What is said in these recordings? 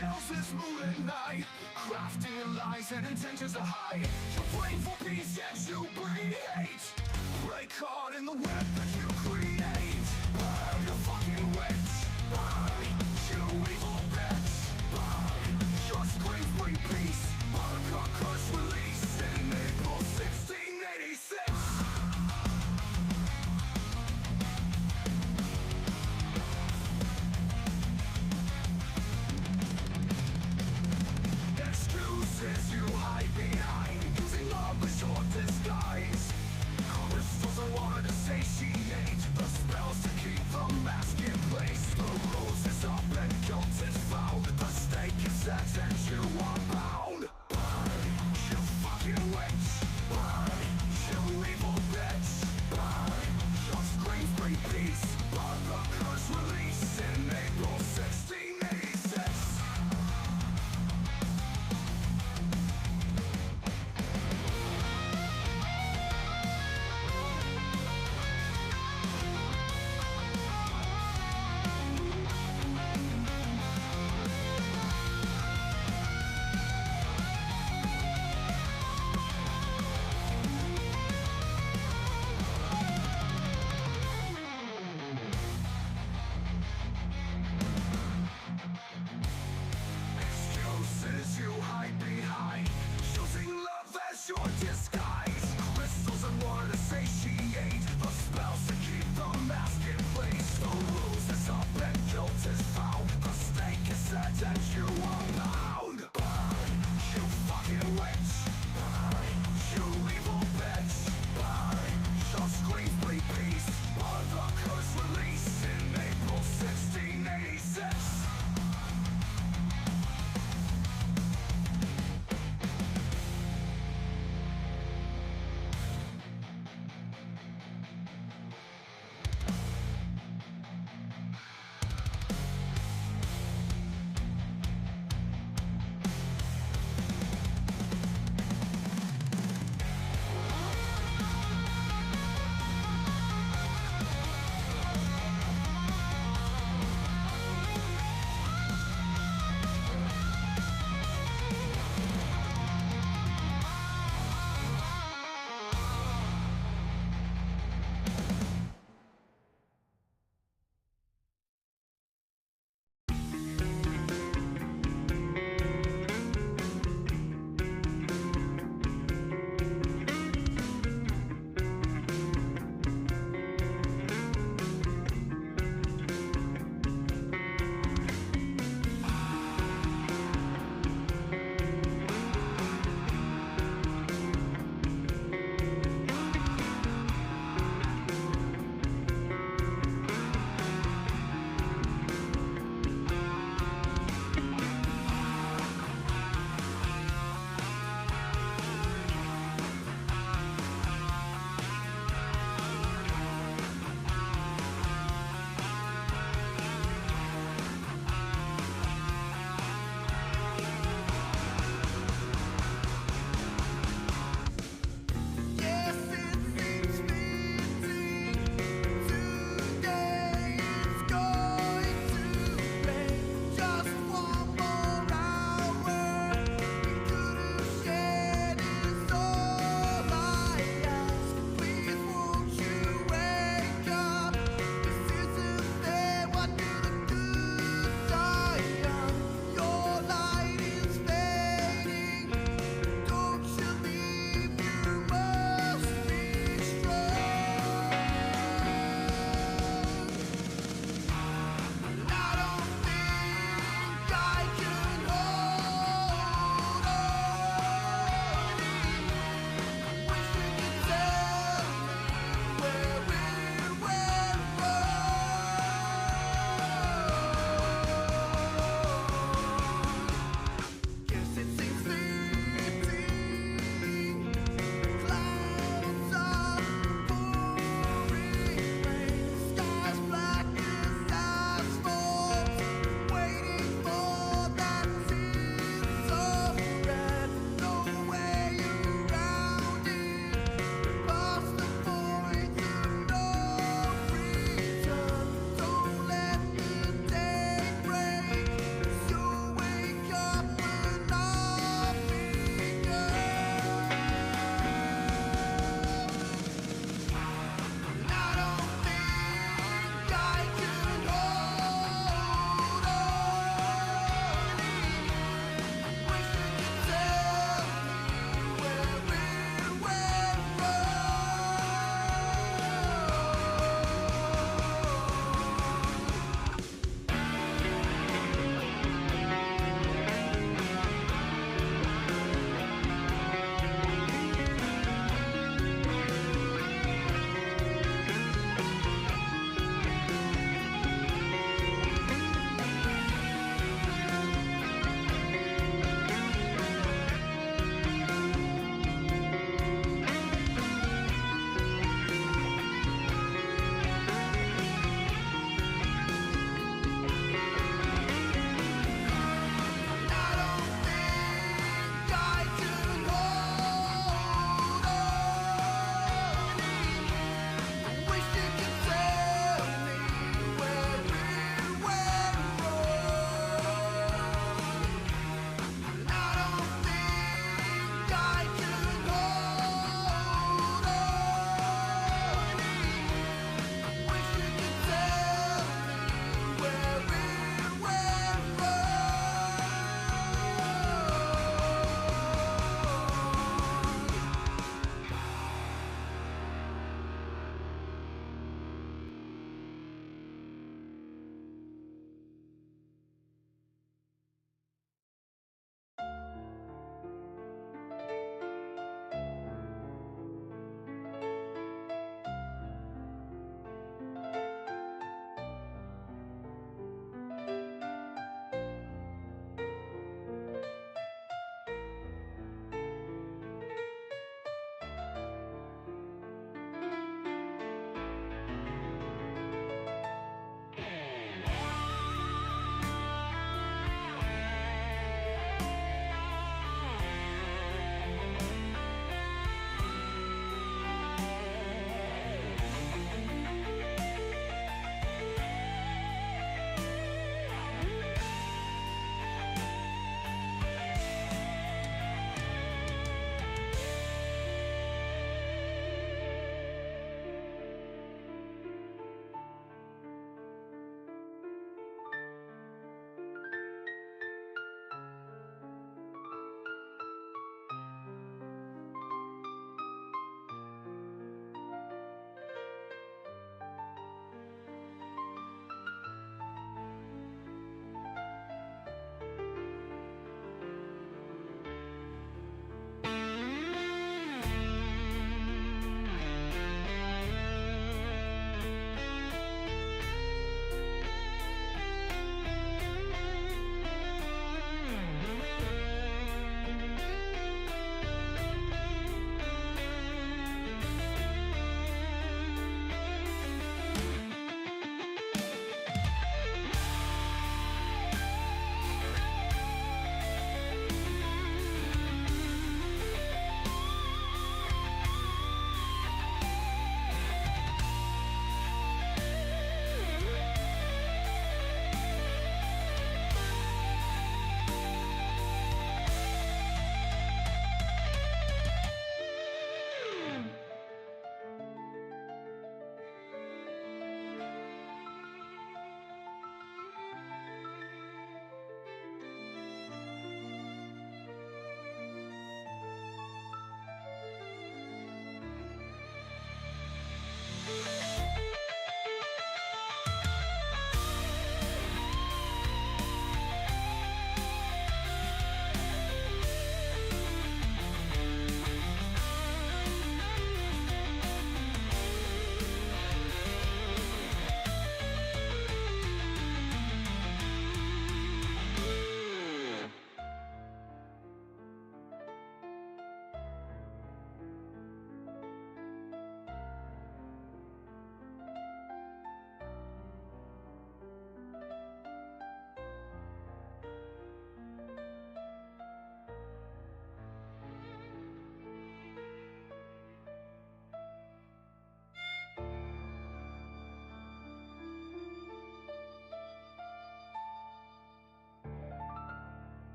fails this mood at night, crafting lies and intentions to hide. You're praying for peace yet you breed hate. Break caught in the web that you create. Burn, you fucking witch. Burn, you evil bitch. Burn, your screams bring peace. Burn, your curse release in April 1686. Excuses you hide behind, using love as your disguise. Chorus doesn't want to satiate.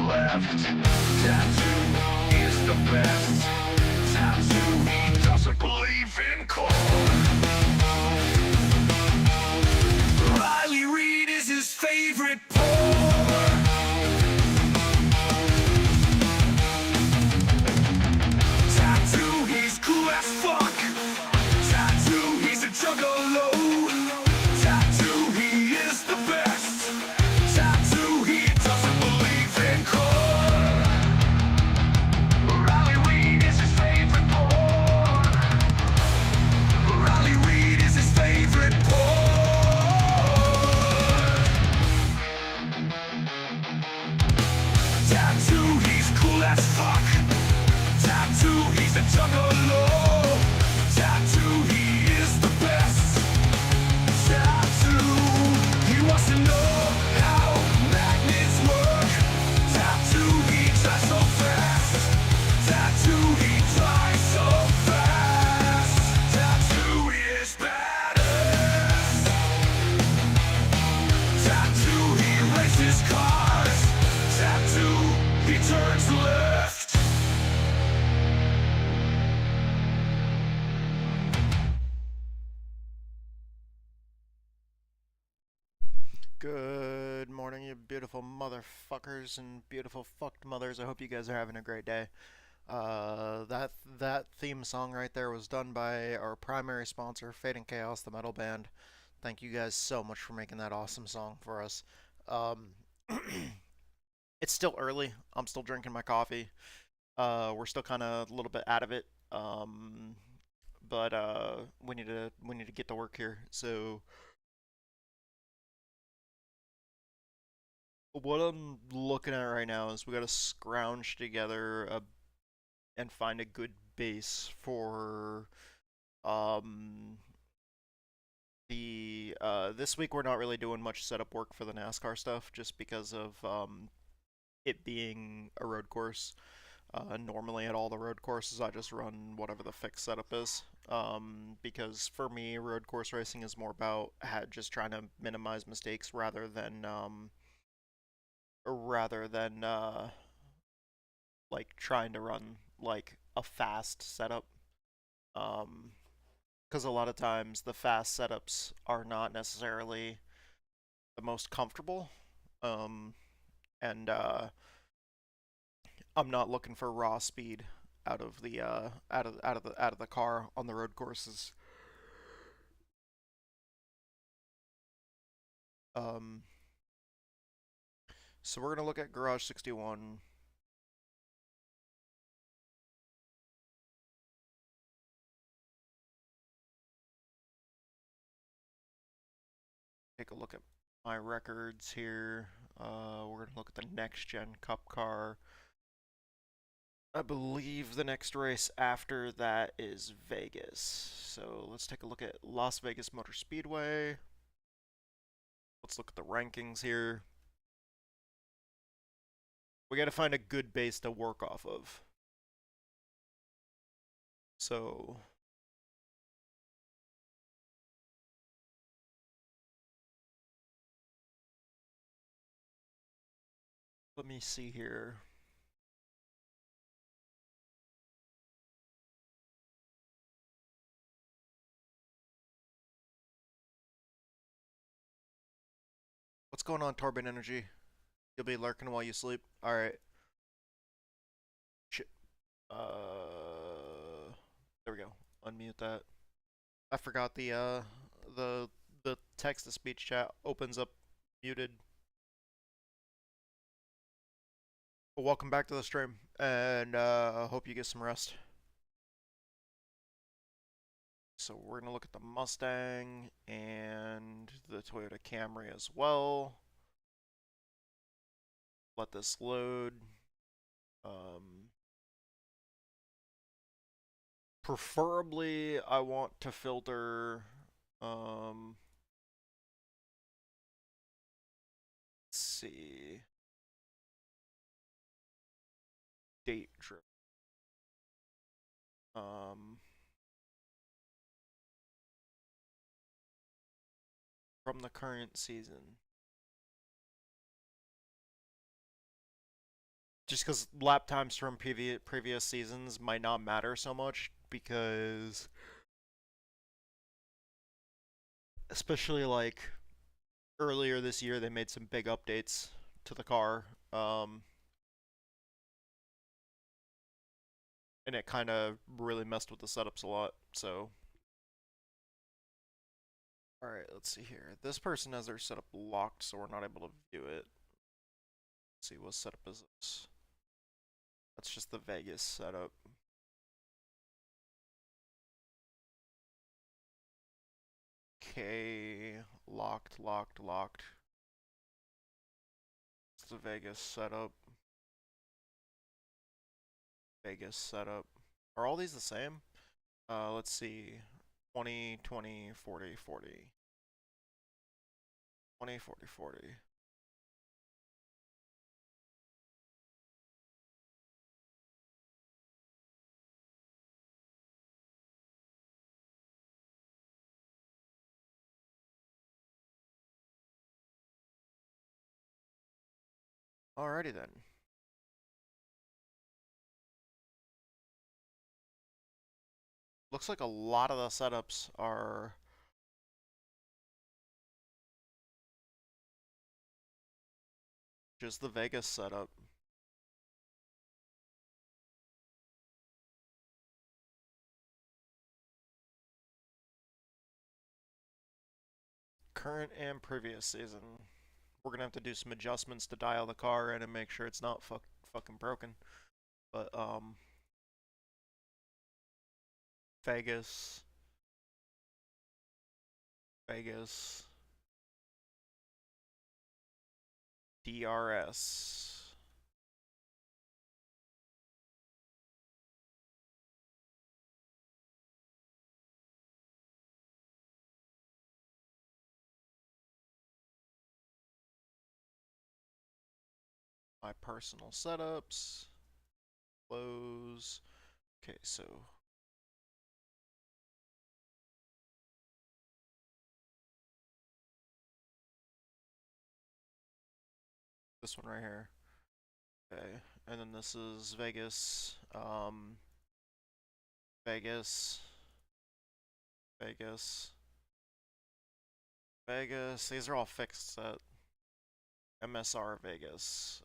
left. Tattoo is the best. Tattoo, he doesn't believe in cold. Riley Reid is his favorite pour. Tattoo, he's cool as fuck. Tattoo, he's a juggalo. Tattoo, he is the best. Tattoo, he doesn't believe in core. Riley Reid is his favorite pour. Riley Reid is his favorite pour. Tattoo, he's cool as fuck. Tattoo, he's a juggalo. Tattoo, he is the best. Tattoo, he wants to know how magnets work. Tattoo, he tries so fast. Tattoo, he tries so fast. Tattoo is badass. Tattoo, he races cars. Tattoo, he turns left. Good morning, you beautiful motherfuckers and beautiful fucked mothers. I hope you guys are having a great day. That theme song right there was done by our primary sponsor, Fate and Chaos, the metal band. Thank you guys so much for making that awesome song for us. It's still early. I'm still drinking my coffee. We're still kind of a little bit out of it. But we need to get to work here. So what I'm looking at right now is we gotta scrounge together and find a good base for the this week we're not really doing much setup work for the NASCAR stuff just because of it being a road course. Normally at all the road courses I just run whatever the fixed setup is. Because for me road course racing is more about just trying to minimize mistakes rather than like trying to run like a fast setup. Because a lot of times the fast setups are not necessarily the most comfortable. And I'm not looking for raw speed out of the out of the car on the road courses. Um, so we're gonna look at Garage 61. Take a look at my records here. We're gonna look at the next gen Cup car. I believe the next race after that is Vegas. So let's take a look at Las Vegas Motor Speedway. Let's look at the rankings here. We gotta find a good base to work off of. So let me see here. What's going on, Torben Energy? You'll be lurking while you sleep? Alright. Shit. There we go. Unmute that. I forgot the text to speech chat opens up muted. But welcome back to the stream, and hope you get some rest. So we're gonna look at the Mustang and the Toyota Camry as well. Let this load. Preferably, I want to filter. Let's see. Date driven. From the current season. Just because lap times from previous seasons might not matter so much, because especially like earlier this year they made some big updates to the car, and it kind of really messed with the setups a lot. So alright, let's see here. This person has their setup locked, so we're not able to view it. Let's see, what setup is this? That's just the Vegas setup. Okay, locked. It's the Vegas setup. Vegas setup. Are all these the same? Let's see. 20, 20, 40, 40. 20, 40, 40. Alrighty then. Looks like a lot of the setups are just the Vegas setup. Current and previous season. We're gonna have to do some adjustments to dial the car in and make sure it's not fucking broken. But Vegas, DRS. My personal setups. Close. Okay, so this one right here. Okay, and then this is Vegas, Vegas, Vegas, Vegas. These are all fixed at MSR Vegas.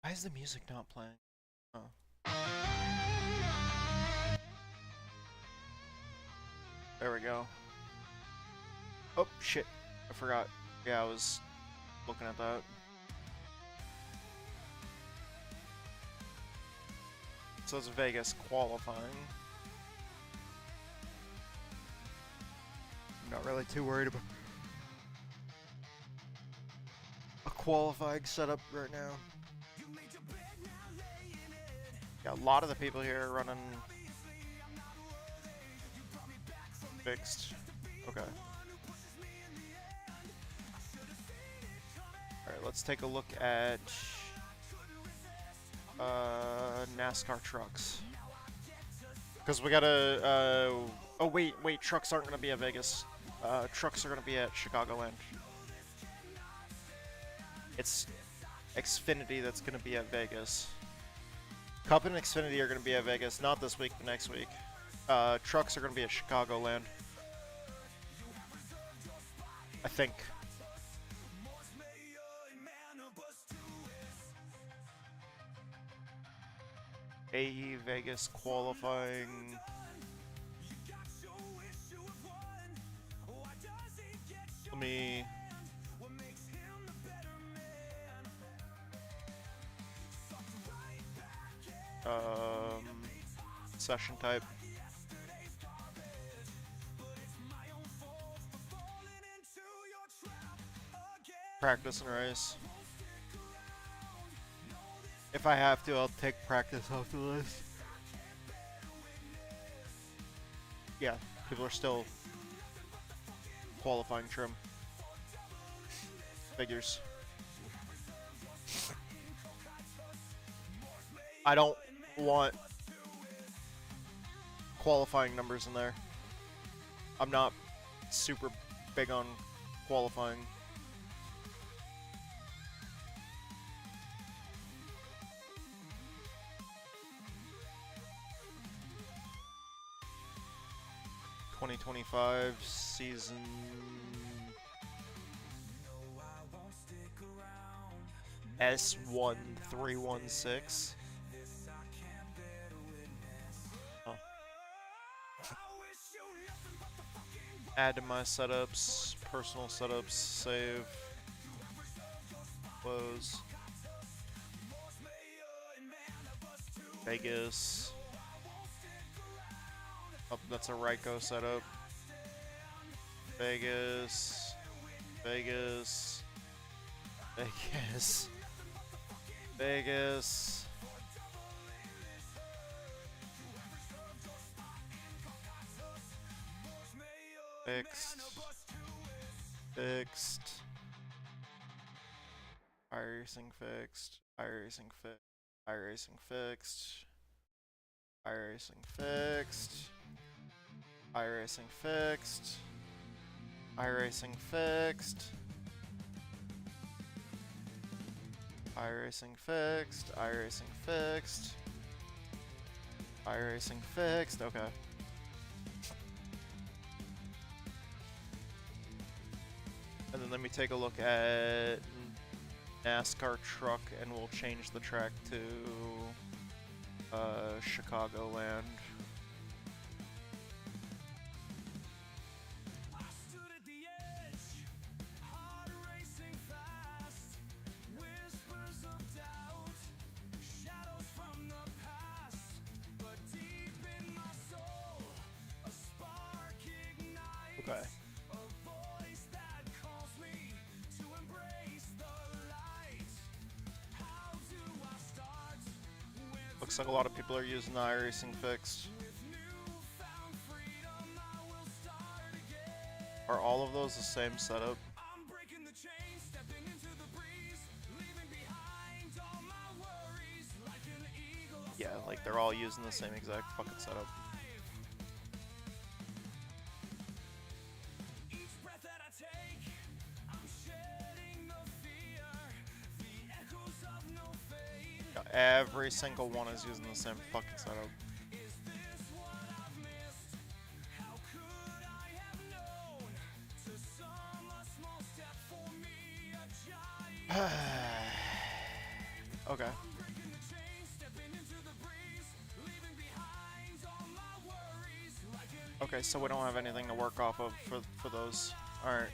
Why is the music not playing? Oh. There we go. Oh, shit. I forgot. Yeah, I was looking at that. So it's Vegas qualifying. I'm not really too worried about a qualifying setup right now. Yeah, a lot of the people here are running fixed. Okay. Alright, let's take a look at NASCAR trucks. Because we gotta, oh wait, trucks aren't gonna be at Vegas. Trucks are gonna be at Chicagoland. It's Xfinity that's gonna be at Vegas. Cup and Xfinity are gonna be at Vegas, not this week, but next week. Trucks are gonna be at Chicagoland. I think. AE Vegas qualifying. Let me. Session type. Practice and race. If I have to, I'll take practice off the list. Yeah, people are still qualifying trim. Figures. I don't want qualifying numbers in there. I'm not super big on qualifying. ...2025 season... S1316. Oh. Add to my setups, personal setups, save, close. Vegas. Oh, that's a Ryko setup. Vegas. Vegas. Vegas. Vegas. Fixed. Fixed. iRacing fixed. iRacing fixed. iRacing fixed. iRacing fixed. iRacing fixed. iRacing fixed. iRacing fixed. iRacing fixed. iRacing fixed. Okay. And then let me take a look at NASCAR truck, and we'll change the track to Chicagoland. Okay. Looks like a lot of people are using the iRacing fixed. Are all of those the same setup? Yeah, like they're all using the same exact fucking setup. Every single one is using the same fucking setup. Okay. Okay, so we don't have anything to work off of for those. Alright.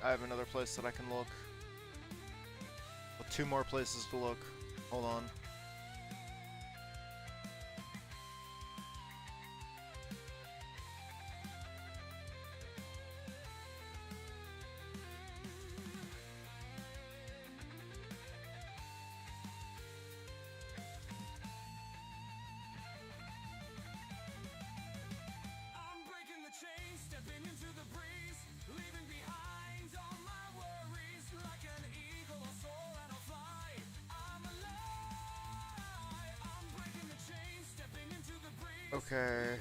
I have another place that I can look. Well, two more places to look. Hold on. Okay.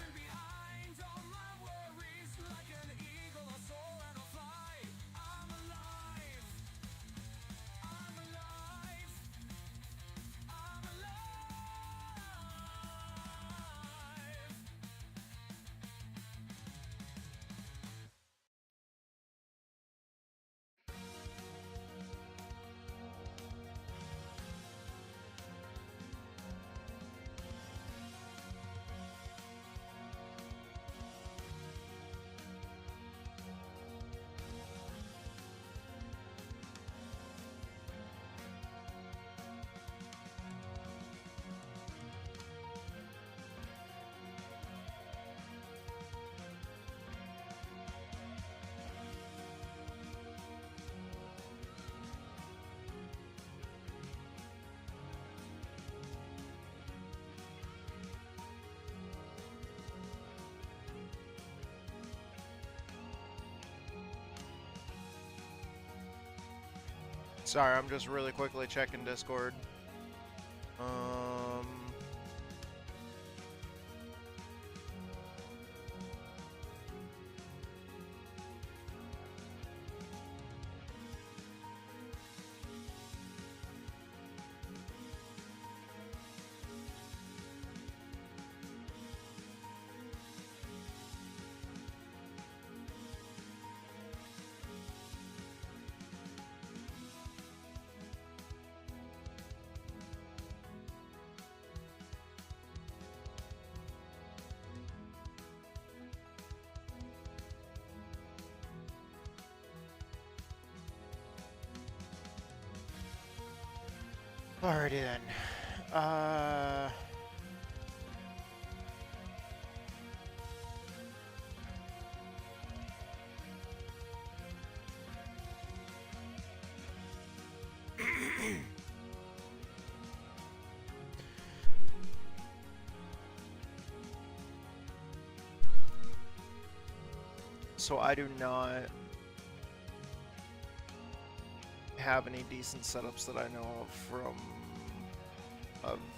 Sorry, I'm just really quickly checking Discord. Alrighty then. So I do not have any decent setups that I know of from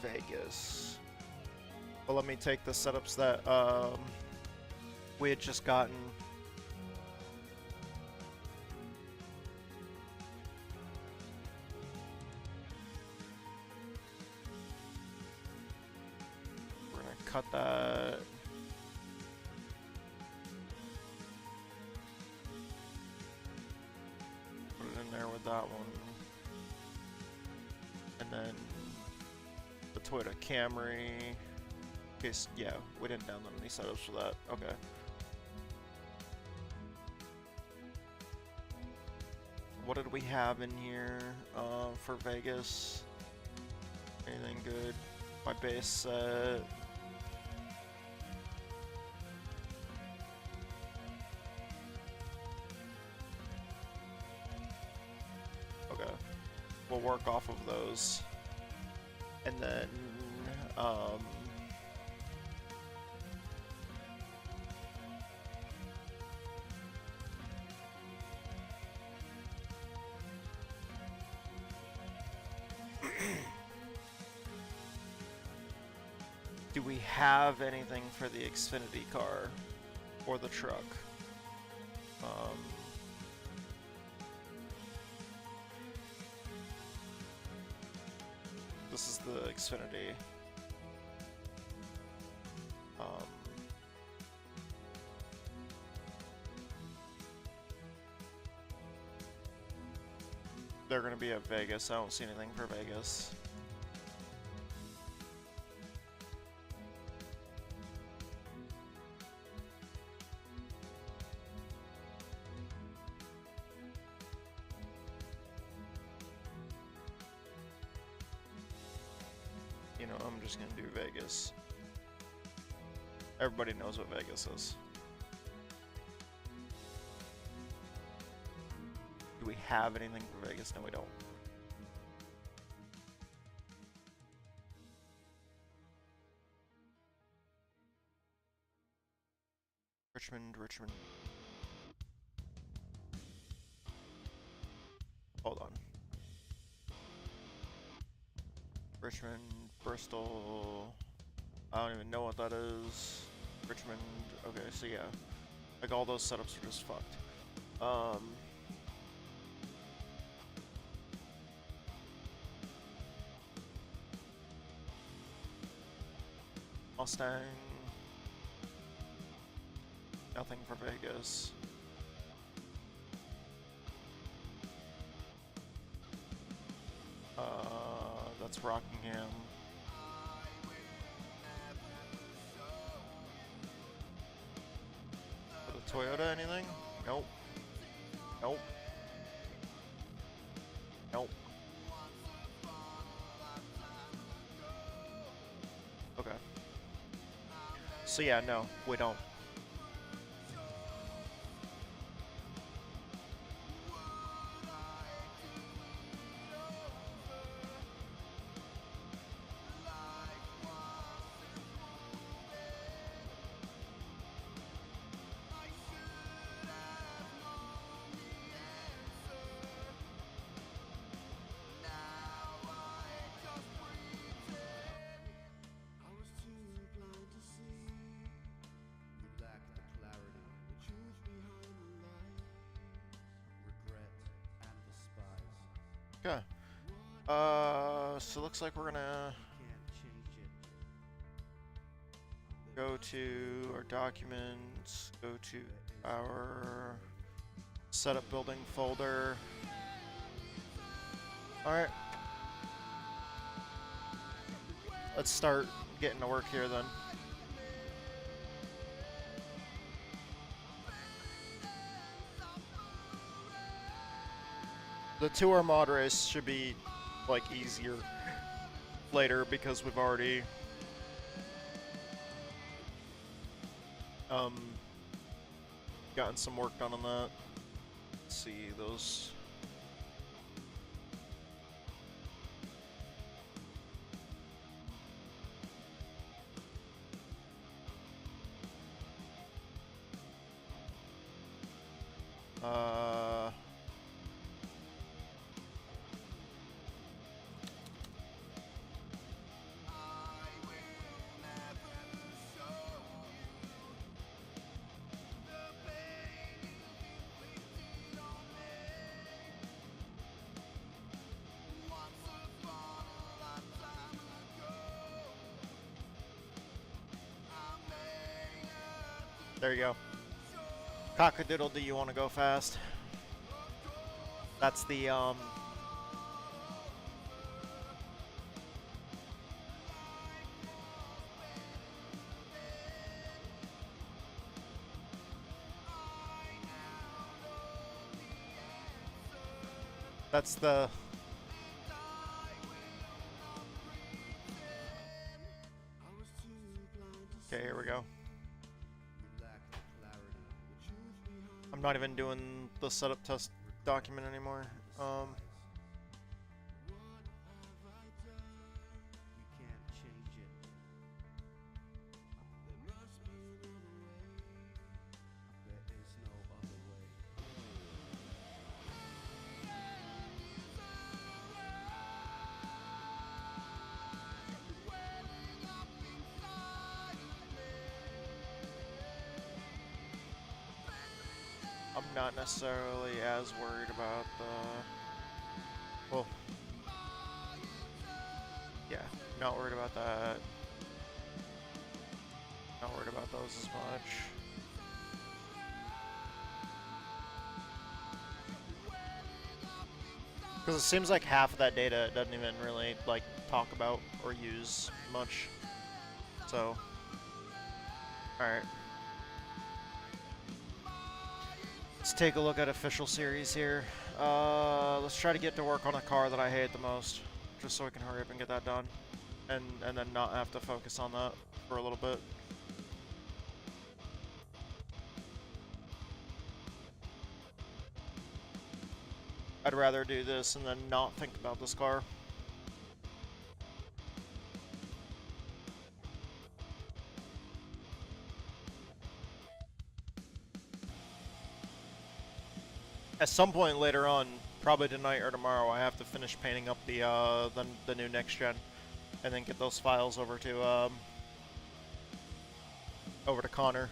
Vegas. But let me take the setups that we had just gotten. We're gonna cut that. Put it in there with that one. And then the Toyota Camry. Case, yeah, we didn't download any setups for that. Okay. What did we have in here for Vegas? Anything good? My base set. Okay. We'll work off of those. And then, do we have anything for the Xfinity car or the truck? This is the Xfinity. They're gonna be at Vegas. I don't see anything for Vegas. You know, I'm just gonna do Vegas. Everybody knows what Vegas is. Do we have anything for Vegas? No, we don't. Richmond. Hold on. Richmond, Bristol. I don't even know what that is. Richmond. Okay, so yeah. Like all those setups are just fucked. Mustang. Nothing for Vegas. That's Rockingham. For the Toyota, anything? Nope. Nope. Nope. Okay. So yeah, no, we don't. Okay. So looks like we're gonna go to our documents, go to our setup building folder. Alright. Let's start getting to work here then. The 2-hour mod race should be, like, easier later because we've already gotten some work done on that. Let's see those. There you go. Cockadoodle, do you want to go fast? That's the, that's the... Okay, here we go. I'm not even doing the setup test document anymore. I'm not necessarily as worried about the... Well... Yeah, not worried about that. Not worried about those as much. Because it seems like half of that data it doesn't even really, like, talk about or use much. So... Alright. Let's take a look at official series here. Let's try to get to work on a car that I hate the most, just so we can hurry up and get that done, and then not have to focus on that for a little bit. I'd rather do this and then not think about this car. At some point later on, probably tonight or tomorrow, I have to finish painting up the new next gen, and then get those files over to Connor,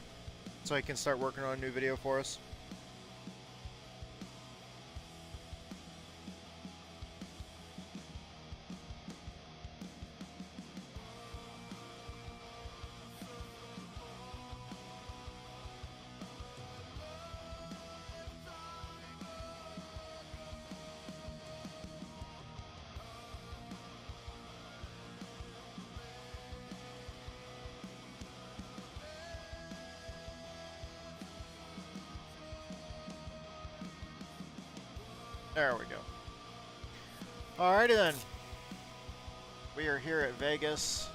so he can start working on a new video for us. There we go. Alrighty then. We are here at Vegas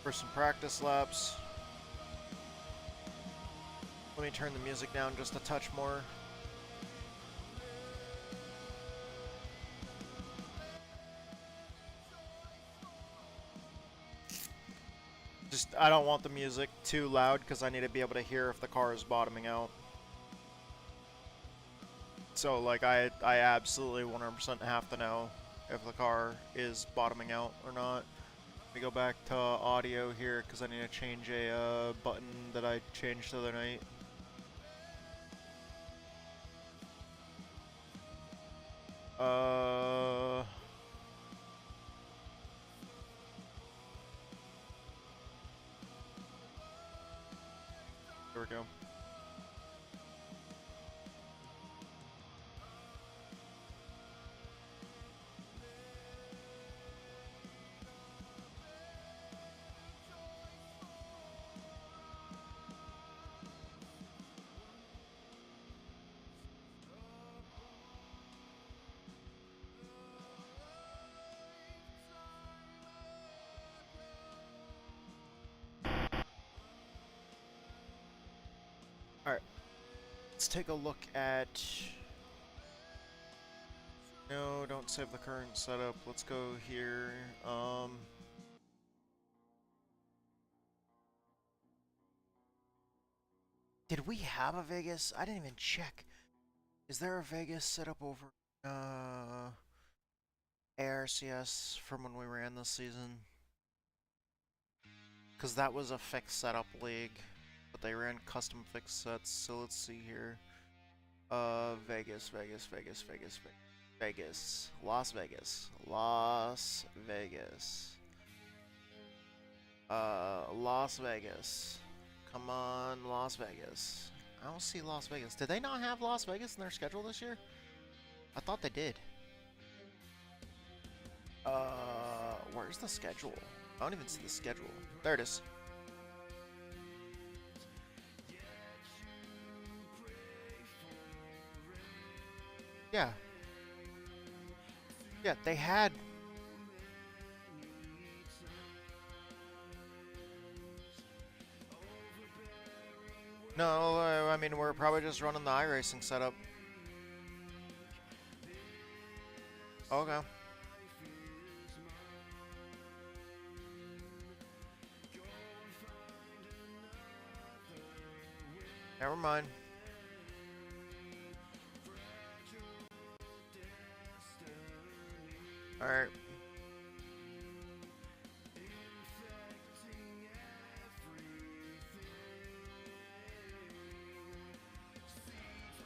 for some practice laps. Let me turn the music down just a touch more. I don't want the music too loud because I need to be able to hear if the car is bottoming out. So, like, I absolutely 100% have to know if the car is bottoming out or not. Let me go back to audio here because I need to change a button that I changed the other night. go. Alright, let's take a look at... No, don't save the current setup. Let's go here. Did we have a Vegas? I didn't even check. Is there a Vegas setup over ARCS from when we ran this season? Because that was a fixed setup league, but they ran custom fixed sets, so let's see here. Vegas, Las Vegas. Las Vegas. Come on, Las Vegas. I don't see Las Vegas. Did they not have Las Vegas in their schedule this year? I thought they did. Where's the schedule? I don't even see the schedule. There it is. Yeah. Yeah, they had... No, I mean, we're probably just running the iRacing setup. Okay. Never mind. Alright.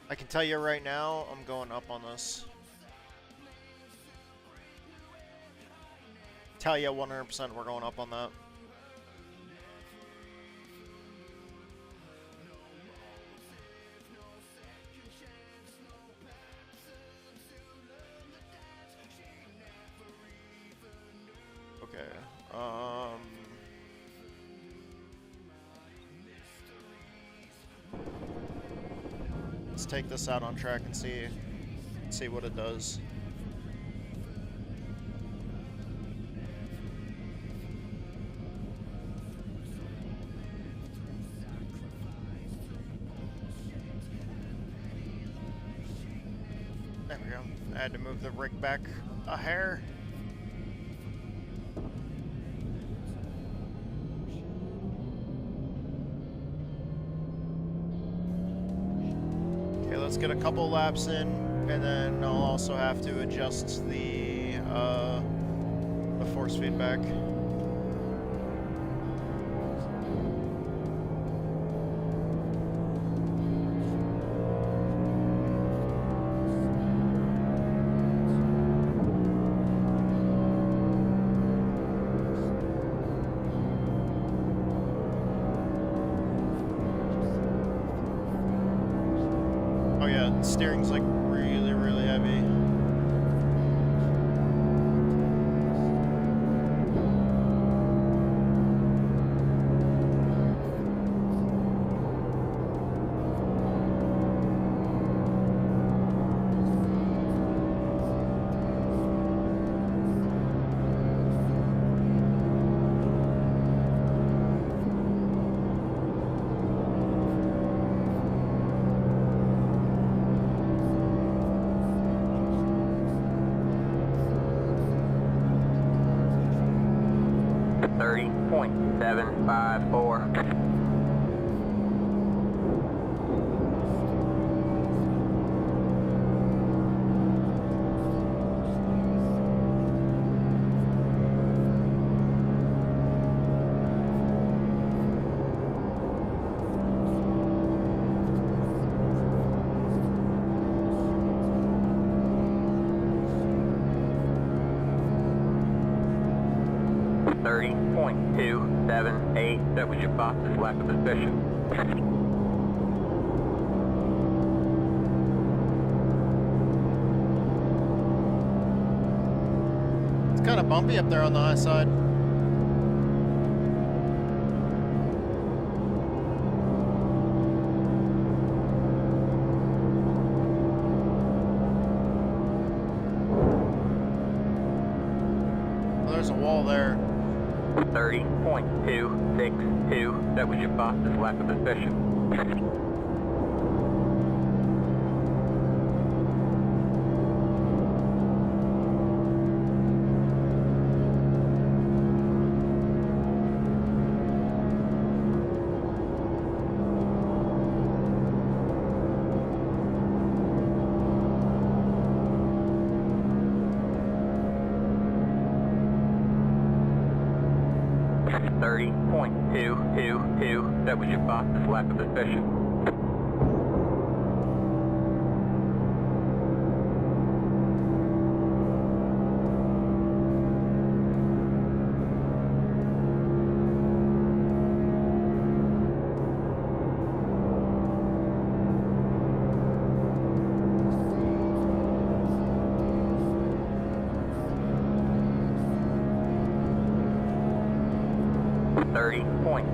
I can tell you right now, I'm going up on this. Tell you 100% we're going up on that. Let's take this out on track and see what it does. There we go. I had to move the rig back a hair. Let's get a couple laps in, and then I'll also have to adjust the force feedback. Steering's like really, really heavy. .278, that was your boss's lack of position. kind of bumpy up there on the high side. Well, there's a wall there. 30.262. That was your fastest lap of the session. That was your fastest lap of the session.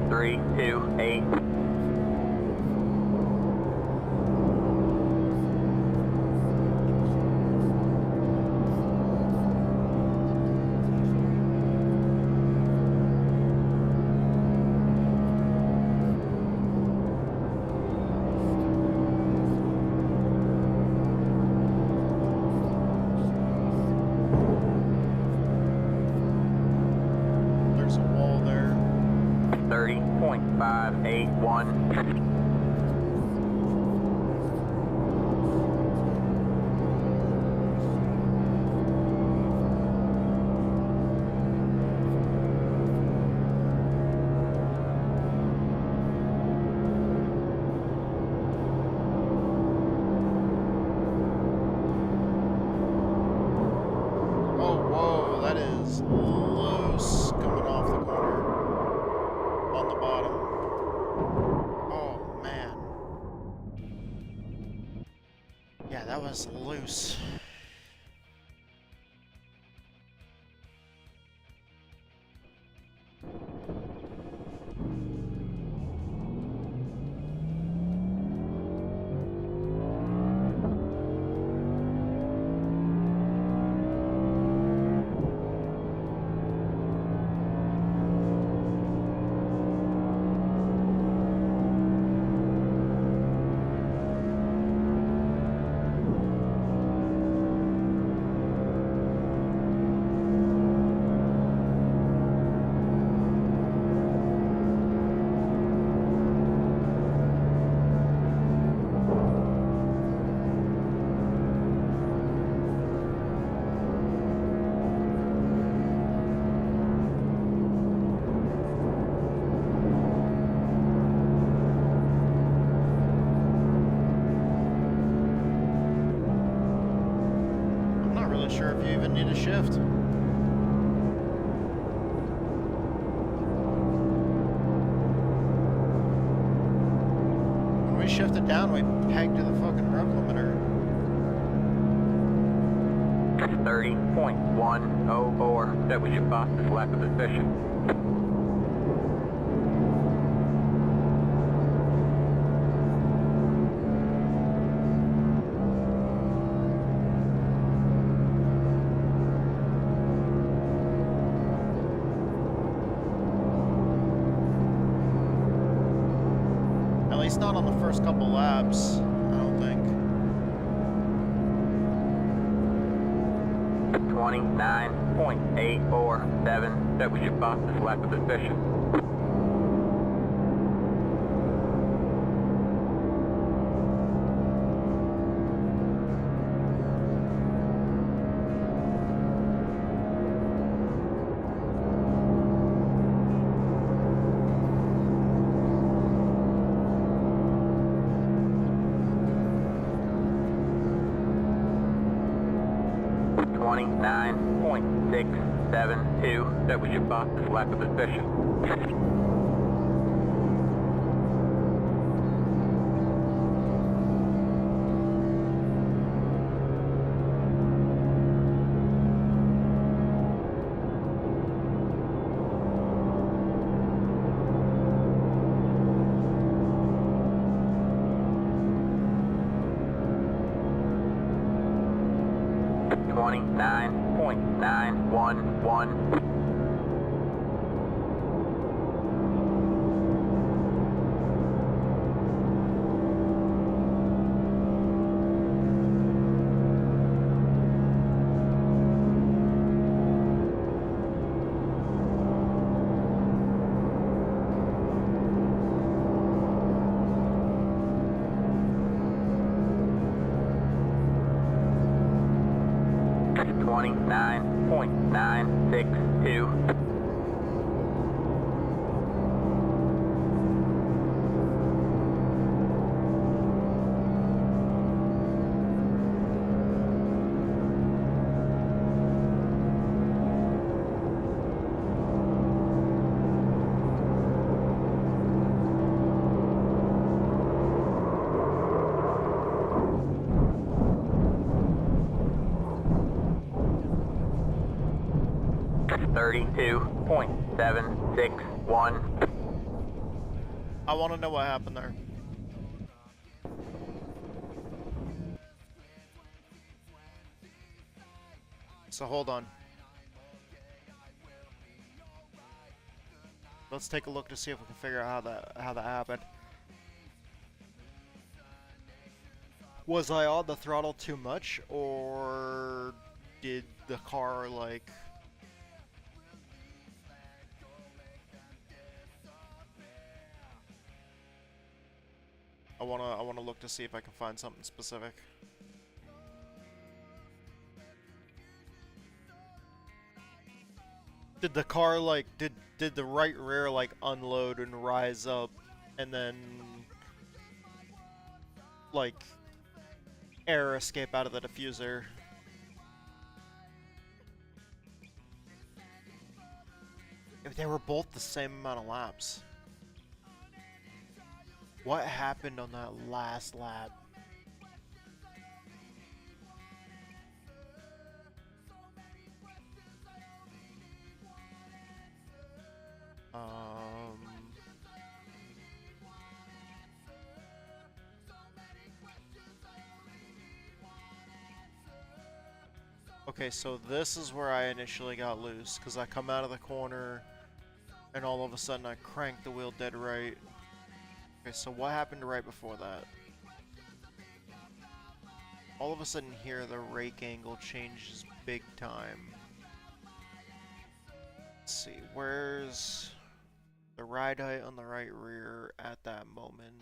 .328. There's a wall there. 30.581. Oh, whoa, that is loose coming off the corner on the bottom. Oh, man. Yeah, that was loose. Sure if you even need a shift. When we shifted down, we pegged to the fucking rev limiter. 30.104. That was your fastest lap of the session. At least not on the first couple laps, I don't think. 29.847. That was your fastest lap of the session. .672. That was your fastest lap of the session. 29.911. .962. .761. I want to know what happened there. So hold on. Let's take a look to see if we can figure out how that happened. Was I on the throttle too much, or did the car like... I wanna look to see if I can find something specific. Did the car like did the right rear like unload and rise up and then like air escape out of the diffuser? If they were both the same amount of laps. What happened on that last lap? Okay, so this is where I initially got loose, because I come out of the corner, and all of a sudden I crank the wheel dead right. Okay, so what happened right before that? All of a sudden here, the rake angle changes big time. Let's see, where's the ride height on the right rear at that moment?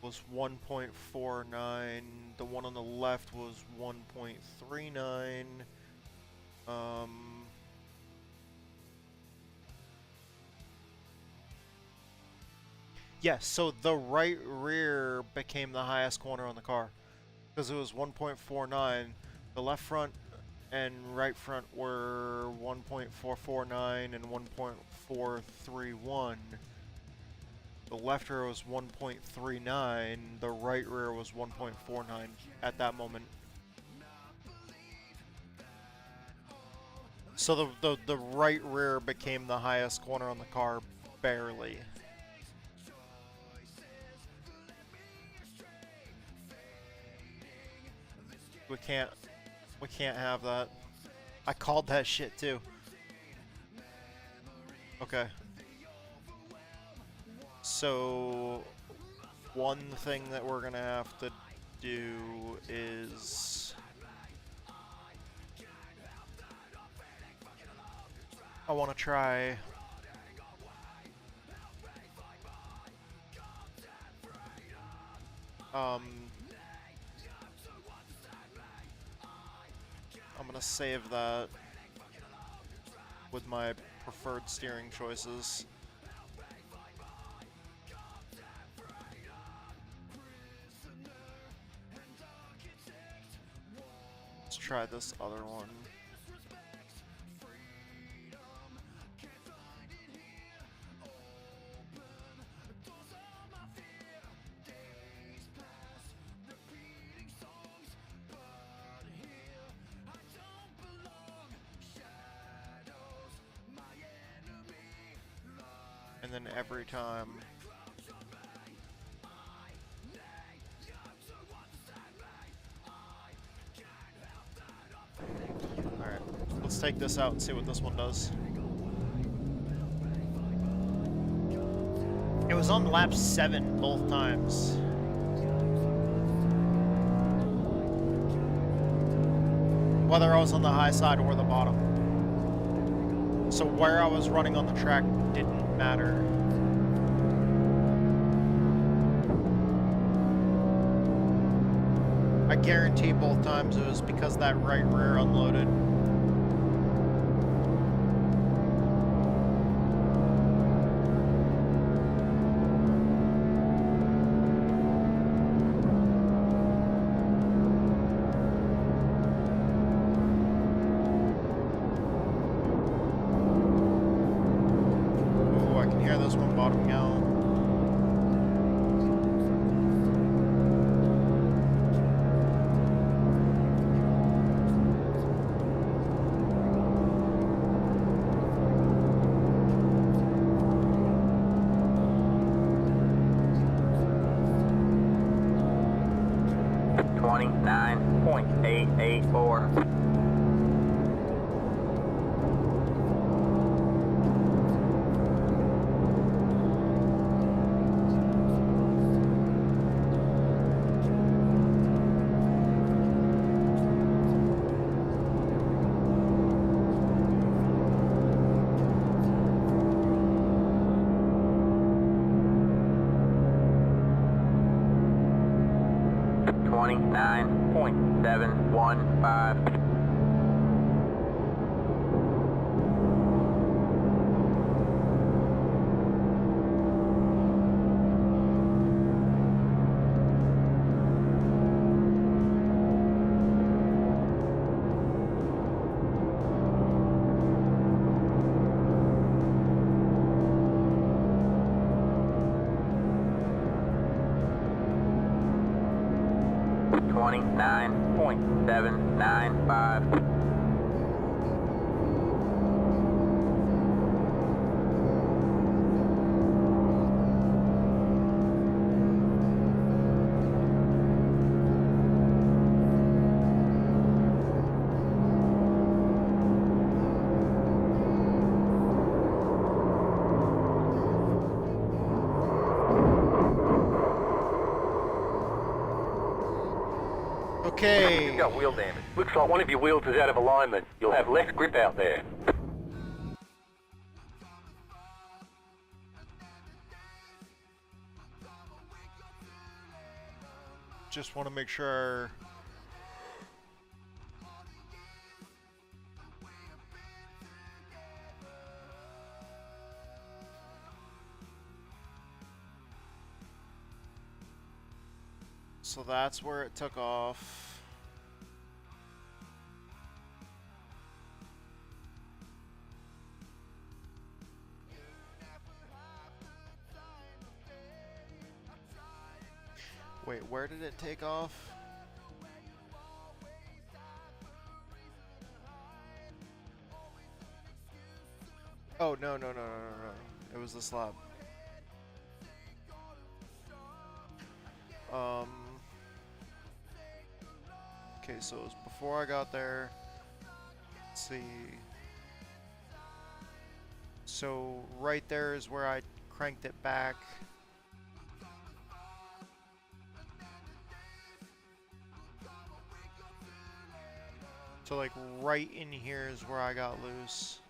Was 1.49. The one on the left was 1.39. Yes, so the right rear became the highest corner on the car because it was 1.49. The left front and right front were 1.449 and 1.431. The left rear was 1.39. The right rear was 1.49 at that moment. So the right rear became the highest corner on the car, barely. We can't have that. I called that shit too. Okay. So one thing that we're gonna have to do is I want to try I'm gonna save that with my preferred steering choices. Let's try this other one. And then every time Let's take this out and see what this one does. It was on lap 7 both times. Whether I was on the high side or the bottom. So where I was running on the track didn't matter. I guarantee both times it was because that right rear unloaded. Ooh, I can hear this one bottoming out. Okay. You've got wheel damage. Looks like one of your wheels is out of alignment. You'll have less grip out there. Just want to make sure. So that's where it took off. Wait, where did it take off? Oh, no. It was this lap. Okay, so it was before I got there. Let's see. So right there is where I cranked it back. So like right in here is where I got loose.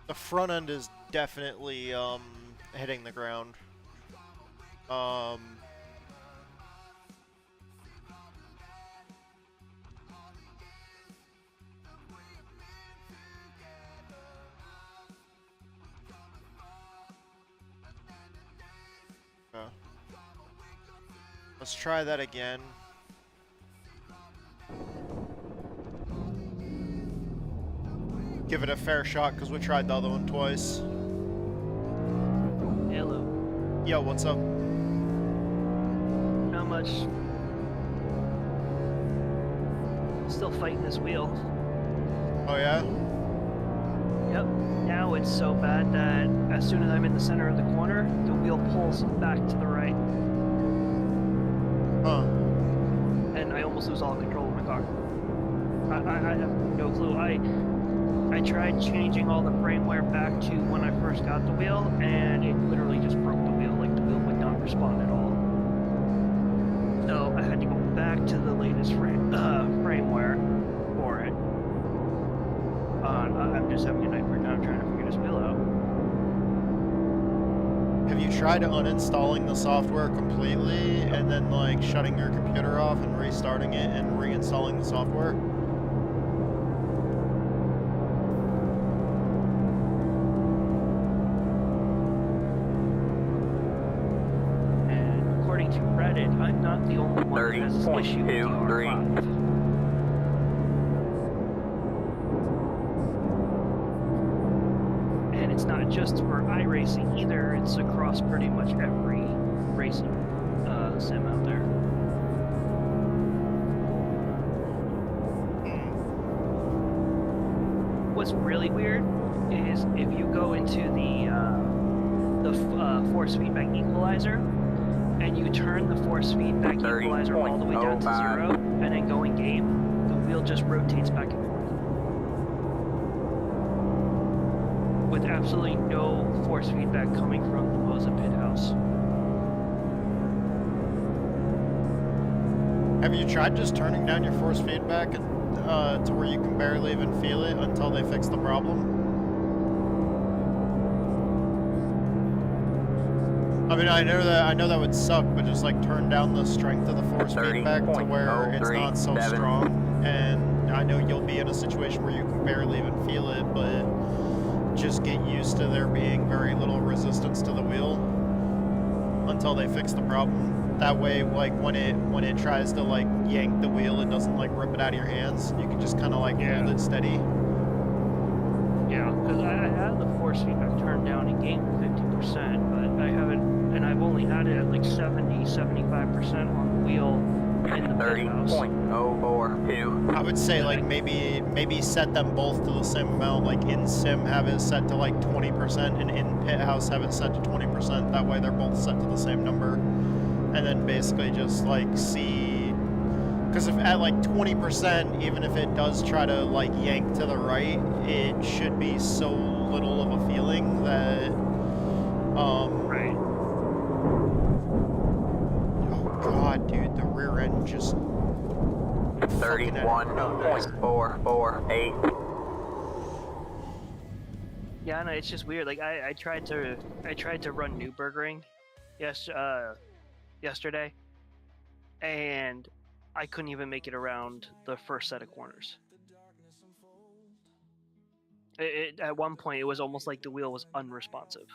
The front end is definitely hitting the ground. Let's try that again. Give it a fair shot because we tried the other one twice. Hello. Yo, what's up? Not much. Still fighting this wheel. Oh yeah? Yep. Now it's so bad that as soon as I'm in the center of the corner, the wheel pulls back to the right. Huh. And I almost lose all control of my car. I have no clue. I tried changing all the firmware back to when I first got the wheel, and it literally just broke the wheel. Like, the wheel would not respond at all. So I had to go back to the latest firmware for it. I'm just having a nightmare now trying to figure this wheel out. Have you tried uninstalling the software completely and then like shutting your computer off and restarting it and reinstalling the software? And according to Reddit, I'm not the only one that has this issue with the R5. And it's not just for iRacing either, it's across pretty much every racing sim out there. What's really weird is if you go into the force feedback equalizer and you turn the force feedback equalizer all the way down to 0 and then go in game, the wheel just rotates back and forth with absolutely no force feedback coming from the Moza pit house. Have you tried just turning down your force feedback to where you can barely even feel it until they fix the problem? I mean, I know that would suck, but just like turn down the strength of the force feedback to where it's not so strong. And I know you'll be in a situation where you can barely even feel it, but just get used to there being very little resistance to the wheel until they fix the problem. That way, like when it tries to like yank the wheel, it doesn't like rip it out of your hands. You can just kind of like hold it steady. Yeah, because I had the force feedback turned down in game to 50%, but I haven't, and I've only had it at like 70-75% on the wheel in the pit house. 30.042. I would say like maybe set them both to the same amount. Like in sim, have it set to like 20%, and in pit house have it set to 20%. That way they're both set to the same number, and then basically just like see. Because if at like 20%, even if it does try to like yank to the right, it should be so little of a feeling that Right. Oh god, dude, the rear end just 31.448. Yeah, no, it's just weird. Like I tried to run Nürburgring yesterday, and I couldn't even make it around the first set of corners. At one point, it was almost like the wheel was unresponsive.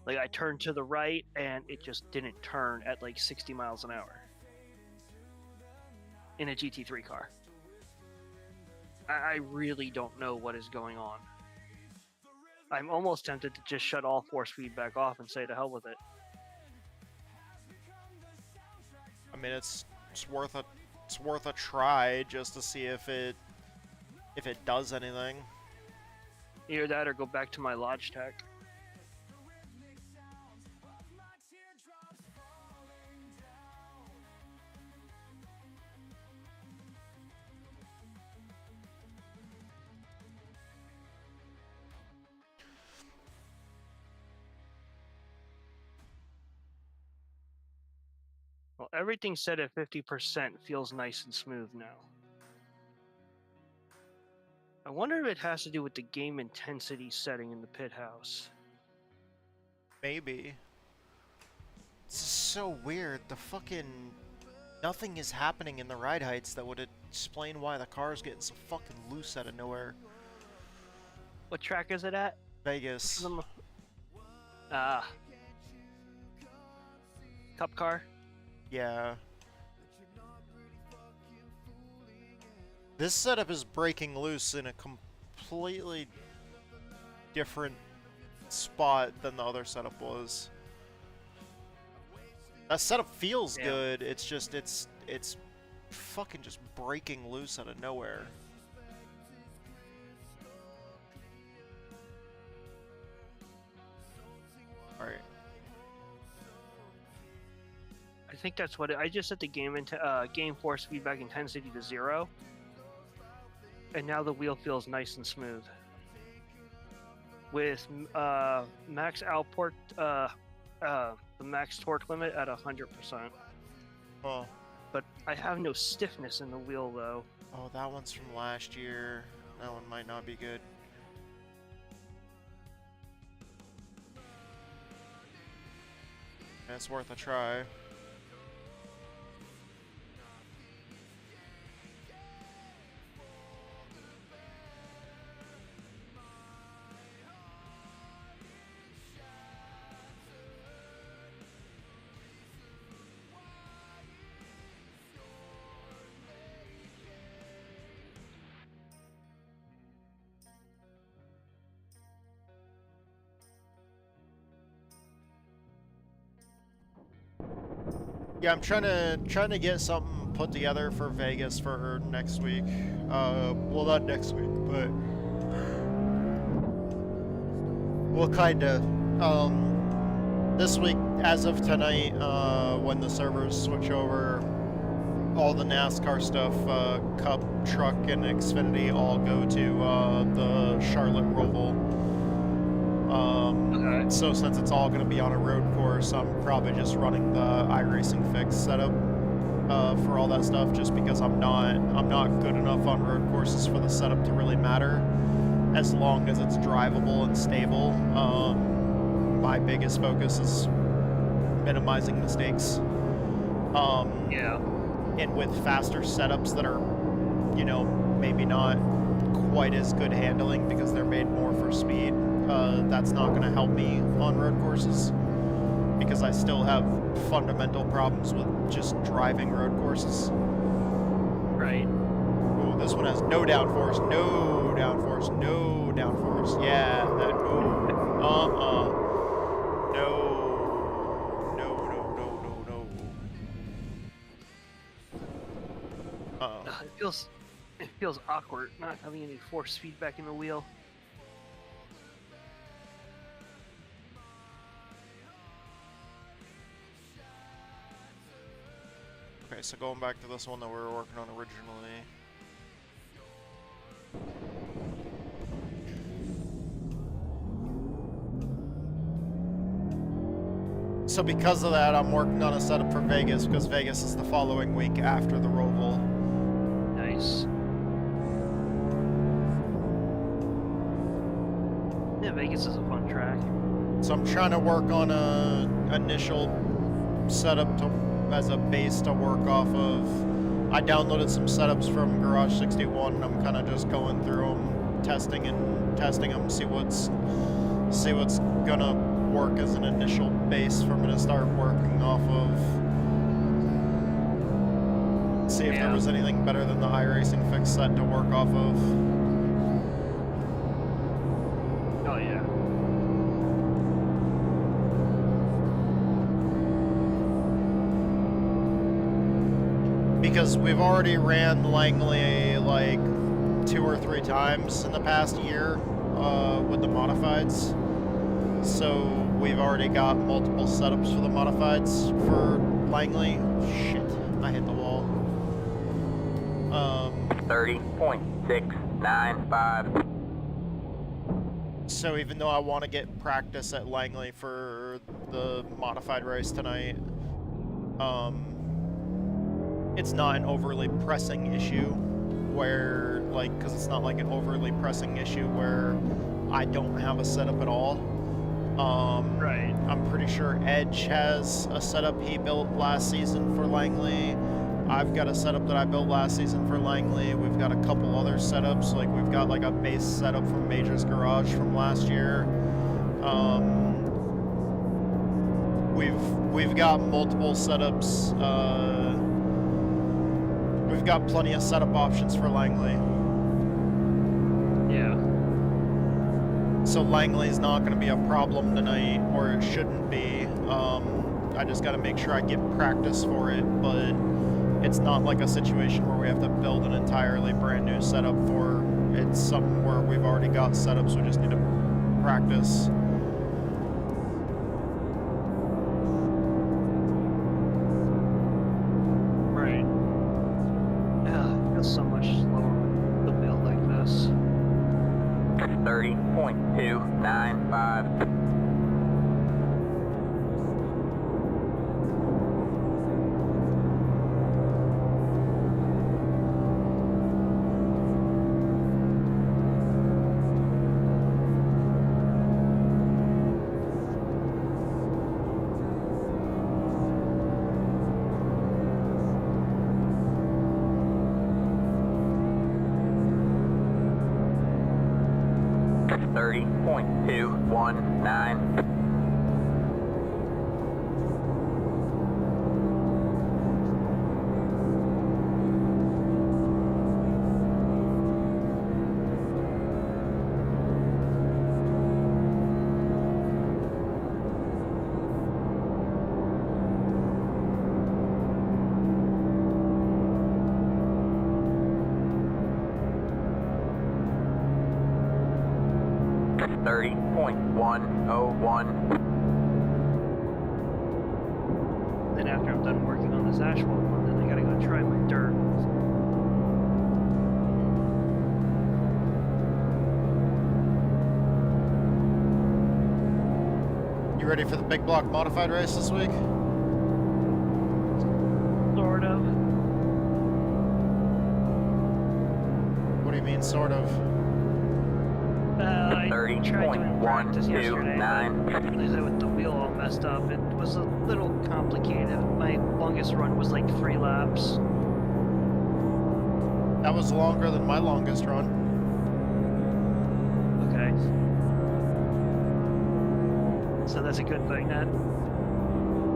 Like I turned to the right, and it just didn't turn at like 60 miles an hour in a GT3 car. I really don't know what is going on. I'm almost tempted to just shut all force feedback off and say to hell with it. I mean, it's worth a try just to see if it does anything. Either that or go back to my Logitech. Well, everything set at 50% feels nice and smooth now. I wonder if it has to do with the game intensity setting in the pit house. Maybe. This is so weird. The fucking... Nothing is happening in the ride heights that would explain why the car's getting so fucking loose out of nowhere. What track is it at? Vegas. Cup car? Yeah. This setup is breaking loose in a completely different spot than the other setup was. That setup feels good, it's just, it's fucking just breaking loose out of nowhere. Alright. I think that's what I just set the game force feedback intensity to 0. And now the wheel feels nice and smooth. With max output, the max torque limit at 100%. Oh. But I have no stiffness in the wheel though. Oh, that one's from last year. That one might not be good. It's worth a try. Yeah, I'm trying to get something put together for Vegas for next week. Well, not next week, but we'll kinda. This week, as of tonight, when the servers switch over, all the NASCAR stuff, Cup, Truck, and Xfinity all go to the Charlotte Roval. Okay. So since it's all going to be on a road course, I'm probably just running the iRacing Fix setup for all that stuff, just because I'm not good enough on road courses for the setup to really matter, as long as it's drivable and stable. My biggest focus is minimizing mistakes. Yeah. And with faster setups that are, you know, maybe not quite as good handling because they're made more for speed, that's not going to help me on road courses, because I still have fundamental problems with just driving road courses. Right. Ooh, this one has no downforce, no downforce, no downforce. Yeah, that, no, no, no, no, no, no. Uh-oh. It feels awkward not having any force feedback in the wheel. Okay, so going back to this one that we were working on originally. So because of that, I'm working on a setup for Vegas, because Vegas is the following week after the Roval. Nice. Yeah, Vegas is a fun track. So I'm trying to work on a initial setup as a base to work off of. I downloaded some setups from Garage 61, and I'm kind of just going through them, testing them, see what's gonna work as an initial base for me to start working off of. See if there was anything better than the iRacing Fix set to work off of. Oh yeah. Because we've already ran Langley like 2 or 3 times in the past year with the modifieds. So we've already got multiple setups for the modifieds for Langley. Shit, I hit the wall. 30.695. So even though I want to get practice at Langley for the modified race tonight, it's not an overly pressing issue where, like, because it's not like an overly pressing issue where I don't have a setup at all. Right. I'm pretty sure Edge has a setup he built last season for Langley. I've got a setup that I built last season for Langley. We've got a couple other setups, like we've got like a base setup from Major's Garage from last year. We've got multiple setups. We've got plenty of setup options for Langley. Yeah. So Langley's not going to be a problem tonight, or it shouldn't be. I just got to make sure I get practice for it, but it's not like a situation where we have to build an entirely brand new setup for. It's something where we've already got setups, we just need to practice. Right. Yeah, it feels so much slower with the build like this. 30.295. 30.219. Then after I'm done working on this asphalt one, then I gotta go try my dirt. You ready for the big block modified race this week? Sort of. What do you mean, sort of? I tried doing practice yesterday, 30.129. but with the wheel all messed up, it was a little complicated. My longest run was like 3 laps. That was longer than my longest run. Okay. So that's a good thing then.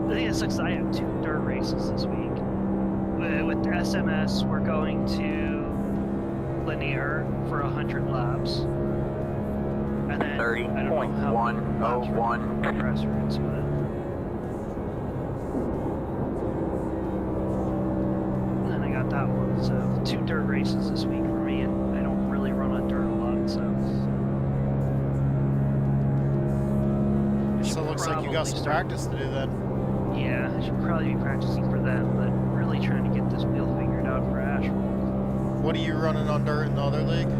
The thing that sucks is I have 2 dirt races this week. With SMS, we're going to linear for 100 laps. And then 30.101. compressor into it. And then I got that one. So 2 dirt races this week for me, and I don't really run on dirt a lot, so. So it looks like you got some practice to do then. Yeah, I should probably be practicing for that, but really trying to get this wheel figured out for asphalt. What are you running on dirt in the other league?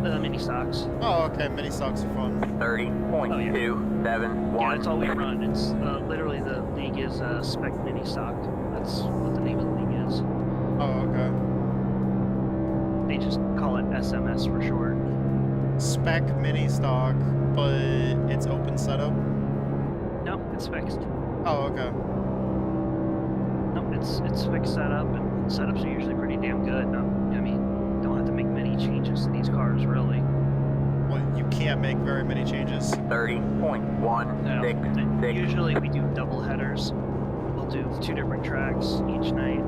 Mini stocks. Oh, okay, mini stocks are fun. 30.271. Yeah, that's all we run. It's literally the league is Spec Mini Stock. That's what the name of the league is. Oh, okay. They just call it SMS for short. Spec mini stock, but it's open setup? No, it's fixed. Oh, okay. No, it's fixed setup, and setups are usually pretty damn good. No, I mean, don't have to make many changes to these cars, really. Well, you can't make very many changes. 30.166. Usually we do double headers. We'll do 2 different tracks each night.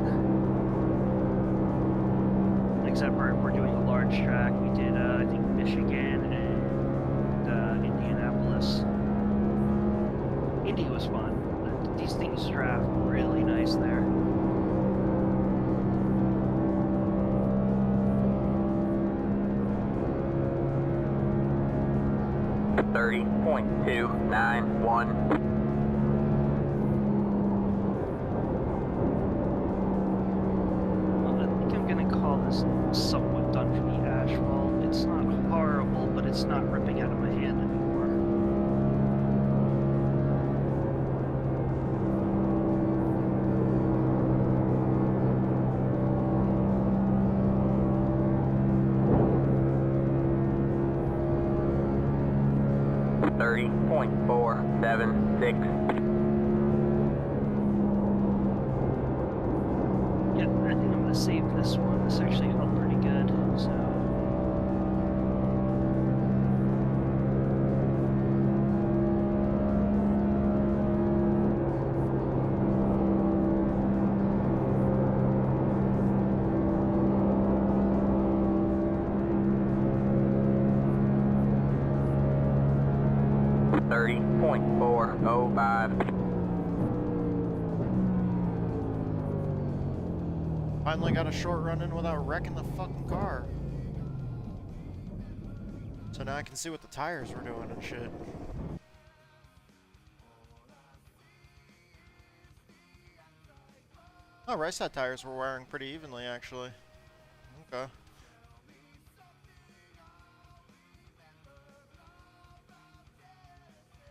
Except for if we're doing a large track, we did, I think, Michigan and Indianapolis. Indy was fun. These things draft really nice there. 30.291. Well, I think I'm gonna call this somewhat done for the asphalt. It's not horrible, but it's not ripping out of my hand anymore. 30.292. 30.476. Yeah, I think I'm gonna save this one. This actually felt pretty good, so. Finally got a short run in without wrecking the fucking car. So now I can see what the tires were doing and shit. Oh, right side tires were wearing pretty evenly, actually. Okay.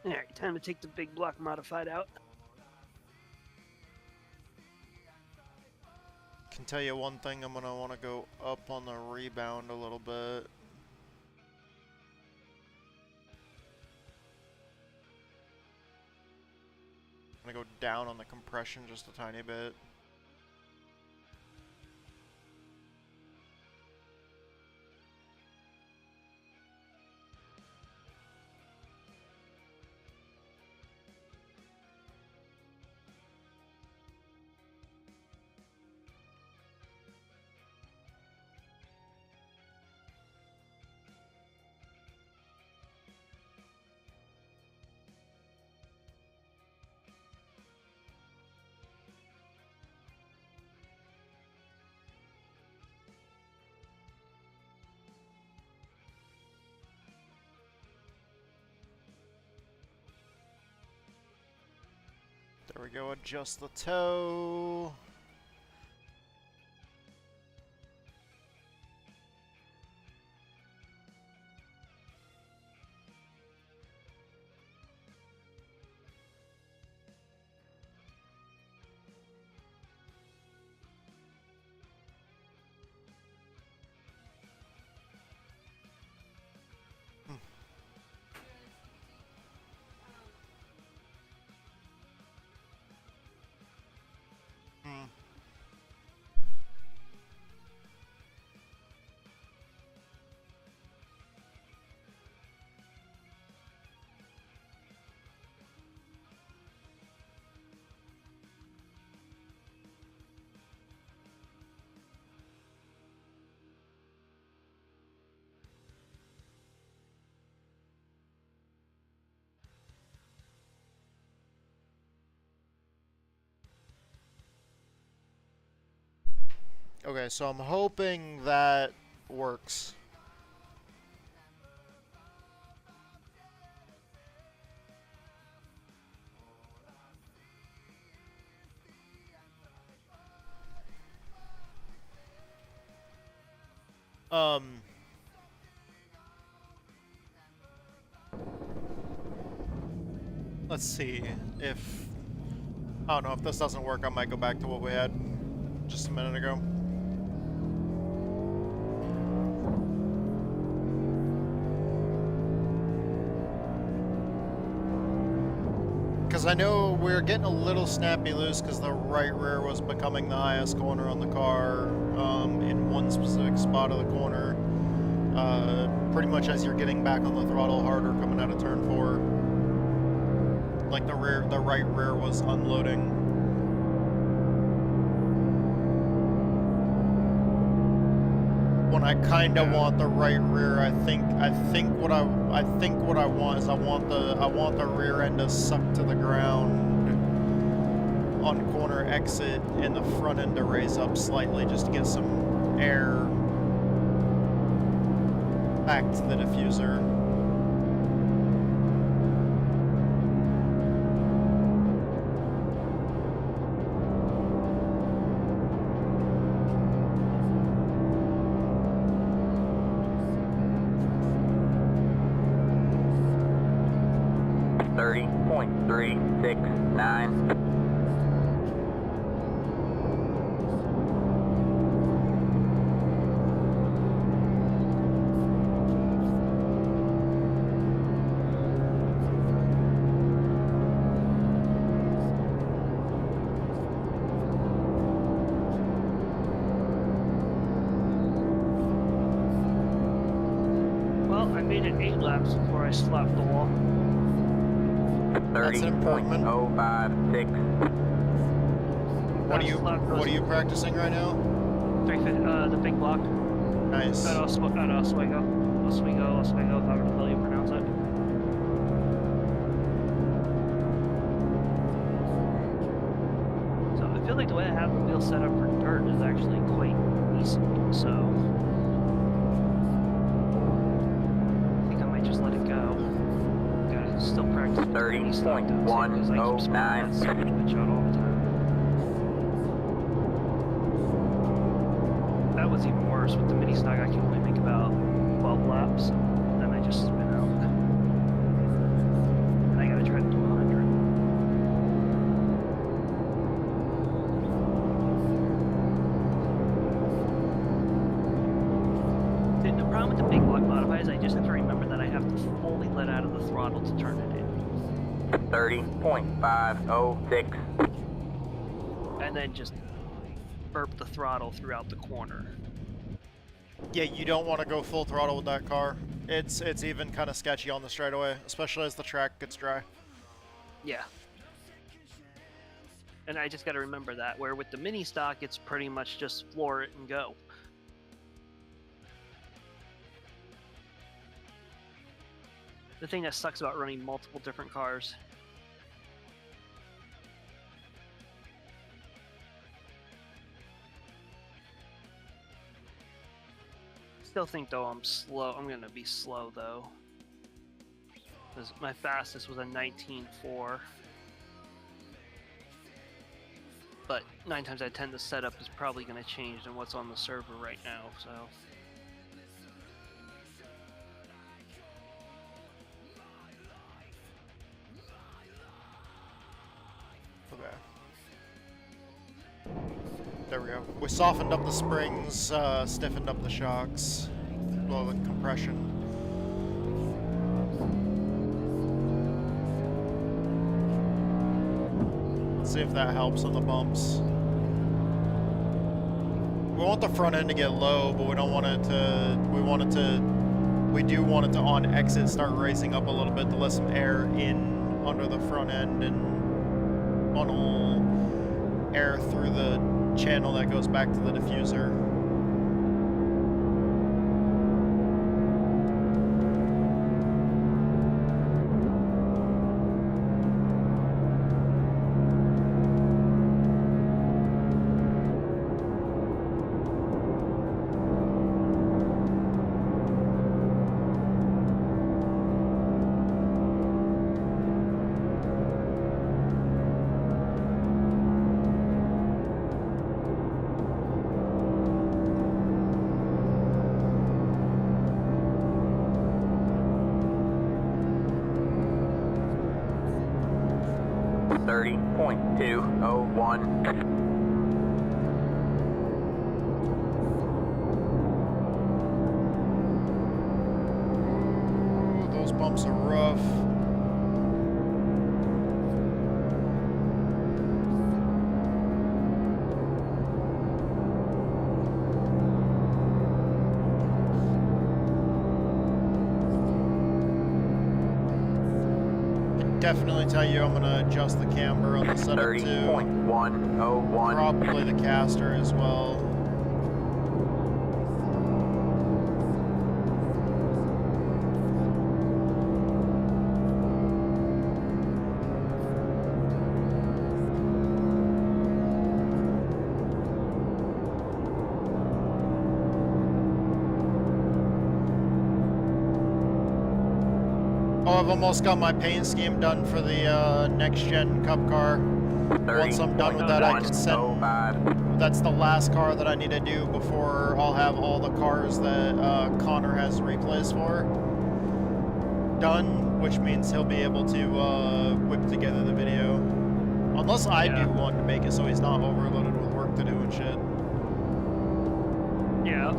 Alright, time to take the big block modified out. Can tell you one thing, I'm gonna want to go up on the rebound a little bit. I'm gonna go down on the compression just a tiny bit. There we go, adjust the toe. Okay, so I'm hoping that works. Let's see if... I don't know, if this doesn't work, I might go back to what we had just a minute ago. Because I know we're getting a little snappy loose because the right rear was becoming the highest corner on the car in one specific spot of the corner. Pretty much as you're getting back on the throttle harder coming out of turn 4. Like the right rear was unloading. When I kind of want the right rear, I think what I want is I want the rear end to suck to the ground on corner exit and the front end to raise up slightly just to get some air back to the diffuser. made it 8 laps before I slapped the wall. That's an improvement. 30.056. What are you practicing right now? 350, the big block. Nice. At Oswego, however the hell you pronounce it. So I feel like the way I have the wheel set up for dirt is actually quite decent, so I think I might just let it go. Gotta still practice with the mini stock though, because I keep spinning that switch out all the time. That was even worse with the mini stock. I can only make about 12 laps, and then I just spin out. And I gotta try to do 100. The problem with the big block modifiers, I just have to remember that I have to fully let out of the throttle to turn it in. 30.506. And then just burp the throttle throughout the corner. Yeah, you don't want to go full throttle with that car. It's even kind of sketchy on the straightaway, especially as the track gets dry. Yeah. And I just got to remember that, where with the mini stock, it's pretty much just floor it and go. The thing that sucks about running multiple different cars. Still think though I'm slow. I'm gonna be slow though, because my fastest was a 19.4. But 9 times out of 10, the setup is probably gonna change than what's on the server right now. So. There we go. We softened up the springs, stiffened up the shocks, well, the compression. Let's see if that helps on the bumps. We want the front end to get low, but we don't want it to, we do want it to on exit start raising up a little bit to let some air in under the front end and funnel air through the channel that goes back to the diffuser. Ooh, those bumps are rough. Definitely tell you I'm gonna adjust the camber on the setup too. 30.101. Probably the caster as well. Oh, I've almost got my paint scheme done for the next-gen Cup car. Once I'm done with that, I can send... That's the last car that I need to do before I'll have all the cars that Connor has replays for done, which means he'll be able to whip together the video. Unless I do one to make it so he's not overloaded with work to do and shit. Yeah.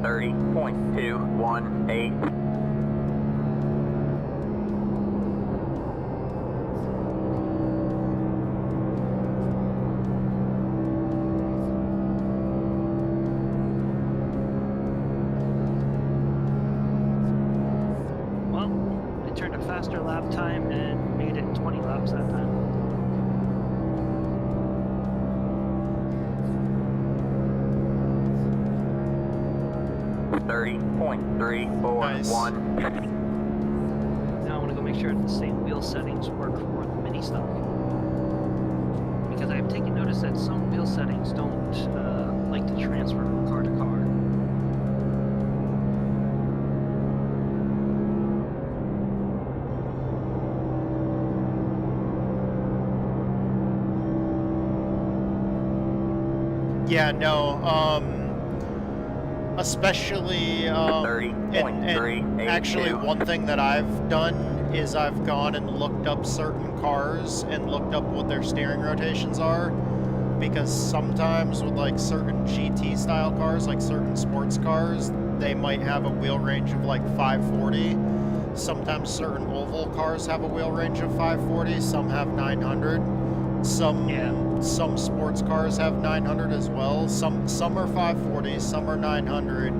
.218. lap time and made it 20 laps that time. 30.341. Now I want to go make sure the same wheel settings work for the mini stock. Because I've taken notice that some wheel settings don't like to transfer from car to car. Yeah, no, especially, and actually one thing that I've done is I've gone and looked up certain cars and looked up what their steering rotations are, because sometimes with like certain GT style cars, like certain sports cars, they might have a wheel range of like 540. Sometimes certain oval cars have a wheel range of 540, some have 900. Some sports cars have 900 as well. Some are 540, some are 900,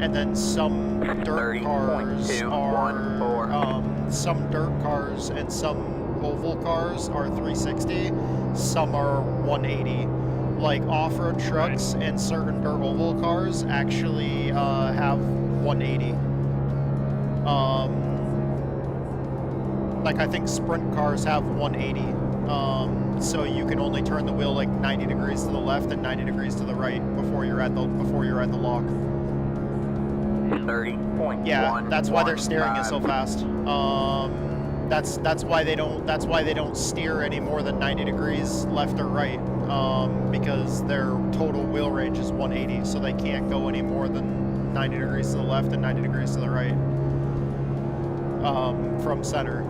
and then some dirt cars are some dirt cars and some oval cars are 360. Some are 180. Like off-road trucks and certain dirt oval cars actually have 180. Like I think sprint cars have 180. So you can only turn the wheel like 90 degrees to the left and 90 degrees to the right before you're at the lock. 30.1. Yeah, that's why their steering is so fast. That's why they don't steer any more than 90 degrees left or right. Because their total wheel range is 180, so they can't go any more than 90 degrees to the left and 90 degrees to the right. From center.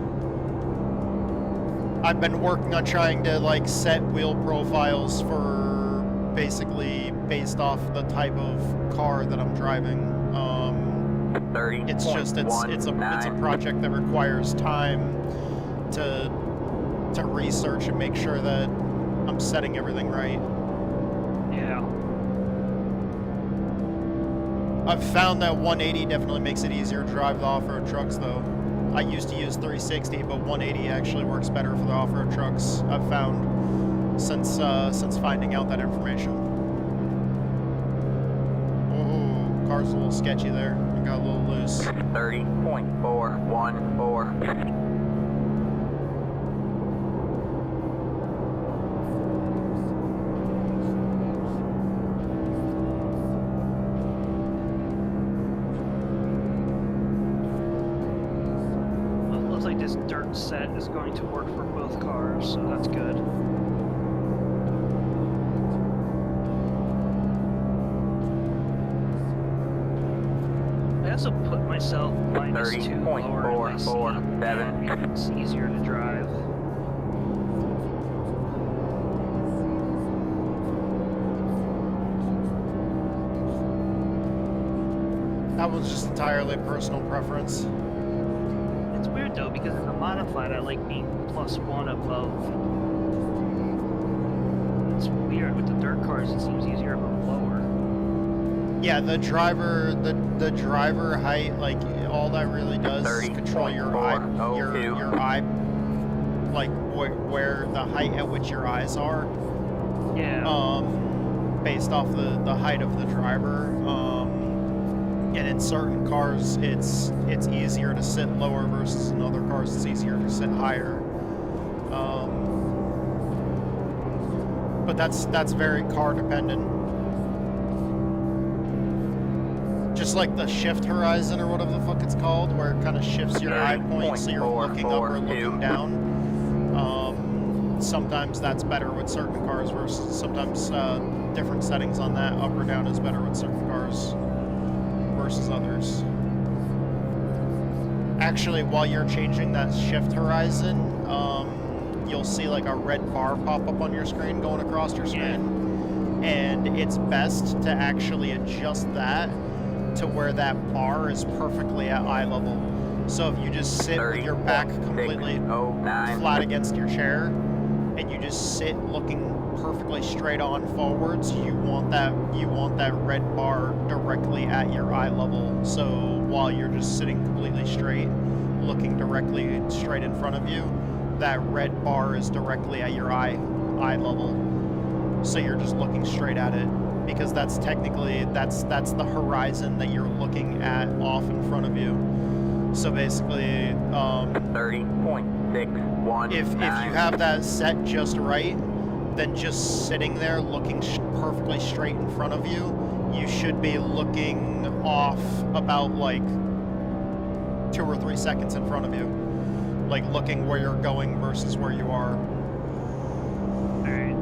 I've been working on trying to like set wheel profiles for basically based off the type of car that I'm driving. It's a project that requires time to research and make sure that I'm setting everything right. Yeah. I've found that 180 definitely makes it easier to drive the off-road trucks though. I used to use 360, but 180 actually works better for the off-road trucks, I've found, since finding out that information. Oh, car's a little sketchy there. It got a little loose. 30.414. This dirt set is going to work for both cars, so that's good. I also put myself -2 lower in my seat. It's easier to drive. That was just entirely personal preference. It's weird though, because in the modified I like being +1 above. It's weird, with the dirt cars it seems easier above lower. Yeah, the driver height, like all that really does is control your eye, like where the height at which your eyes are. Yeah. Based off the height of the driver. And in certain cars, it's easier to sit lower versus in other cars it's easier to sit higher. But that's very car dependent. Just like the shift horizon or whatever the fuck it's called, where it kind of shifts your eye point so you're looking up or looking down. Sometimes that's better with certain cars versus sometimes different settings on that. Up or down is better with certain cars versus others. Actually, while you're changing that shift horizon, you'll see like a red bar pop up on your screen going across your screen. And it's best to actually adjust that to where that bar is perfectly at eye level. So if you just sit with your back completely flat against your chair and you just sit looking perfectly straight on forwards, you want that red bar directly at your eye level. So while you're just sitting completely straight, looking directly straight in front of you, that red bar is directly at your eye level. So you're just looking straight at it, because that's technically, that's the horizon that you're looking at off in front of you. So basically, 30.619. if you have that set just right, then just sitting there looking perfectly straight in front of you, you should be looking off about like 2 or 3 seconds in front of you. Like looking where you're going versus where you are. Alright.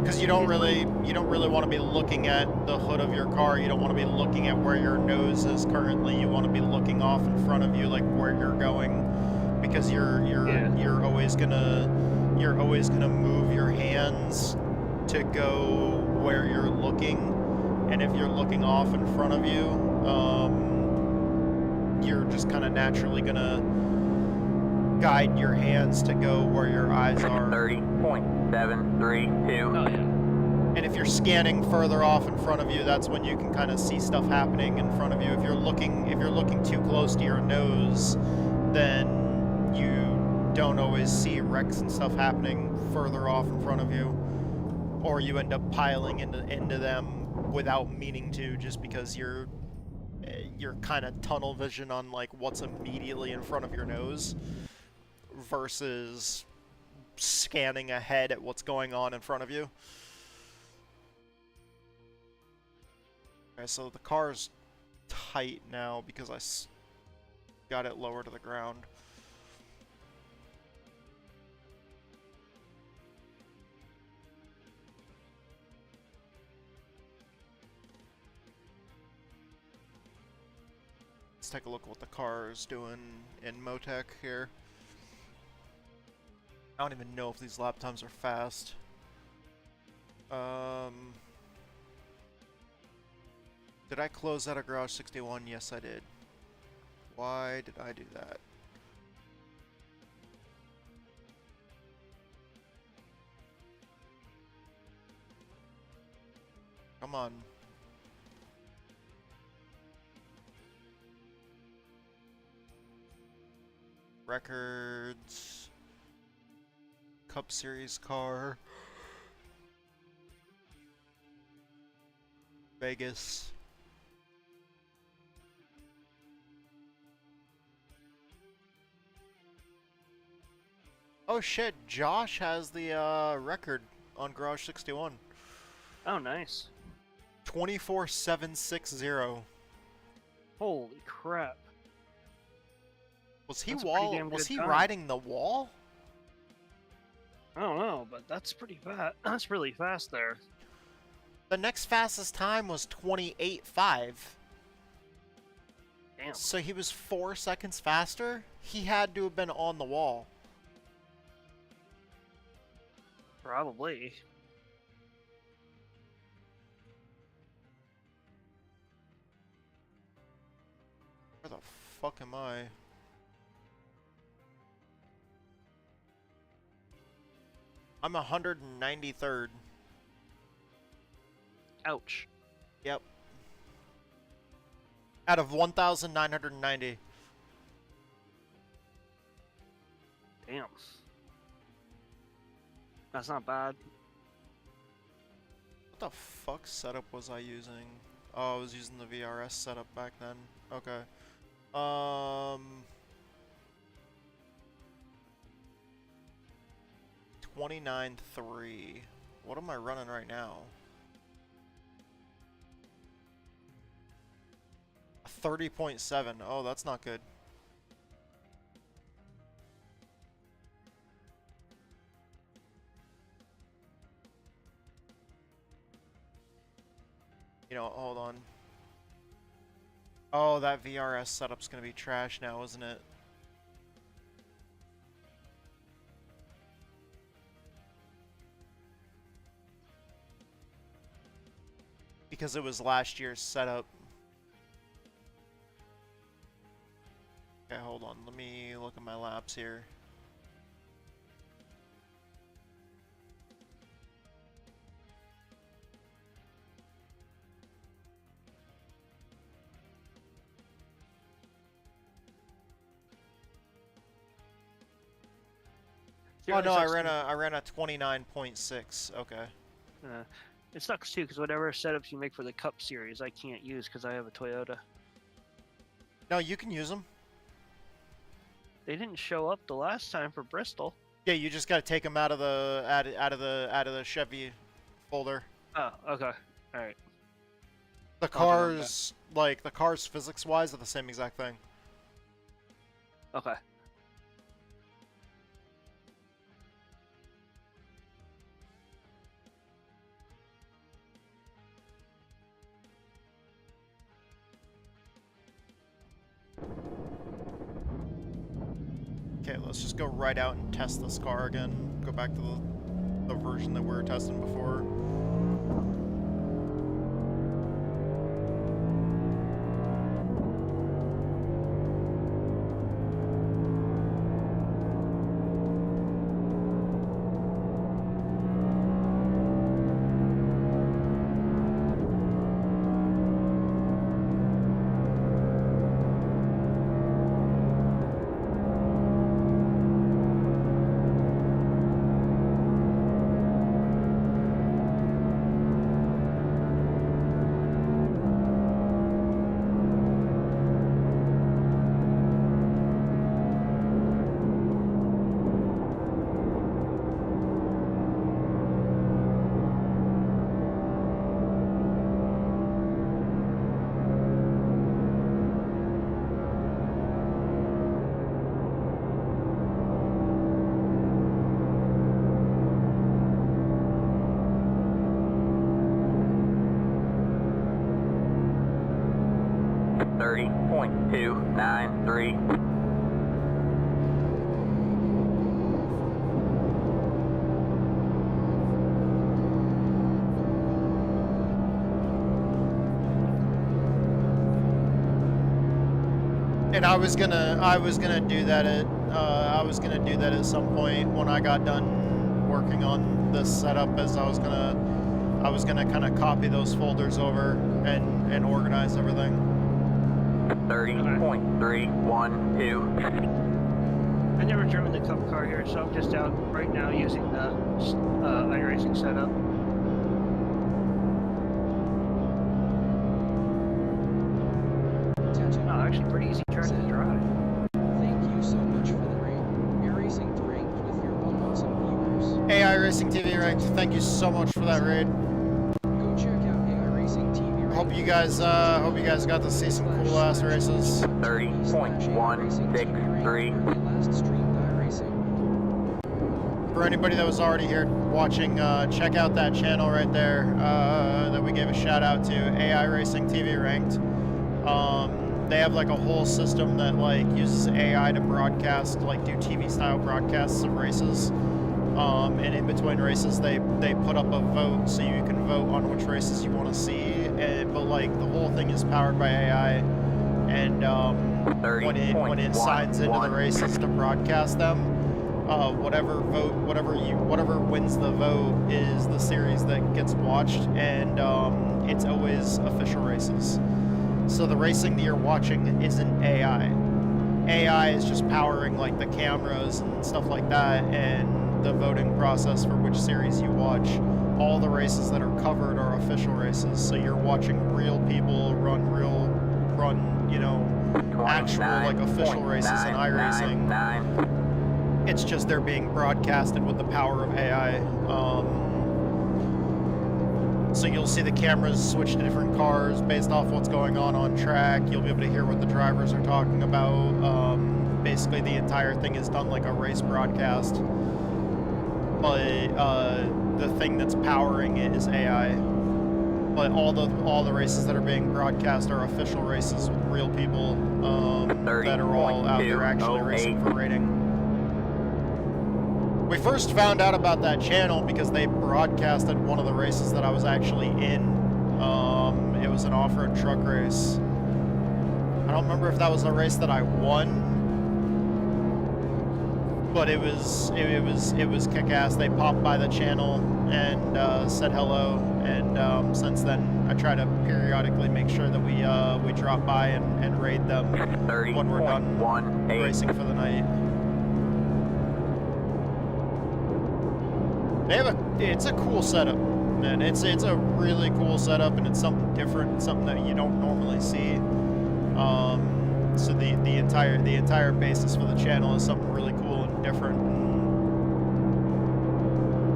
Because you don't really want to be looking at the hood of your car. You don't want to be looking at where your nose is currently. You want to be looking off in front of you, like where you're going, because you're always gonna move your hands to go where you're looking, and if you're looking off in front of you, you're just kind of naturally gonna guide your hands to go where your eyes are. 30.732. Oh yeah. And if you're scanning further off in front of you, that's when you can kind of see stuff happening in front of you. If you're looking too close to your nose, then you don't always see wrecks and stuff happening further off in front of you, or you end up piling into them without meaning to, just because you're kind of tunnel vision on like what's immediately in front of your nose versus scanning ahead at what's going on in front of you. Okay, so the car's tight now because I got it lower to the ground. Let's take a look at what the car is doing in Motec here. I don't even know if these lap times are fast. Did I close out of Garage 61? Yes, I did. Why did I do that? Come on. Records. Cup Series car. Vegas. Oh shit, Josh has the record on Garage 61. Oh, nice. 24760. Holy crap. Was he That's a pretty damn was good he time. riding the wall? I don't know, but that's pretty fast. That's really fast there. The next fastest time was 28.5. Damn. So he was 4 seconds faster? He had to have been on the wall. Probably. Where the fuck am I? I'm 193rd. Ouch. Yep. Out of 1,990. Damn. That's not bad. What the fuck setup was I using? Oh, I was using the VRS setup back then. Okay. 29.3. What am I running right now? 30.7. Oh, that's not good. You know, hold on. Oh, that VRS setup's gonna be trash now, isn't it? Because it was last year's setup. Okay, hold on. Let me look at my lap cars here. Oh no, I ran a 29.6. Okay. It sucks too, because whatever setups you make for the Cup Series, I can't use because I have a Toyota. No, you can use them. They didn't show up the last time for Bristol. Yeah, you just got to take them out of the Chevy folder. Oh, okay, all right. The cars, like the cars, physics-wise, are the same exact thing. Okay. Okay, let's just go right out and test this car again. Go back to the version that we were testing before. And I was gonna do that at some point when I got done working on this setup, as I was gonna kind of copy those folders over and organize everything. 30.312. I never driven the Cup car here, so I'm just out right now using the iRacing setup. Oh, actually pretty easy track to drive. Thank you so much for the raid. You're racing to ranked with your 1 awesome viewers. AI Racing TV ranked. Thank you so much for that raid. Go check out AI Racing TV. Hope you guys got to see some cool ass races. 30.163. Last streamed iRacing. For anybody that was already here watching, check out that channel right there that we gave a shout out to, AI Racing TV ranked. They have like a whole system that like uses AI to broadcast, like do TV style broadcasts of races. And in between races, they put up a vote, so you can vote on which races you want to see. But like the whole thing is powered by AI, and when it signs into the races to broadcast them, whatever wins the vote is the series that gets watched, and it's always official races. So the racing that you're watching isn't AI. AI is just powering like the cameras and stuff like that, and the voting process for which series you watch. All the races that are covered are official races, so you're watching real people run, you know, actual like official races in iRacing. It's just they're being broadcasted with the power of AI. So you'll see the cameras switch to different cars based off what's going on track. You'll be able to hear what the drivers are talking about. Basically, the entire thing is done like a race broadcast. But the thing that's powering it is AI. But all the races that are being broadcast are official races with real people that are all out there actually racing for rating. We first found out about that channel because they broadcasted one of the races that I was actually in. It was an off-road truck race. I don't remember if that was a race that I won, but it was kick-ass. They popped by the channel and said hello, and since then I try to periodically make sure that we drop by and raid them when we're done racing for the night. It's a cool setup, man. It's a really cool setup, and it's something different, something that you don't normally see. So the entire basis for the channel is something really cool and different.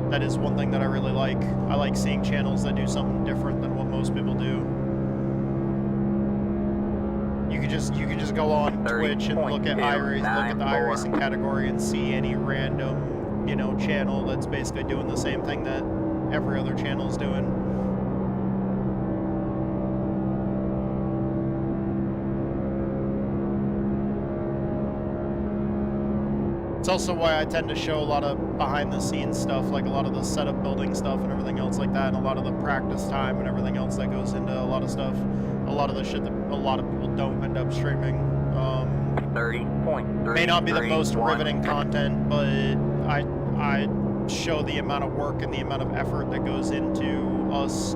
And that is one thing that I really like. I like seeing channels that do something different than what most people do. You could just go on Twitch and look at the iRacing category and see any random, you know, channel that's basically doing the same thing that every other channel is doing. It's also why I tend to show a lot of behind-the-scenes stuff, like a lot of the setup building stuff and everything else like that, and a lot of the practice time and everything else that goes into a lot of stuff. A lot of the shit that a lot of people don't end up streaming. 30.3. May not be the most riveting content, but I show the amount of work and the amount of effort that goes into us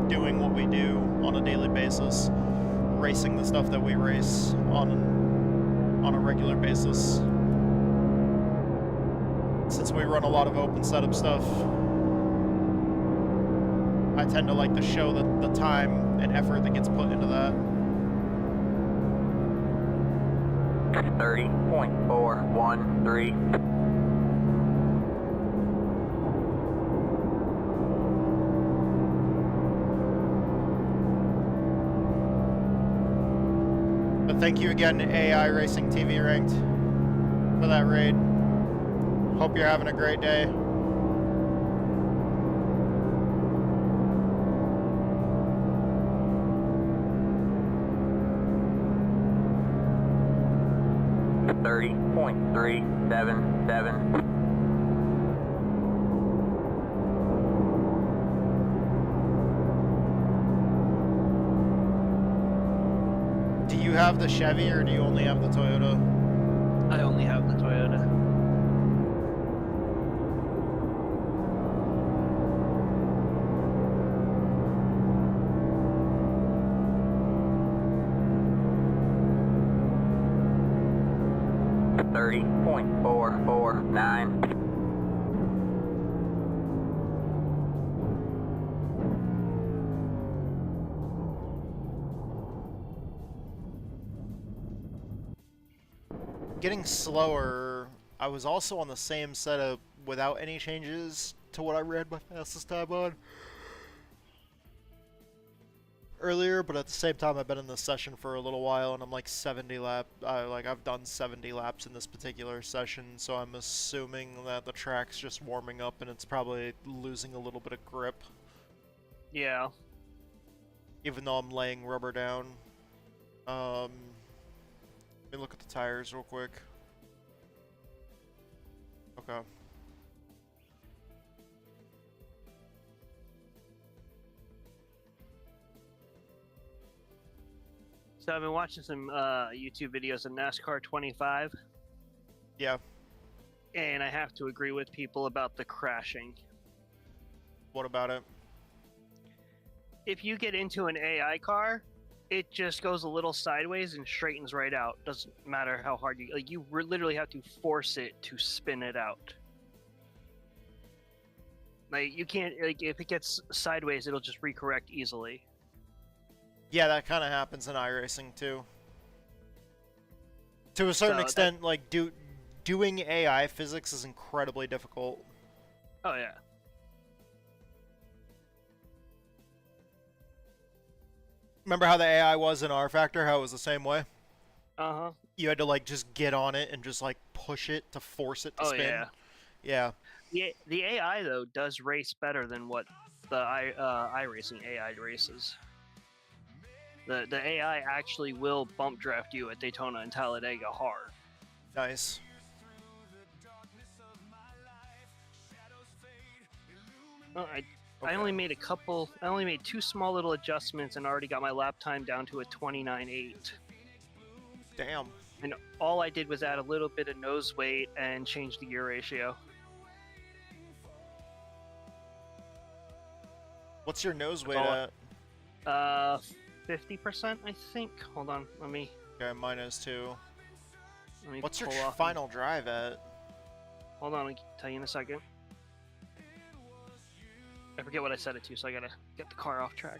doing what we do on a daily basis, racing the stuff that we race on a regular basis. Since we run a lot of open setup stuff, I tend to like to show the time and effort that gets put into that. 30.413. But thank you again to AI Racing TV Ranked for that raid. Hope you're having a great day. .377. Do you have the Chevy or do you only have the Toyota? I only have the Toyota. .449. Getting slower. I was also on the same setup without any changes to what I ran my fastest time on earlier, but at the same time I've been in this session for a little while and I'm like 70 lap I've done 70 laps in this particular session, so I'm assuming that the track's just warming up and it's probably losing a little bit of grip. Yeah. Even though I'm laying rubber down. Let me look at the tires real quick. Okay. So I've been watching some YouTube videos of NASCAR 25. Yeah. And I have to agree with people about the crashing. What about it? If you get into an AI car, it just goes a little sideways and straightens right out. Doesn't matter how hard you... Like, you literally have to force it to spin it out. Like, you can't... Like, if it gets sideways, it'll just recorrect easily. Yeah, that kind of happens in iRacing too. To a certain extent, like doing AI physics is incredibly difficult. Oh yeah. Remember how the AI was in R Factor? How it was the same way? Uh-huh. You had to like just get on it and just like push it to force it to spin. Yeah. Yeah. The AI though does race better than what the iRacing AI races. The AI actually will bump draft you at Daytona and Talladega hard. Nice. Well, I only made I only made 2 small little adjustments and already got my lap time down to a 29.8. Damn. And all I did was add a little bit of nose weight and change the gear ratio. What's your nose weight all- at? 50%, I think. Hold on, let me Okay, mine is too. What's your pull off. final drive at? Hold on, I'll tell you in a second. I forget what I set it to, so I gotta get the car off track.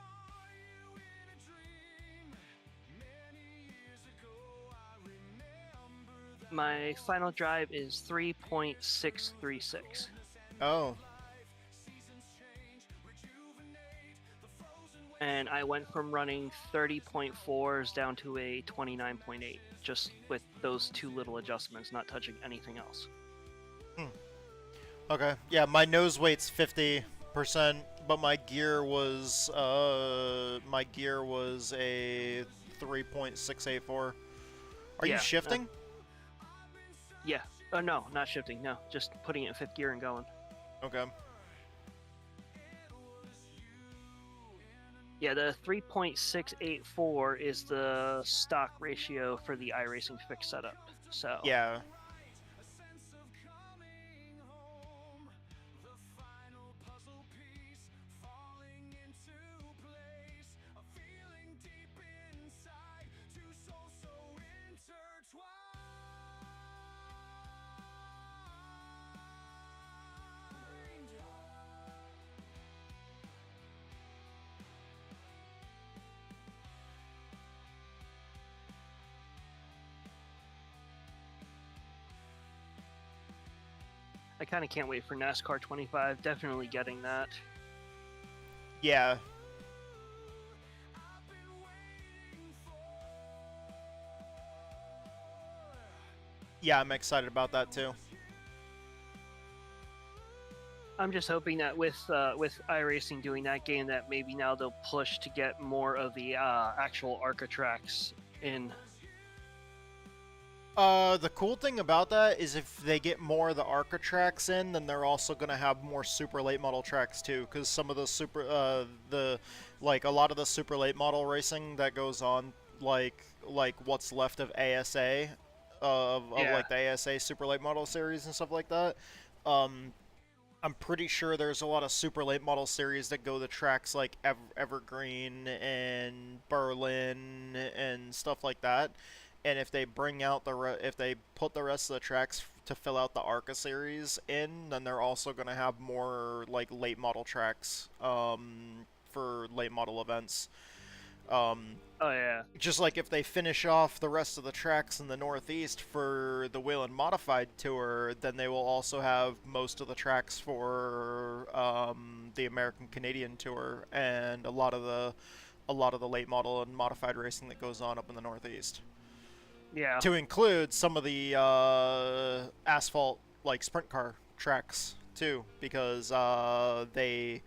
My final drive is 3.636. Oh, And I went from running 30.4s down to a 29.8, just with those two little adjustments, not touching anything else. okay. Yeah, my nose weight's 50%, but my gear was a 3.684. Are you Yeah, shifting? Yeah. Oh, no, not shifting. No, just putting it in fifth gear and going. Okay. Yeah, the 3.684 is the stock ratio for the iRacing fixed setup. So Yeah. I kind of can't wait for NASCAR 25. Definitely getting that. Yeah. Yeah, I'm excited about that too. I'm just hoping that with iRacing doing that game, that maybe now they'll push to get more of the actual ARCA tracks in. The cool thing about that is if they get more of the ARCA tracks in, then they're also gonna have more super late model tracks too. Because some of the a lot of the super late model racing that goes on, like what's left of ASA, like the ASA super late model series and stuff like that. I'm pretty sure there's a lot of super late model series that go to tracks like Evergreen and Berlin and stuff like that. And if they bring out if they put the rest of the tracks to fill out the ARCA series in, then they're also going to have more like late model tracks for late model events. Oh yeah. Just like if they finish off the rest of the tracks in the Northeast for the Wheel and Modified Tour, then they will also have most of the tracks for the American Canadian Tour and a lot of the late model and modified racing that goes on up in the Northeast. Yeah. To include some of the asphalt like sprint car tracks too, because I'd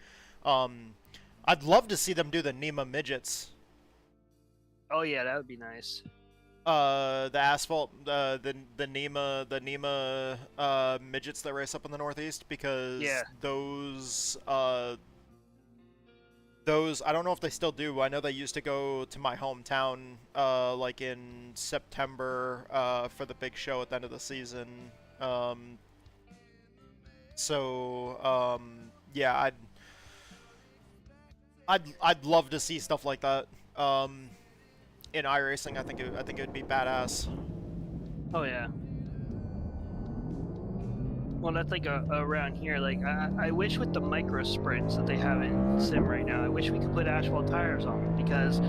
love to see them do the NEMA midgets. Oh yeah, that would be nice. The asphalt, the NEMA midgets that race up in the Northeast, because those I don't know if they still do. I know they used to go to my hometown like in September for the big show at the end of the season. Yeah, I'd love to see stuff like that in iRacing. I think it would be badass. Oh yeah. Well, that's like around here. Like I wish with the micro sprints that they have in Sim right now, I wish we could put asphalt tires on them, because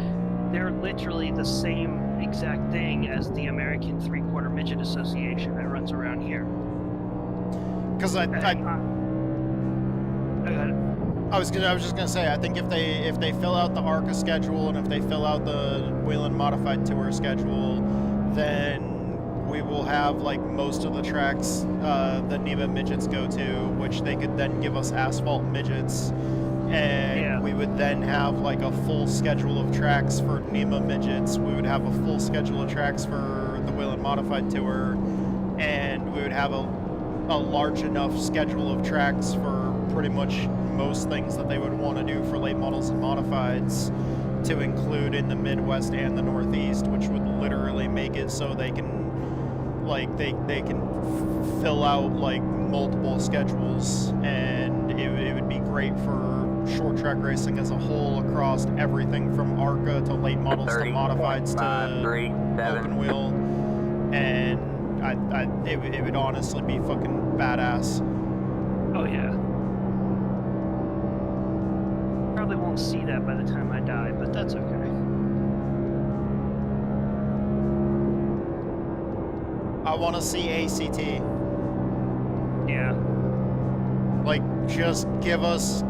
they're literally the same exact thing as the American 3/4 Midget Association that runs around here. Because I was just gonna say, I think if they fill out the ARCA schedule and if they fill out the Wheel and Modified Tour schedule, then we will have like most of the tracks the NEMA midgets go to, which they could then give us asphalt midgets, and we would then have like a full schedule of tracks for NEMA midgets. We would have a full schedule of tracks for the Wheel and Modified Tour, and we would have a large enough schedule of tracks for pretty much most things that they would want to do for late models and modifieds to include in the Midwest and the Northeast, which would literally make it so they can like they can fill out like multiple schedules, and it would be great for short track racing as a whole across everything from ARCA to late models to modifieds to open wheel, and it would honestly be fucking badass. Oh yeah. Probably won't see that by the time I die, but that's okay. I want to see ACT. Yeah. Like, just give us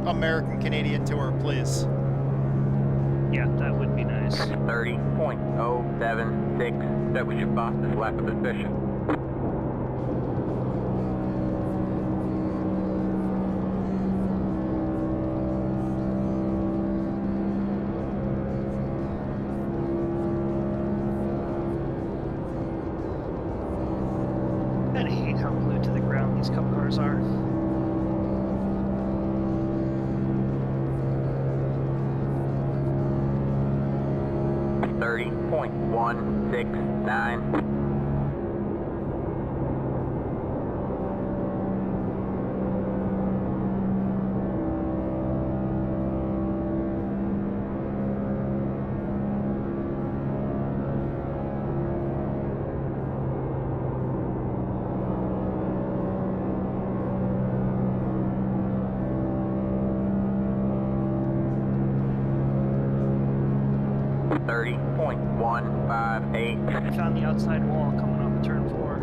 American Canadian Tour, please. Yeah, that would be nice. 30.076. That was your fastest lap of the session. I hate how glued to the ground these cup cars are. .169. .158. I found the outside wall coming off of turn 4.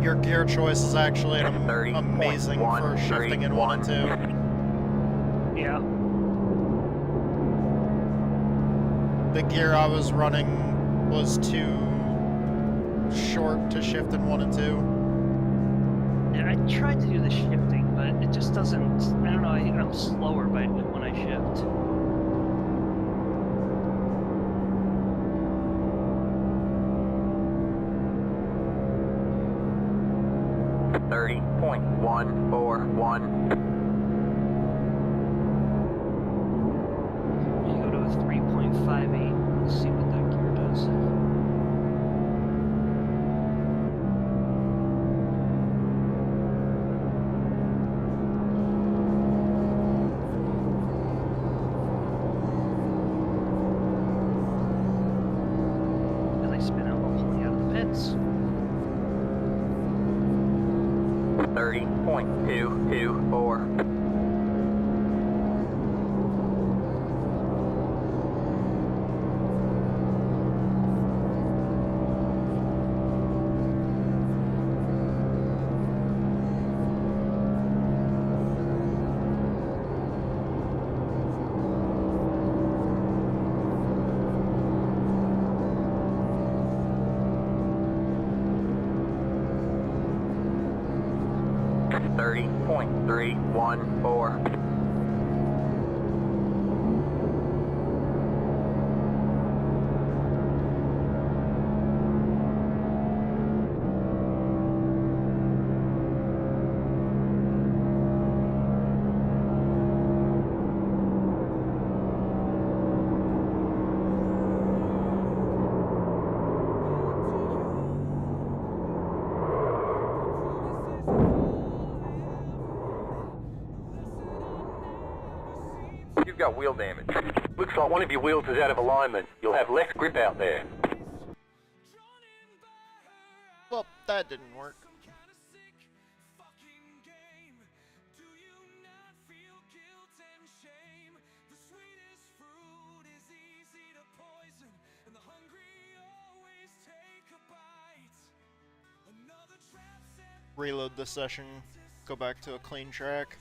Your gear choice is actually amazing for shifting in 1 and 2. Yeah. The gear I was running was too short to shift in 1 and 2. Yeah, I tried to do the shifting, but it just doesn't. I don't know. I'm slower when I shift. .141. You go to a 3.58 and see what that gear does. And I spin out while pulling out of the pits. 30.224. .314. You've got wheel damage. Looks like one of your wheels is out of alignment. You'll have less grip out there. Well, that didn't work. Reload the session, go back to a clean track.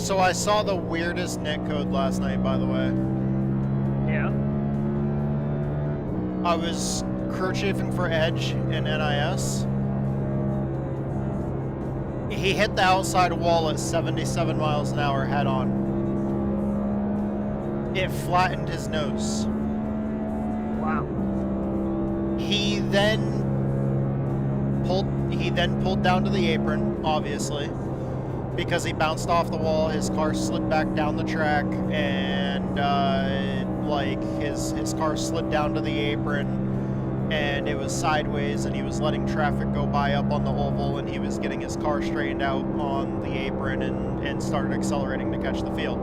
So I saw the weirdest netcode last night, by the way. Yeah. I was crew chiefing for Edge in NIS. He hit the outside wall at 77 miles an hour head on. It flattened his nose. Wow. He then pulled down to the apron, obviously, because he bounced off the wall. His car slid back down the track, and like his car slid down to the apron, and it was sideways, and he was letting traffic go by up on the oval, and he was getting his car straightened out on the apron and started accelerating to catch the field.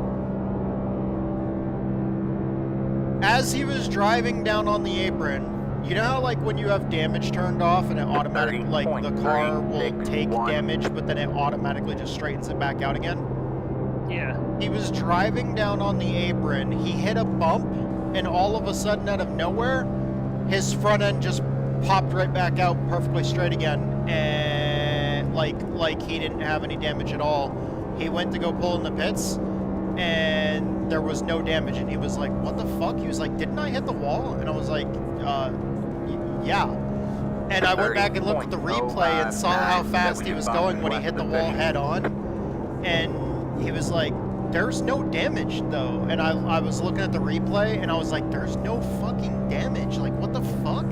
As he was driving down on the apron, you know how like when you have damage turned off and it automatically, like the car will take damage, but then it automatically just straightens it back out again? Yeah. He was driving down on the apron, he hit a bump, and all of a sudden out of nowhere, his front end just popped right back out perfectly straight again, and like he didn't have any damage at all. He went to go pull in the pits, and there was no damage, and he was like, what the fuck? He was like, didn't I hit the wall? And I was like, yeah. And I went back and looked at the replay and saw how fast he was going when he hit the wall head on, and he was like, there's no damage though. And I was looking at the replay and I was like, there's no fucking damage, like what the fuck?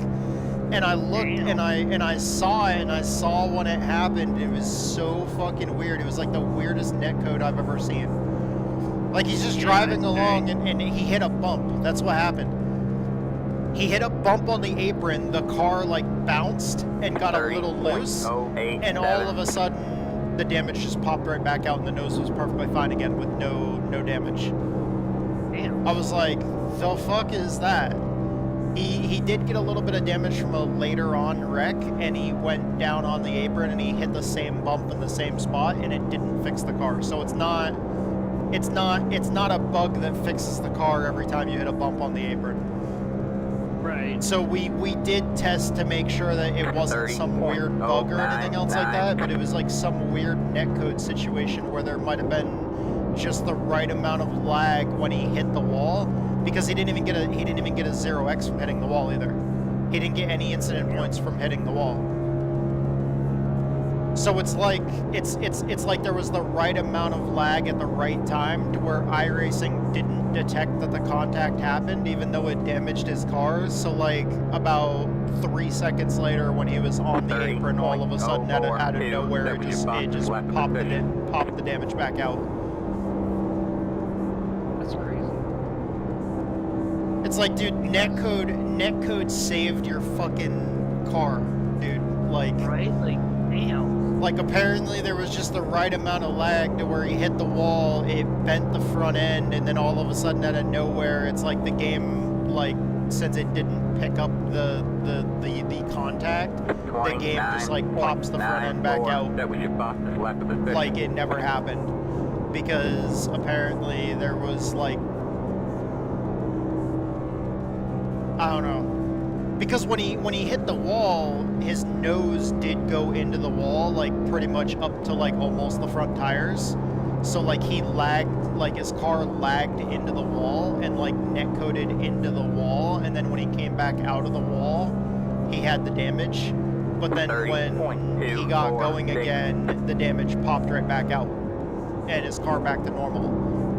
And I looked and I saw it, and I saw when it happened. It was so fucking weird. It was like the weirdest netcode I've ever seen. Like he's just driving along and he hit a bump. That's what happened. He hit a bump on the apron, the car like bounced and got a little loose, and all of a sudden the damage just popped right back out and the nose was perfectly fine again with no damage. Damn. I was like, the fuck is that? He did get a little bit of damage from a later on wreck, and he went down on the apron and he hit the same bump in the same spot, and it didn't fix the car. So it's not a bug that fixes the car every time you hit a bump on the apron. Right. So we did test to make sure that it wasn't some weird bug or anything else like that, but it was like some weird netcode situation where there might have been just the right amount of lag when he hit the wall, because he didn't even get a 0x from hitting the wall either. He didn't get any incident points from hitting the wall. So it's like there was the right amount of lag at the right time to where iRacing didn't detect that the contact happened, even though it damaged his cars. So like about 3 seconds later, when he was on the apron, all of a sudden out of nowhere, it just popped the damage back out. That's crazy. It's like, dude, netcode saved your fucking car, dude. Like, Right? Like, damn. like apparently there was just the right amount of lag to where he hit the wall, it bent the front end, and then all of a sudden out of nowhere, it's like the game, like, since it didn't pick up the contact, the game just like pops the front end back out That was your fastest lap of the session. like it never happened, because apparently there was like, I don't know, because when he hit the wall, his nose did go into the wall, like pretty much up to like almost the front tires. So like he lagged, like his car lagged into the wall and like netcoded into the wall, and then when he came back out of the wall, he had the damage. But then when he got going again, the damage popped right back out, and his car back to normal.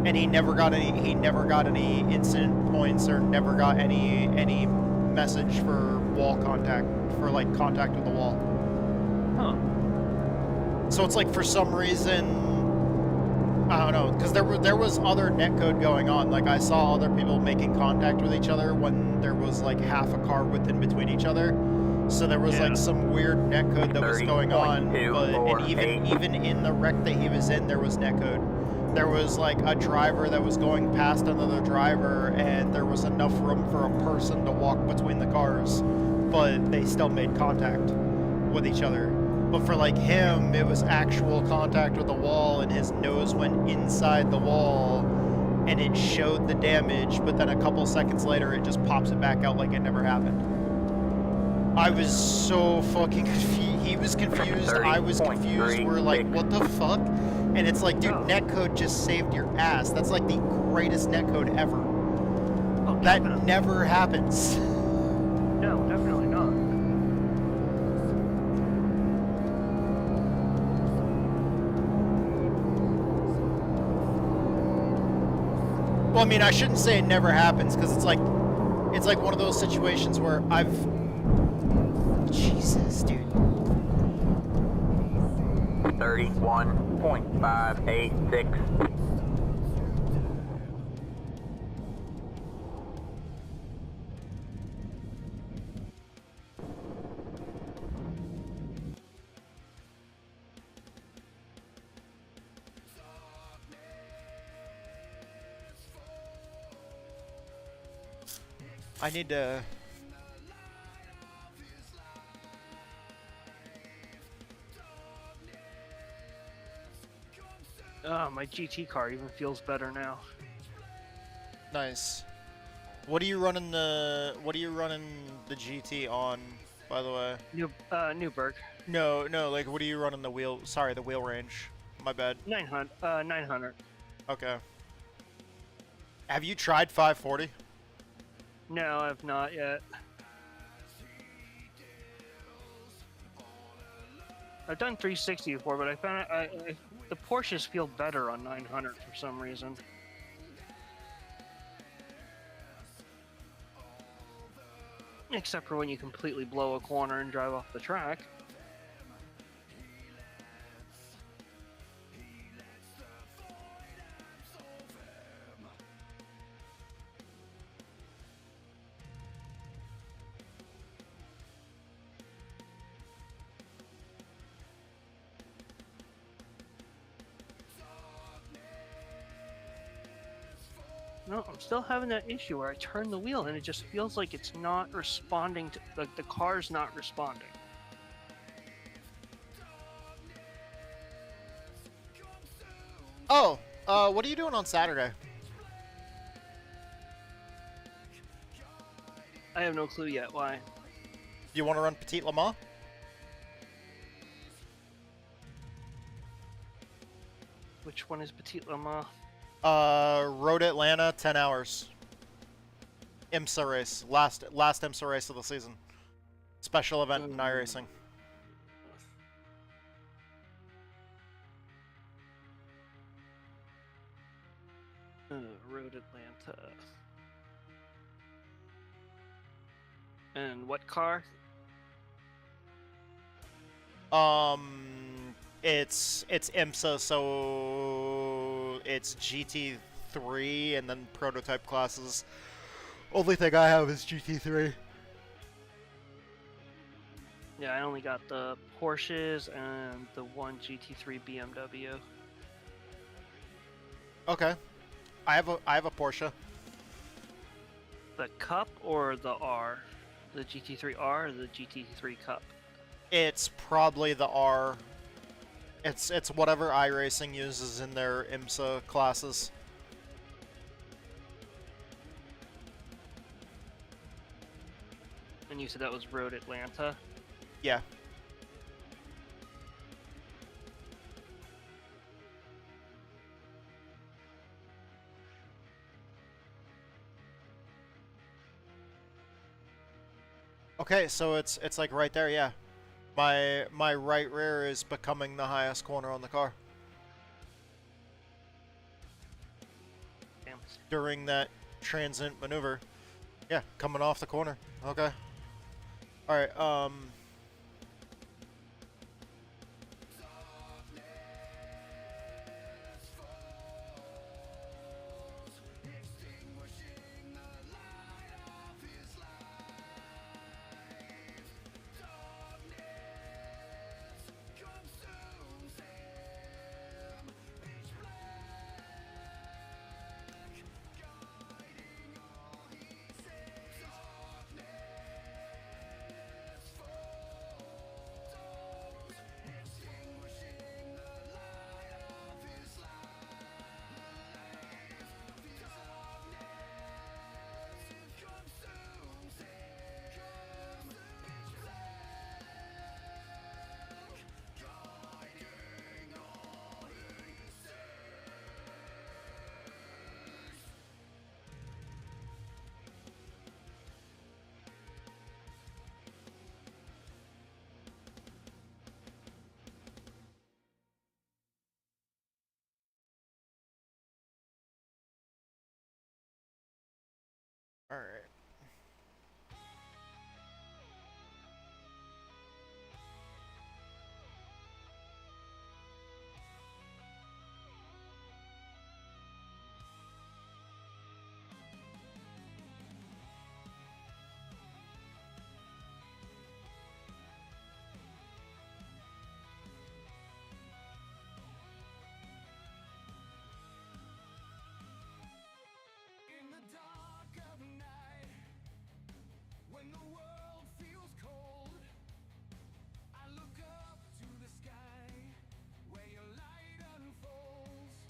And he never got any incident points, or never got any message for wall contact, for like contact with the wall. Huh. So it's like, for some reason, I don't know, because there was other netcode going on. Like I saw other people making contact with each other when there was like half a car width in between each other. So there was like some weird netcode that was going on. And even in the wreck that he was in, there was netcode. There was like a driver that was going past another driver, and there was enough room for a person to walk between the cars, but they still made contact with each other. But for like him, it was actual contact with the wall, and his nose went inside the wall, and it showed the damage, but then a couple seconds later, it just pops it back out like it never happened. I was so fucking confused. He was confused, I was confused. We're like, what the fuck? And it's like, dude, Oh. netcode just saved your ass. That's like the greatest netcode ever. Oh, That definitely. never happens. No, definitely not. Well, I mean, I shouldn't say it never happens, because it's like one of those situations where Jesus, dude. 31.586. I need to... Oh, my GT car even feels better now. Nice. What are you running the GT on, by the way? Newburgh. No, like what are you running the wheel range? My bad. 900. Okay. Have you tried 540? No, I've not yet. I've done 360 before, but I found the Porsches feel better on 900 for some reason. Except for when you completely blow a corner and drive off the track. No, I'm still having that issue where I turn the wheel and it just feels like it's not responding to, like the car's not responding. Oh, what are you doing on Saturday? I have no clue yet why. You want to run Petit Le Mans? Which one is Petit Le Mans? Road Atlanta, 10 hours. IMSA race. Last IMSA race of the season. Special event in iRacing. Road Atlanta. And what car? It's IMSA, so it's GT3 and then prototype classes. Only thing I have is GT3. Yeah, I only got the Porsches and the one GT3 BMW. Okay. I have a Porsche. The Cup or the R? The GT3 R or the GT3 Cup? It's probably the R. It's whatever iRacing uses in their IMSA classes. And you said that was Road Atlanta? Yeah. Okay, so it's like right there, yeah. My right rear is becoming the highest corner on the car. Damn. During that transient maneuver. Yeah, coming off the corner. Okay. Alright, All right. In the dark of night, when the world feels cold, I look up to the sky where your light unfolds.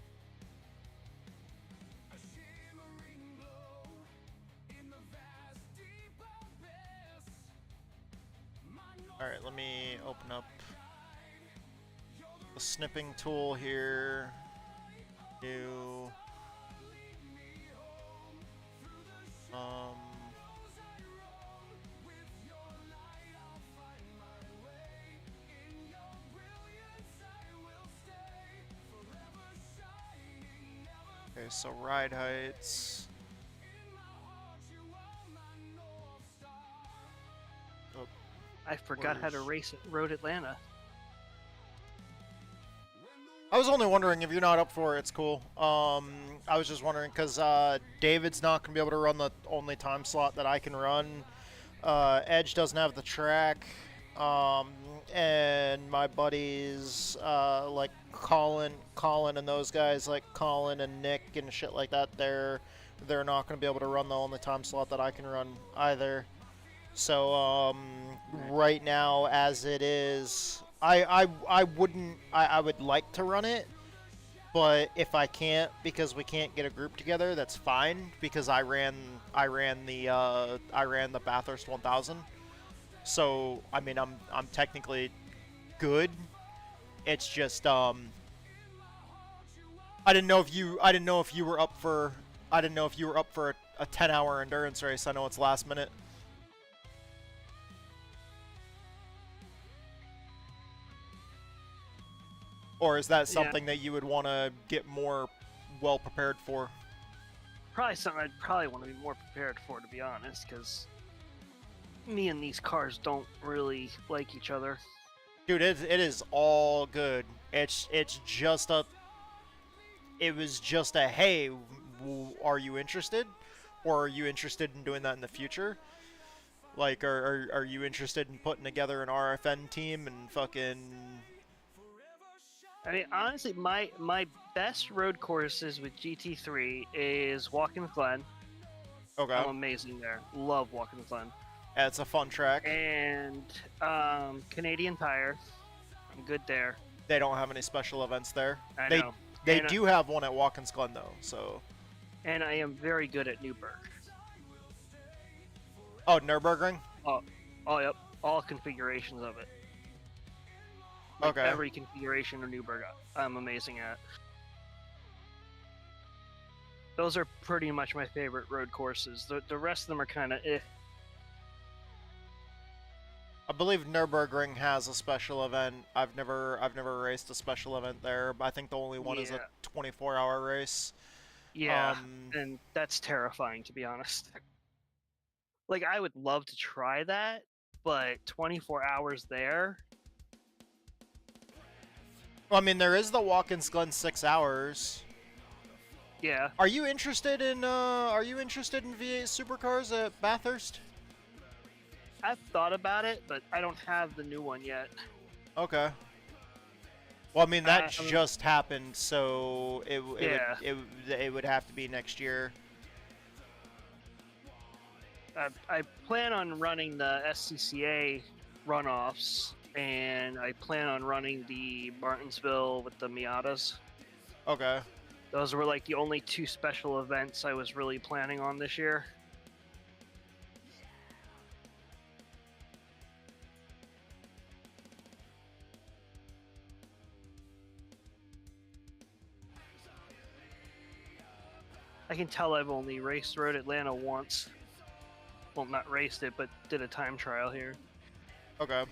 A shimmering glow in the vast deep abyss. All right, let me open up the snipping tool here. New. Okay, so ride heights. Oh, I forgot how to race at Road Atlanta. I was only wondering if you're not up for it. It's cool. I was just wondering because David's not gonna be able to run the only time slot that I can run. Edge doesn't have the track, and my buddies like Colin, and those guys like Colin and Nick and shit like that. They're not gonna be able to run the only time slot that I can run either. So right now, as it is, I would like to run it, but if I can't because we can't get a group together, that's fine because I ran the Bathurst 1000. So I mean I'm technically good. It's just I didn't know if you were up for a 10-hour endurance race. I know it's last minute. Or is that something that you would want to get more well prepared for? Probably something I'd probably want to be more prepared for, to be honest, because me and these cars don't really like each other. Dude, it is all good. It was just a hey, are you interested? Or are you interested in doing that in the future? Like, are you interested in putting together an RFN team and fucking... I mean, honestly, my best road courses with GT3 is Watkins Glen. Okay. I'm amazing there. Love Watkins Glen. Yeah, it's a fun track. And Canadian Tire. I'm good there. They don't have any special events there. I they know. they do have one at Watkins Glen though, so. And I am very good at Newburgh. Oh, Nürburgring? Oh, yep. All configurations of it. Okay. Every configuration of Newburgh, I'm amazing at. Those are pretty much my favorite road courses. The rest of them are kind of eh. I believe Nürburgring has a special event. I've never raced a special event there, but I think the only one is a 24-hour race. Yeah, and that's terrifying, to be honest. Like, I would love to try that, but 24 hours there. Well, I mean, there is the Watkins Glen 6 hours. Yeah. Are you interested in V8 supercars at Bathurst? I've thought about it, but I don't have the new one yet. Okay. Well, I mean, that just happened, so it would have to be next year. I plan on running the SCCA runoffs, and I plan on running the Martinsville with the Miatas. Okay. Those were like the only two special events I was really planning on this year. I can tell I've only raced Road Atlanta once. Well, not raced it, but did a time trial here. Okay.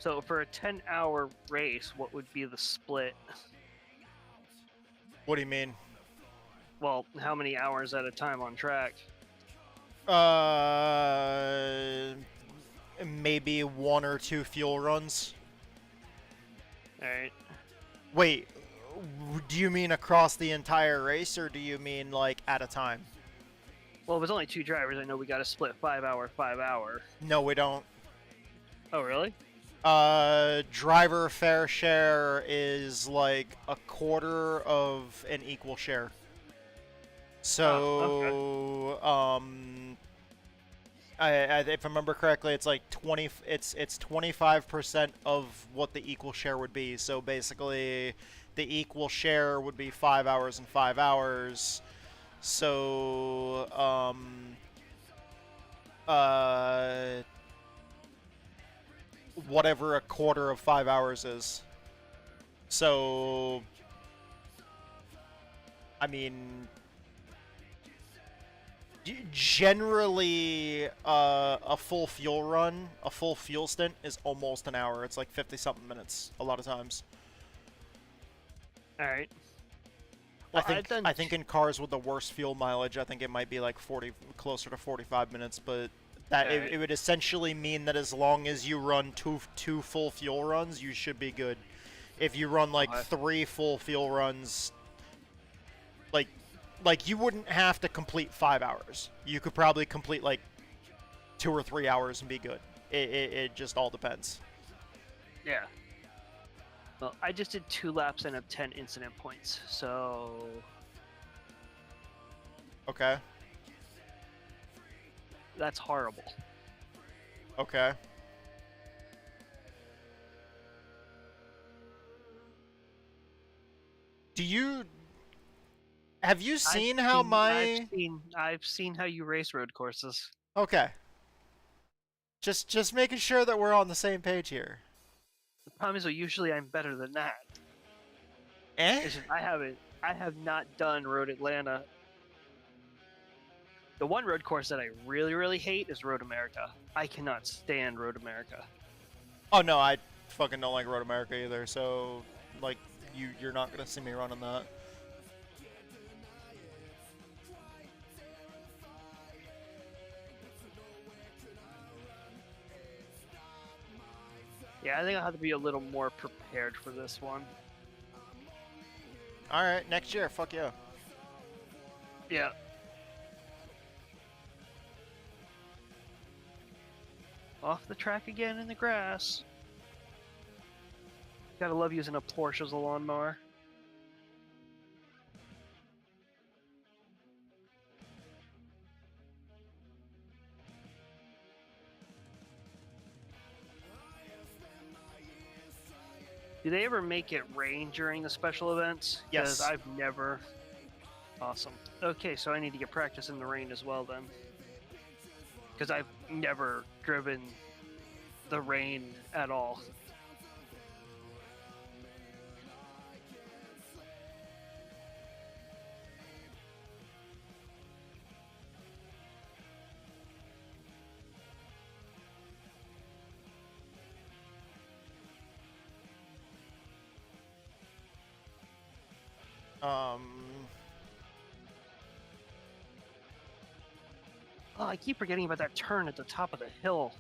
So for a 10-hour race, what would be the split? What do you mean? Well, how many hours at a time on track? Maybe 1 or 2 fuel runs. Alright. Wait, do you mean across the entire race, or do you mean, like, at a time? Well, if it's only 2 drivers, I know we got to split 5 hour, 5 hour. No, we don't. Oh, really? Driver fair share is, like, a quarter of an equal share. So, if I remember correctly, it's like 25% of what the equal share would be. So basically, the equal share would be 5 hours and 5 hours. So, whatever a quarter of 5 hours is. So, I mean, generally, a full fuel run, a full fuel stint is almost an hour. It's like 50-something minutes a lot of times. All right. I think in cars with the worst fuel mileage, I think it might be like closer to 45 minutes, but that it would essentially mean that as long as you run two full fuel runs, you should be good. If you run like 3 full fuel runs, like you wouldn't have to complete 5 hours. You could probably complete like 2 or 3 hours and be good. It just all depends. Yeah. Well, I just did 2 laps and have 10 incident points, so... Okay. That's horrible. Okay. Have you seen how my... I've seen how you race road courses. Okay. Just making sure that we're on the same page here. The problem is, usually I'm better than that. Eh? I have not done Road Atlanta. The one road course that I really, really hate is Road America. I cannot stand Road America. Oh no, I fucking don't like Road America either, so like you're not gonna see me running that. Yeah, I think I'll have to be a little more prepared for this one. Alright, next year, fuck yeah. Yeah. Off the track again in the grass. Gotta love using a Porsche as a lawnmower. Do they ever make it rain during the special events? Yes. Because I've never... Awesome. Okay, so I need to get practice in the rain as well then. Because I've never driven the rain at all. Oh, I keep forgetting about that turn at the top of the hill.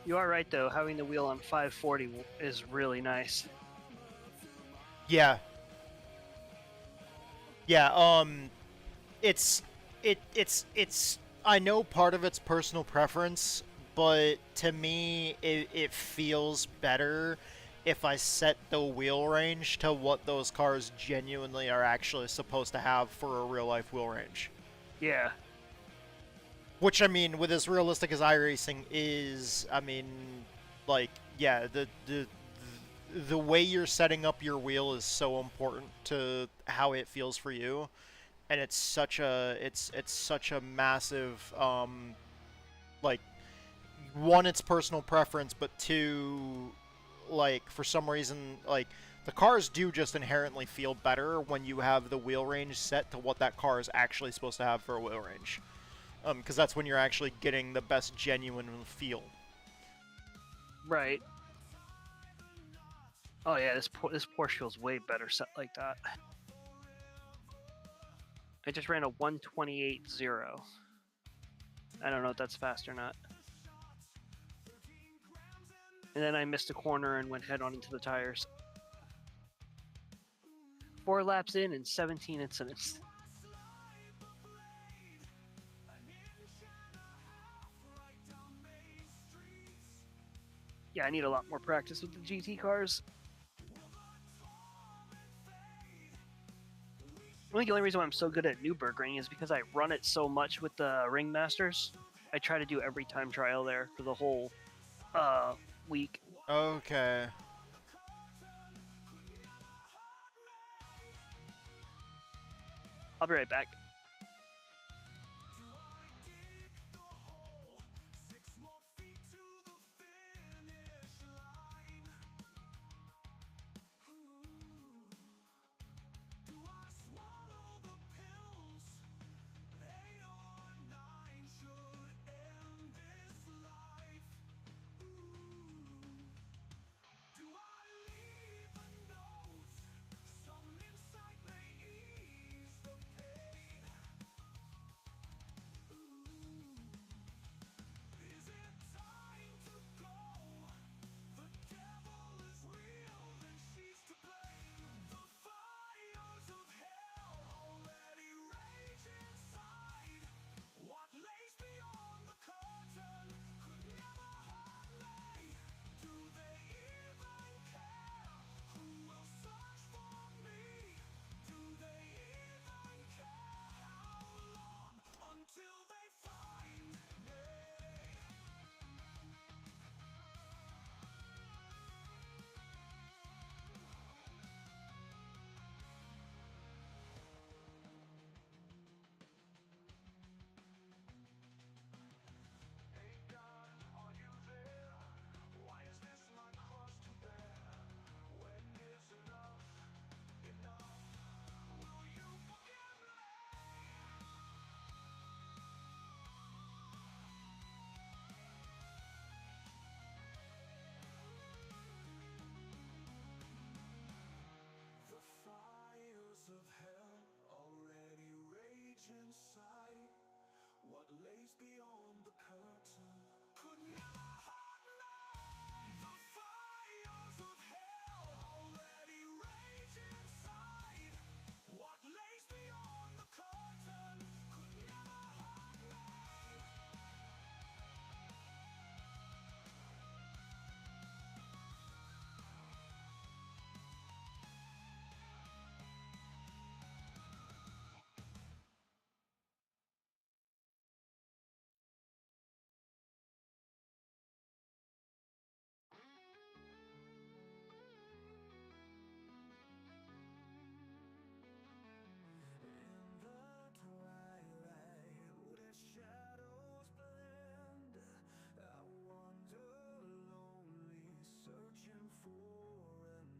You are right though, having the wheel on 540 is really nice. Yeah. Yeah, it's I know part of it's personal preference, but to me it feels better if I set the wheel range to what those cars genuinely are actually supposed to have for a real-life wheel range. Yeah. Which, I mean, with as realistic as iRacing is, I mean, like, yeah, the way you're setting up your wheel is so important to how it feels for you, and it's such a massive, like, one, it's personal preference, but two, like, for some reason, like, the cars do just inherently feel better when you have the wheel range set to what that car is actually supposed to have for a wheel range. Because that's when you're actually getting the best genuine feel. Right. Oh yeah, this Porsche feels way better set like that. I just ran a 128.0. I don't know if that's fast or not. And then I missed a corner and went head on into the tires. 4 laps in and 17 incidents. Yeah, I need a lot more practice with the GT cars. I think the only reason why I'm so good at Nürburgring is because I run it so much with the Ringmasters. I try to do every time trial there for the whole week. Okay. I'll be right back.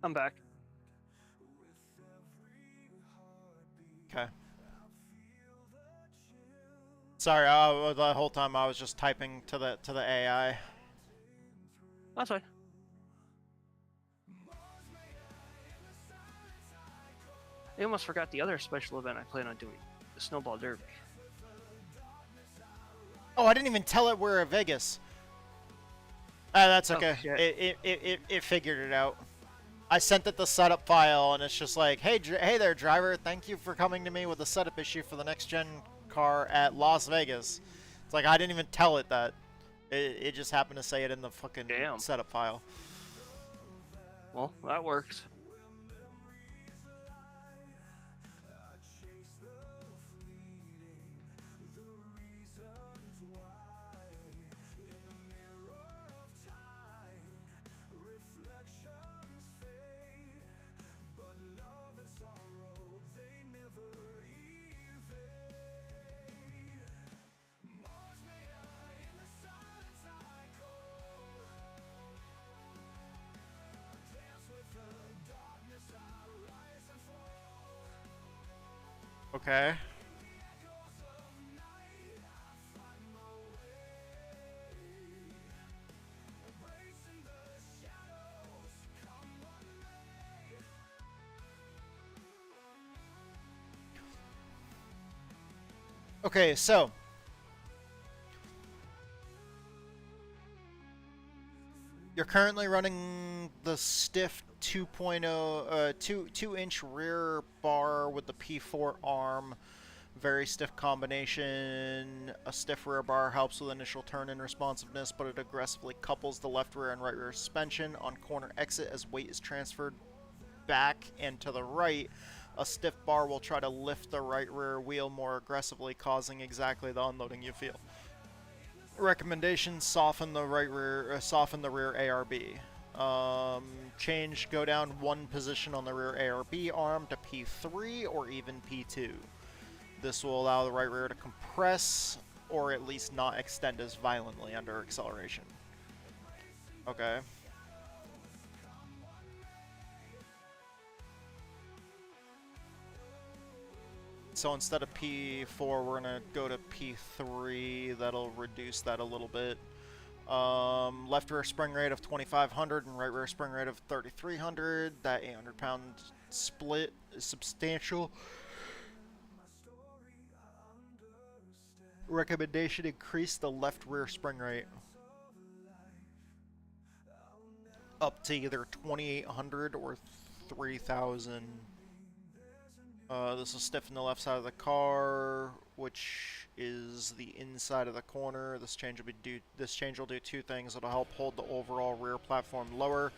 I'm back. Okay. Sorry, the whole time I was just typing to the AI. That's fine. I almost forgot the other special event I plan on doing, the Snowball Derby. Oh, I didn't even tell it we're at Vegas. That's okay. Oh, shit. It figured it out. I sent it the setup file, and it's just like, hey there, driver. Thank you for coming to me with a setup issue for the next gen car at Las Vegas. It's like I didn't even tell it that. It just happened to say it in the fucking Damn. setup file. Well, that works. Okay. Okay, so you're currently running the stiff 2.0 2-inch rear bar with the P4 arm. Very stiff combination. A stiff rear bar helps with initial turn-in responsiveness, but it aggressively couples the left rear and right rear suspension on corner exit as weight is transferred back and to the right. A stiff bar will try to lift the right rear wheel more aggressively, causing exactly the unloading you feel. Recommendations: soften the rear ARB. Go down one position on the rear ARB arm to P3 or even P2. This will allow the right rear to compress or at least not extend as violently under acceleration. Okay. So instead of P4, we're gonna go to P3. That'll reduce that a little bit. Left rear spring rate of 2,500 and right rear spring rate of 3,300. That 800-pound split is substantial. Recommendation: increase the left rear spring rate up to either 2,800 or 3,000. This will stiffen the left side of the car, which is the inside of the corner. This change will do two things. It'll help hold the overall rear platform lower,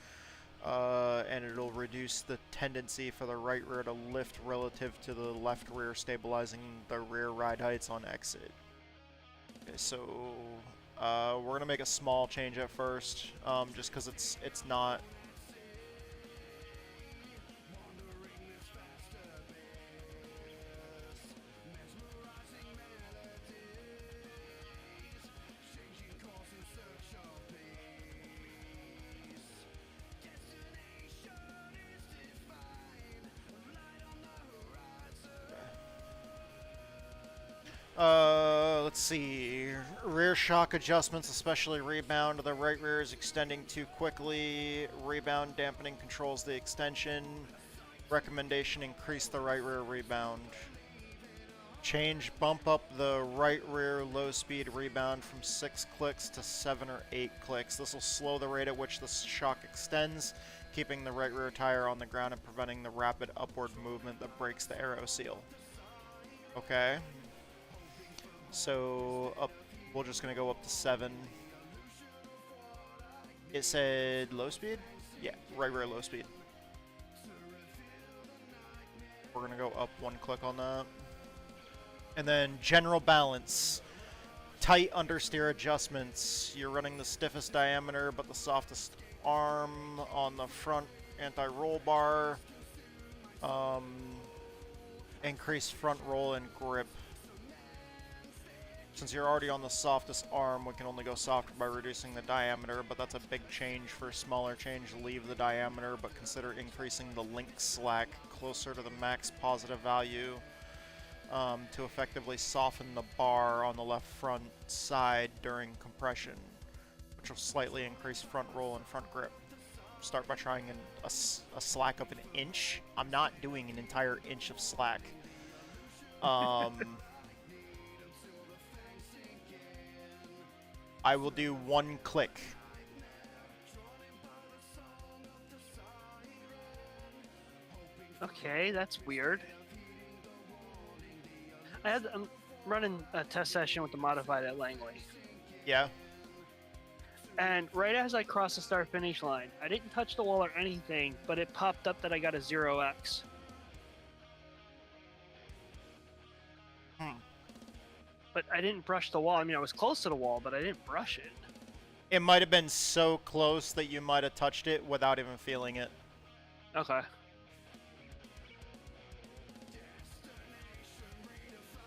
and it'll reduce the tendency for the right rear to lift relative to the left rear, stabilizing the rear ride heights on exit. Okay, so we're gonna make a small change at first, just because it's not. Let's see. Rear shock adjustments, especially rebound. The right rear is extending too quickly. Rebound dampening controls the extension. Recommendation: increase the right rear rebound. Bump up the right rear low speed rebound from 6 clicks to 7 or 8 clicks. This will slow the rate at which the shock extends, keeping the right rear tire on the ground and preventing the rapid upward movement that breaks the aero seal. Okay. So we're just gonna go up to 7. It said low speed? Yeah, right rear low speed. We're gonna go up 1 click on that. And then general balance. Tight understeer adjustments. You're running the stiffest diameter but the softest arm on the front anti-roll bar. Increase front roll and grip. Since you're already on the softest arm, we can only go softer by reducing the diameter, but that's a big change. For a smaller change, leave the diameter, but consider increasing the link slack closer to the max positive value to effectively soften the bar on the left front side during compression, which will slightly increase front roll and front grip. Start by trying a slack of 1 inch. I'm not doing an entire inch of slack. I will do 1 click. Okay, that's weird. I'm running a test session with the modified at Langley. Yeah. And right as I crossed the start finish line, I didn't touch the wall or anything, but it popped up that I got a 0x. But I didn't brush the wall. I mean, I was close to the wall, but I didn't brush it. It might have been so close that you might have touched it without even feeling it. Okay.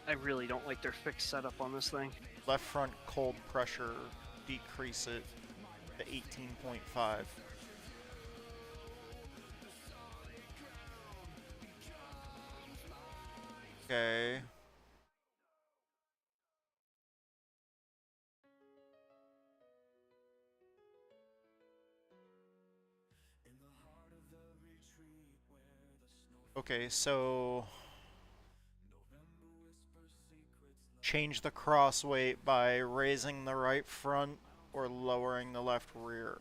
I really don't like their fixed setup on this thing. Left front cold pressure, decrease it to 18.5. Okay. Okay, so change the cross weight by raising the right front or lowering the left rear.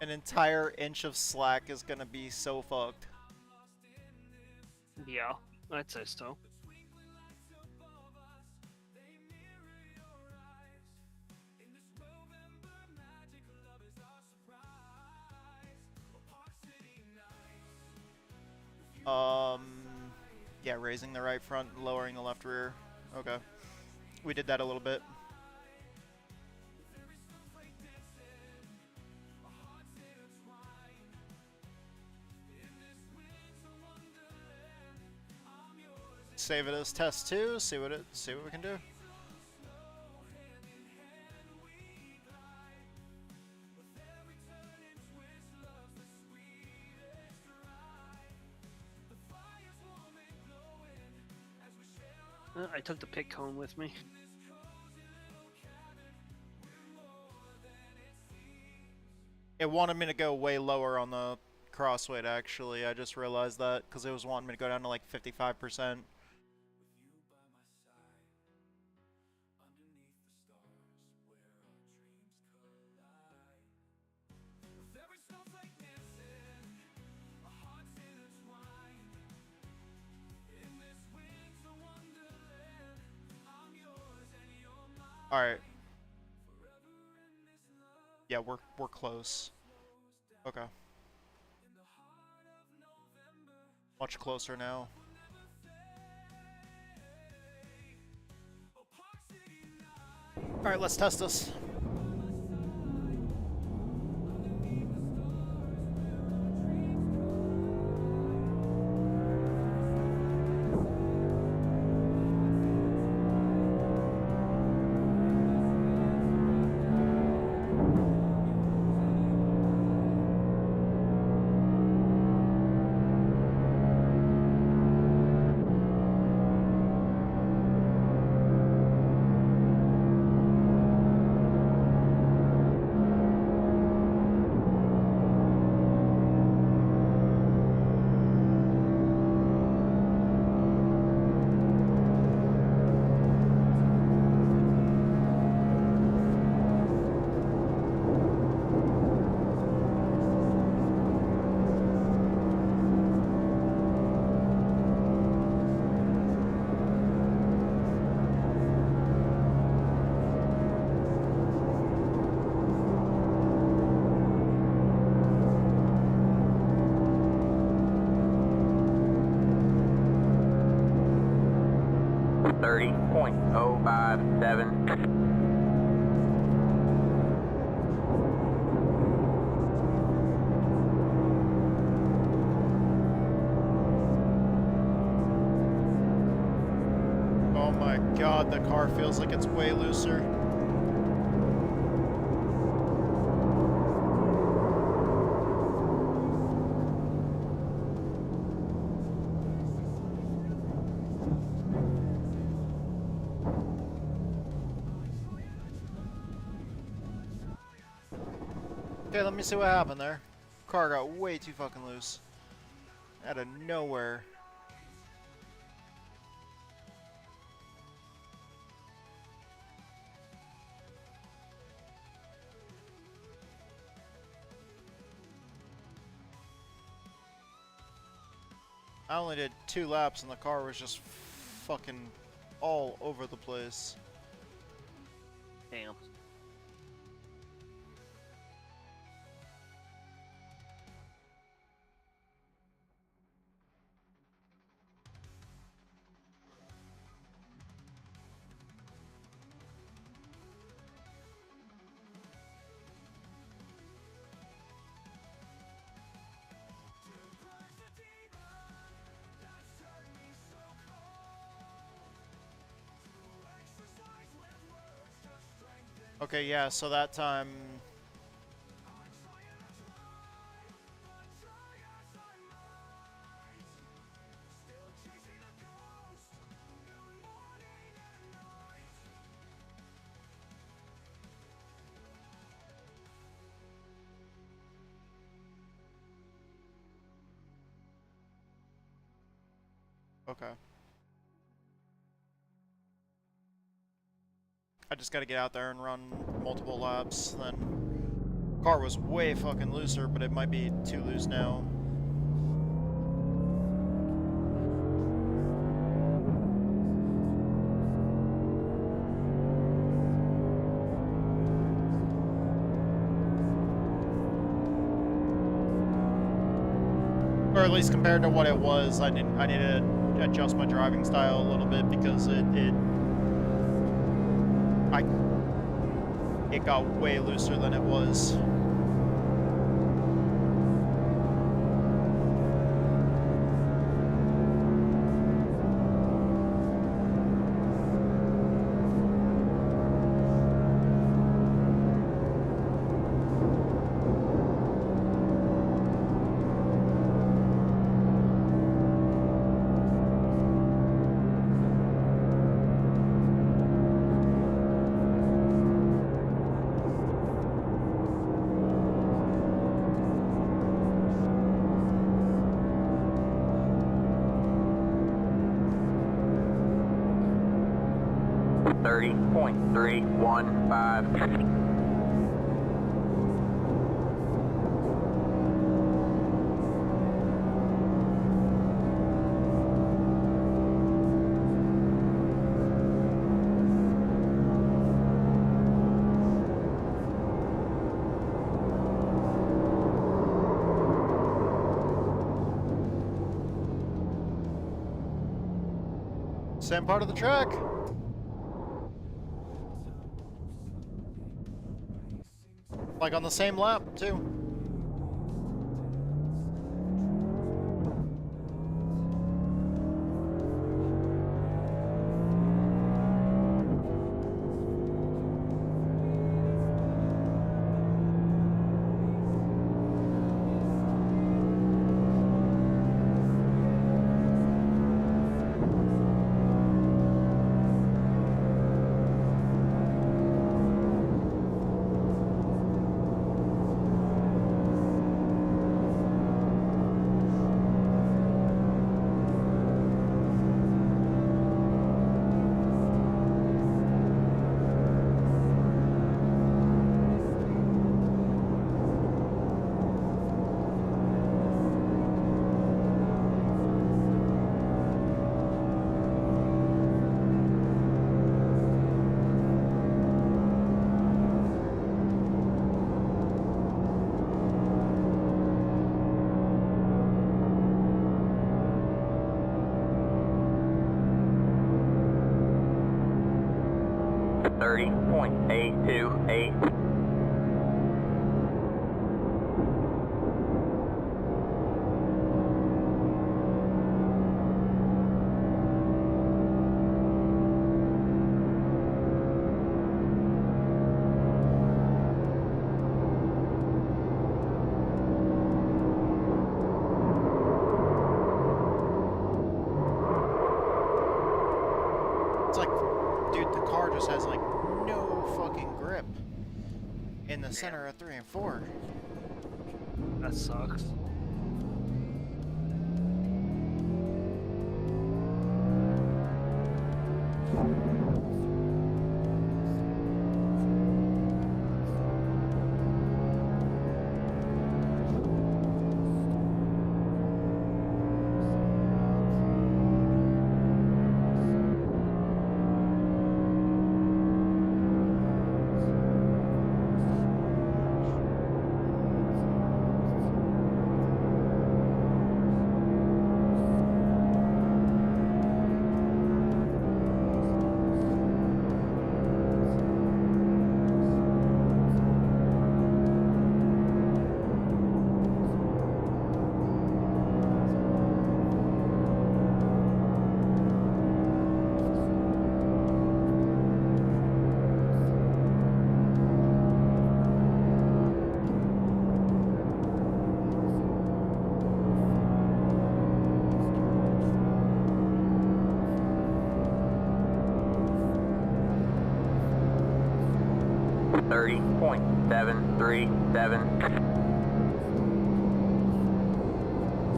An entire inch of slack is gonna be so fucked. Yeah, I'd say so. Yeah, raising the right front, lowering the left rear. Okay. We did that a little bit. Save it as test 2, see what we can do. I took the pit cone with me. It wanted me to go way lower on the crossweight, actually. I just realized that because it was wanting me to go down to like 55%. Alright. Yeah, we're close. Okay. Much closer now. Alright, let's test this. Oh my god, the car feels like it's way looser. Okay, let me see what happened there. Car got way too fucking loose. Out of nowhere. I only did 2 laps and the car was just fucking all over the place. Damn. Okay, yeah, so that time... Okay. I just gotta get out there and run multiple laps, then... Car was way fucking looser, but it might be too loose now. Or at least compared to what it was, I need to adjust my driving style a little bit because it got way looser than it was. .315. Same part of the track. Like on the same lap, too. .828. It's like, dude, the car just has like no fucking grip in the center of 3 and 4. That sucks.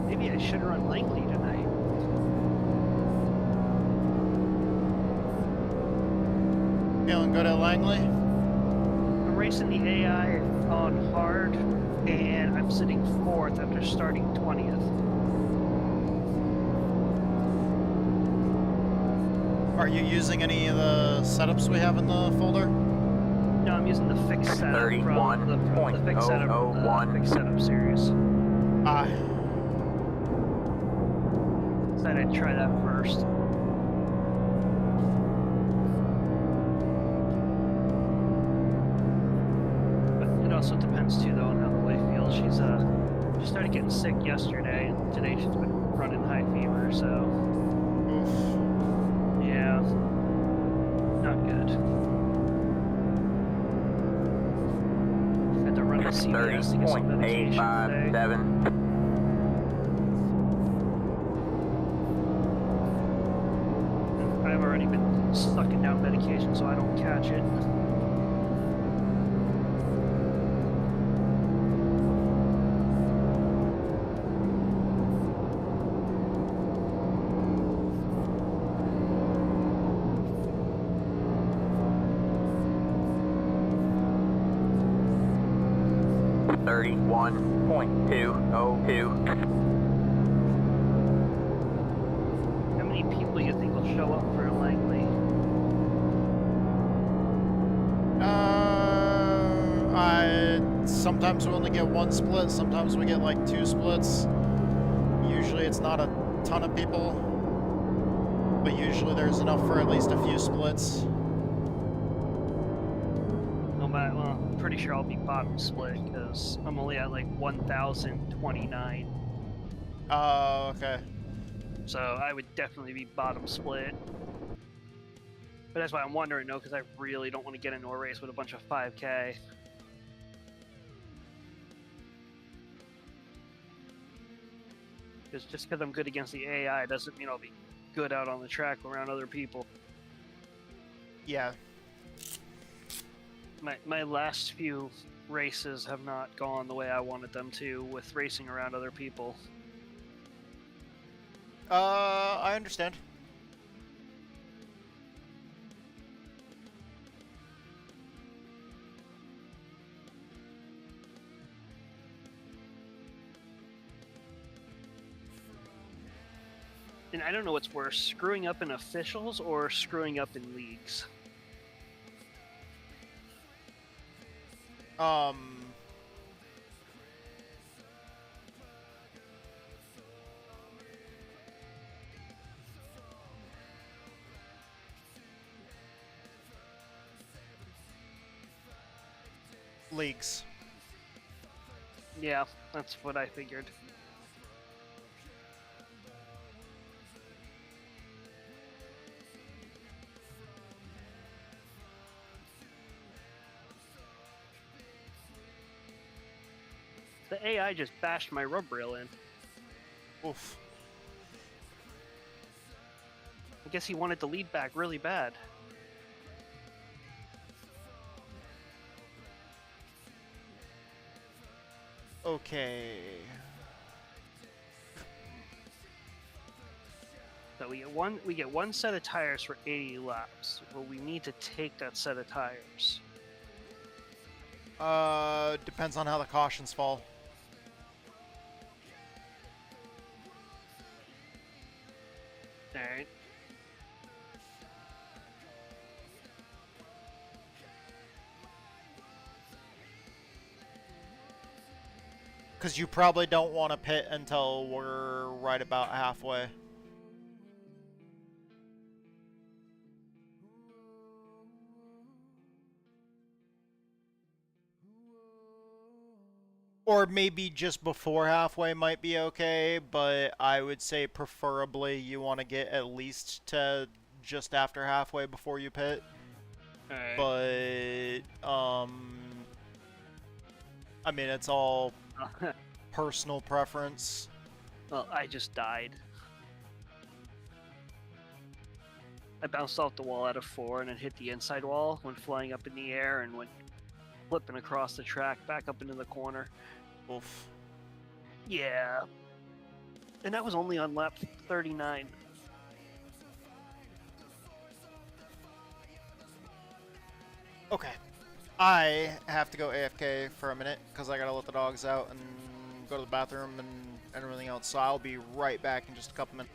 Maybe I should run Langley tonight. Feeling good at Langley? I'm racing the AI on hard, and I'm sitting 4th after starting 20th. Are you using any of the setups we have in the folder? No, I'm using the fixed setup from the fixed setup from the fixed setup series. Decided I'd try that first. But it also depends too, though, on how the wife feels. She started getting sick yesterday, and today she's been running high fever. So, yeah, not good. Had to run to CVS to get some medication today. I've already been sucking down medication so I don't catch it. How many people you think will show up for Langley? Sometimes we only get one split, sometimes we get like 2 splits. Usually it's not a ton of people, but usually there's enough for at least a few splits. Well, I'm pretty sure I'll be bottom split because I'm only at like 1,029. Oh, okay. So I would definitely be bottom split. But that's why I'm wondering, though, because I really don't want to get into a race with a bunch of 5K. Because just because I'm good against the AI doesn't mean I'll be good out on the track around other people. Yeah. My last few races have not gone the way I wanted them to with racing around other people. I understand. And I don't know what's worse, screwing up in officials or screwing up in leagues. Leagues. Yeah, that's what I figured. The AI just bashed my rub rail in. Oof. I guess he wanted to lead back really bad. Okay. So we get one set of tires for 80 laps. Well, we need to take that set of tires. Depends on how the cautions fall. All right. Because you probably don't want to pit until we're right about halfway. Or maybe just before halfway might be okay, but I would say preferably you want to get at least to just after halfway before you pit. Alright. But, I mean, it's all personal preference. Well, I just died. I bounced off the wall out of 4 and then hit the inside wall, went flying up in the air and went flipping across the track back up into the corner. Oof. Yeah. And that was only on lap 39. Okay. I have to go AFK for a minute because I gotta let the dogs out and go to the bathroom and everything else. So I'll be right back in just a couple minutes.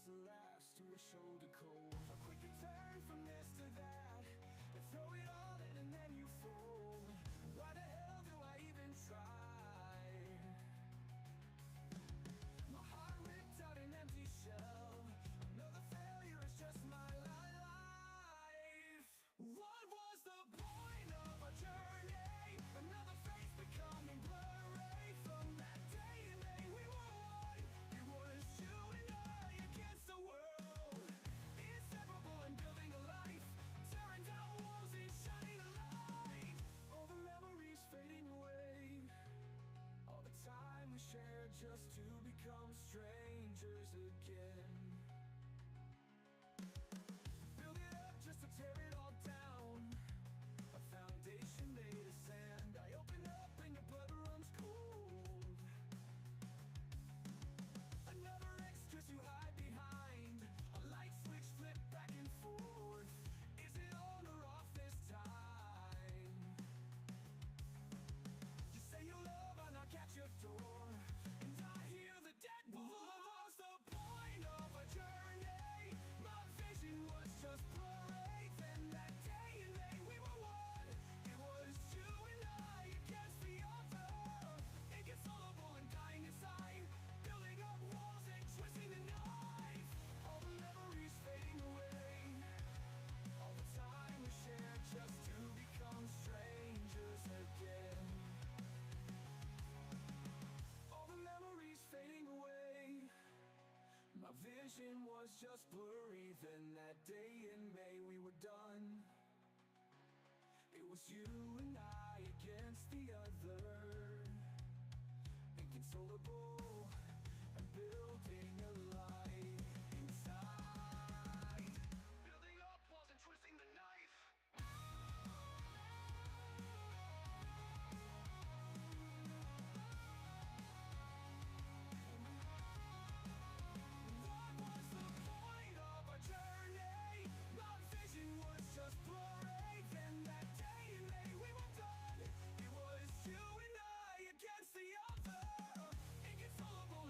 just laughs to a shoulder cold. A quick turn from this to that, and throw it all in and then you fold. Why the hell do I even try? My heart ripped out an empty shell. Another failure is just my life. What was the point of our journey? Another face becoming blurry. From that day in May we were one. It was you and I against the world. Inseparable and building a life. Tearing down walls and shining a light. All the memories fading away. All the time we shared just to become strangers again. Build it up just to tear it all down. A foundation made of sand. I open up and your blood runs cold. Another extra to hide behind. A light switch flip back and forth. Is it on or off this time? You say you love, I knock at your door, and I hear the deadbolt. What was the point of a journey? My vision was just blurry. Then that day in May we were one. It was you and I against the other. Inconsolable and dying inside. Building up walls and twisting the knife. All the memories fading away. All the time we shared just to become strangers again. All the memories fading away. My vision was just blurry. Then that day in May we were done. It was you and I against the other. Inconsolable and building a light inside. Building up walls and twisting the knife. What was the point of our journey? My vision was just blurry. Then that day in May we were done. It was you and I against the other. Inconsolable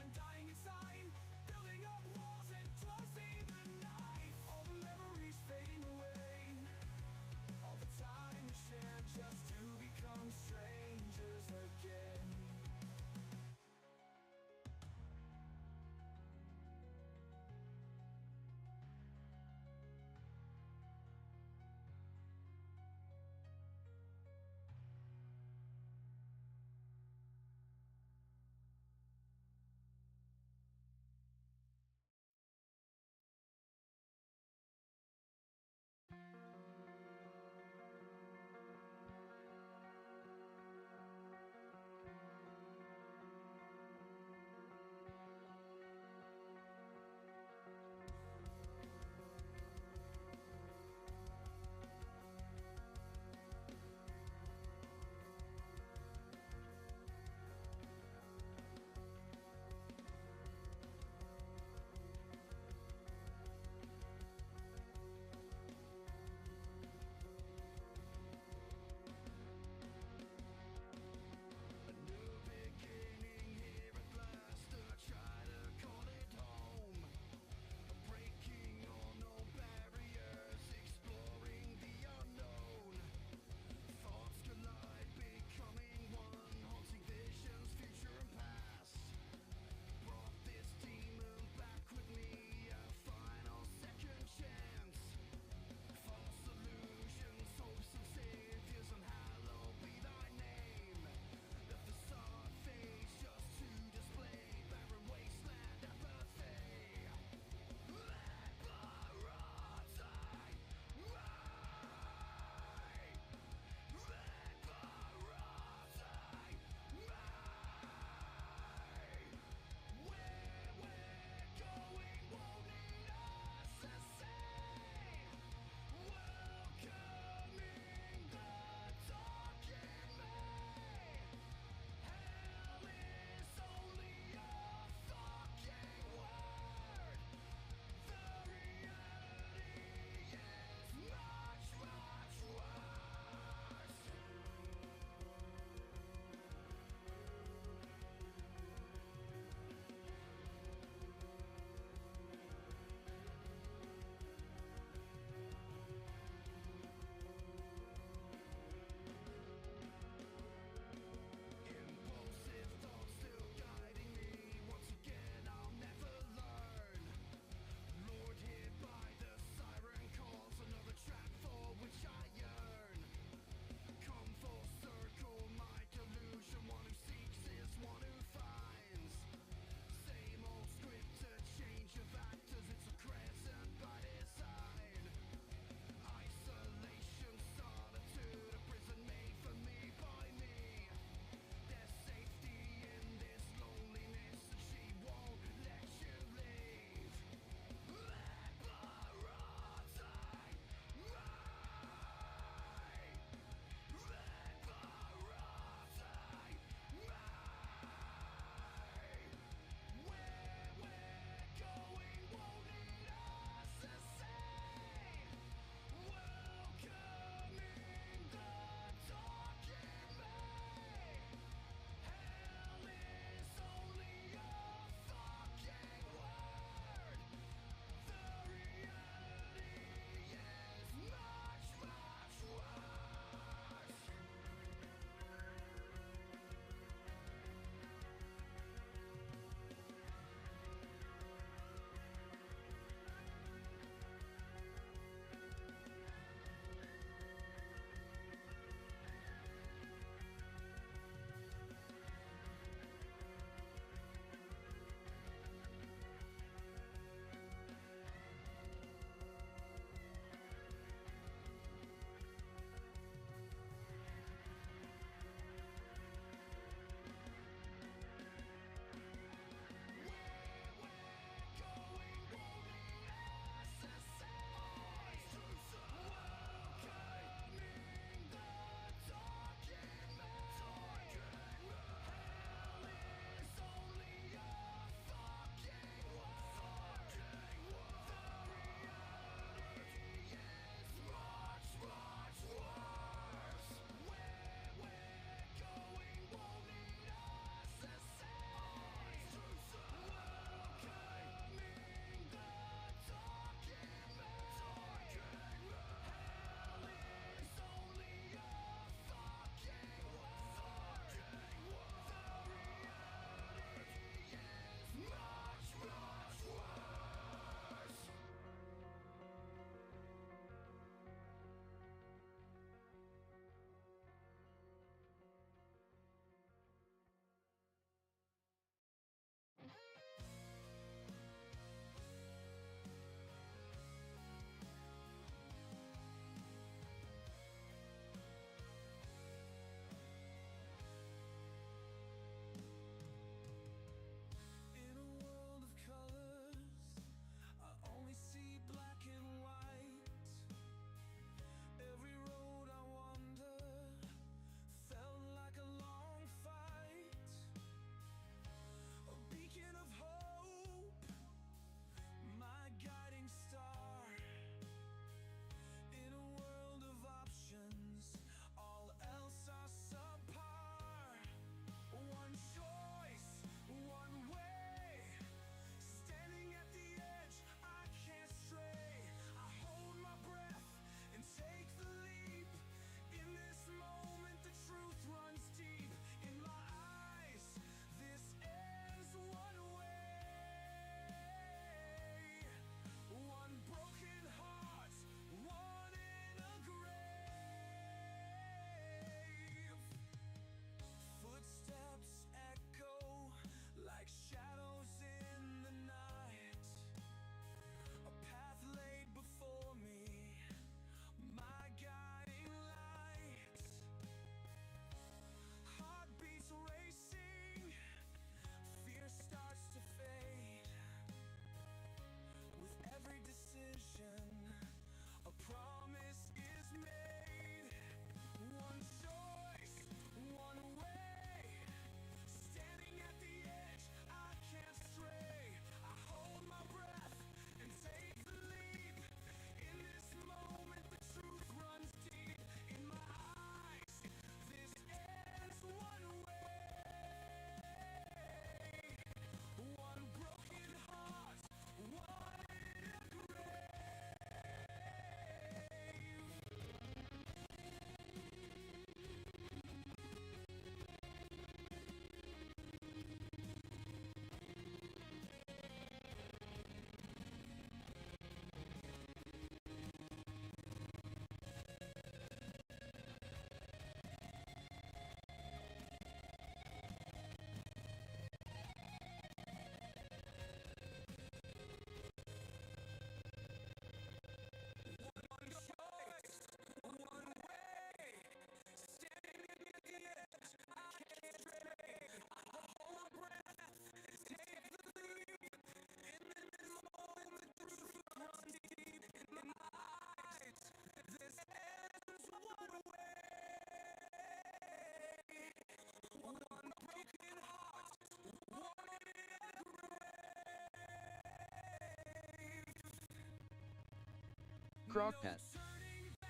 Crockpet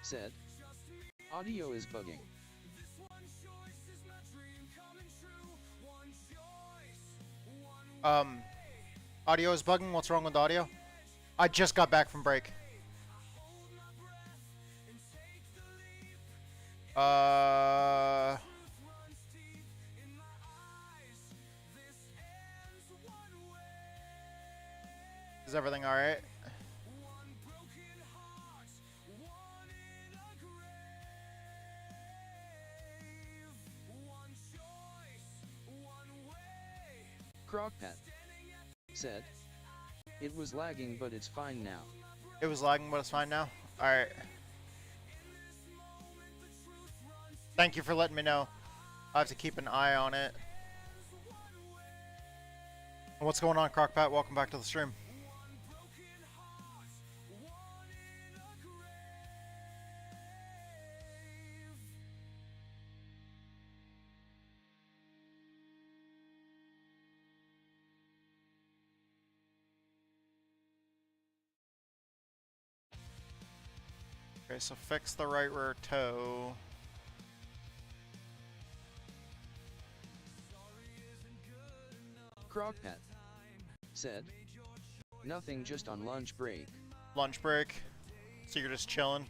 said, audio is bugging. Audio is bugging. What's wrong with audio? I just got back from break. Is everything all right? Crockpet said, it was lagging but it's fine now. It was lagging, but it's fine now? Alright. Thank you for letting me know. I have to keep an eye on it. What's going on, Crockpat? Welcome back to the stream. Okay, so fix the right rear toe. Crockpet said, nothing, just on lunch break. Lunch break? So you're just chilling?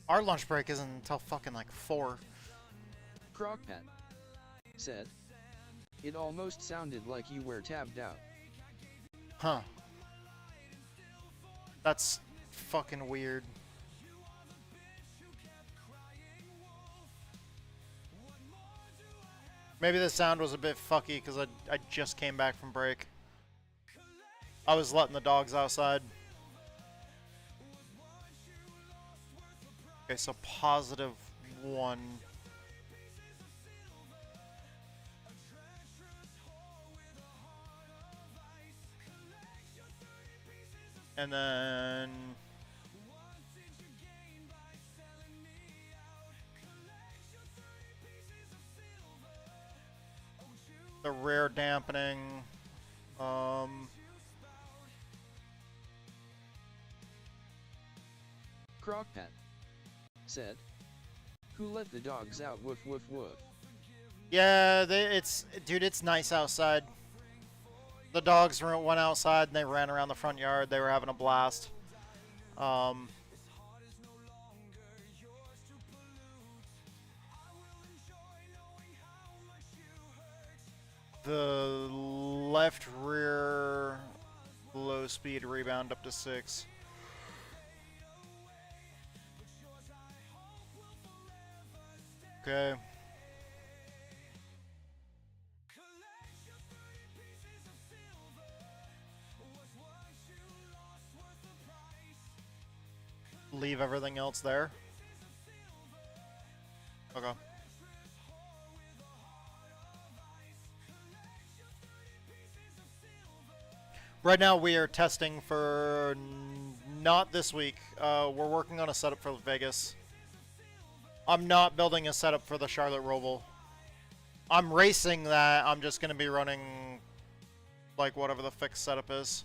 Our lunch break isn't until fucking like 4. Crockpet said, it almost sounded like you were tabbed out. Huh. That's fucking weird. Maybe the sound was a bit fucky because I just came back from break. I was letting the dogs outside. Okay, so +1. And then the rear dampening, Crockpet said, who let the dogs out? Woof woof woof. yeah, dude, it's nice outside. The dogs went outside and they ran around the front yard. They were having a blast. The left rear low speed rebound up to 6. Okay. Leave everything else there. Okay. Right now we are testing for not this week. We're working on a setup for Vegas. I'm not building a setup for the Charlotte Roval. I'm racing that. I'm just going to be running like whatever the fixed setup is.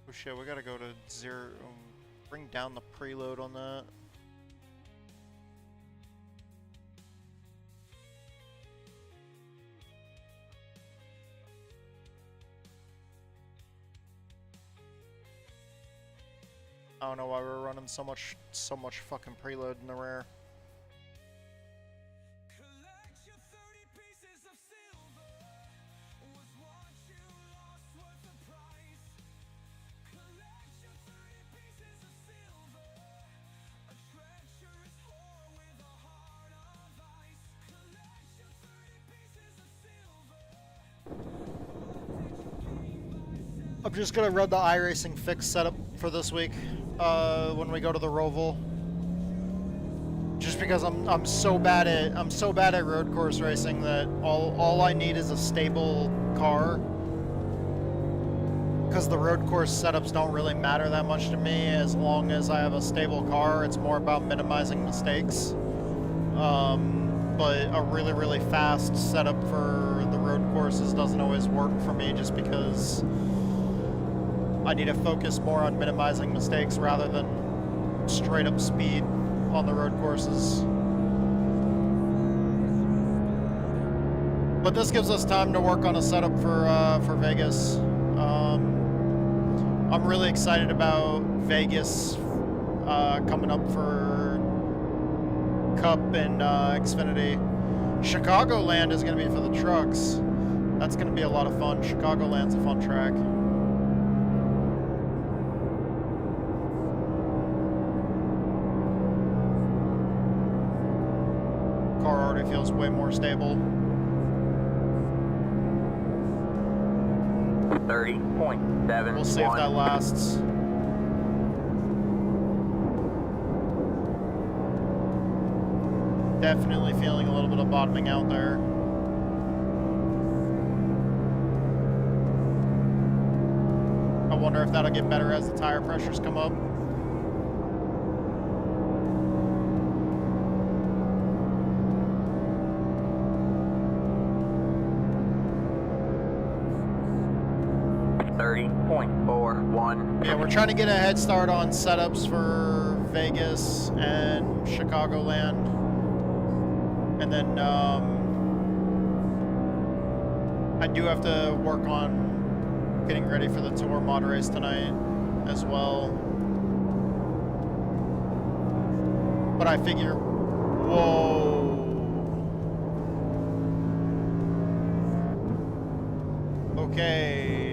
Oh shit, we gotta go to 0. Bring down the preload on that. I don't know why we're running so much fucking preload in the rear. I'm just gonna run the iRacing fix setup for this week when we go to the Roval. Just because I'm so bad at road course racing that all I need is a stable car. Because the road course setups don't really matter that much to me as long as I have a stable car. It's more about minimizing mistakes. But a really fast setup for the road courses doesn't always work for me just because I need to focus more on minimizing mistakes rather than straight up speed on the road courses. But this gives us time to work on a setup for Vegas. I'm really excited about Vegas coming up for Cup and Xfinity. Chicagoland is going to be for the trucks. That's going to be a lot of fun. Chicagoland's a fun track. Car already feels way more stable. 30.7. We'll see if that lasts. Definitely feeling a little bit of bottoming out there. I wonder if that'll get better as the tire pressures come up. Yeah, we're trying to get a head start on setups for Vegas and Chicagoland. And then I do have to work on getting ready for the Tour mod race tonight as well. But I figure, whoa. Okay.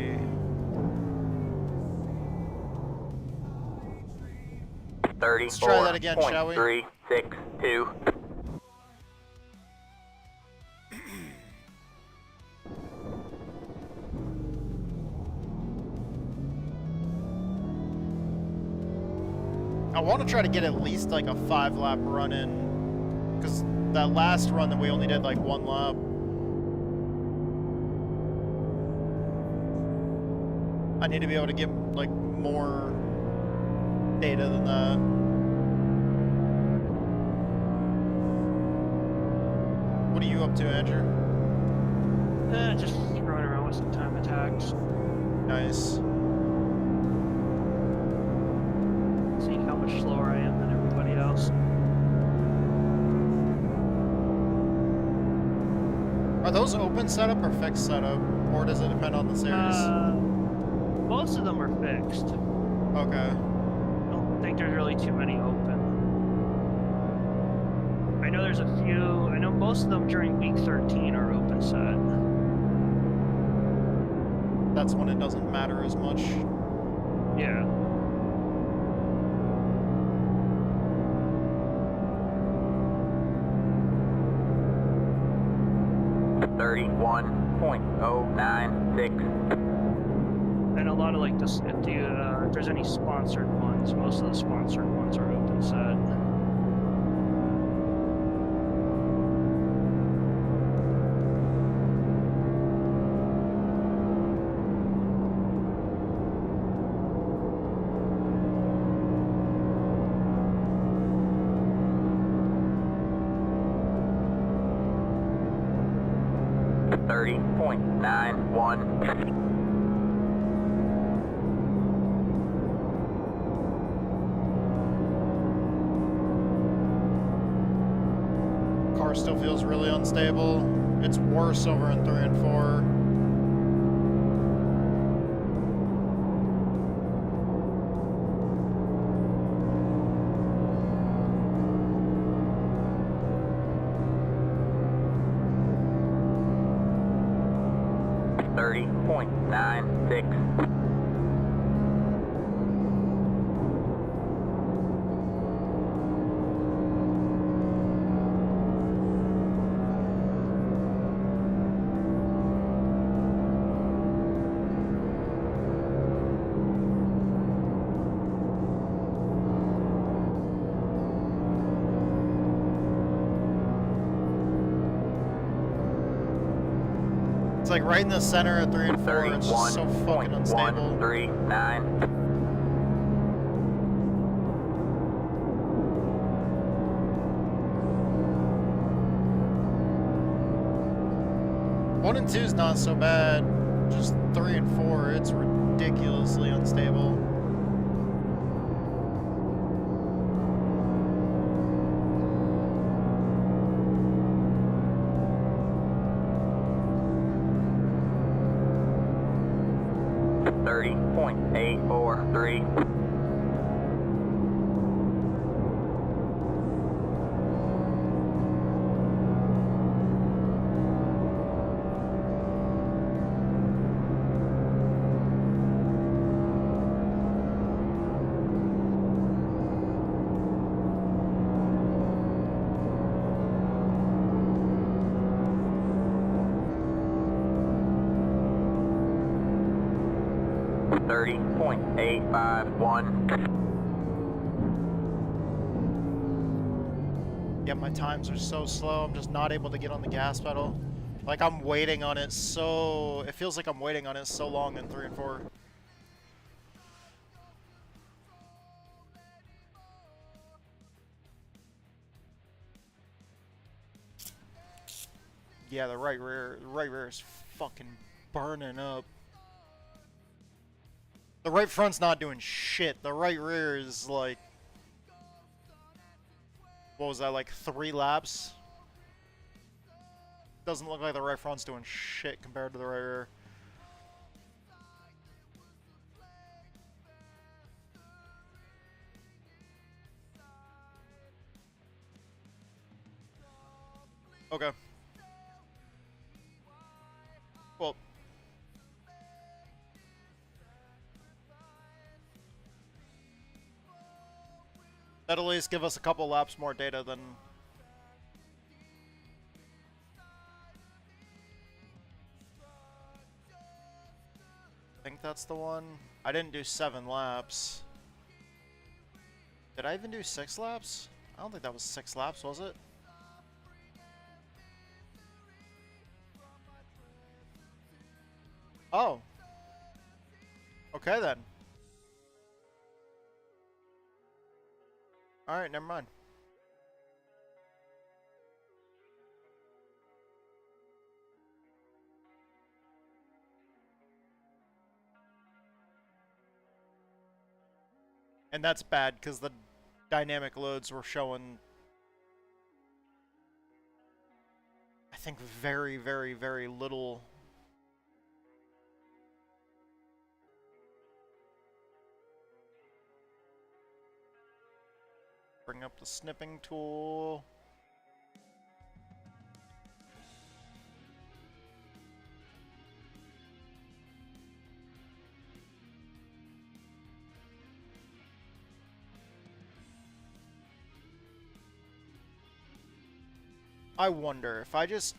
Let's try that again, shall we? 362. I want to try to get at least like a 5-lap run in, because that last run that we only did like 1 lap. I need to be able to get like more data than that. What are you up to, Andrew? Just running around with some time attacks. Nice. Seeing how much slower I am than everybody else. Are those open setup or fixed setup? Or does it depend on the series? Most of them are fixed. Okay. I don't think there's really too many open. I know there's a few. I know most of them during week 13 are open set. That's when it doesn't matter as much. Yeah. .096. And a lot of like this, if there's any sponsored ones, most of the sponsored ones are open set. Car still feels really unstable. It's worse over in 3 and 4. It's like right in the center of 3 and 4. It's just so fucking unstable. 139. 1 and 2 is not so bad. Just 3 and 4, it's ridiculous. ridiculously unstable. .843. Yeah, my times are so slow, I'm just not able to get on the gas pedal. Like, I'm waiting on it so... It feels like I'm waiting on it so long in 3 and 4. Yeah, the right rear is fucking burning up. The right front's not doing shit. The right rear is like... What was that, like 3 laps? Doesn't look like the right front's doing shit compared to the right rear. Okay. Well... That'll at least give us a couple laps more data than... I think that's the one. I didn't do 7 laps. Did I even do 6 laps? I don't think that was 6 laps, was it? Oh. Okay then. Alright, never mind. And that's bad, because the dynamic loads were showing... I think very, very, very little... Bring up the snipping tool. I wonder if I just,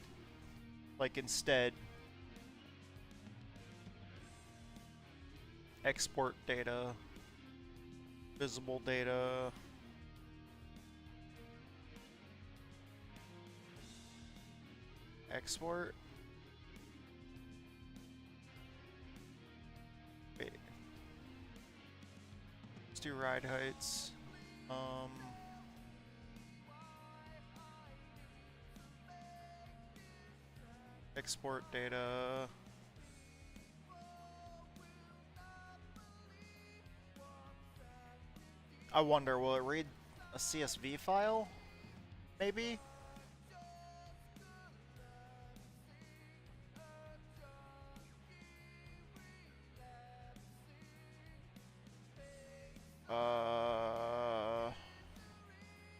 like, instead export data, visible data, export. Wait. Let's do ride heights. Export data. I wonder, will it read a CSV file? Maybe?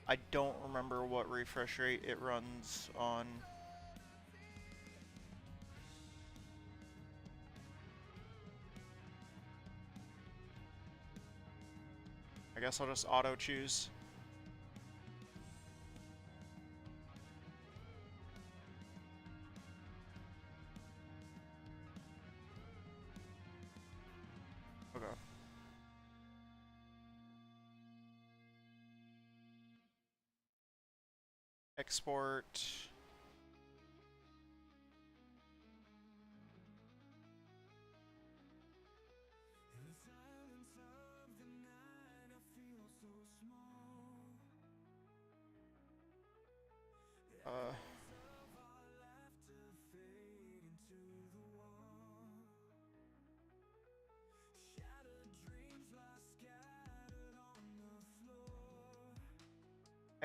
I don't remember what refresh rate it runs on. I guess I'll just auto choose. Okay. Export.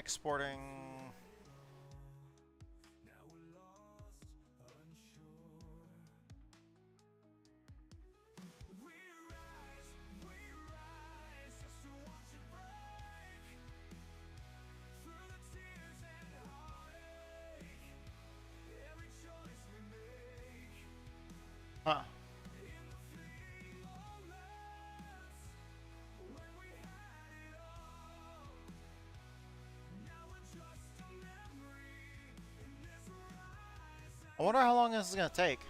exporting. Huh. I wonder how long this is gonna take.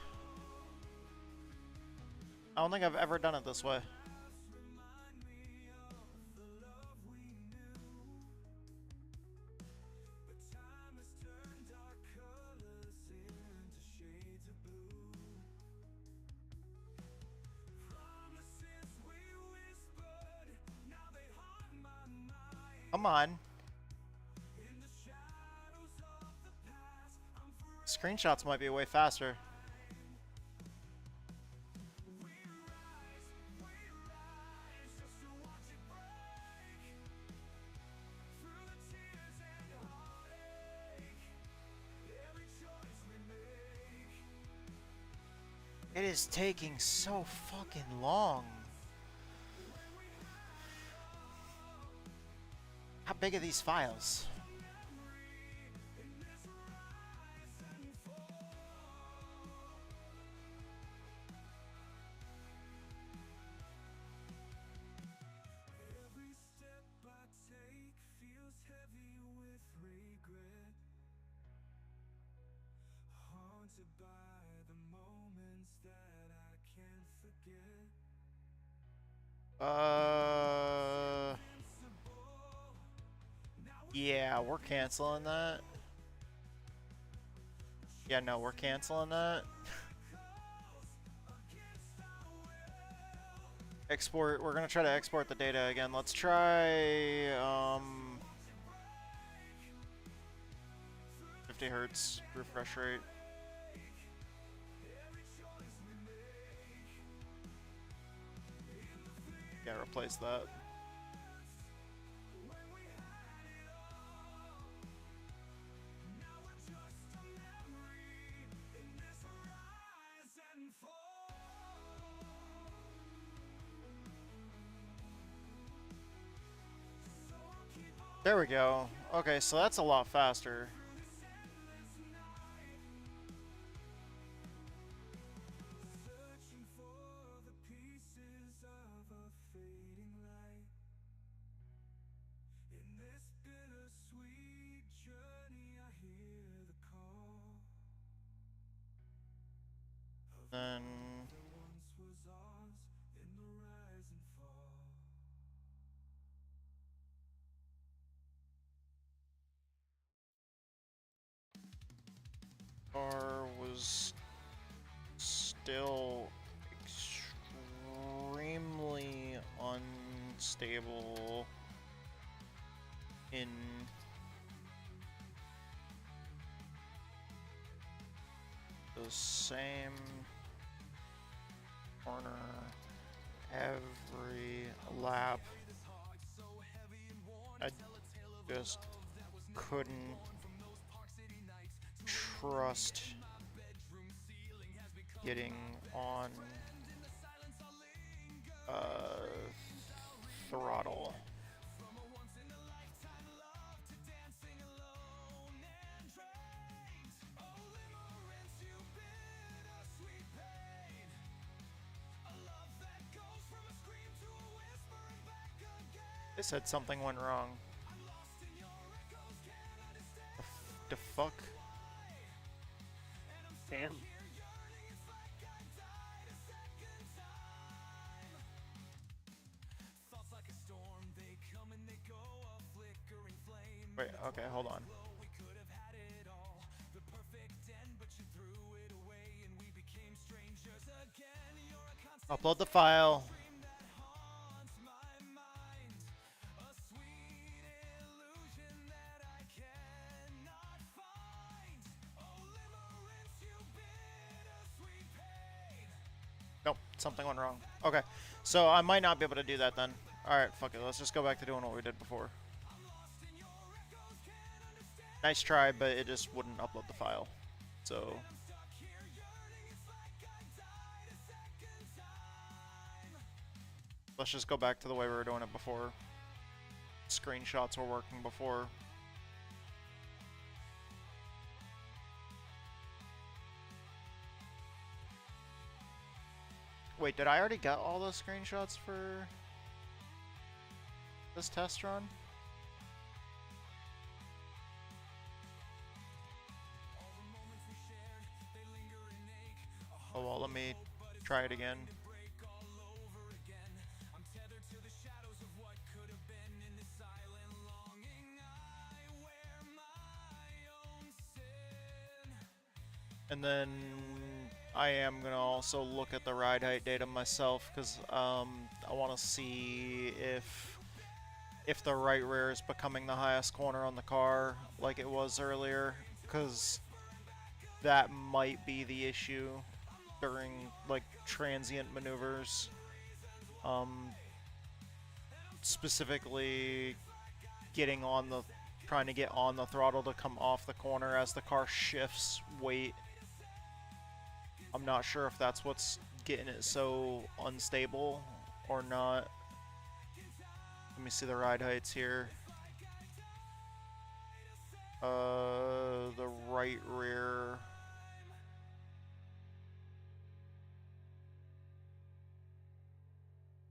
I don't think I've ever done it this way. Come on. Screenshots might be way faster. It is taking so fucking long. How big are these files? Yeah, we're canceling that. Yeah, no, we're canceling that. Export, we're gonna try to export the data again. Let's try, 50 hertz refresh rate. Yeah, replace that. There we go. Okay, so that's a lot faster. Then car was still extremely unstable in the same corner every lap. I just couldn't trust getting on throttle. They said something went wrong. The fuck? Damn. Wait, okay, hold on. Upload the file. Nope, something went wrong. Okay, so I might not be able to do that then. Alright, fuck it, let's just go back to doing what we did before. Nice try, but it just wouldn't upload the file. So let's just go back to the way we were doing it before. Screenshots were working before. Wait, did I already get all the screenshots for this test run? Oh well, let me try it again. And then I am gonna also look at the ride height data myself, because I want to see if the right rear is becoming the highest corner on the car like it was earlier, because that might be the issue during like transient maneuvers. Specifically trying to get on the throttle to come off the corner as the car shifts weight. I'm not sure if that's what's getting it so unstable or not. Let me see the ride heights here. The right rear.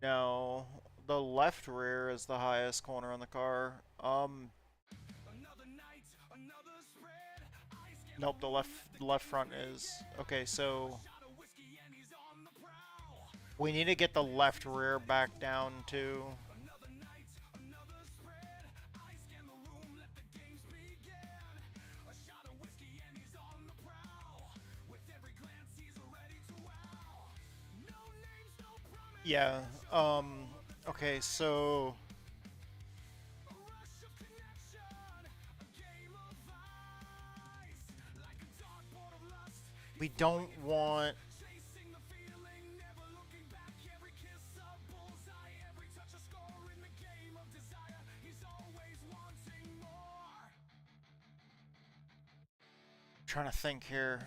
No, the left rear is the highest corner on the car. Nope, the left front is. Okay, so we need to get the left rear back down to yeah. Okay, so we don't want trying to think here.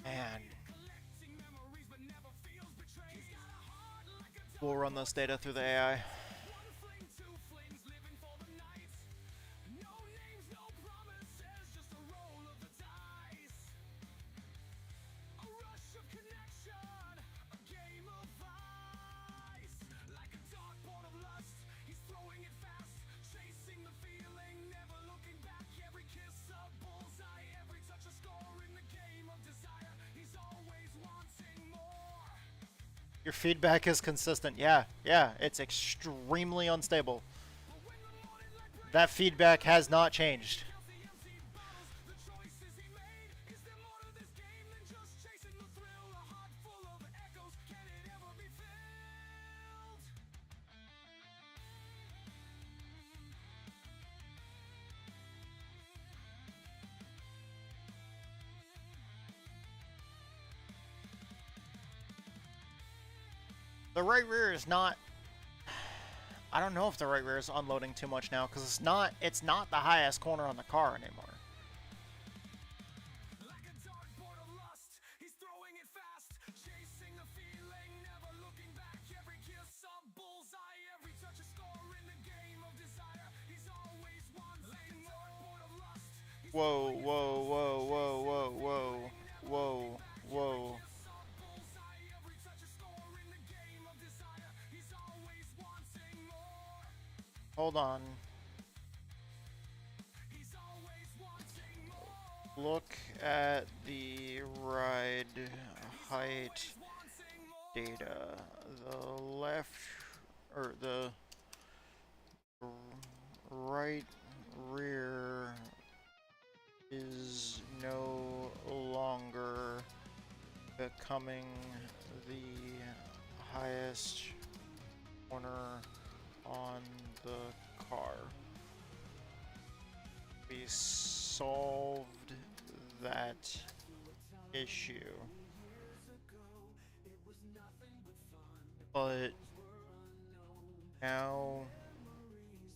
Man. We'll run this data through the AI. Your feedback is consistent. Yeah, it's extremely unstable. That feedback has not changed. The right rear is not. I don't know if the right rear is unloading too much now, because it's not the highest corner on the car anymore. Whoa, whoa, whoa, whoa, whoa, whoa, whoa, whoa. Hold on. Look at the ride height data. The left or the right rear is no longer becoming the highest corner on the car. We solved that issue. But now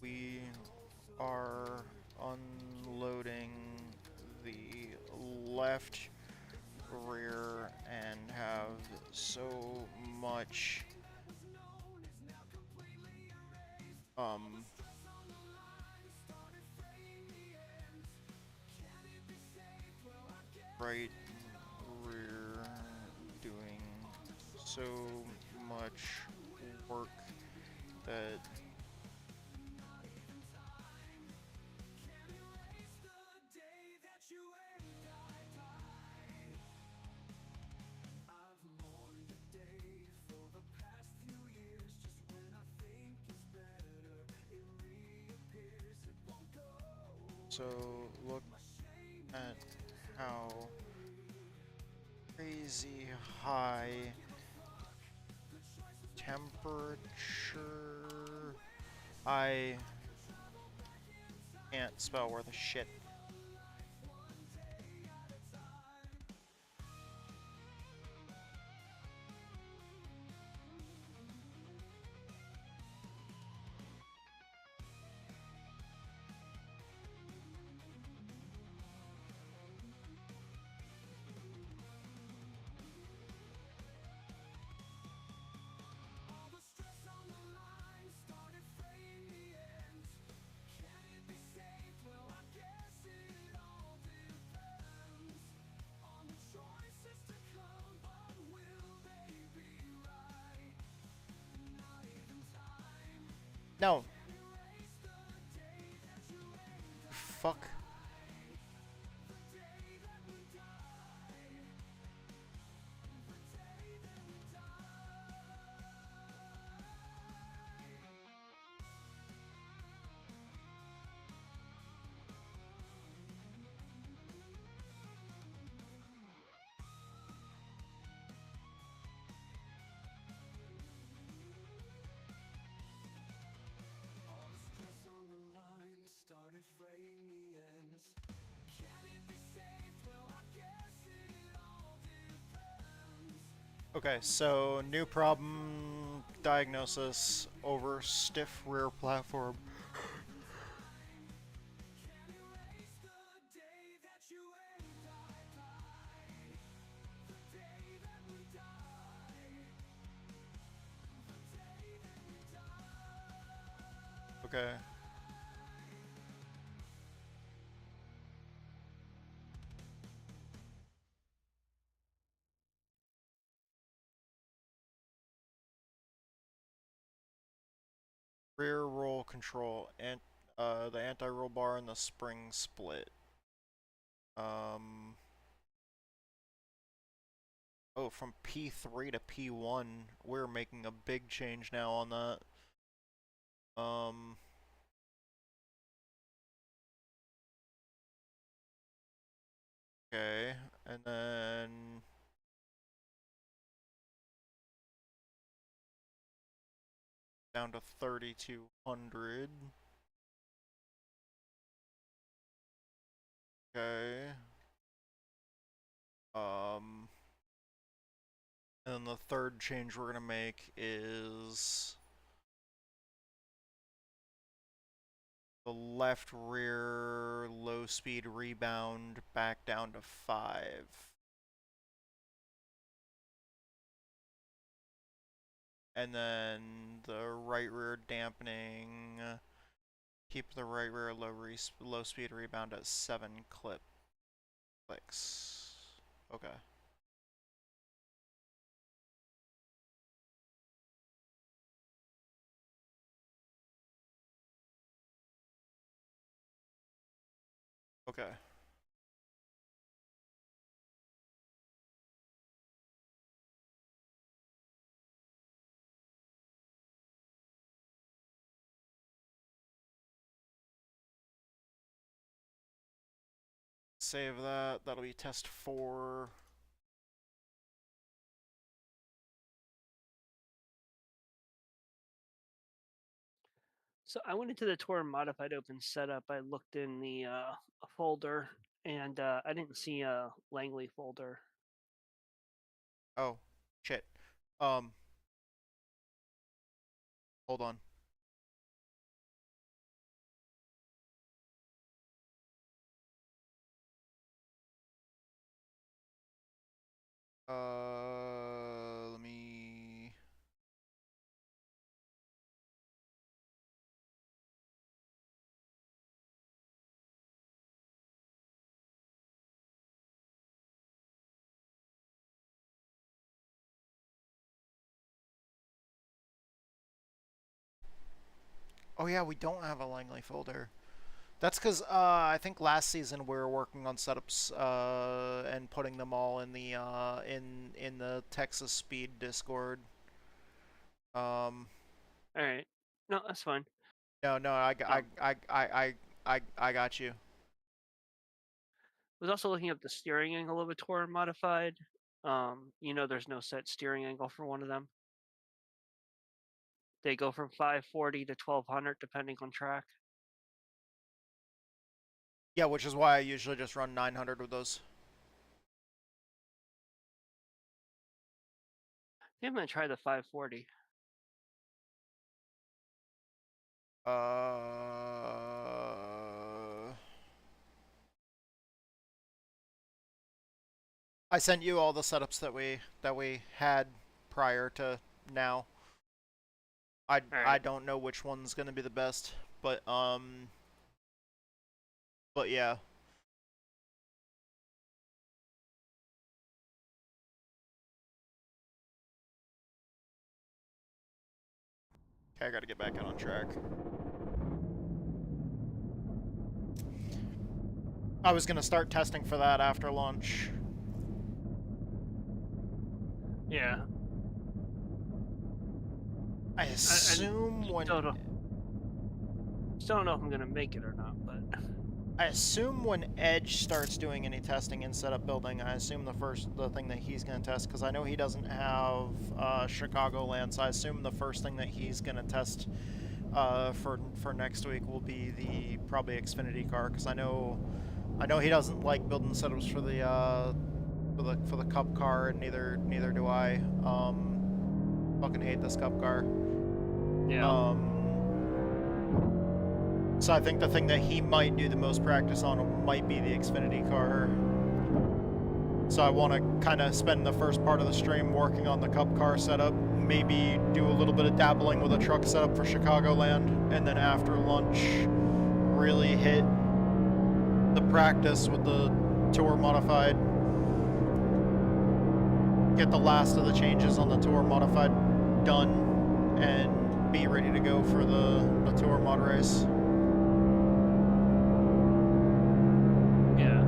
we are unloading the left rear and have so much right rear doing so much work that so look at how crazy high temperature I can't spell worth a shit. No. Fuck. Okay, so new problem diagnosis over stiff rear platform. Okay. Rear roll control and the anti-roll bar and the spring split. Oh, from P3 to P1, we're making a big change now on that. Okay, and then down to 3,200. Okay. And then the third change we're gonna make is the left rear low speed rebound back down to 5. And then the right rear dampening, keep the right rear low speed rebound at 7 clicks. Okay. Okay. Save that. That'll be test 4. So I went into the Tor modified open setup. I looked in the folder, and I didn't see a Langley folder. Oh, shit. Hold on. Let me... Oh yeah, we don't have a Langley folder. That's because I think last season we were working on setups and putting them all in the in the Texas Speed Discord. All right. No, that's fine. No, I got you. Was also looking up the steering angle of a tour modified. You know, there's no set steering angle for one of them. They go from 540 to 1200 depending on track. Yeah, which is why I usually just run 900 with those. I think I'm gonna try the 540. I sent you all the setups that we had prior to now. I don't know which one's gonna be the best, but yeah. Okay, I gotta get back out on track. I was gonna start testing for that after lunch. Yeah. I assume when... Still don't know if I'm gonna make it or not, but... I assume when Edge starts doing any testing in setup building, I assume the thing that he's going to test, because I know he doesn't have Chicagoland, so I assume the first thing that he's going to test for next week will be the probably Xfinity car, because I know he doesn't like building setups for the Cup car, and neither do I. Fucking hate this Cup car. Yeah. So I think the thing that he might do the most practice on might be the Xfinity car. So I want to kind of spend the first part of the stream working on the Cup car setup, maybe do a little bit of dabbling with a truck setup for Chicagoland, and then after lunch really hit the practice with the Tour Modified. Get the last of the changes on the Tour Modified done, and be ready to go for the Tour Mod race. Yeah.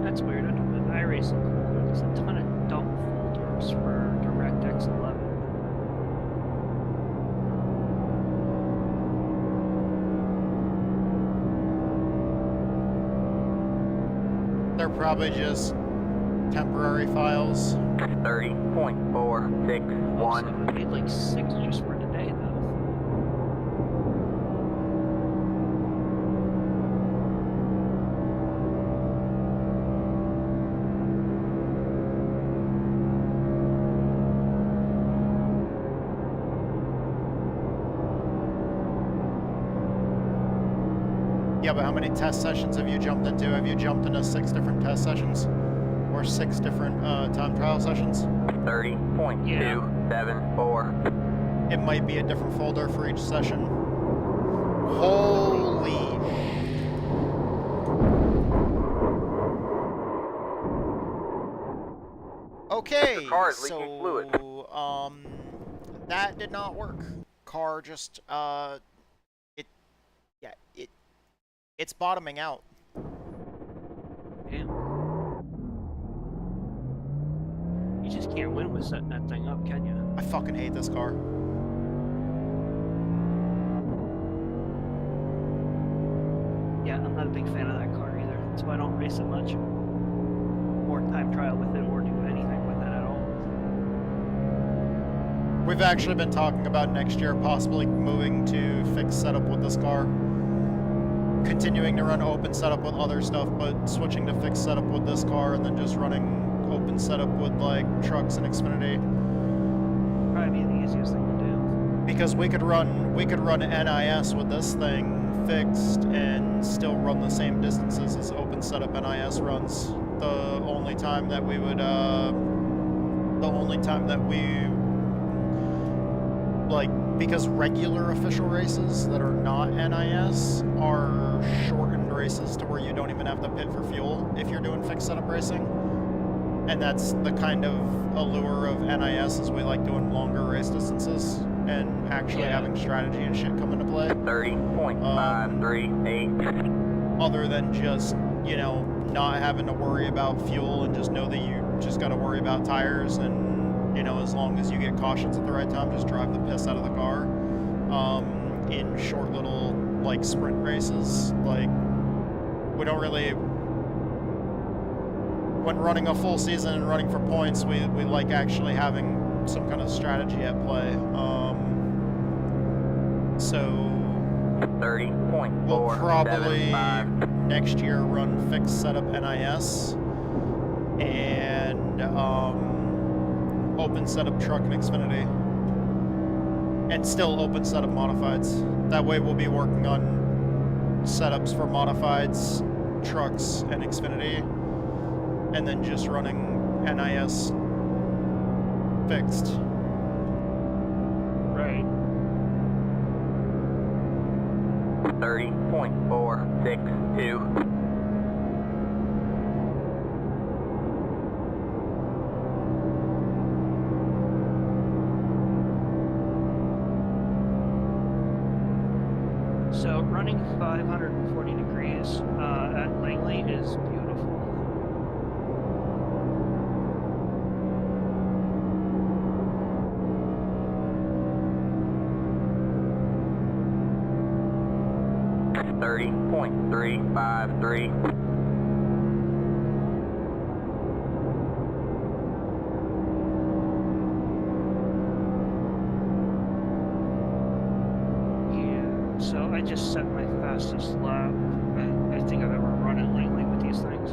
That's weird. Under the iRacing folder, there's a ton of dump folders for DirectX 11. They're probably just temporary files. 30.461. I need like 6 just for today, though. Yeah, but how many test sessions have you jumped into? Have you jumped into 6 different test sessions? Or 6 different time trial sessions? 30.274. It might be a different folder for each session. Holy... Okay, The car is leaking fluid. so, that did not work. Car just, It's bottoming out. Damn. You just can't win with setting that thing up, can you? I fucking hate this car. Yeah, I'm not a big fan of that car either. That's why I don't race it much. Or time trial with it, or do anything with it at all. We've actually been talking about next year possibly moving to fixed setup with this car. Continuing to run open setup with other stuff, but switching to fixed setup with this car and then just running open setup with like trucks and Xfinity. Probably be the easiest thing to do. Because we could run NIS with this thing fixed and still run the same distances as open setup NIS runs. The only time that we because regular official races that are not NIS are shortened races to where you don't even have to pit for fuel if you're doing fixed setup racing. And that's the kind of allure of NIS, is we like doing longer race distances and actually having strategy and shit come into play. 30.538. Other than just, you know, not having to worry about fuel and just know that you just got to worry about tires, and, you know, as long as you get cautions at the right time, just drive the piss out of the car. In short little, like, sprint races, like, we don't really... When running a full season and running for points, we like actually having some kind of strategy at play. So 30.475. we'll probably next year run fixed setup NIS and open setup truck and Xfinity, and still open setup modifieds. That way we'll be working on setups for modifieds, trucks, and Xfinity, and then just running NIS fixed. Right. 30.462. So running 540 degrees at Langley is beautiful. .353. Yeah, so I just set my fastest lap I think I've ever run at Langley with these things.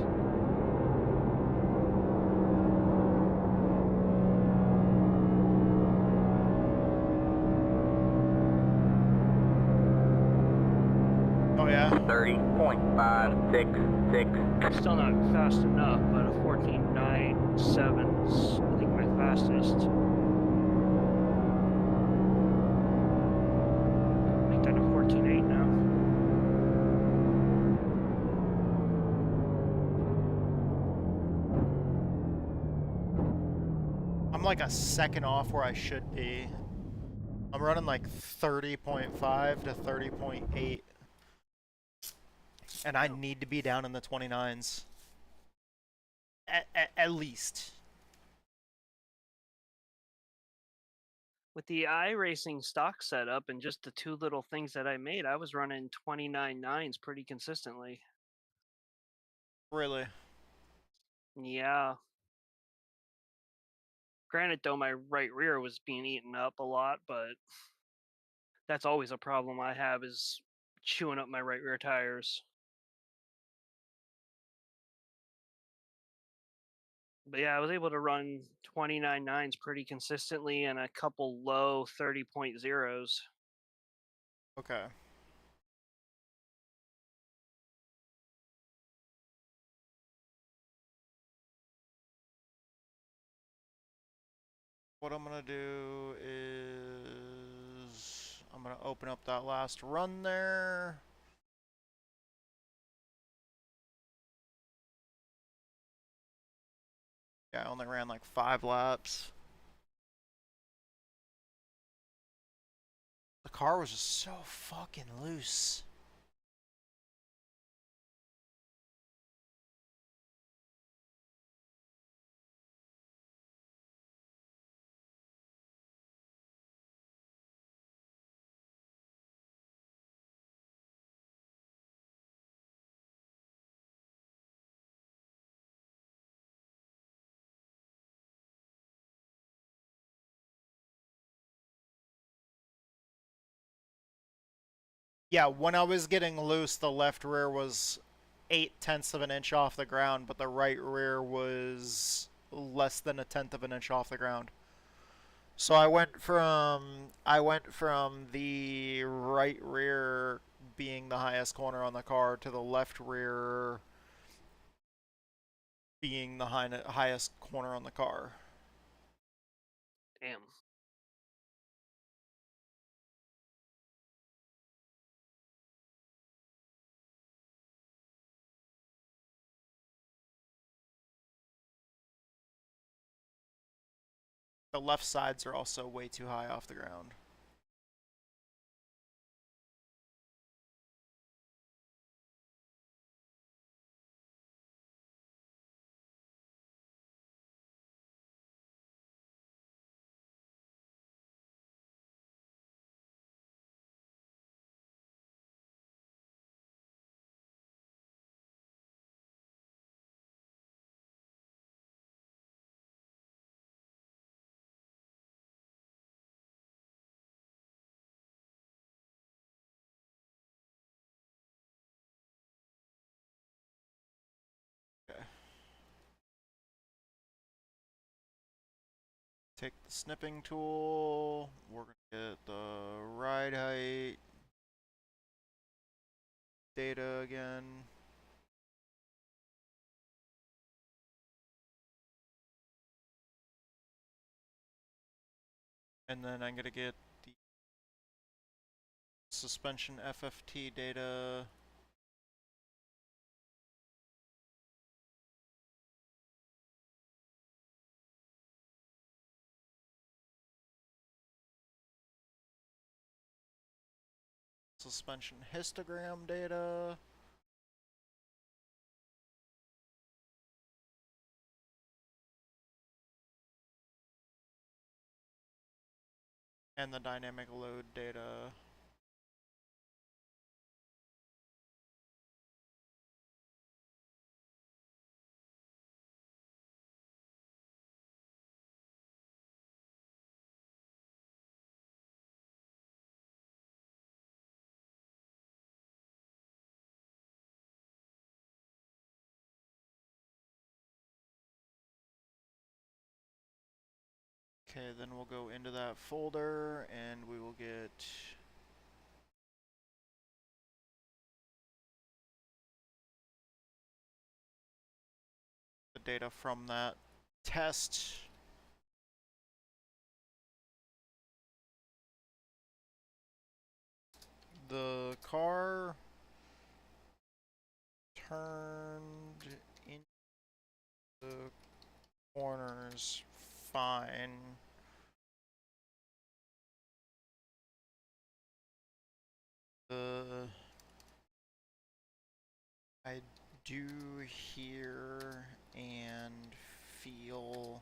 Oh yeah? 30.566. Still not fast enough, but a 14.97 is, I think, my fastest. Make that a 14.8 now. I'm like a second off where I should be. I'm running like 30.5 to 30.8. And I need to be down in the 29s. At least. With the iRacing stock setup and just the two little things that I made, I was running 29.9s pretty consistently. Really. Yeah. Granted, though, my right rear was being eaten up a lot, but that's always a problem I have, is chewing up my right rear tires. But yeah, I was able to run 29.9s pretty consistently and a couple low 30.0s. Okay. What I'm gonna do is I'm gonna open up that last run there. Yeah, I only ran like 5 laps. The car was just so fucking loose. Yeah, when I was getting loose, the left rear was 8/10 of an inch off the ground, but the right rear was less than 1/10 of an inch off the ground. So I went from the right rear being the highest corner on the car to the left rear being the highest corner on the car. Damn. The left sides are also way too high off the ground. Okay. Take the snipping tool. We're gonna get the ride height data again. And then I'm gonna get the suspension FFT data. Suspension histogram data. And the dynamic load data. Okay, then we'll go into that folder and we will get the data from that test. The car turned in the corners fine. I do hear and feel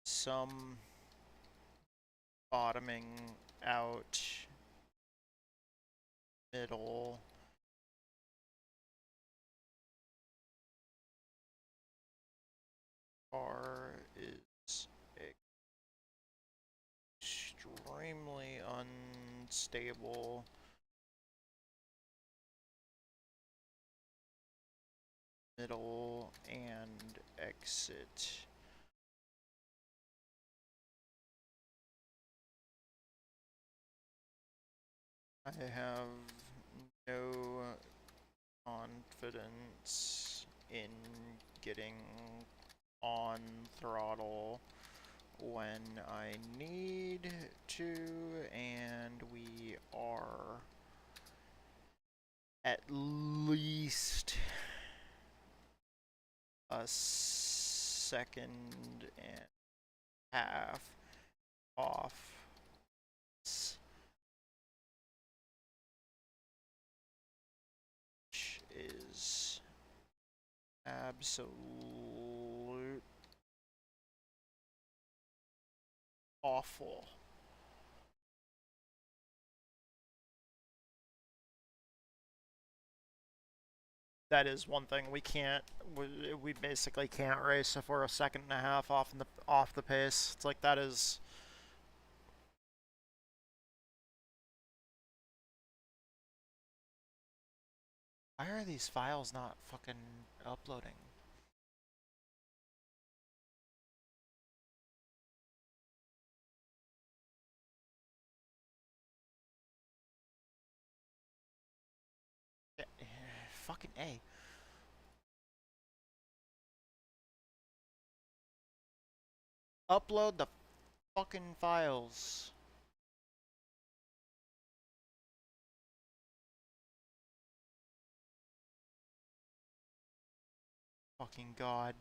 some bottoming out middle. Car is extremely unstable. Middle and exit. I have no confidence in getting on throttle when I need to, and we are at least a second and a half off. Which is absolute awful. That is one thing we can't. We basically can't race if we're a second and a half off the pace. It's like that is. Why are these files not fucking uploading? Fucking A. Upload the fucking files. Fucking God.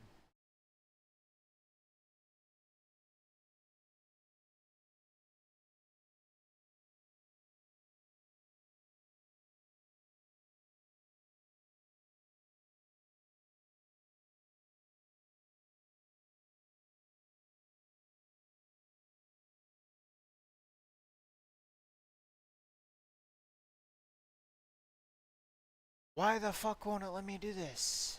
Why the fuck won't it let me do this?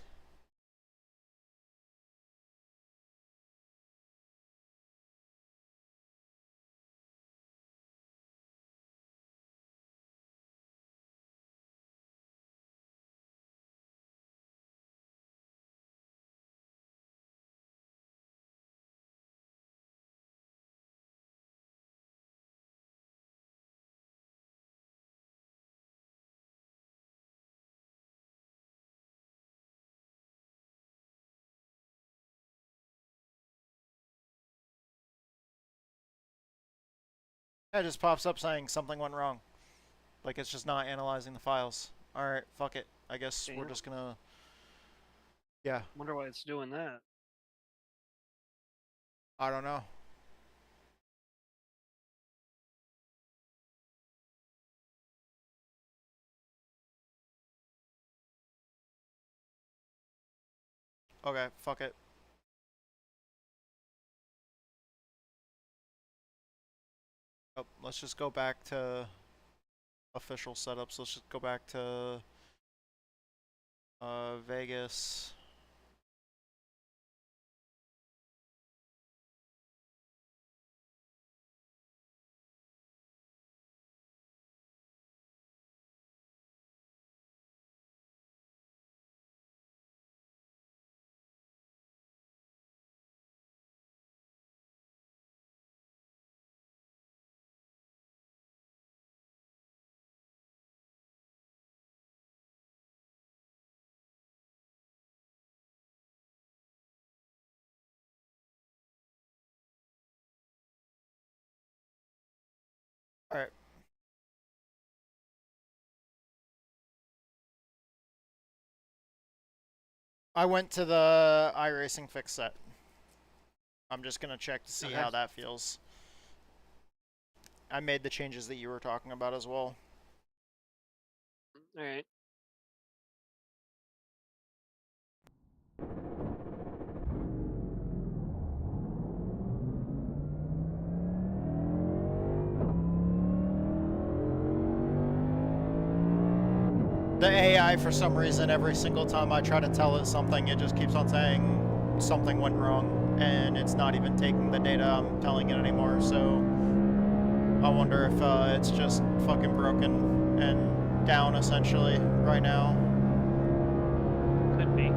It just pops up saying something went wrong. Like it's just not analyzing the files. Alright, fuck it. I guess we're just gonna... Yeah. Wonder why it's doing that. I don't know. Okay, fuck it. Oh, let's just go back to official setups. Let's just go back to Vegas. Alright. I went to the iRacing fix set. I'm just gonna check to see how that feels. I made the changes that you were talking about as well. Alright. The AI, for some reason, every single time I try to tell it something, it just keeps on saying something went wrong, and it's not even taking the data I'm telling it anymore, so I wonder if it's just fucking broken and down, essentially, right now. Could be.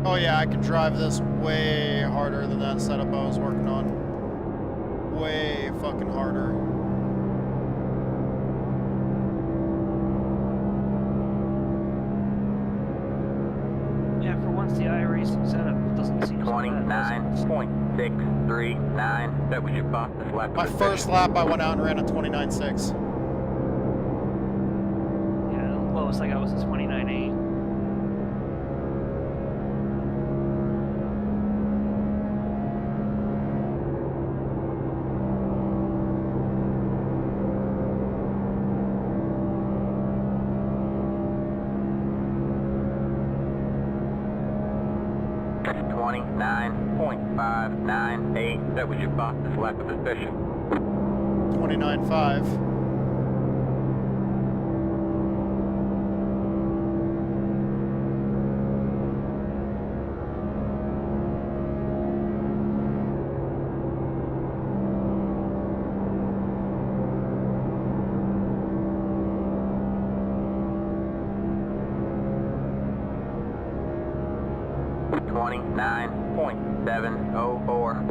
Oh yeah, I can drive this way harder than that setup I was working on. Way fucking harder. Yeah, for once the iRacing setup doesn't seem so bad. 29.639. That was your fastest lap. My first lap, I went out and ran a 29.6. Yeah, the lowest I got was a 29.8. 29.598. That was your fastest lap of the session. 29.5. .704.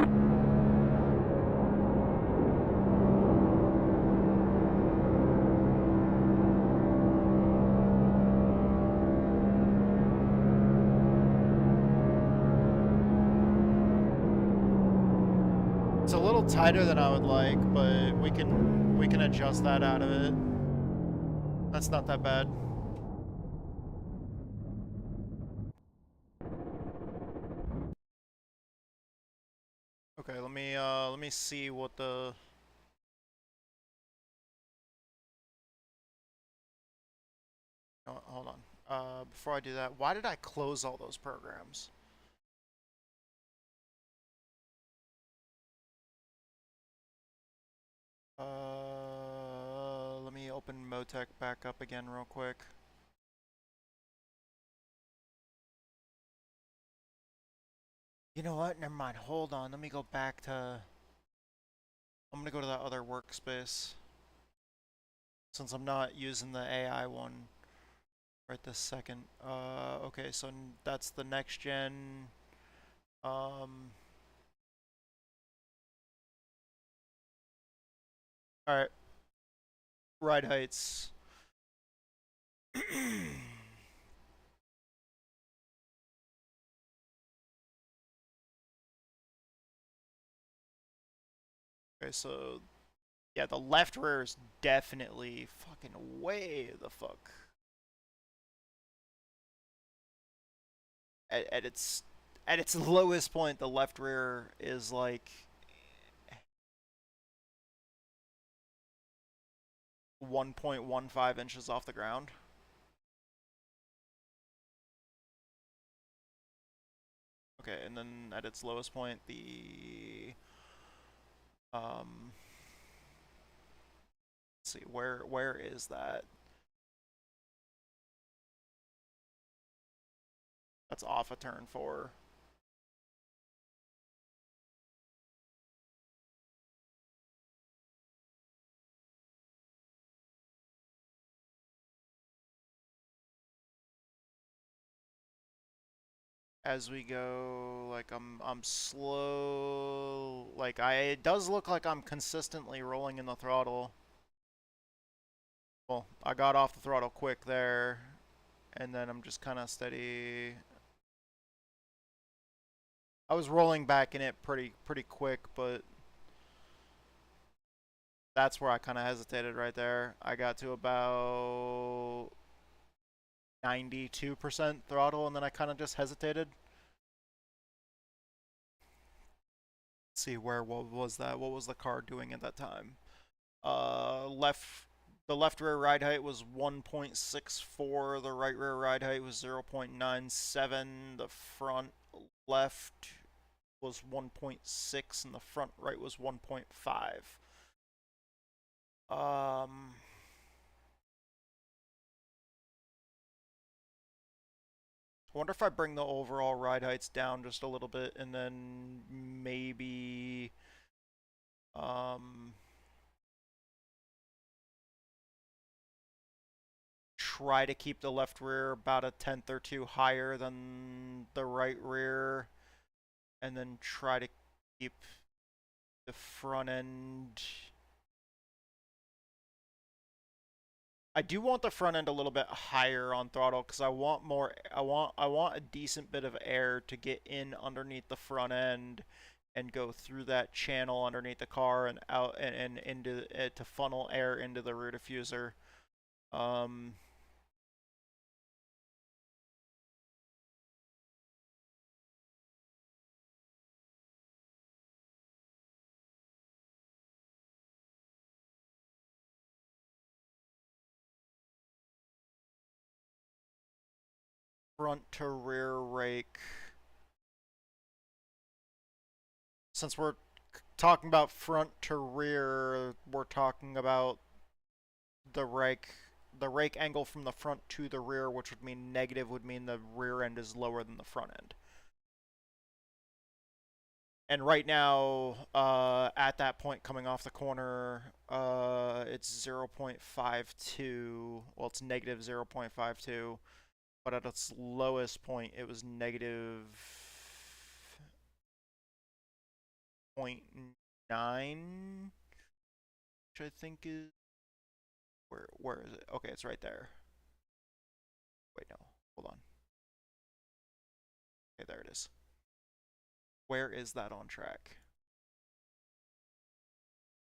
It's a little tighter than I would like, but we can adjust that out of it. That's not that bad. Okay, let me see what the oh, hold on. Before I do that, why did I close all those programs? Let me open Motec back up again real quick. You know what? Never mind. Hold on. Let me go back to... I'm gonna go to that other workspace. Since I'm not using the AI one right this second. Okay, so that's the next gen. Alright. Ride heights. Okay, so yeah, the left rear is definitely fucking way the fuck. At its lowest point, the left rear is like 1.15 inches off the ground. Okay, and then at its lowest point, the let's see, where is that? That's off a turn 4. As we go, like I'm slow, like it does look like I'm consistently rolling in the throttle. Well, I got off the throttle quick there, and then I'm just kind of steady. I was rolling back in it pretty quick, but that's where I kind of hesitated right there. I got to about 92% throttle, and then I kind of just hesitated. Let's see, what was that? What was the car doing at that time? The left rear ride height was 1.64. The right rear ride height was 0.97. The front left was 1.6, and the front right was 1.5. I wonder if I bring the overall ride heights down just a little bit, and then maybe try to keep the left rear about a tenth or two higher than the right rear, and then try to keep the front end. I do want the front end a little bit higher on throttle because I want more. I want a decent bit of air to get in underneath the front end and go through that channel underneath the car and out and into to funnel air into the rear diffuser. Front to rear rake. since we're talking about front to rear, we're talking about the rake angle from the front to the rear, which would mean negative, would mean the rear end is lower than the front end. And right now, at that point coming off the corner, it's 0.52. Well, it's negative 0.52, but at its lowest point, it was negative 0.9, which I think is where is it? Okay, it's right there. Wait, no, hold on. Okay, there it is. Where is that on track?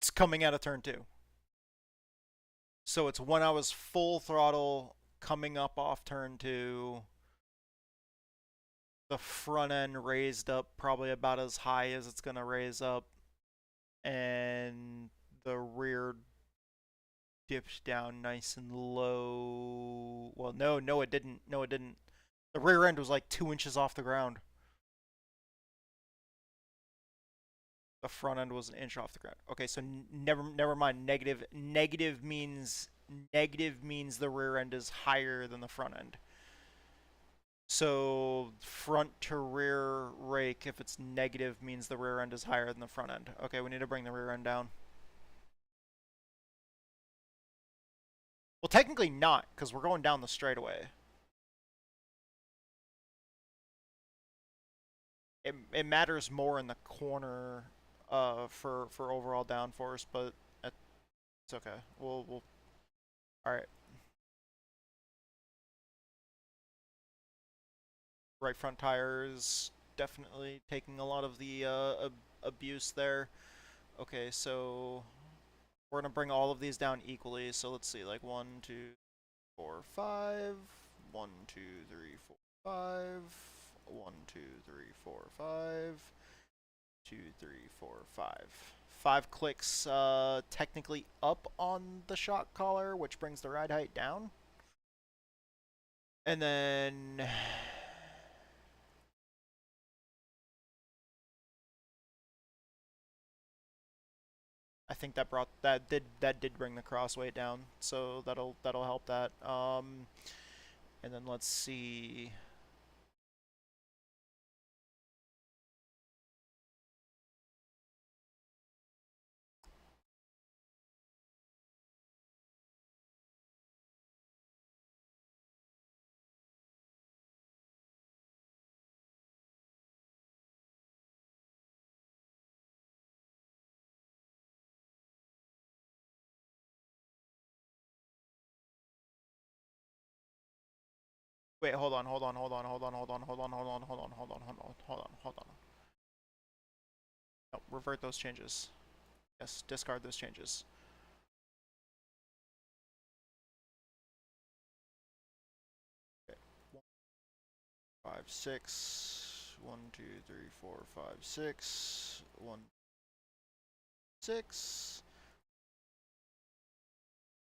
It's coming out of turn 2. So it's when I was full throttle coming up off turn 2. The front end raised up probably about as high as it's going to raise up. And the rear dipped down nice and low. Well, no, it didn't. No, it didn't. The rear end was like 2 inches off the ground. The front end was an inch off the ground. Okay, so never mind. Negative means the rear end is higher than the front end. So front to rear rake, if it's negative, means the rear end is higher than the front end. Okay, we need to bring the rear end down. Well, technically not, because we're going down the straightaway. It matters more in the corner for overall downforce, but it's okay. We'll all right. Right front tires definitely taking a lot of the abuse there. Okay, so we're gonna bring all of these down equally. So let's see, like 1, 2, 4, 5. 1, 2, 3, 4, 5. 1, 2, 3, 4, 5. 2, 3, 4, 5. 5 clicks technically up on the shock collar, which brings the ride height down. And then I think that did bring the cross weight down, so that'll help that. And then let's see. Wait, hold on. No, revert those changes. Yes, discard those changes. Okay. 1, 5, 6. 1, 2, 3, 4, 5, 6. 1, 6.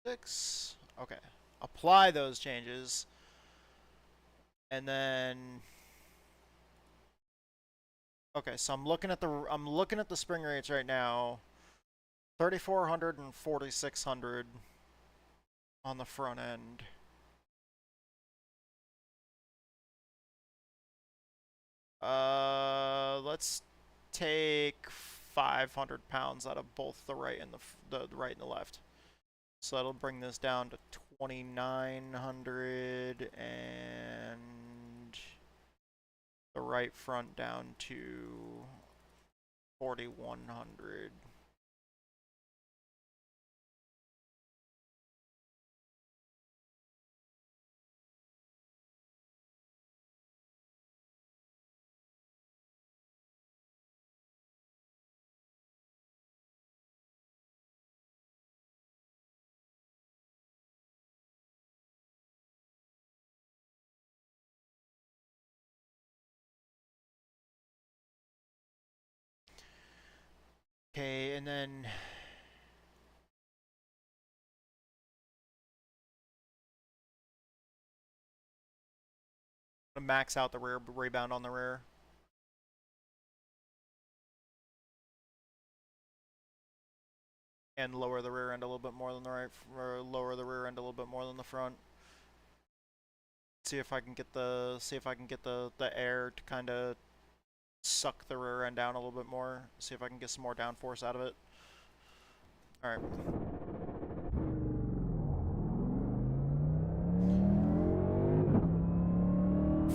6. Okay. Apply those changes. And then okay, so I'm looking at the spring rates right now. 3,400 and 4,600 on the front end. Let's take 500 pounds out of both the right and the right and the left. So that'll bring this down to 2,900 and the right front down to 4,100. Okay, and then max out the rear rebound on the rear. And lower the rear end a little bit more than the right, or lower the rear end a little bit more than the front. See if I can get the air to kind of suck the rear end down a little bit more. See if I can get some more downforce out of it. All right.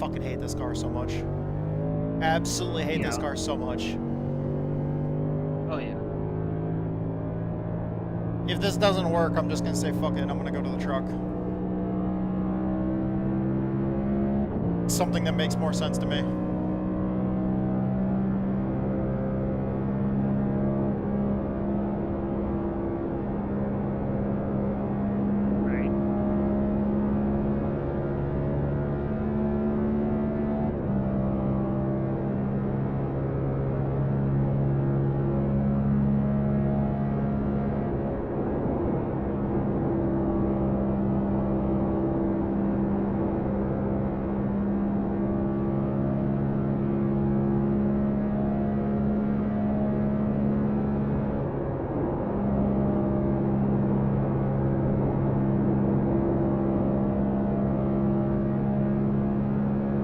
Fucking hate this car so much. Absolutely hate this car so much. Oh yeah. If this doesn't work, I'm just gonna say fuck it. I'm gonna go to the truck. Something that makes more sense to me.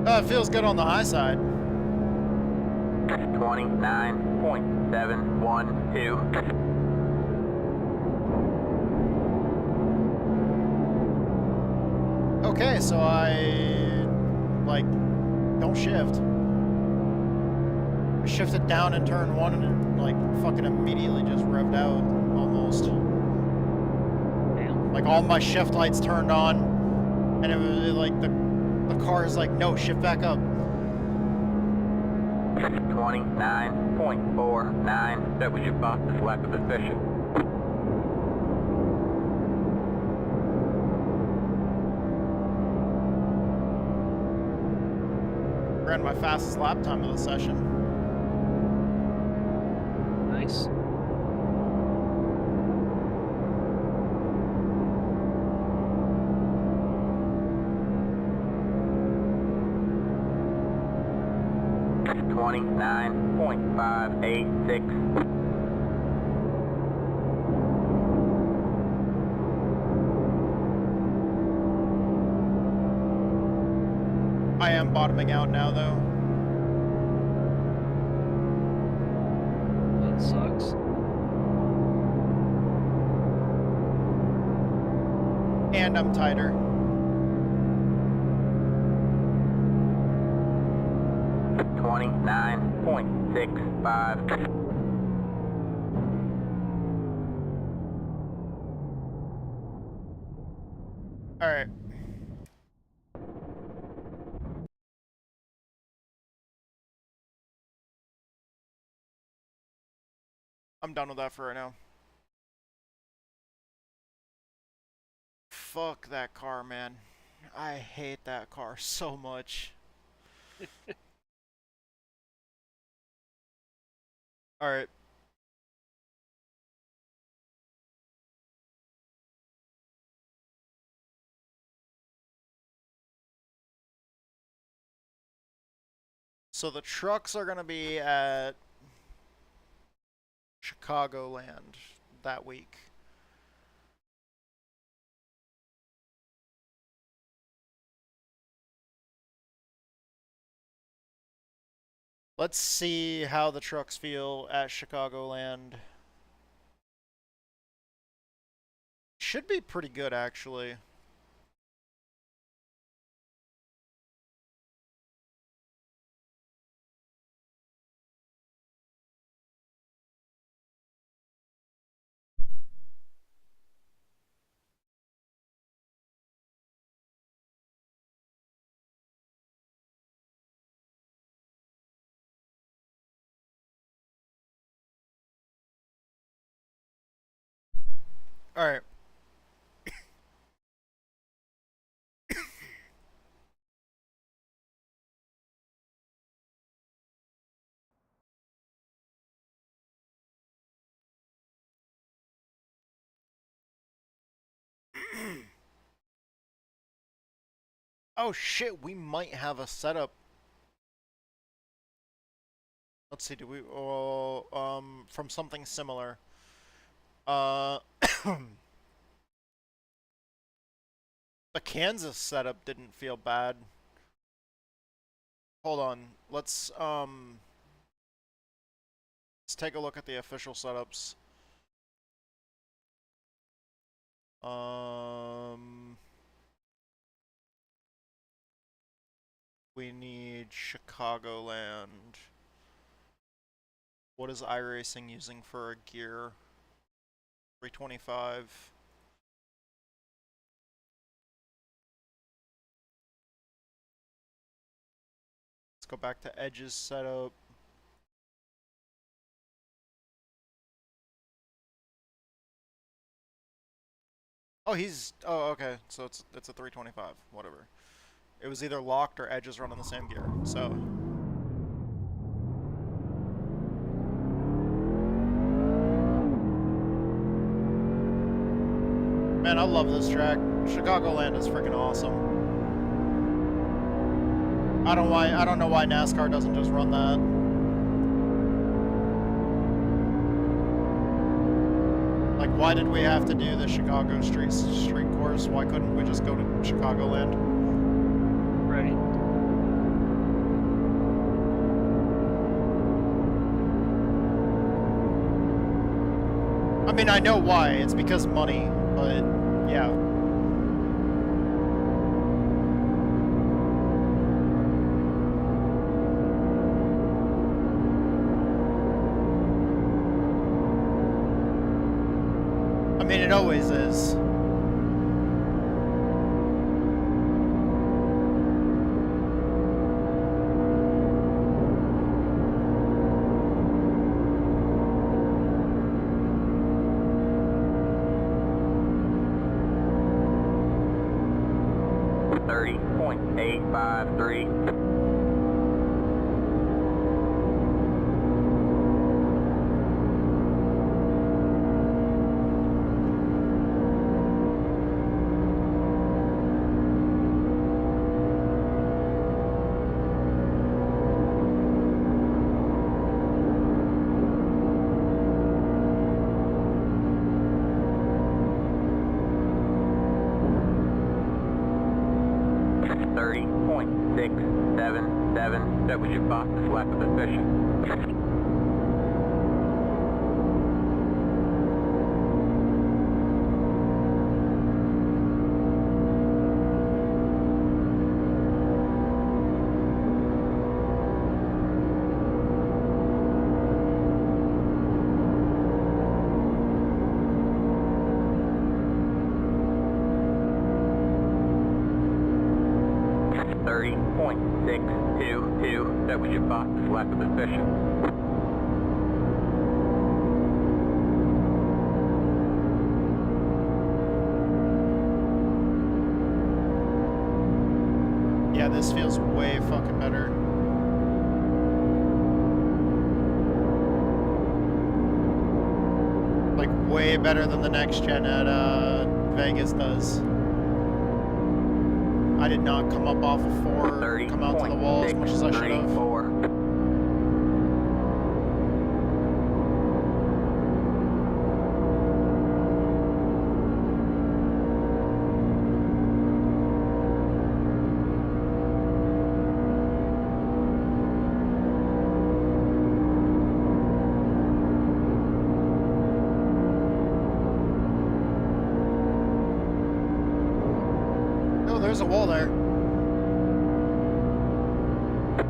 It feels good on the high side. 29.712. Okay, so I like don't shift. I shifted down in turn 1 and it, like fucking immediately just revved out almost. Damn. Like all my shift lights turned on, and it was like the car is like, no, shift back up. 29.49. That was your fastest lap of the session. Ran my fastest lap time of the session. Nice. .586. I am bottoming out now, though. That sucks. And I'm tighter. .65. All right. I'm done with that for right now. Fuck that car, man. I hate that car so much. Alright. So the trucks are gonna be at Chicagoland that week. Let's see how the trucks feel at Chicagoland. Should be pretty good, actually. Alright. Oh shit, we might have a setup. Let's see, do we from something similar. Uh, the Kansas setup didn't feel bad. Hold on. Let's take a look at the official setups. We need Chicagoland. What is iRacing using for a gear? 325. Let's go back to Edge's setup. Oh, okay. So it's a 325. Whatever. It was either locked or Edge's running the same gear. So. Man, I love this track. Chicagoland is freaking awesome. I don't know why NASCAR doesn't just run that. Like, why did we have to do the Chicago street course? Why couldn't we just go to Chicagoland? Right. I mean, I know why. It's because money, but yeah. I mean, it always is. That was your fastest lap of the session. That was your fastest lap of the session. Yeah, this feels way fucking better. Like, way better than the next gen at Vegas does. I did not come up off of 4, come out to the wall as much as I should have. There's a wall there.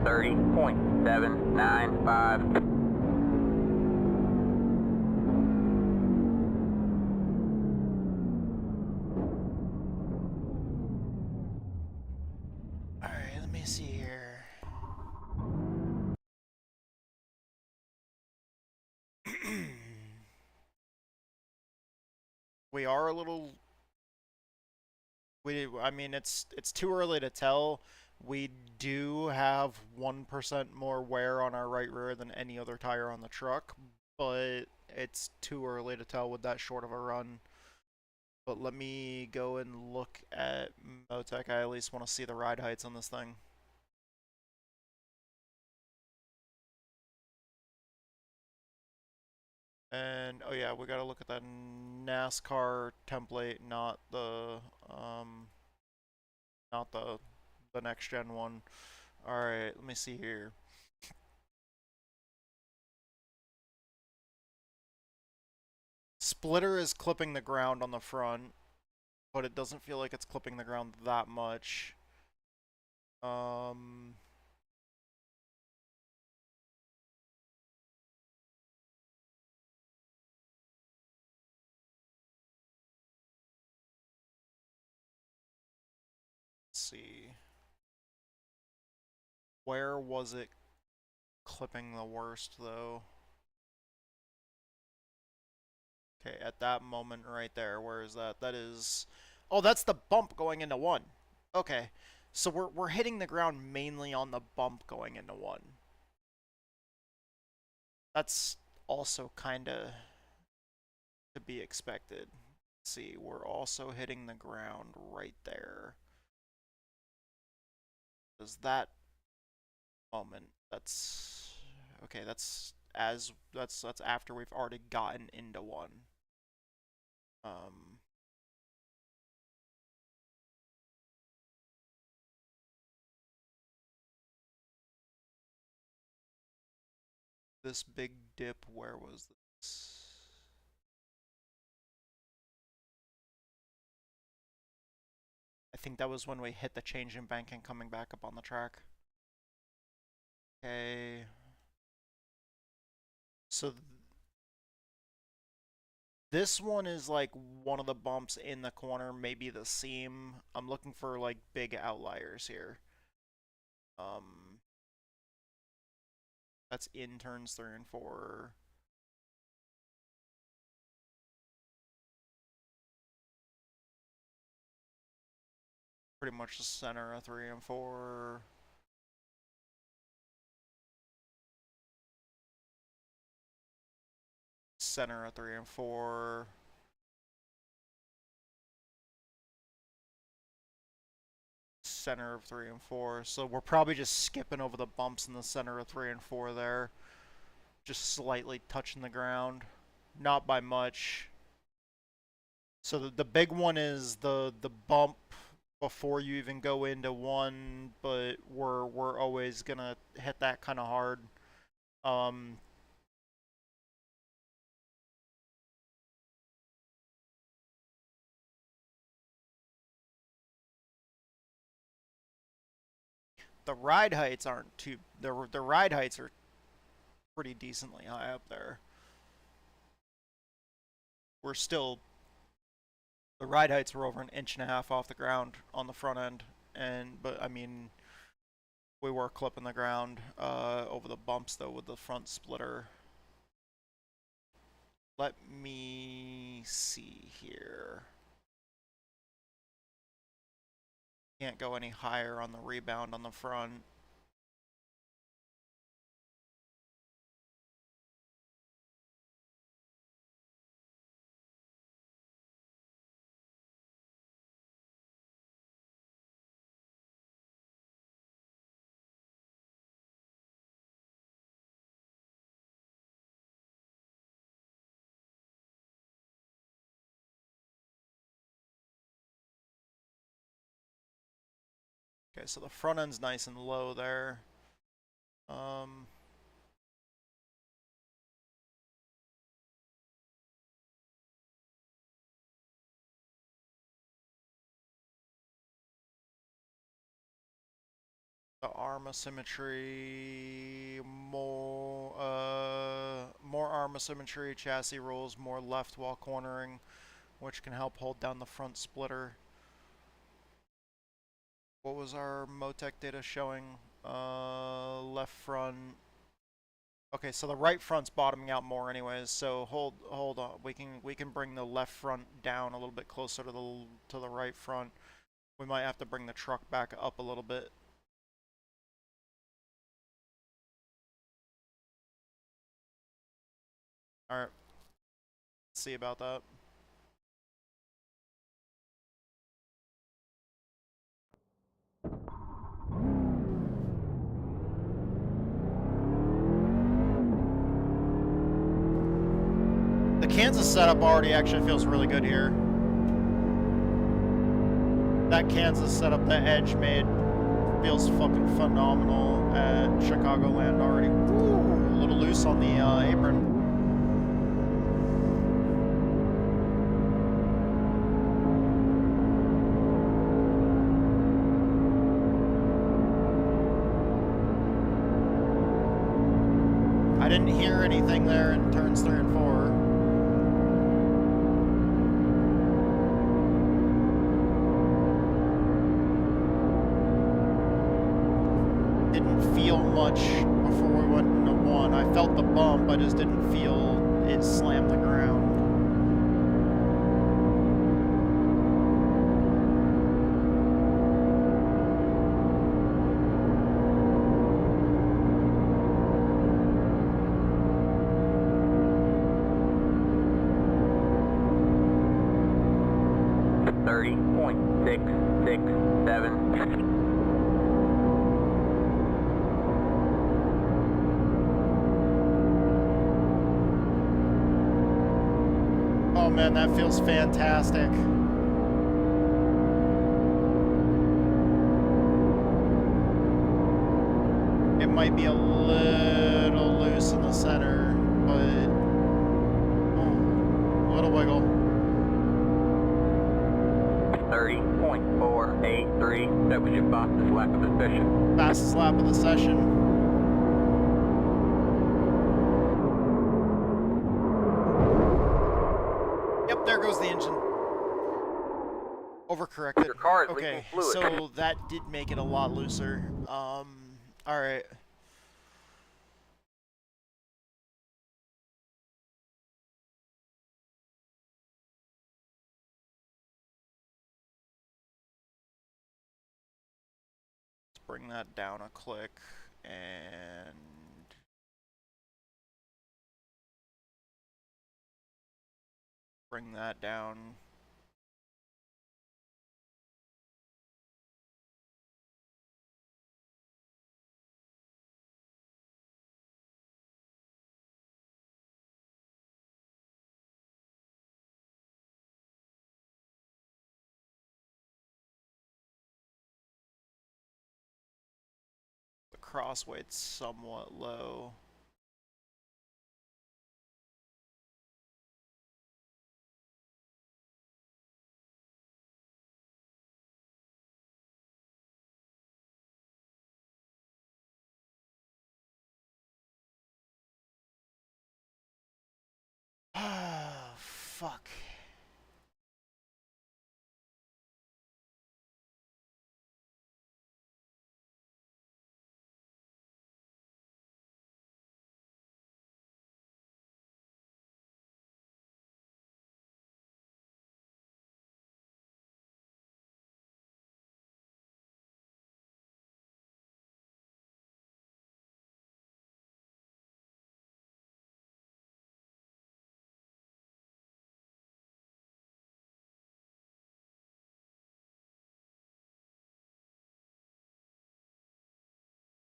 30.795. Alright, let me see here. We are a little... I mean, it's too early to tell. We do have 1% more wear on our right rear than any other tire on the truck, but it's too early to tell with that short of a run. But let me go and look at Motec. I at least want to see the ride heights on this thing. And oh yeah, we gotta look at that NASCAR template, not the next gen one. All right, let me see here. Splitter is clipping the ground on the front, but it doesn't feel like it's clipping the ground that much. See. Where was it clipping the worst, though? Okay, at that moment right there, where is that? That is... Oh, that's the bump going into 1. Okay, so we're hitting the ground mainly on the bump going into 1. That's also kind of to be expected. Let's see, we're also hitting the ground right there. Does that moment, that's okay, that's after we've already gotten into 1. This big dip, where was this? I think that was when we hit the change in banking coming back up on the track. Okay. So this one is like one of the bumps in the corner, maybe the seam. I'm looking for like big outliers here. That's in turns 3 and 4. Pretty much the center of 3 and 4. Center of 3 and 4. Center of 3 and 4. So we're probably just skipping over the bumps in the center of 3 and 4 there. Just slightly touching the ground. Not by much. So the big one is the bump before you even go into 1, but we're always gonna hit that kind of hard. The ride heights aren't too. The ride heights are pretty decently high up there. We're still. The ride heights were over 1.5 inches off the ground on the front end, but I mean, we were clipping the ground over the bumps though with the front splitter. Let me see here. Can't go any higher on the rebound on the front. Okay, so the front end's nice and low there. The arm asymmetry, more arm asymmetry, chassis rolls more left while cornering, which can help hold down the front splitter. What was our Motec data showing? Left front. Okay, so the right front's bottoming out more anyways. So hold on. We can bring the left front down a little bit closer to the right front. We might have to bring the truck back up a little bit. All right. See about that. Kansas setup already actually feels really good here. That Kansas setup that Edge made feels fucking phenomenal at Chicagoland already. Ooh, a little loose on the apron. I didn't hear anything there in turns 3 and 4. Didn't feel much before we went into 1. I felt the bump, I just didn't feel it slam the ground. Oh man, that feels fantastic. It might be a little loose in the center, but a little wiggle. 30.483. That was your fastest lap of the session. Fastest lap of the session. Yep, there goes the engine. Overcorrected. Your car is okay, leaking fluid. so that did make it a lot looser. Alright. Let's bring that down a click and bring that down. The cross weight's somewhat low. Fuck.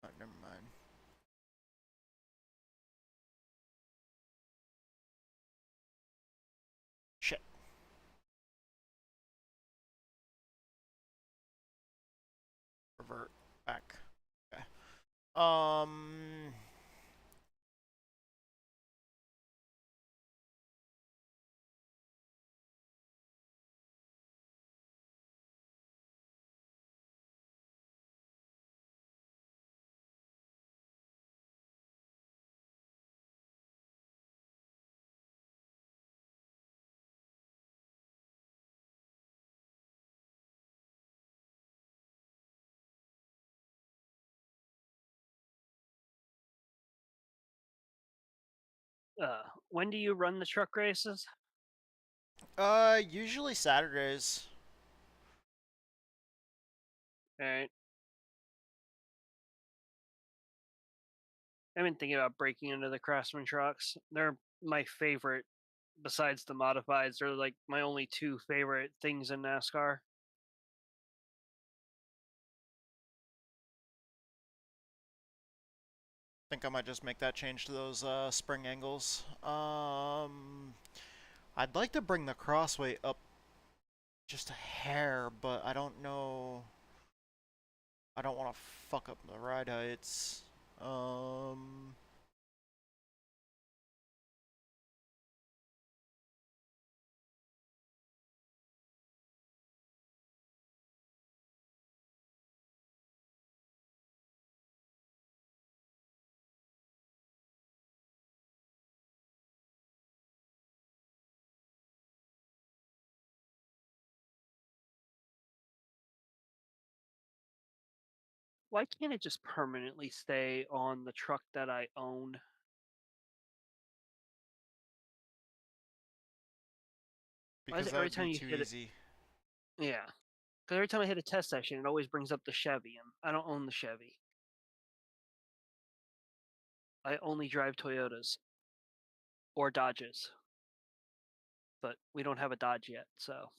Oh, never mind. Shit. Revert back. Okay. When do you run the truck races? Usually Saturdays. Alright. I've been thinking about breaking into the Craftsman trucks. They're my favorite, besides the modifieds. They're like my only 2 favorite things in NASCAR. I think I might just make that change to those spring angles. I'd like to bring the crossway up just a hair, but I don't know. I don't want to fuck up the ride heights. Why can't it just permanently stay on the truck that I own? Why is Because it that every would time be you too hit it? easy. Yeah. Because every time I hit a test session, it always brings up the Chevy, and I don't own the Chevy. I only drive Toyotas or Dodges, but we don't have a Dodge yet, so.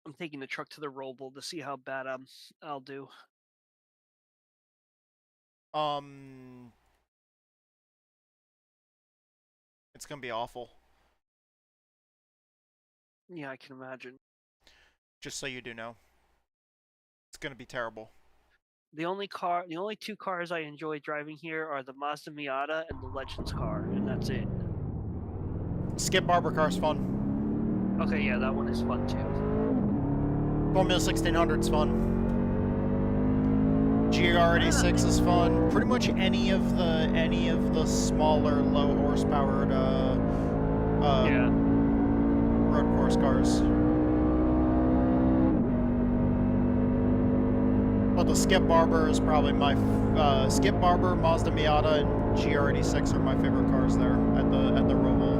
I'm taking the truck to the rollable to see how bad I'll do. It's gonna be awful. Yeah, I can imagine. Just so you do know. It's gonna be terrible. The only two cars I enjoy driving here are the Mazda Miata and the Legends car, and that's it. Skip Barber Car's fun. Okay, yeah, that one is fun too. Formula 1600's fun. GR86 is fun. Pretty much any of the smaller, low horsepowered Yeah. road course cars. But the Skip Barber is probably my Skip Barber, Mazda Miata, and GR86 are my favorite cars there at the Roval.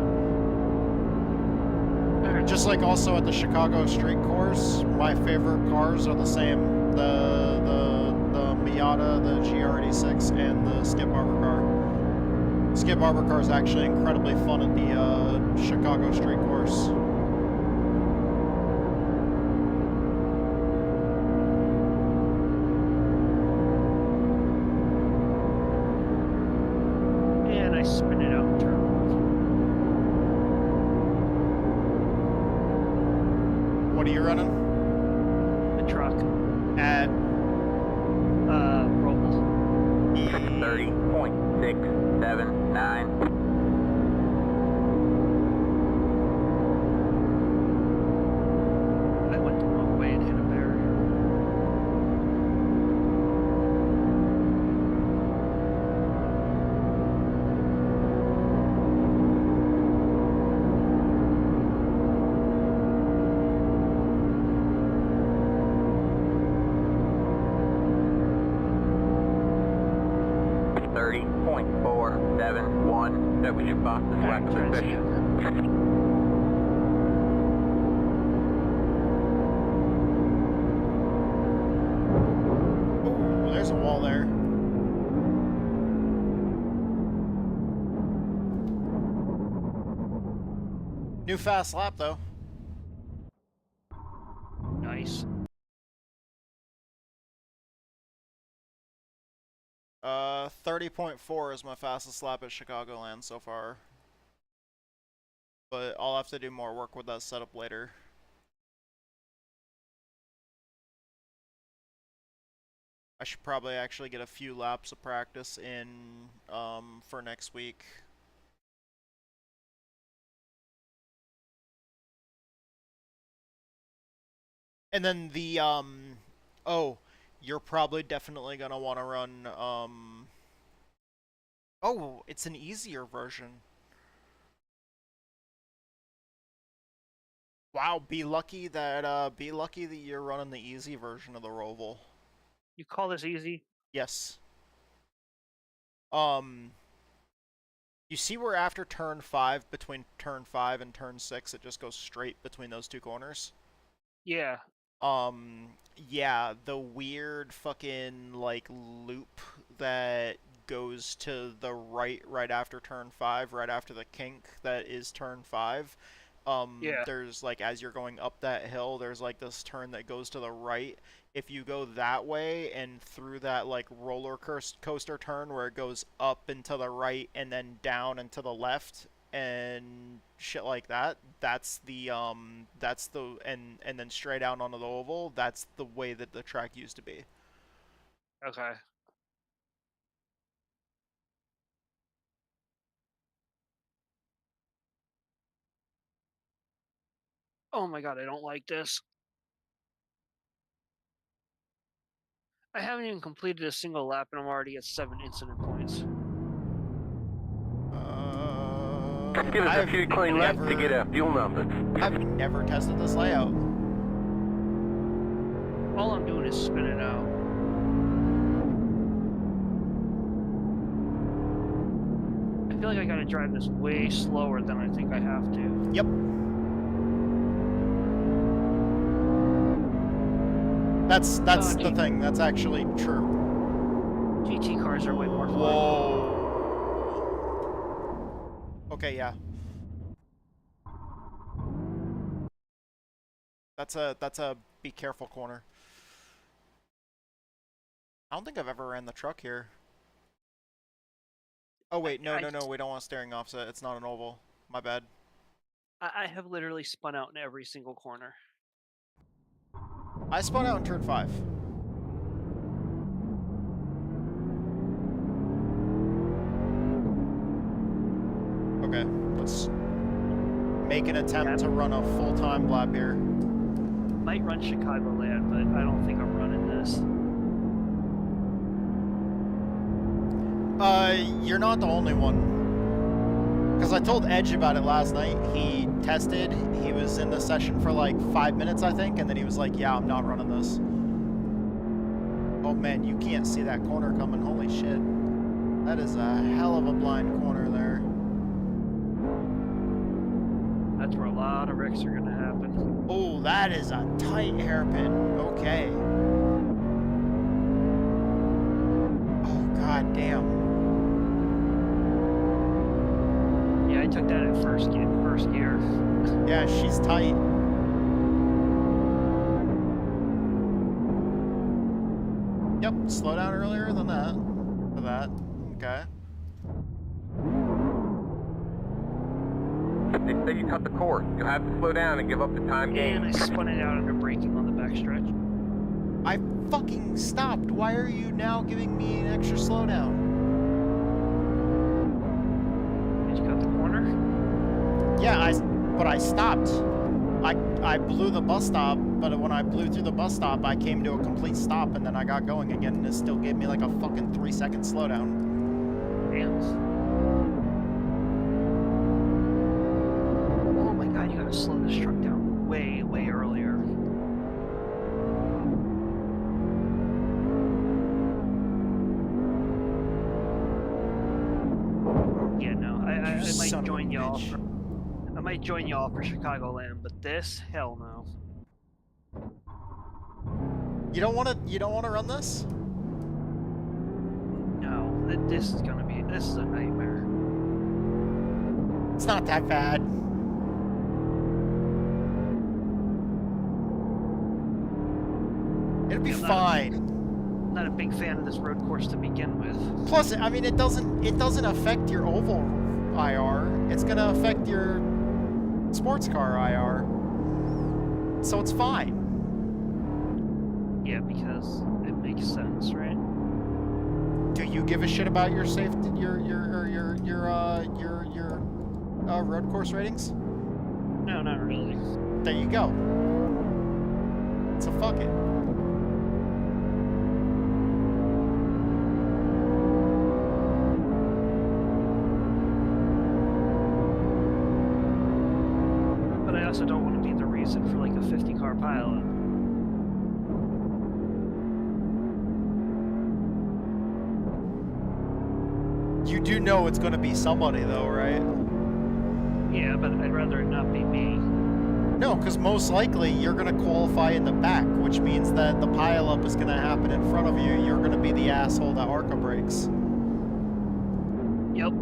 Just like also at the Chicago Street Course, my favorite cars are the same: the Miata, the GR86, and the Skip Barber car. Skip Barber car is actually incredibly fun at the Chicago Street Course. And I spin it out and turn What are you running? the truck. At Robles. 30.679. I went the wrong way and hit a barrier. That was your fastest lap of the session. Oh, there's a wall there. New fast lap though. Nice. 30.4 is my fastest lap at Chicagoland so far. But I'll have to do more work with that setup later. I should probably actually get a few laps of practice in for next week. And then the oh, you're probably definitely gonna want to run oh, it's an easier version. Wow, be lucky that you're running the easy version of the Roval. You call this easy? Yes. You see where after turn 5, between turn 5 and turn 6, it just goes straight between those two corners? Yeah. Yeah, the weird fucking, like, loop that goes to the right after turn 5, right after the kink that is turn 5, Yeah. There's like, as you're going up that hill, there's like this turn that goes to the right. If you go that way and through that like roller coaster turn where it goes up and to the right and then down and to the left and shit like that, that's the and then straight out onto the oval, that's the way that the track used to be. Okay. Oh my god, I don't like this. I haven't even completed a single lap and I'm already at 7 incident points. Give us a few clean laps to get our fuel numbers. I've never tested this layout. All I'm doing is spinning out. I feel like I gotta drive this way slower than I think I have to. Yep. That's the thing. That's actually true. GT cars are way more fun. Whoa. Okay, yeah. That's a be careful corner. I don't think I've ever ran the truck here. Oh wait, no, we don't want steering offset. It's not an oval. My bad. I have literally spun out in every single corner. I spun out in turn 5. Okay, let's make an attempt to run a full-time lap here. Might run Chicagoland, but I don't think I'm running this. You're not the only one. Because I told Edge about it last night. He tested. He was in the session for like 5 minutes, I think, and then he was like, yeah, I'm not running this. Oh man, you can't see that corner coming. Holy shit. That is a hell of a blind corner there. That's where a lot of wrecks are gonna happen. Oh, that is a tight hairpin. Okay. Oh, god damn. Yeah, I took that at first gear. Yeah, she's tight. Yep, slow down earlier than that. For that. Okay. They say you cut the course. You'll have to slow down and give up the time And I gain. spun it out under braking on the backstretch. I fucking stopped. Why are you now giving me an extra slowdown? Did you cut the corner? Yeah, but I stopped. I blew the bus stop, but when I blew through the bus stop, I came to a complete stop, and then I got going again, and it still gave me like a fucking 3-second slowdown. Damn. Oh my god, you gotta slow this truck down way, way earlier. Yeah, no, I might join y'all. I might join y'all for Chicagoland, but this, hell no. You don't want to run this? No, this is a nightmare. It's not that bad. It'll be fine. I'm not a big fan of this road course to begin with. Plus, I mean, it doesn't affect your oval IR. It's gonna affect your sports car IR. So it's fine. Yeah, because it makes sense, right? Do you give a shit about your safety, your road course ratings? No, not really. There you go. So fuck it. But I also don't want to be the reason for like a 50-car pileup. You do know it's going to be somebody, though, right? Yeah, but I'd rather it not be me. No, because most likely you're going to qualify in the back, which means that the pileup is going to happen in front of you. You're going to be the asshole that ARCA breaks. Yep.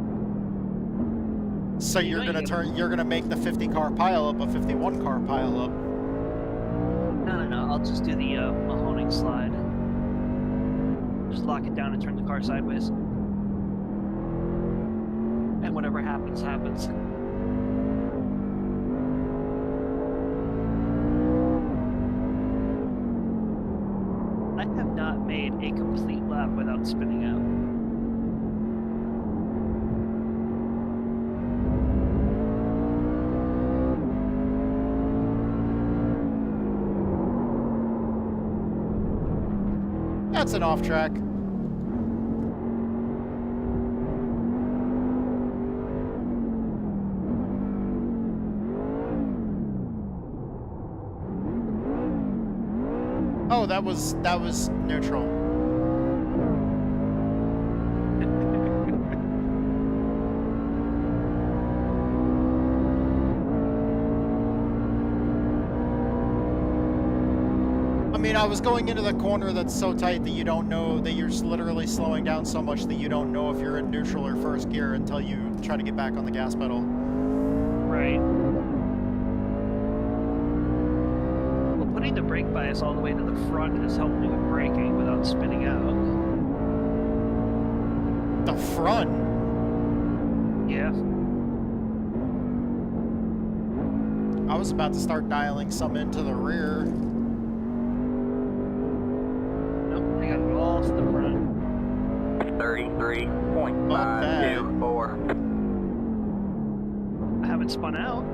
So you're gonna make the 50 car pileup a 51 car pileup. No. I'll just do the Mahoning slide. Just lock it down and turn the car sideways. And whatever happens, happens. I have not made a complete lap without spinning out. That's an off track. Oh, that was neutral. I mean, I was going into the corner that's so tight that you don't know that you're literally slowing down so much that you don't know if you're in neutral or first gear until you try to get back on the gas pedal. Right. Well, putting the brake bias all the way to the front has helped me with braking without spinning out. The front? Yeah. I was about to start dialing some into the rear. Nope, I got it all to the front. 33.524. I haven't spun out.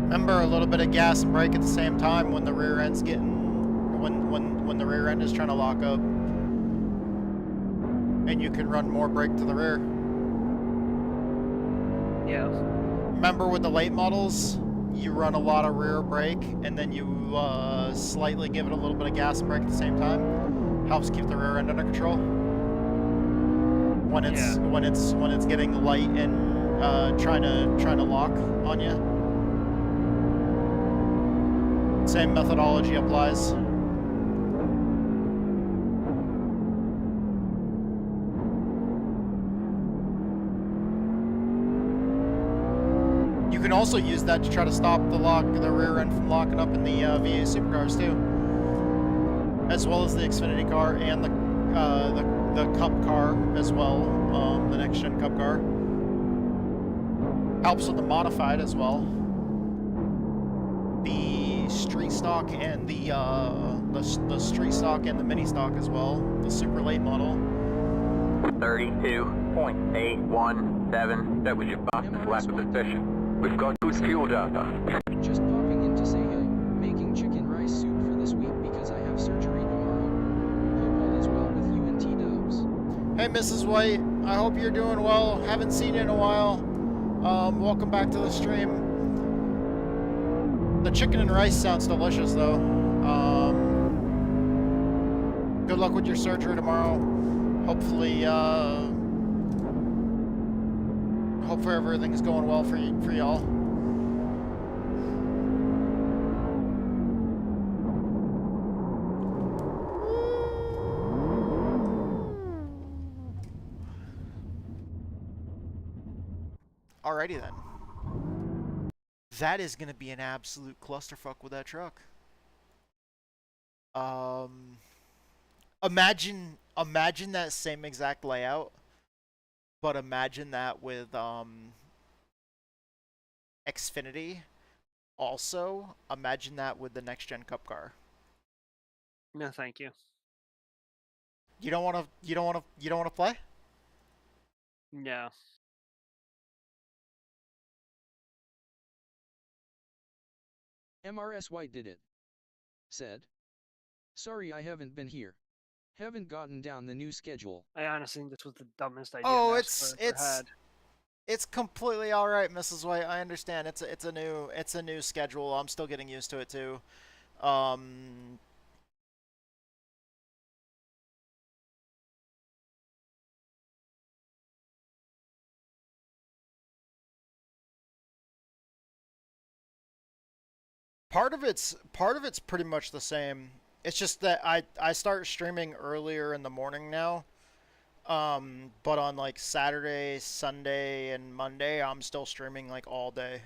Remember, a little bit of gas and brake at the same time when the rear end's getting, when the rear end is trying to lock up. And you can run more brake to the rear. Yeah. Remember with the late models, you run a lot of rear brake and then you slightly give it a little bit of gas and brake at the same time. Helps keep the rear end under control. When it's getting light and trying to lock on you. Same methodology applies. You can also use that to try to stop the rear end from locking up in the VA supercars too, as well as the Xfinity car and the Cup car as well, the next gen Cup car. Helps with the modified as well. The street stock and the street stock and the mini stock as well. The super late model. 32.817. That was your fastest lap of the session. We've got good fuel data. Just popping in to say hey, making chicken rice soup for this week because I have surgery tomorrow. Hope all is well with you and T-Dubs. Hey Mrs. White, I hope you're doing well. Haven't seen you in a while. Welcome back to the stream. The chicken and rice sounds delicious though. Good luck with your surgery tomorrow. Hopefully everything's going well for y'all. Alrighty then. That is gonna be an absolute clusterfuck with that truck. Imagine that same exact layout, but imagine that with Xfinity. Also, imagine that with the next gen Cup car. No, thank you. You don't want to play? No. MRS White did it. Said. Sorry I haven't been here. Haven't gotten down the new schedule. I honestly think this was the dumbest idea. Oh, NASCAR ever had. It's completely all right, Mrs. White. I understand. It's a new schedule. I'm still getting used to it too. part of it's pretty much the same. It's just that I start streaming earlier in the morning now. But on like Saturday, Sunday, and Monday, I'm still streaming like all day.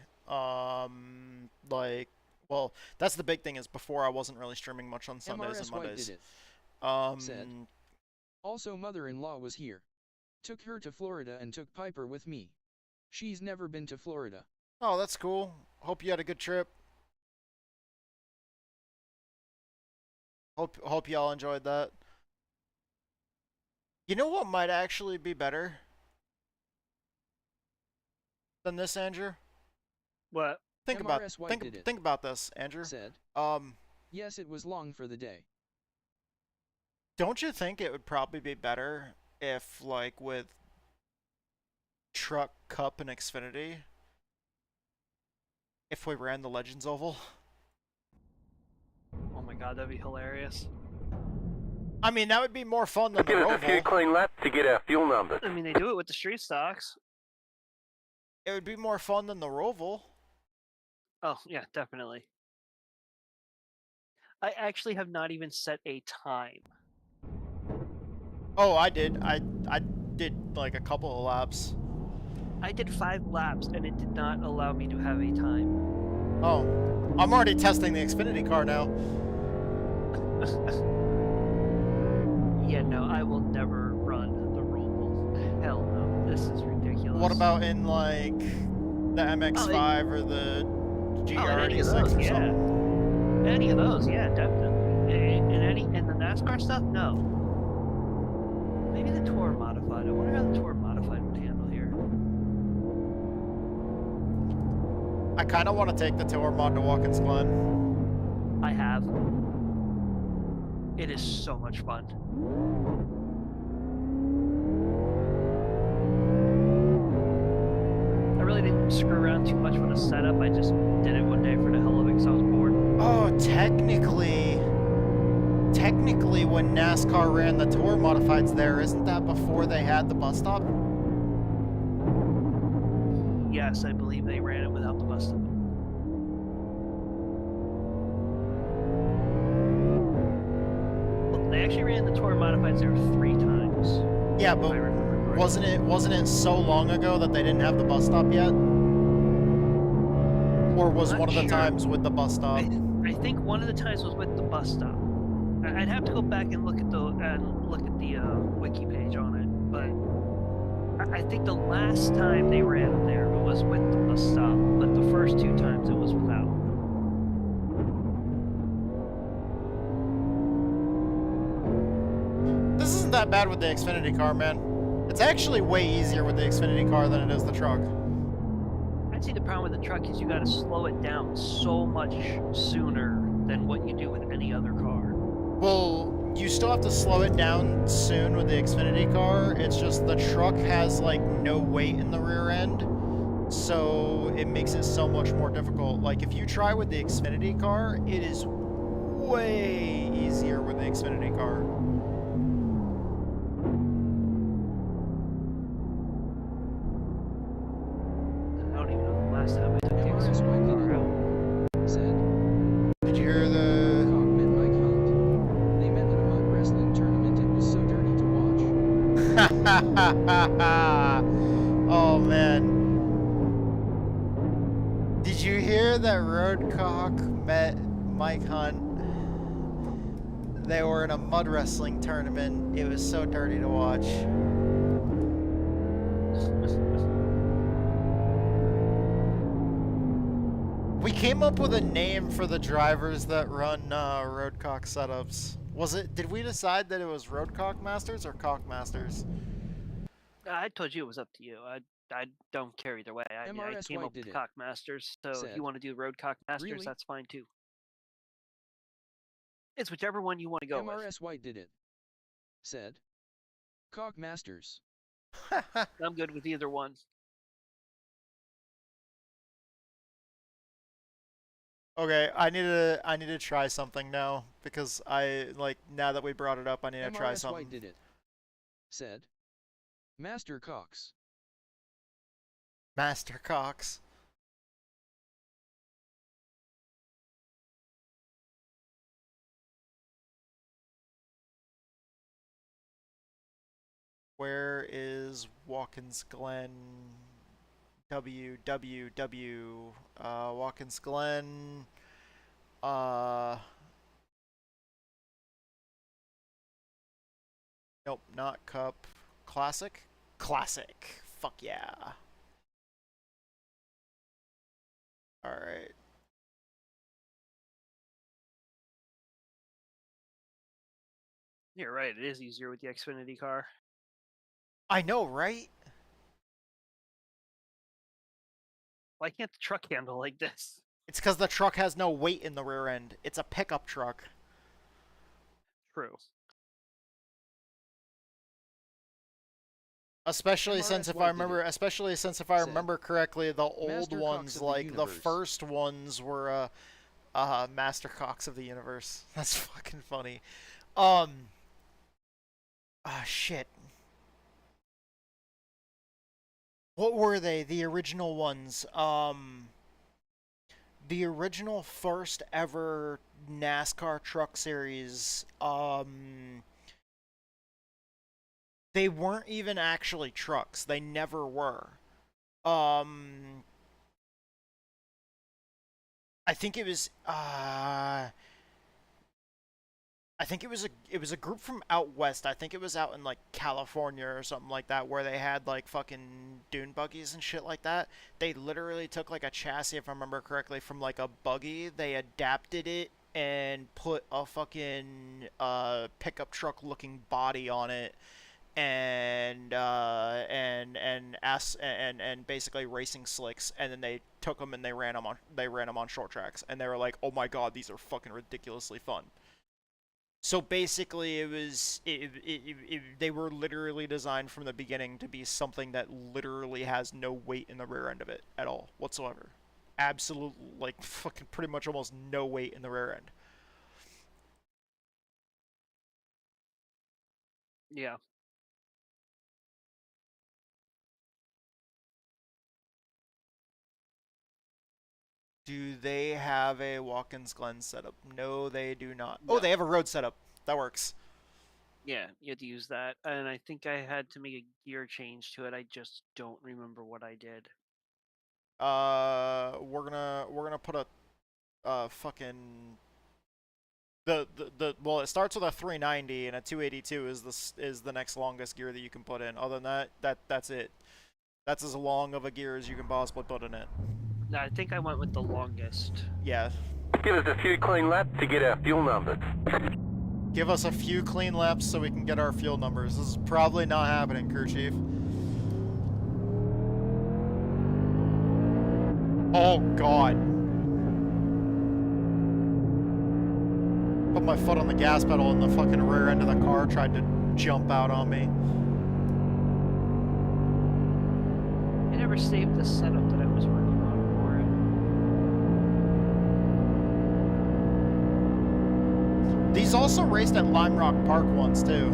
Like, well, that's the big thing is before I wasn't really streaming much on Sundays and MRS White Mondays. did it. Um, Said. Also, mother-in-law was here. Took her to Florida and took Piper with me. She's never been to Florida. oh, that's cool. Hope you had a good trip. Hope y'all enjoyed that. You know what might actually be better than this, Andrew? What? Think about MRS White did it. think about this, Andrew. Said. Um, Yes, it was long for the day. don't you think it would probably be better if, like, with Truck, Cup, and Xfinity, if we ran the Legends Oval? Oh my god, that'd be hilarious. I mean, that would be more fun than the Give us a few Roval. clean laps to get our fuel numbers. I mean, they do it with the street stocks. It would be more fun than the Roval. Oh, yeah, definitely. I actually have not even set a time. Oh, I did. I did like a couple of laps. I did 5 laps and it did not allow me to have a time. Oh, I'm already testing the Xfinity car now. Yeah, no, I will never run the Roval. Hell no, this is ridiculous. What about in like the MX-5 or the any of GR86 those, or yeah. something? Any of those, yeah, definitely. In the NASCAR stuff, no. Maybe the Tour Modified. I wonder how the Tour Modified would handle here. I kind of want to take the Tour mod to Watkins Glen. I have. It is so much fun. I really didn't screw around too much with the setup. I just did it one day for the hell of it because I was bored. Oh, technically, when NASCAR ran the Tour Modifieds there, isn't that before they had the bus stop? Yes, I believe they ran it without the bus stop. Well, they actually ran the Tour Modifieds there 3 times. Yeah, if I but remember correctly. wasn't it so long ago that they didn't have the bus stop yet? Or was Not one of the sure. times with the bus stop? I think one of the times was with the bus stop. I'd have to go back and look at the wiki page on it, but I think the last time they ran it there it was with the bus stop, but the first 2 times it was without. This isn't that bad with the Xfinity car, man. It's actually way easier with the Xfinity car than it is the truck. I'd say the problem with the truck is you gotta slow it down so much sooner than what you do with any other car. Well, you still have to slow it down soon with the Xfinity car. It's just the truck has like no weight in the rear end, so it makes it so much more difficult. Like if you try with the Xfinity car, it is way easier with the Xfinity car. I don't even know the last time I took the MRS Xfinity White did car it. out. Said. Did you hear the... Cock met Mike Hunt. They met at a mud wrestling tournament. It was so dirty to watch. Oh man. Did you hear that Roadcock met Mike Hunt? They were in a mud wrestling tournament. It was so dirty to watch. We came up with a name for the drivers that run Roadcock setups. Was it? Did we decide that it was Roadcock Masters or Cock Masters? I told you it was up to you. I don't care either way. I MRS came White up with did it. Cock Masters, so if Said. you want to do Road Cock Masters, Really? that's fine too. It's whichever one you want to go with. MRS White did it. Said. Cock Masters. I'm good with either one. Okay, I need to try something now because now that we brought it up, I need to try MRS something. White did it. Said. Master Cox. Master Cox. Where is Watkins Glen? WWW. Watkins Glen. Nope, not Cup. Classic? Classic. Fuck yeah. Alright. You're right. It is easier with the Xfinity car. I know, right? Why can't the truck handle like this? It's because the truck has no weight in the rear end. It's a pickup truck. True. Especially since if I remember correctly, the old Master Cocks ones, of the like the universe. first ones were Master Cocks of the universe. That's fucking funny. Shit. What were they? The original ones. The original first ever NASCAR truck series. They weren't even actually trucks. They never were. I think it was it was a group from out west. I think it was out in like California or something like that, where they had like fucking dune buggies and shit like that. They literally took like a chassis, if I remember correctly, from like a buggy. They adapted it and put a fucking pickup truck looking body on it, and basically racing slicks, and then they took them and they ran them on short tracks, and they were like, oh my god, these are fucking ridiculously fun. So basically, they were literally designed from the beginning to be something that literally has no weight in the rear end of it at all whatsoever. Absolute, like, fucking pretty much almost no weight in the rear end. Yeah. Do they have a Watkins Glen setup? No, they do not. No. Oh, they have a road setup. That works. Yeah, you had to use that. And I think I had to make a gear change to it. I just don't remember what I did. We're gonna put a fucking well, it starts with a 390 and a 282 is the next longest gear that you can put in. Other than that's it. That's as long of a gear as you can possibly put in it. No, I think I went with the longest. Yeah. Give us a few clean laps to get our fuel numbers. Give us a few clean laps so we can get our fuel numbers. This is probably not happening, crew chief. Oh god. Put my foot on the gas pedal and the fucking rear end of the car tried to jump out on me. I never saved the setup that I was working on for it. These also raced at Lime Rock Park once too.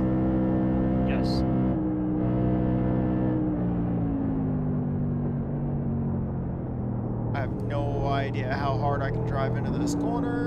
Yes. I have no idea how hard I can drive into this corner.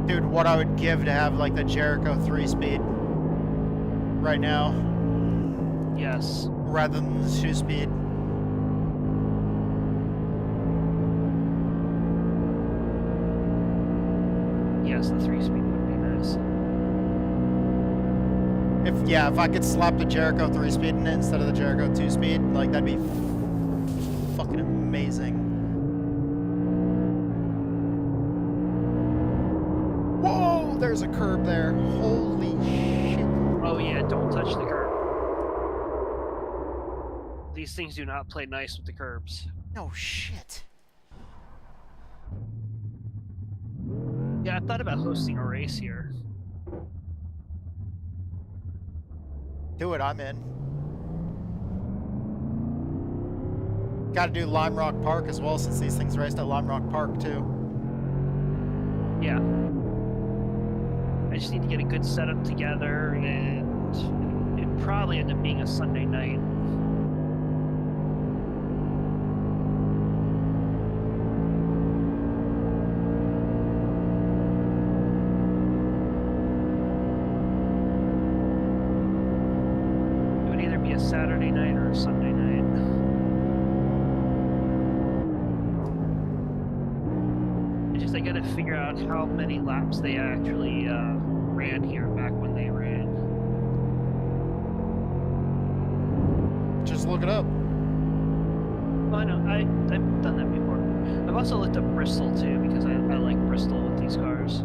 Dude, what I would give to have like the Jericho 3-speed right now Yes. rather than the 2-speed. Yes, the 3-speed would be nice. If I could slap the Jericho 3-speed in it instead of the Jericho 2-speed, like that'd be fucking amazing. Whoa, there's a curb there. Holy shit. Oh yeah, don't touch the curb. These things do not play nice with the curbs. No shit. Yeah, I thought about hosting a race here. Do it, I'm in. Gotta do Lime Rock Park as well, since these things raced at Lime Rock Park too. Yeah. I just need to get a good setup together, and it'd probably end up being a Sunday night. It would either be a Saturday night or a Sunday night. I gotta figure out how many laps they actually ran here back when they ran. Just look it up. Oh, I know, I've done that before. I've also looked up Bristol too, because I like Bristol with these cars.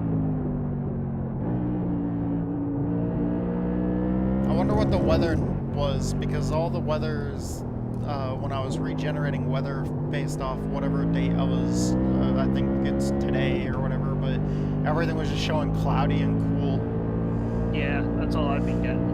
I wonder what the weather was, because all the weathers, when I was regenerating weather based off whatever date I was, I think it's today or whatever, but everything was just showing cloudy and cool. Yeah, that's all I've been getting.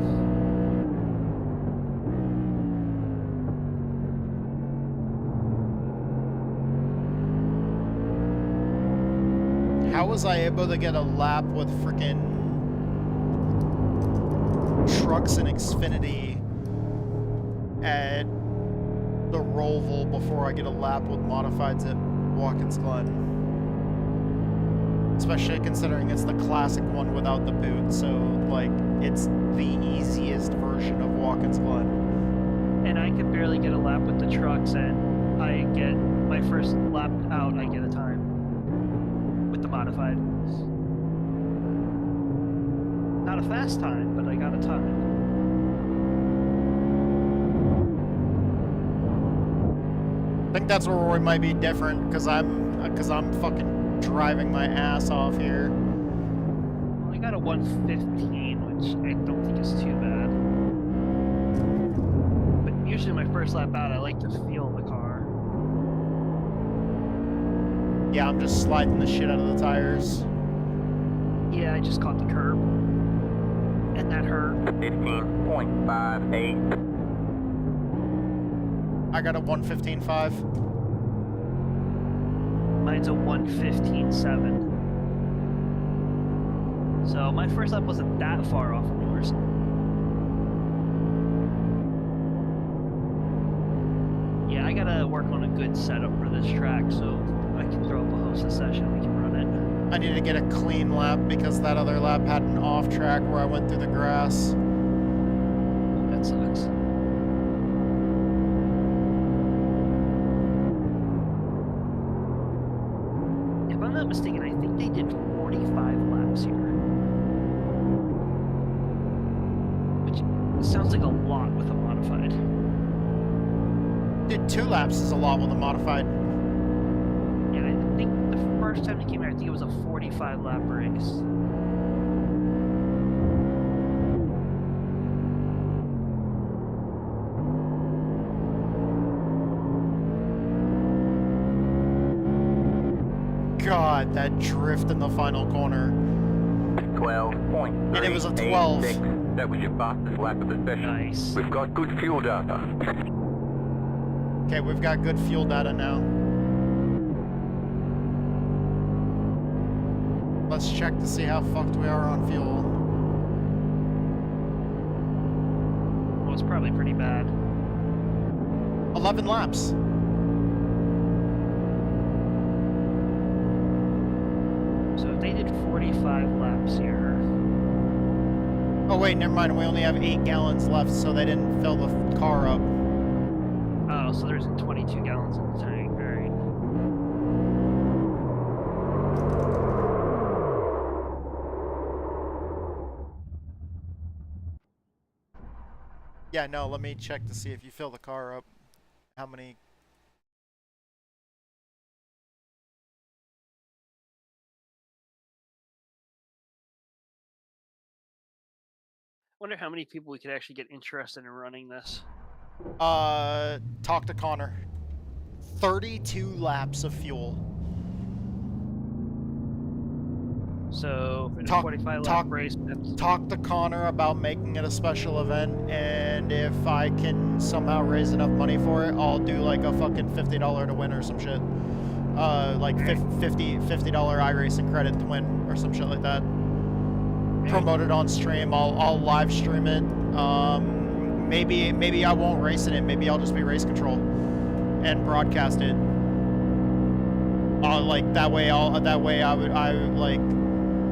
How was I able to get a lap with freaking trucks and Xfinity at the Roval before I get a lap with modifieds at Watkins Glen? Especially considering it's the classic one without the boot, so like it's the easiest version of Watkins Glen. And I could barely get a lap with the trucks, and I get my first lap out, I get a time with the modified. Not a fast time, but I got a time. I think that's where we might be different, because I'm fucking driving my ass off here. Well, I got a 115, which I don't think is too bad. But usually my first lap out, I like to feel the car. Yeah, I'm just sliding the shit out of the tires. Yeah, I just caught the curb. And that hurt. 15.58. I got a 115.5. Mine's a 115.7. So my first lap wasn't that far off of yours. Yeah, I gotta work on a good setup for this track so I can throw up a host a session, we can run it. I need to get a clean lap because that other lap had an off track where I went through the grass. That sucks. If I'm not mistaken, I think they did 45 laps here. Which sounds like a lot with a modified. Dude, 2 laps is a lot with a modified. Yeah, I think the first time they came here, I think it was a 45 lap race. God, that drift in the final corner. 12.386. And it was a 12. That was your fastest lap of the session. Nice. We've got good fuel data. Okay, we've got good fuel data now. Let's check to see how fucked we are on fuel. Well, it's probably pretty bad. 11 laps. So if they did 45 laps here. Oh wait, never mind. We only have 8 gallons left, so they didn't fill the car up. Oh, so there's 22 gallons in the tank. All right. Yeah, no, let me check to see if you fill the car up. How many... Wonder how many people we could actually get interested in running this. Talk to Connor. 32 laps of fuel. So in a Talk- 45 talk- lap race, that's Talk to Connor about making it a special event, and if I can somehow raise enough money for it, I'll do like a fucking $50 to win or some shit. Like $50 iRacing credit to win or some shit like that. Promote it on stream. I'll live stream it. Maybe I won't race in it. Maybe I'll just be race control and broadcast it. Like that way I would like,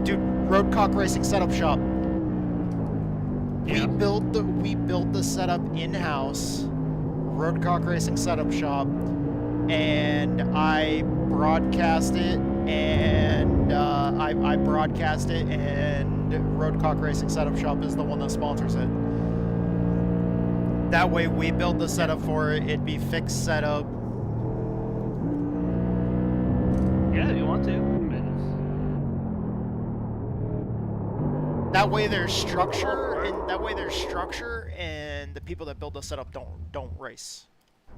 dude, Roadcock Racing Setup Shop. Yeah. We built the setup in-house, Roadcock Racing Setup Shop, and I broadcast it, and I broadcast it, and Roadcock Racing Setup Shop is the one that sponsors it. That way we build the setup for it, it'd be fixed setup. yeah, if you want to. That way there's structure, and the people that build the setup don't race.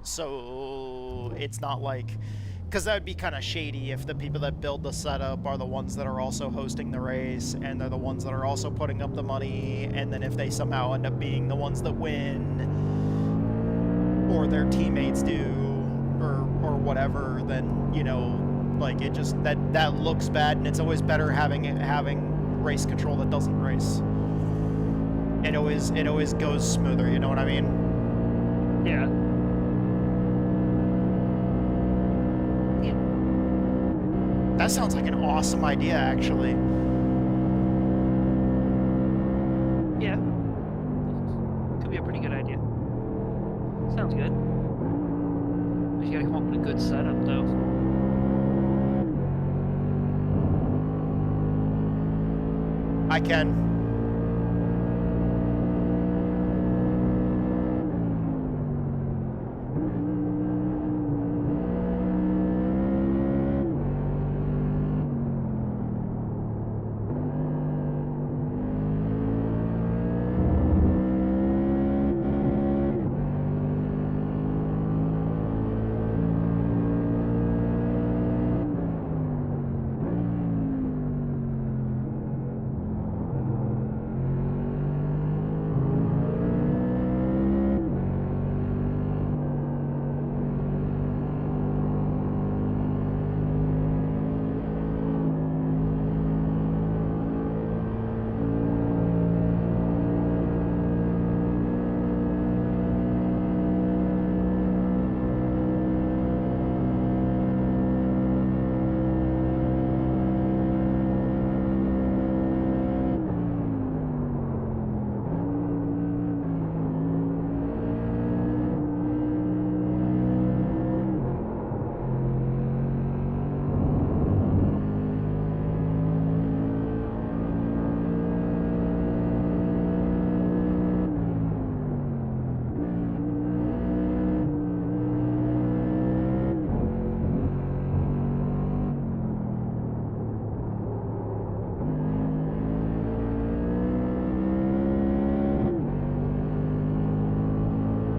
So it's not like, because that would be kind of shady if the people that build the setup are the ones that are also hosting the race, and they're the ones that are also putting up the money, and then if they somehow end up being the ones that win, or their teammates do, or whatever, then, you know, like, it just, that looks bad, and it's always better having race control that doesn't race. It always goes smoother, you know what I mean? Yeah. That sounds like an awesome idea, actually. Yeah. Could be a pretty good idea. Sounds good. But you gotta come up with a good setup, though. I can.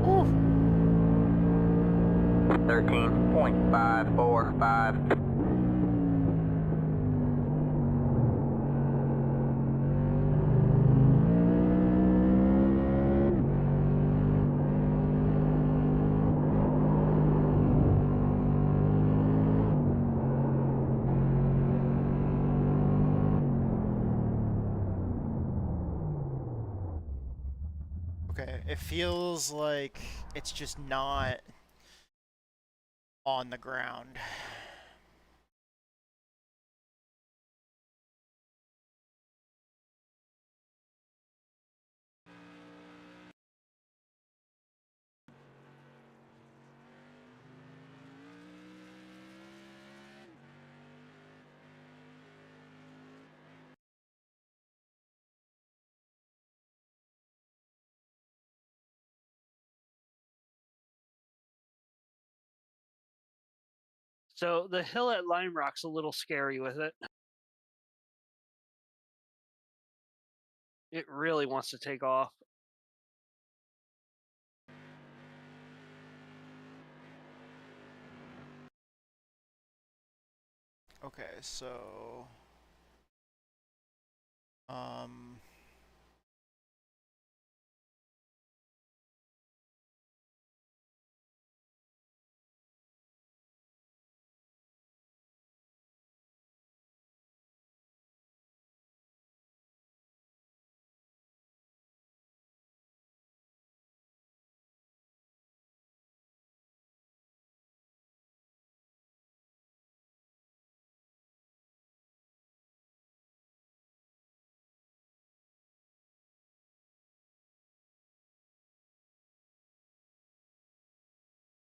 Ooh. 13.545. Okay, it feels like it's just not on the ground. So the hill at Lime Rock's a little scary with it. It really wants to take off. Okay, so um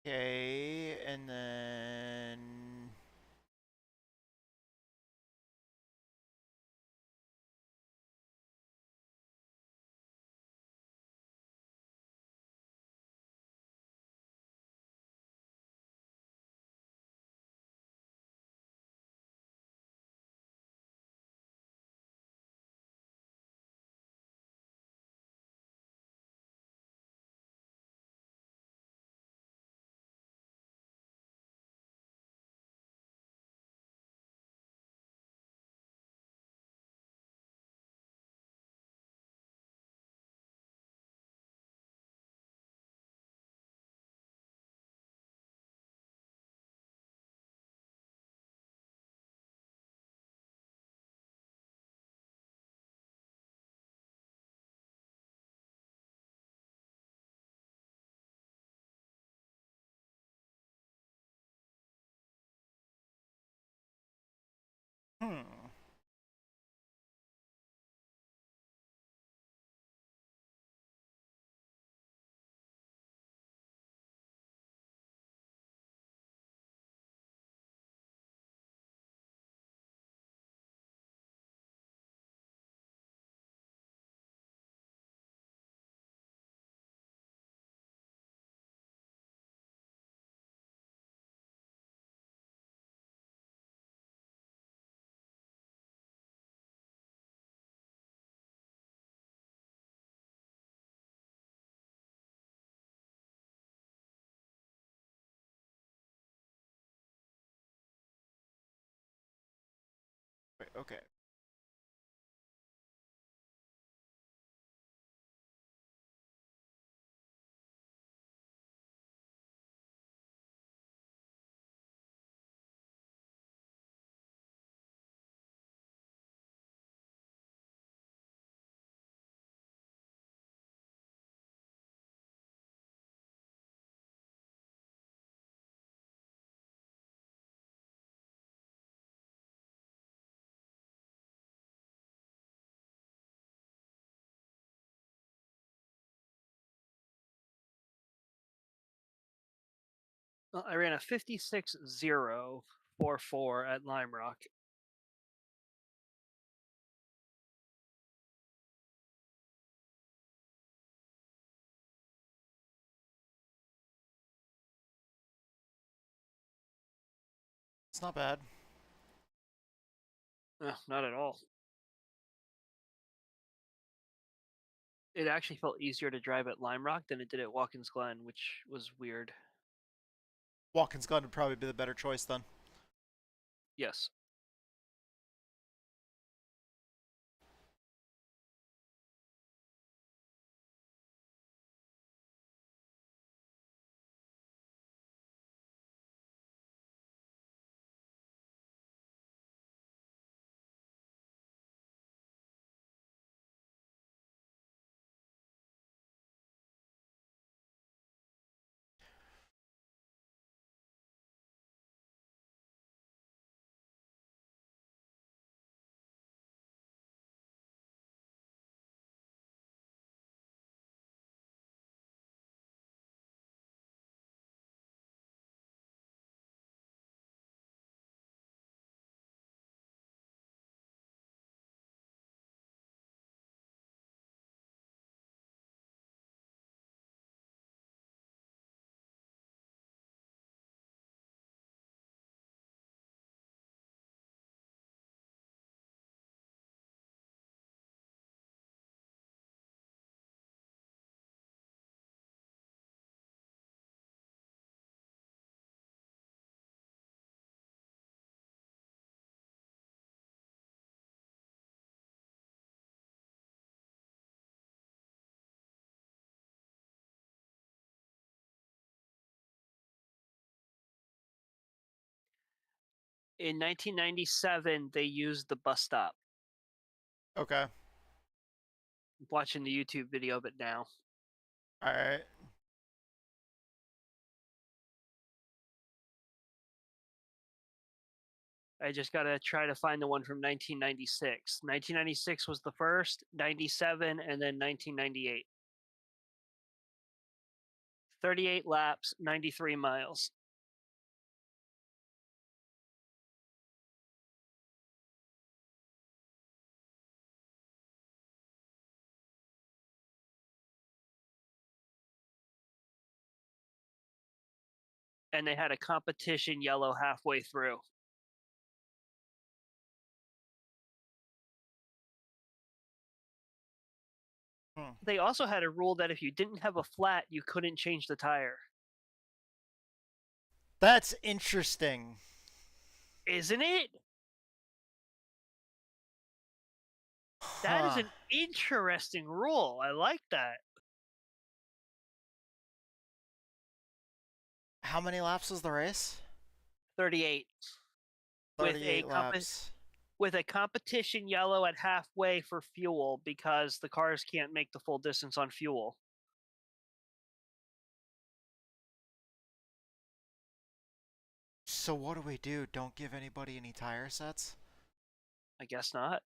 okay, and then hmm. Wait, okay. Well, I ran a 56.044 at Lime Rock. It's not bad. Not at all. It actually felt easier to drive at Lime Rock than it did at Watkins Glen, which was weird. Watkins Glen would probably be the better choice then. Yes. In 1997, they used the bus stop. Okay. I'm watching the YouTube video of it now. All right. I just gotta try to find the one from 1996. 1996 was the first, 97, and then 1998. 38 laps, 93 miles. And they had a competition yellow halfway through. They also had a rule that if you didn't have a flat, you couldn't change the tire. That's interesting. Isn't it? That is an interesting rule. I like that. How many laps was the race? 38. 38 laps. With a competition yellow at halfway for fuel because the cars can't make the full distance on fuel. So what do we do? Don't give anybody any tire sets? I guess not.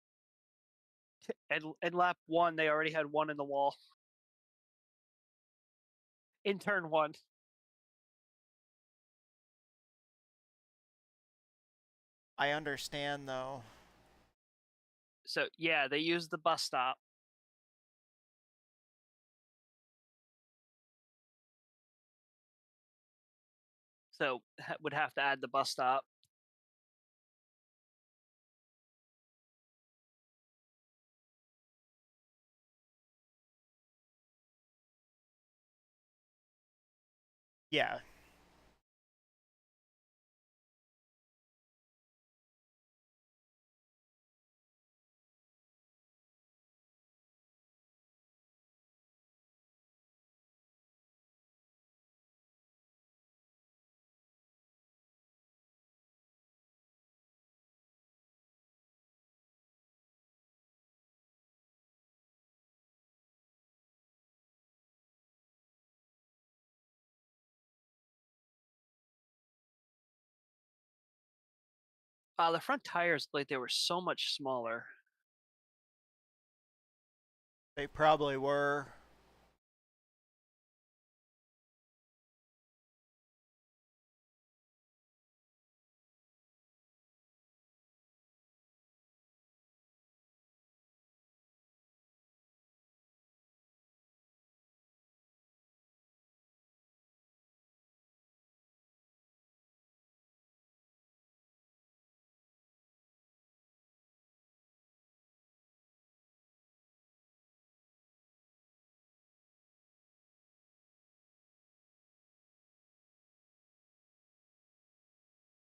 And lap 1, they already had one in the wall. In turn 1. I understand, though. So, yeah, they used the bus stop. So, would have to add the bus stop. Yeah. The front tires, like, they were so much smaller. They probably were.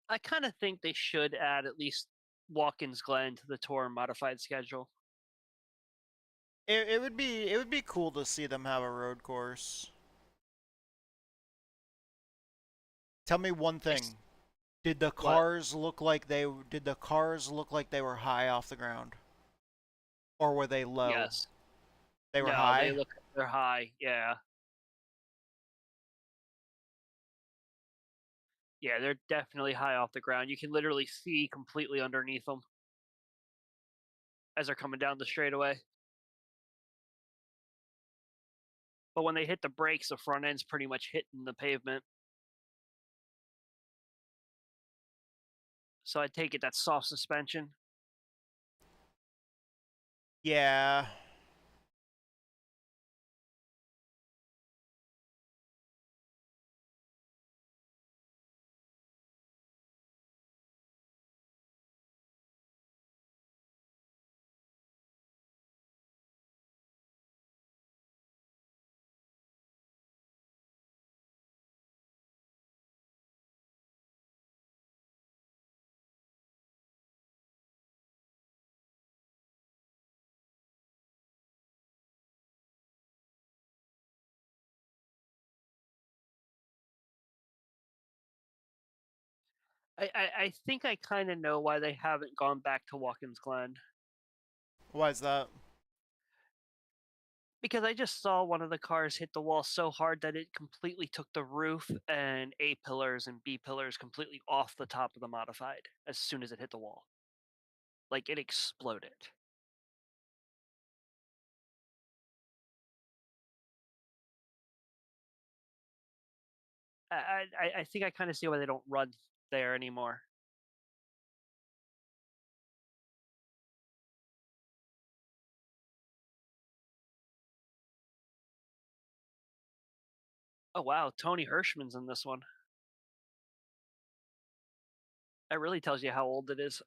I kind of think they should add at least Watkins Glen to the Tour modified schedule. It would be cool to see them have a road course. Tell me one thing. Did the cars look like they were high off the ground? Or were they low? Yes. They were No, high? they're high, yeah. Yeah, they're definitely high off the ground. You can literally see completely underneath them as they're coming down the straightaway. But when they hit the brakes, the front end's pretty much hitting the pavement. So I take it that's soft suspension. Yeah. I think I kind of know why they haven't gone back to Watkins Glen. Why is that? Because I just saw one of the cars hit the wall so hard that it completely took the roof and A pillars and B pillars completely off the top of the modified as soon as it hit the wall. Like, it exploded. I think I kind of see why they don't run there anymore. Oh wow, Tony Hirschman's in this one. That really tells you how old it is.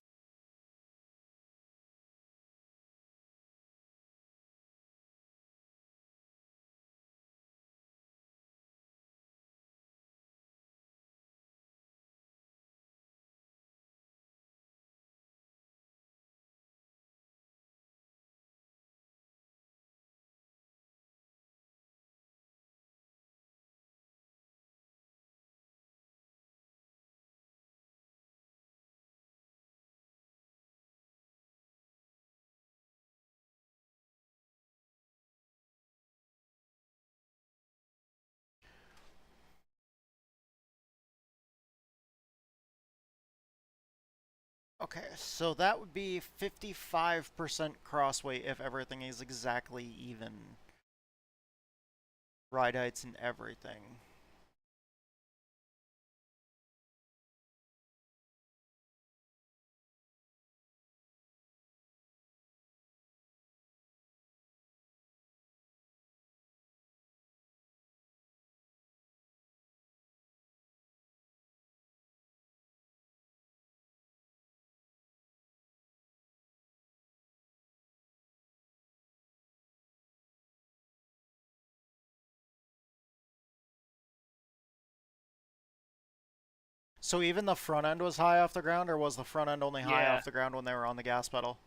Okay, so that would be 55% crossweight if everything is exactly even. Ride heights and everything. So even the front end was high off the ground, or was the front end only high Yeah. off the ground when they were on the gas pedal?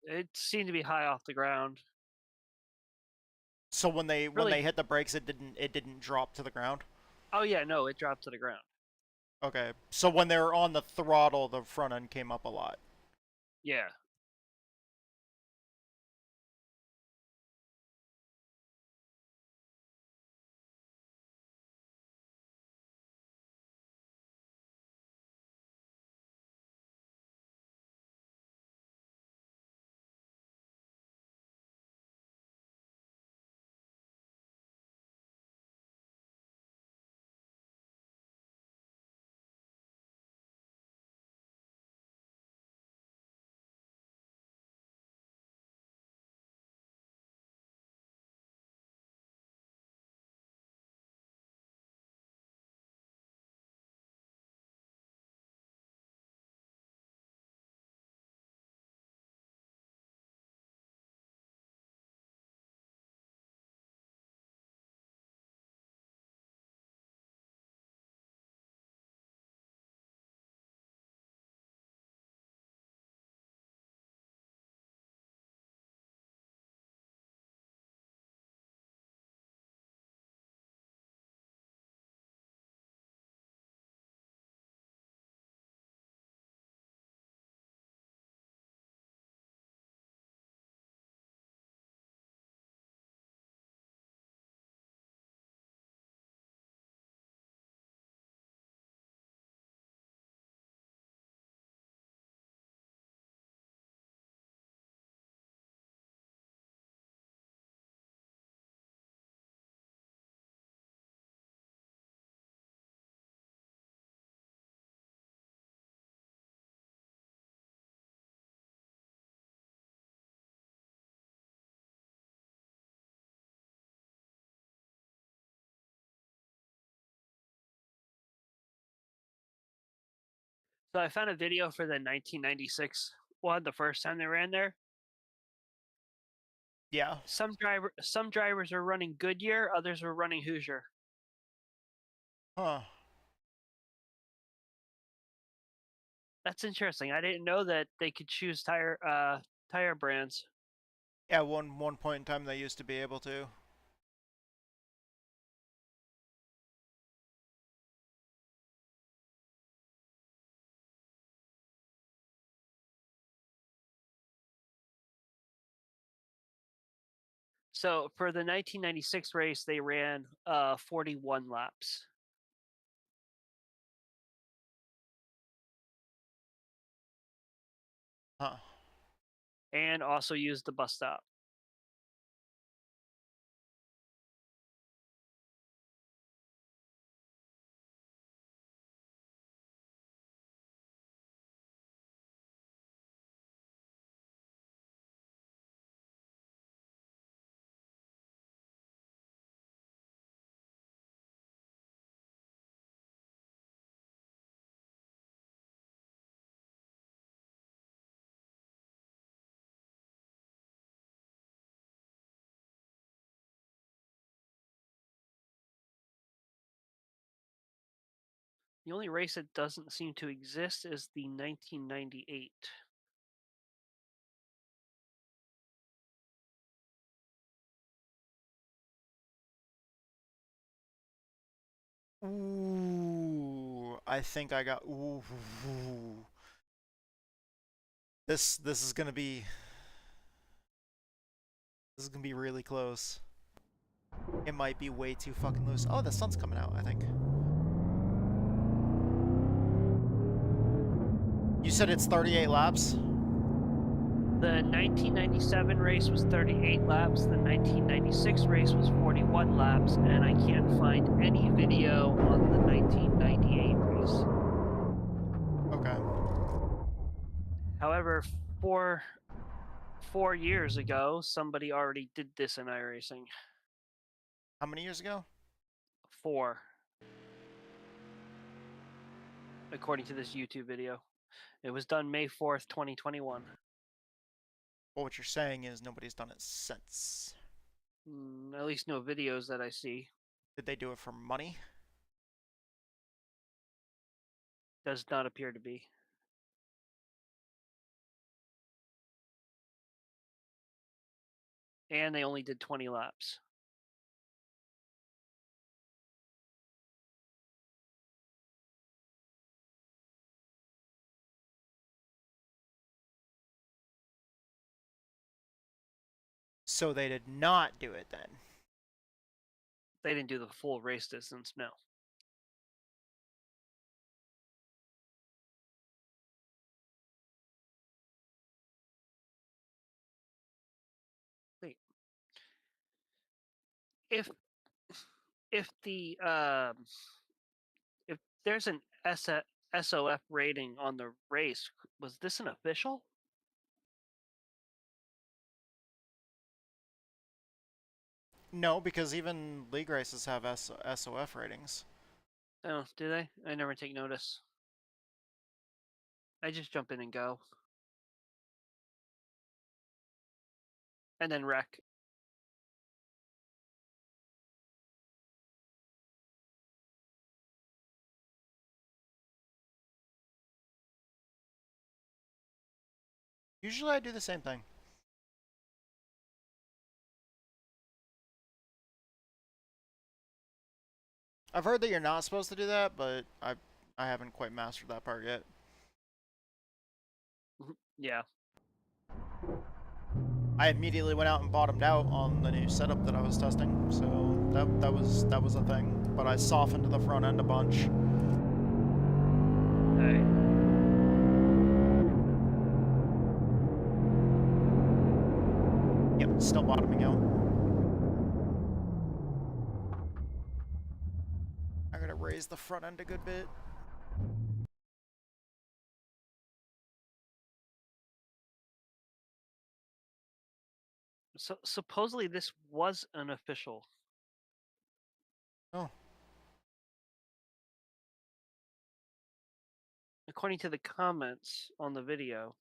It seemed to be high off the ground. So when they Really? hit the brakes, it didn't drop to the ground. Oh yeah, no, it dropped to the ground. Okay, so when they were on the throttle, the front end came up a lot. Yeah. So I found a video for the 1996 one, the first time they ran there. Yeah. Some drivers are running Goodyear, others are running Hoosier. Huh. That's interesting. I didn't know that they could choose tire brands. Yeah, one point in time they used to be able to. So for the 1996 race, they ran 41 laps. Huh. And also used the bus stop. The only race that doesn't seem to exist is the 1998. Ooh, I think I got. Ooh. This is gonna be. This is gonna be really close. It might be way too fucking loose. Oh, the sun's coming out, I think. You said it's 38 laps? The 1997 race was 38 laps, the 1996 race was 41 laps, and I can't find any video on the 1998 race. Okay. However, four years ago, somebody already did this in iRacing. How many years ago? 4. According to this YouTube video. It was done May 4th, 2021. Well, what you're saying is nobody's done it since. At least no videos that I see. Did they do it for money? Does not appear to be. And they only did 20 laps. So they did not do it then. They didn't do the full race distance, no. Wait. If the if there's an SOF rating on the race, was this an official? No, because even league races have SOF ratings. Oh, do they? I never take notice. I just jump in and go. And then wreck. Usually I do the same thing. I've heard that you're not supposed to do that, but I haven't quite mastered that part yet. Yeah. I immediately went out and bottomed out on the new setup that I was testing, so that was a thing. But I softened the front end a bunch. Okay. Yep, still bottoming out. I'm gonna raise the front end a good bit. So supposedly this was an official. Oh. According to the comments on the video.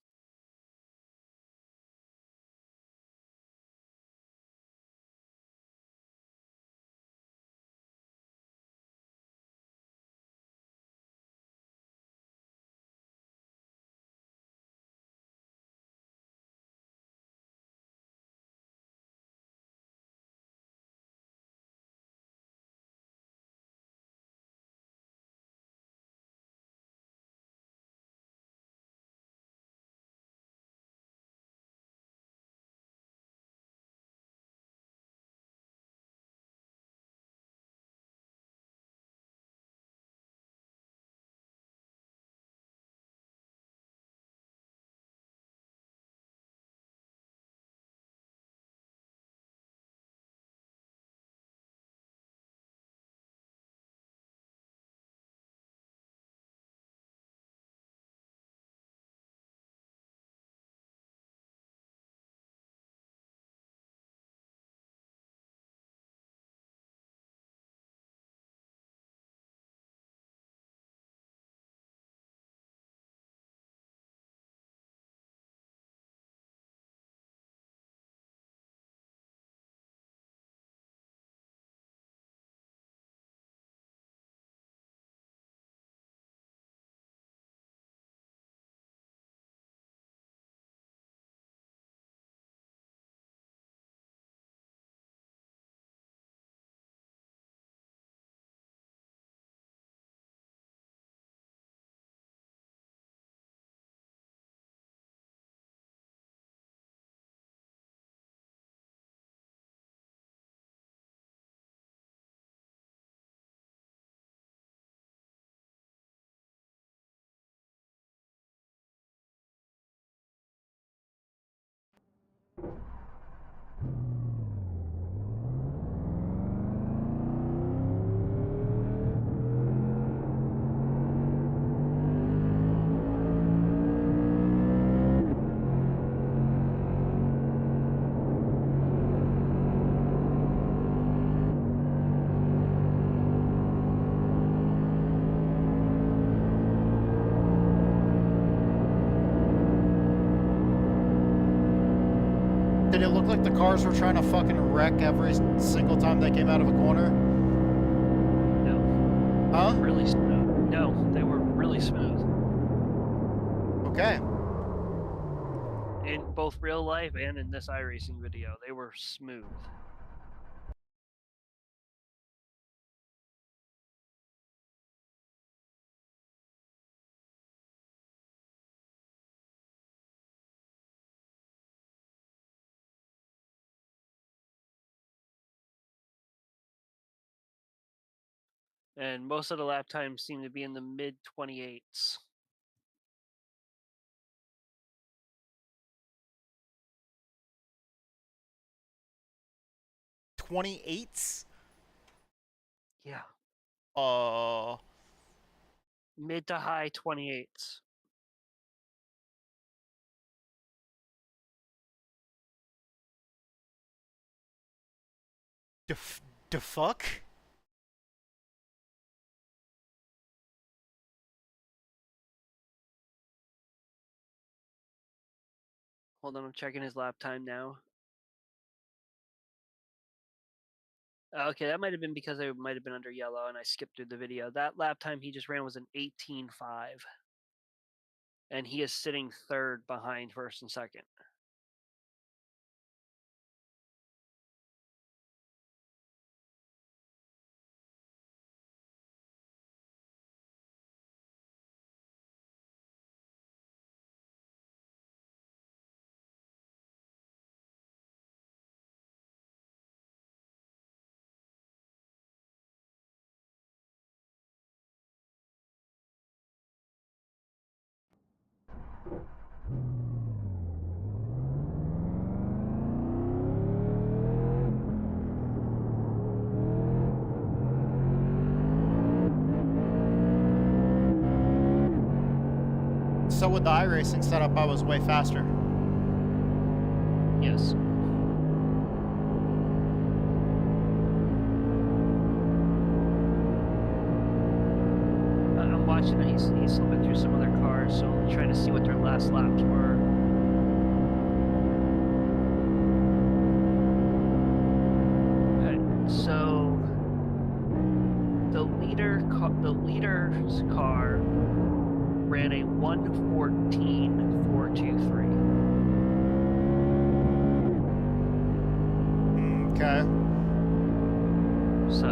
Did it look like the cars were trying to fucking wreck every single time they came out of a corner? No. Huh? Really smooth. No, they were really smooth. Okay. In both real life and in this iRacing video, they were smooth. And most of the lap times seem to be in the mid 28s. $28s? Yeah. Mid to high 28s. The fuck? Hold on, I'm checking his lap time now. Okay, that might have been because I might have been under yellow and I skipped through the video. That lap time he just ran was an 18.5. And he is sitting third behind first and second. So with the iRacing setup, I was way faster. Yes. I'm watching it. He's slipping through some other cars, so I'm trying to see what their last laps were. Okay, so the leader's car ran a 1:14.423. Okay. So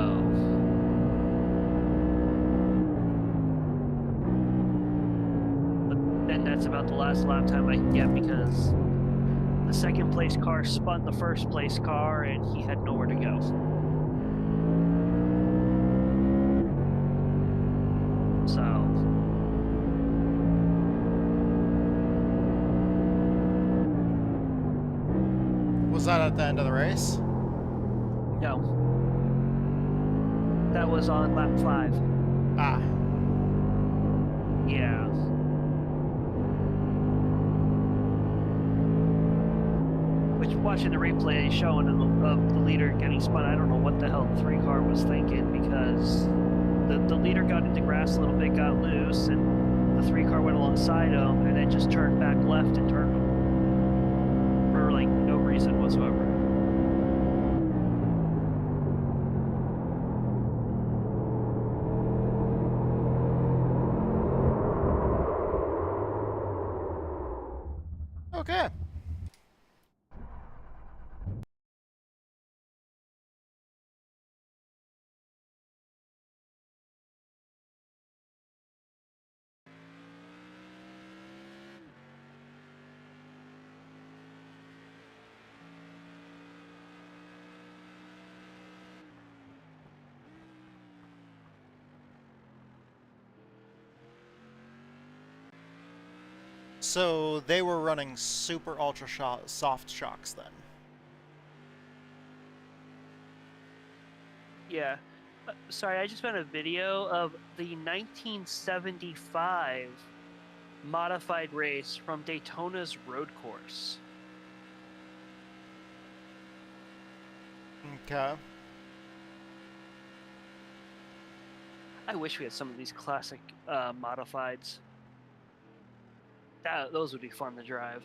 but then that's about the last lap time I can get because the second place car spun the first place car and he had nowhere to go. So Was that at the end of the race? no. That was on lap 5. Ah. Yeah. Which, watching the replay showing of the leader getting spun, I don't know what the hell the 3 car was thinking because the leader got into grass a little bit, got loose, and the 3 car went alongside him and then just turned back left and turned him for like no reason whatsoever. Okay. So they were running super ultra soft shocks then. Yeah. Sorry, I just found a video of the 1975 modified race from Daytona's road course. Okay. I wish we had some of these classic modifieds. Those would be fun to drive.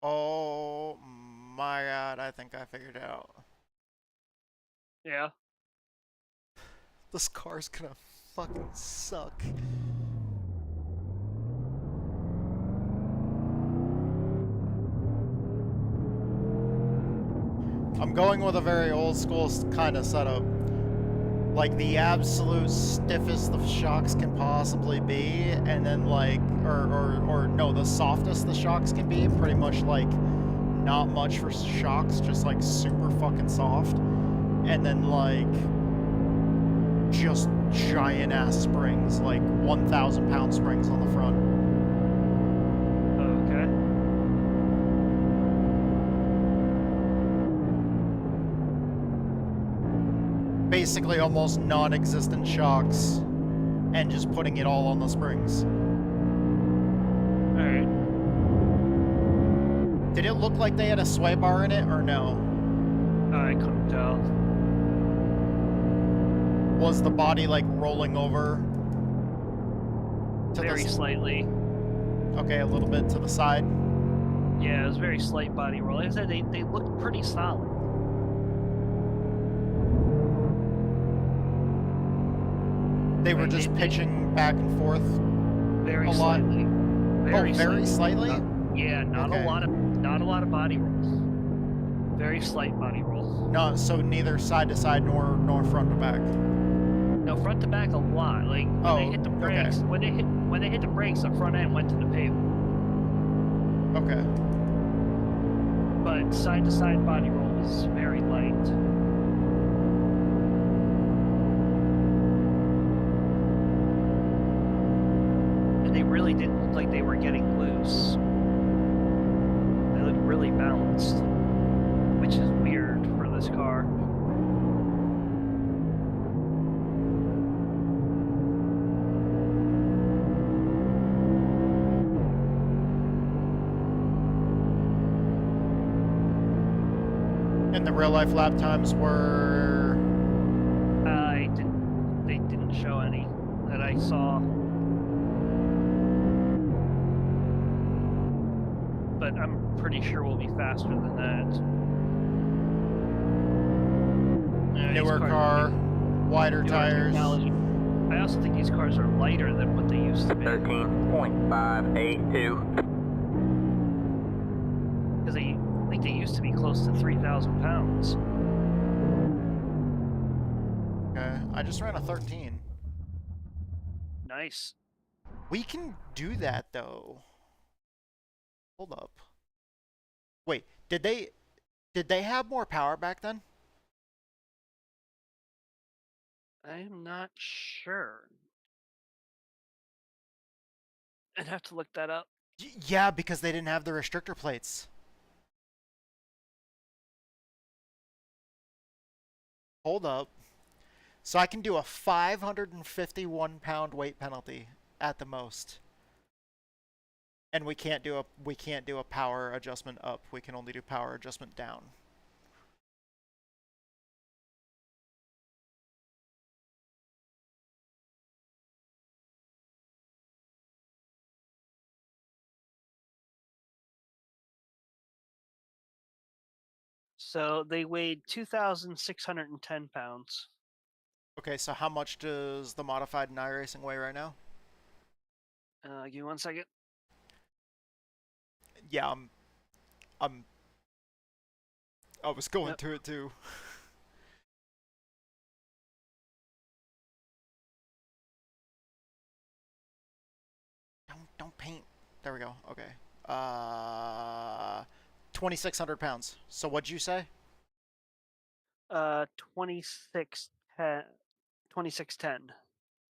Oh my god, I think I figured it out. Yeah. This car's gonna fucking suck. I'm going with a very old school kind of setup. Like the absolute stiffest the shocks can possibly be, and then like, or no, the softest the shocks can be, pretty much like not much for shocks, just like super fucking soft. And then like just giant ass springs, like 1,000 pound springs on the front. Okay. Basically almost non-existent shocks and just putting it all on the springs. Alright. Did it look like they had a sway bar in it or no? I couldn't tell. Was the body like rolling over to Very the slightly. Okay, a little bit to the side. Yeah, it was very slight body roll. Like I said, they looked pretty solid. They were Right, just they- pitching back and forth. Very A lot. slightly. Oh, very slightly? Yeah, not Okay. a lot of body rolls. Very slight body rolls. No, so neither side to side nor front to back. No, front to back a lot. Like when Oh, they hit the okay. brakes, when they hit the brakes, the front end went to the pavement. Okay. But side to side body roll was very light. And they really didn't look like they were getting loose. They looked really balanced, which is weird for this car. And the real life lap times were They didn't show any that I saw. But I'm pretty sure we'll be faster than that. Yeah, these newer cars- car, wider newer tires. technology. I also think these cars are lighter than what they used to be. 13.582. Because I think they used to be close to 3,000 pounds. Okay, I just ran a 13. Nice. We can do that though. Hold up. Wait, did they have more power back then? I'm not sure. I'd have to look that up. Yeah, because they didn't have the restrictor plates. Hold up. So I can do a 551 pound weight penalty at the most. And we can't do a power adjustment up. We can only do power adjustment down. So they weighed 2,610 pounds. Okay, so how much does the modified iRacing weigh right now? Give me 1 second. Yeah, I was going Yep. to it too. Don't paint. There we go. Okay. 2,600 pounds. So what'd you say? 2610. 2610.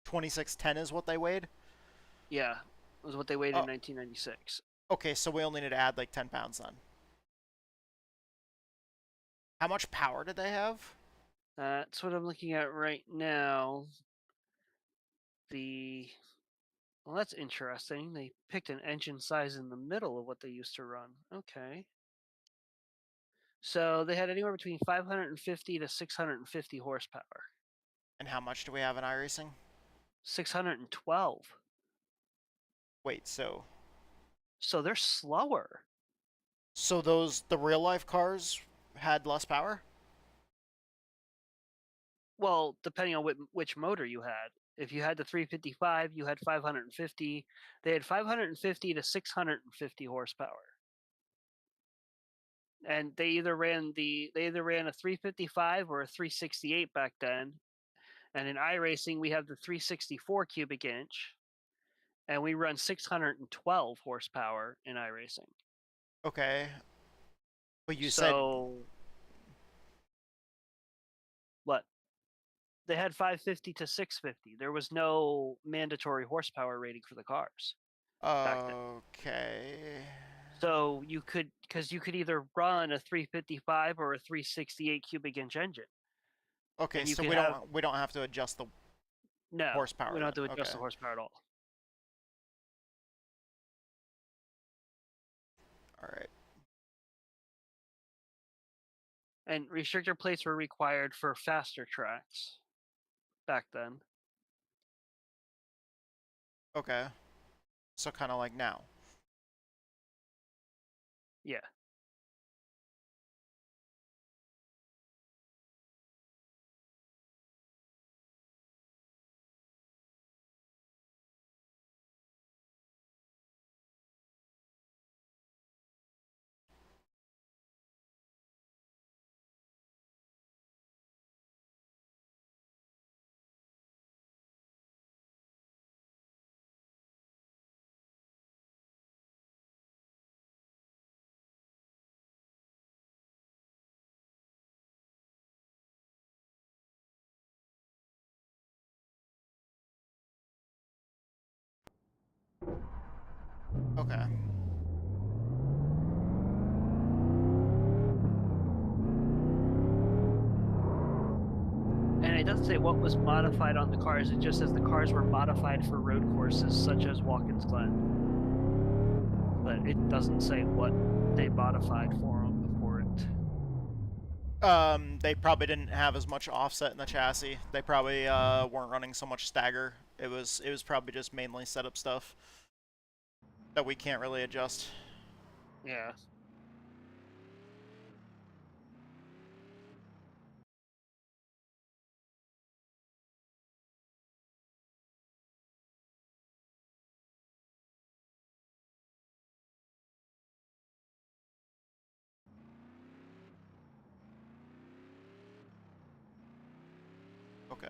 2610 is what they weighed? Yeah, was what they weighed Oh. in 1996. Okay, so we only need to add like 10 pounds then. How much power did they have? That's what I'm looking at right now. Well, that's interesting. They picked an engine size in the middle of what they used to run. Okay. So they had anywhere between 550 to 650 horsepower. And how much do we have in iRacing? 612. Wait, so... So they're slower. So the real life cars had less power? Well, depending on which motor you had. If you had the 355, you had 550. They had 550 to 650 horsepower. And they either ran a 355 or a 368 back then. And in iRacing, we have the 364 cubic inch, and we run 612 horsepower in iRacing. Okay. But you said So what? They had 550 to 650. There was no mandatory horsepower rating for the cars back then. okay. So you could either run a 355 or a 368 cubic inch engine. Okay, And you so could we don't have to adjust the No, horsepower we don't have to then. adjust Okay. the horsepower at all. All right. And restrictor plates were required for faster tracks back then. Okay. So kind of like now. Yeah. Okay. And it doesn't say what was modified on the cars. It just says the cars were modified for road courses such as Watkins Glen. But it doesn't say what they modified for it. They probably didn't have as much offset in the chassis. They probably weren't running so much stagger. It was probably just mainly setup stuff that we can't really adjust. Yeah. Okay.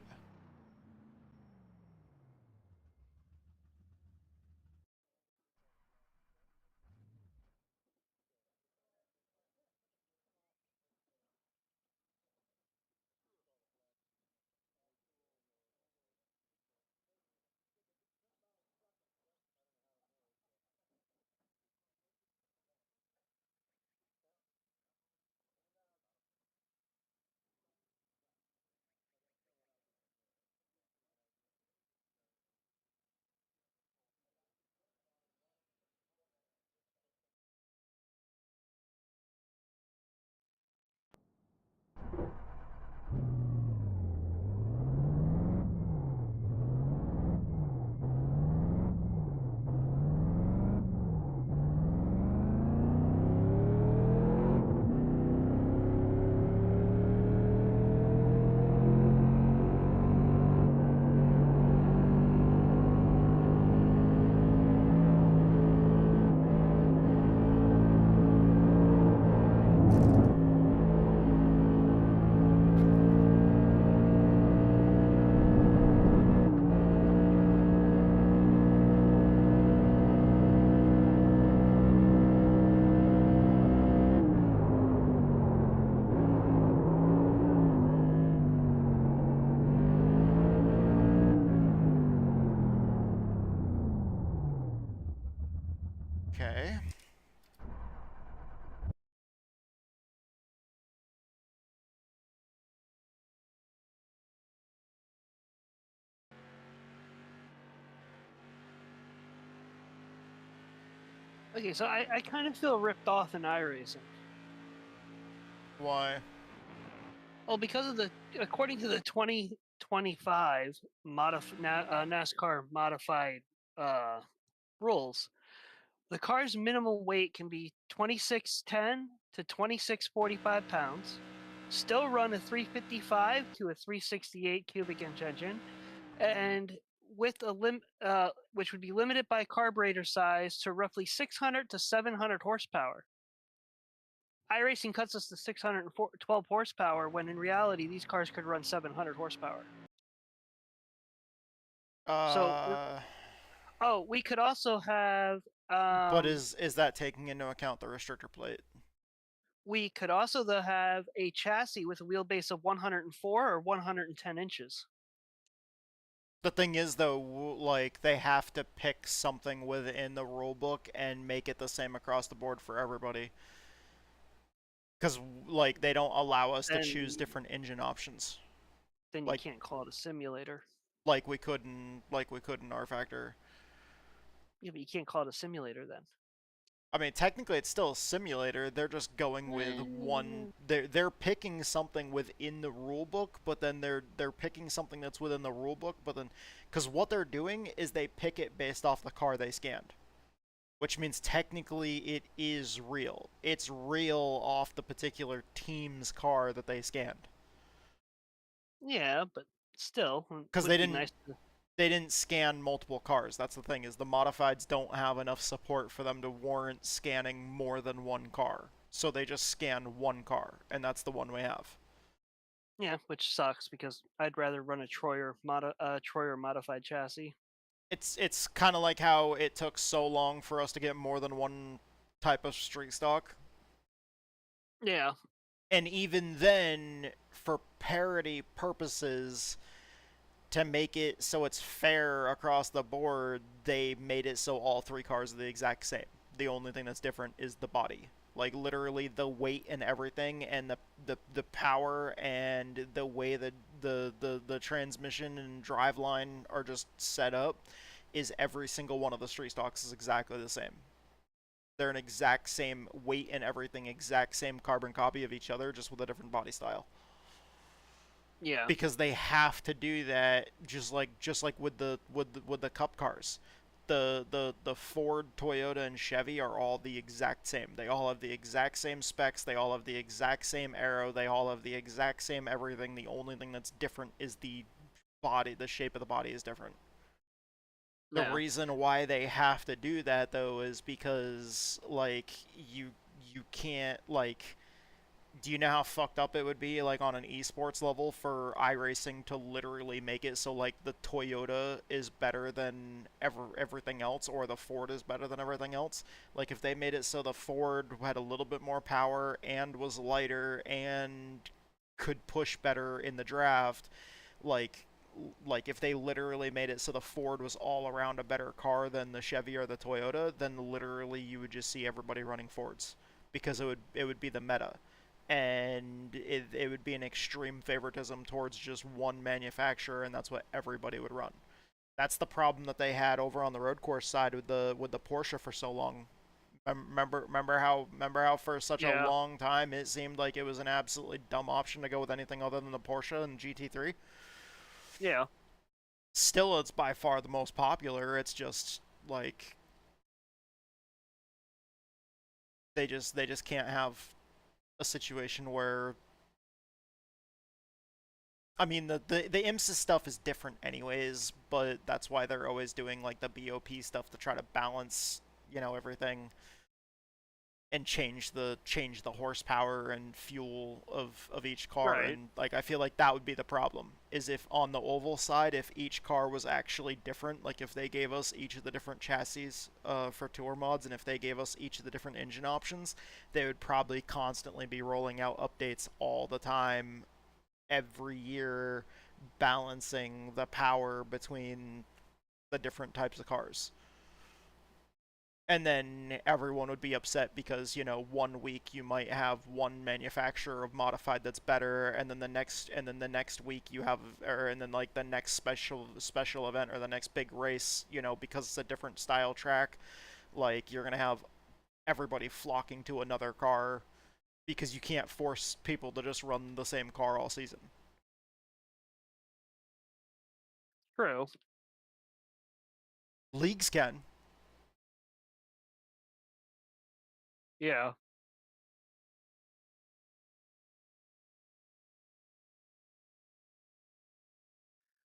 Okay. Okay, so I kind of feel ripped off in iRacing. Why? Well, because of according to the 2025 NASCAR modified rules, The car's minimum weight can be 2610 to 2645 pounds, still run a 355 to a 368 cubic inch engine, and with a which would be limited by carburetor size to roughly 600 to 700 horsepower. iRacing cuts us to 612 horsepower when in reality these cars could run 700 horsepower. So, oh, we could also have. But is that taking into account the restrictor plate? We could also have a chassis with a wheelbase of 104 or 110 inches. The thing is, though, like, they have to pick something within the rulebook and make it the same across the board for everybody. Because, like, they don't allow us to choose different engine options. Then you can't call it a simulator. Like we could in R Factor. Yeah, but you can't call it a simulator then. I mean, technically, it's still a simulator. They're just going with one. They're picking something within the rulebook, but then they're picking something that's within the rulebook. But then, because what they're doing is they pick it based off the car they scanned, which means technically it is real. It's real off the particular team's car that they scanned. Yeah, but still, because they didn't scan multiple cars. That's the thing, is the modifieds don't have enough support for them to warrant scanning more than one car. So they just scan one car, and that's the one we have. Yeah, which sucks because I'd rather run a Troyer modified chassis. It's kind of like how it took so long for us to get more than one type of street stock. Yeah. And even then, for parity purposes, to make it so it's fair across the board, they made it so all three cars are the exact same. The only thing that's different is the body. Like, literally, the weight and everything, and the power, and the way that the transmission and driveline are just set up, is every single one of the street stocks is exactly the same. They're an exact same weight and everything, exact same carbon copy of each other, just with a different body style. Yeah. Because they have to do that, just like with the Cup cars. The Ford, Toyota, and Chevy are all the exact same. They all have the exact same specs. They all have the exact same aero. They all have the exact same everything. The only thing that's different is the body. The shape of the body is different. The reason why they have to do that, though, is because, like, you can't, like, do you know how fucked up it would be, like, on an esports level for iRacing to literally make it so, like, the Toyota is better than everything else, or the Ford is better than everything else? Like, if they made it so the Ford had a little bit more power and was lighter and could push better in the draft, like if they literally made it so the Ford was all around a better car than the Chevy or the Toyota, then literally you would just see everybody running Fords, because it would be the meta, and it would be an extreme favoritism towards just one manufacturer, and that's what everybody would run. That's the problem that they had over on the road course side with the Porsche for so long. Remember how for such a long time it seemed like it was an absolutely dumb option to go with anything other than the Porsche and GT3? Yeah. Still, it's by far the most popular. It's just, like, they just can't have a situation where, I mean, the IMSA stuff is different anyways, but that's why they're always doing, like, the BOP stuff to try to balance, you know, everything, and change the horsepower and fuel of each car. Right. And, like, I feel like that would be the problem, is if on the oval side, if each car was actually different, like if they gave us each of the different chassis for tour mods, and if they gave us each of the different engine options, they would probably constantly be rolling out updates all the time, every year, balancing the power between the different types of cars. And then everyone would be upset because, you know, 1 week you might have one manufacturer of modified that's better, and then the next week you have, and then, like, the next special event or the next big race, you know, because it's a different style track, like, you're gonna have everybody flocking to another car, because you can't force people to just run the same car all season. True. Leagues can. Yeah.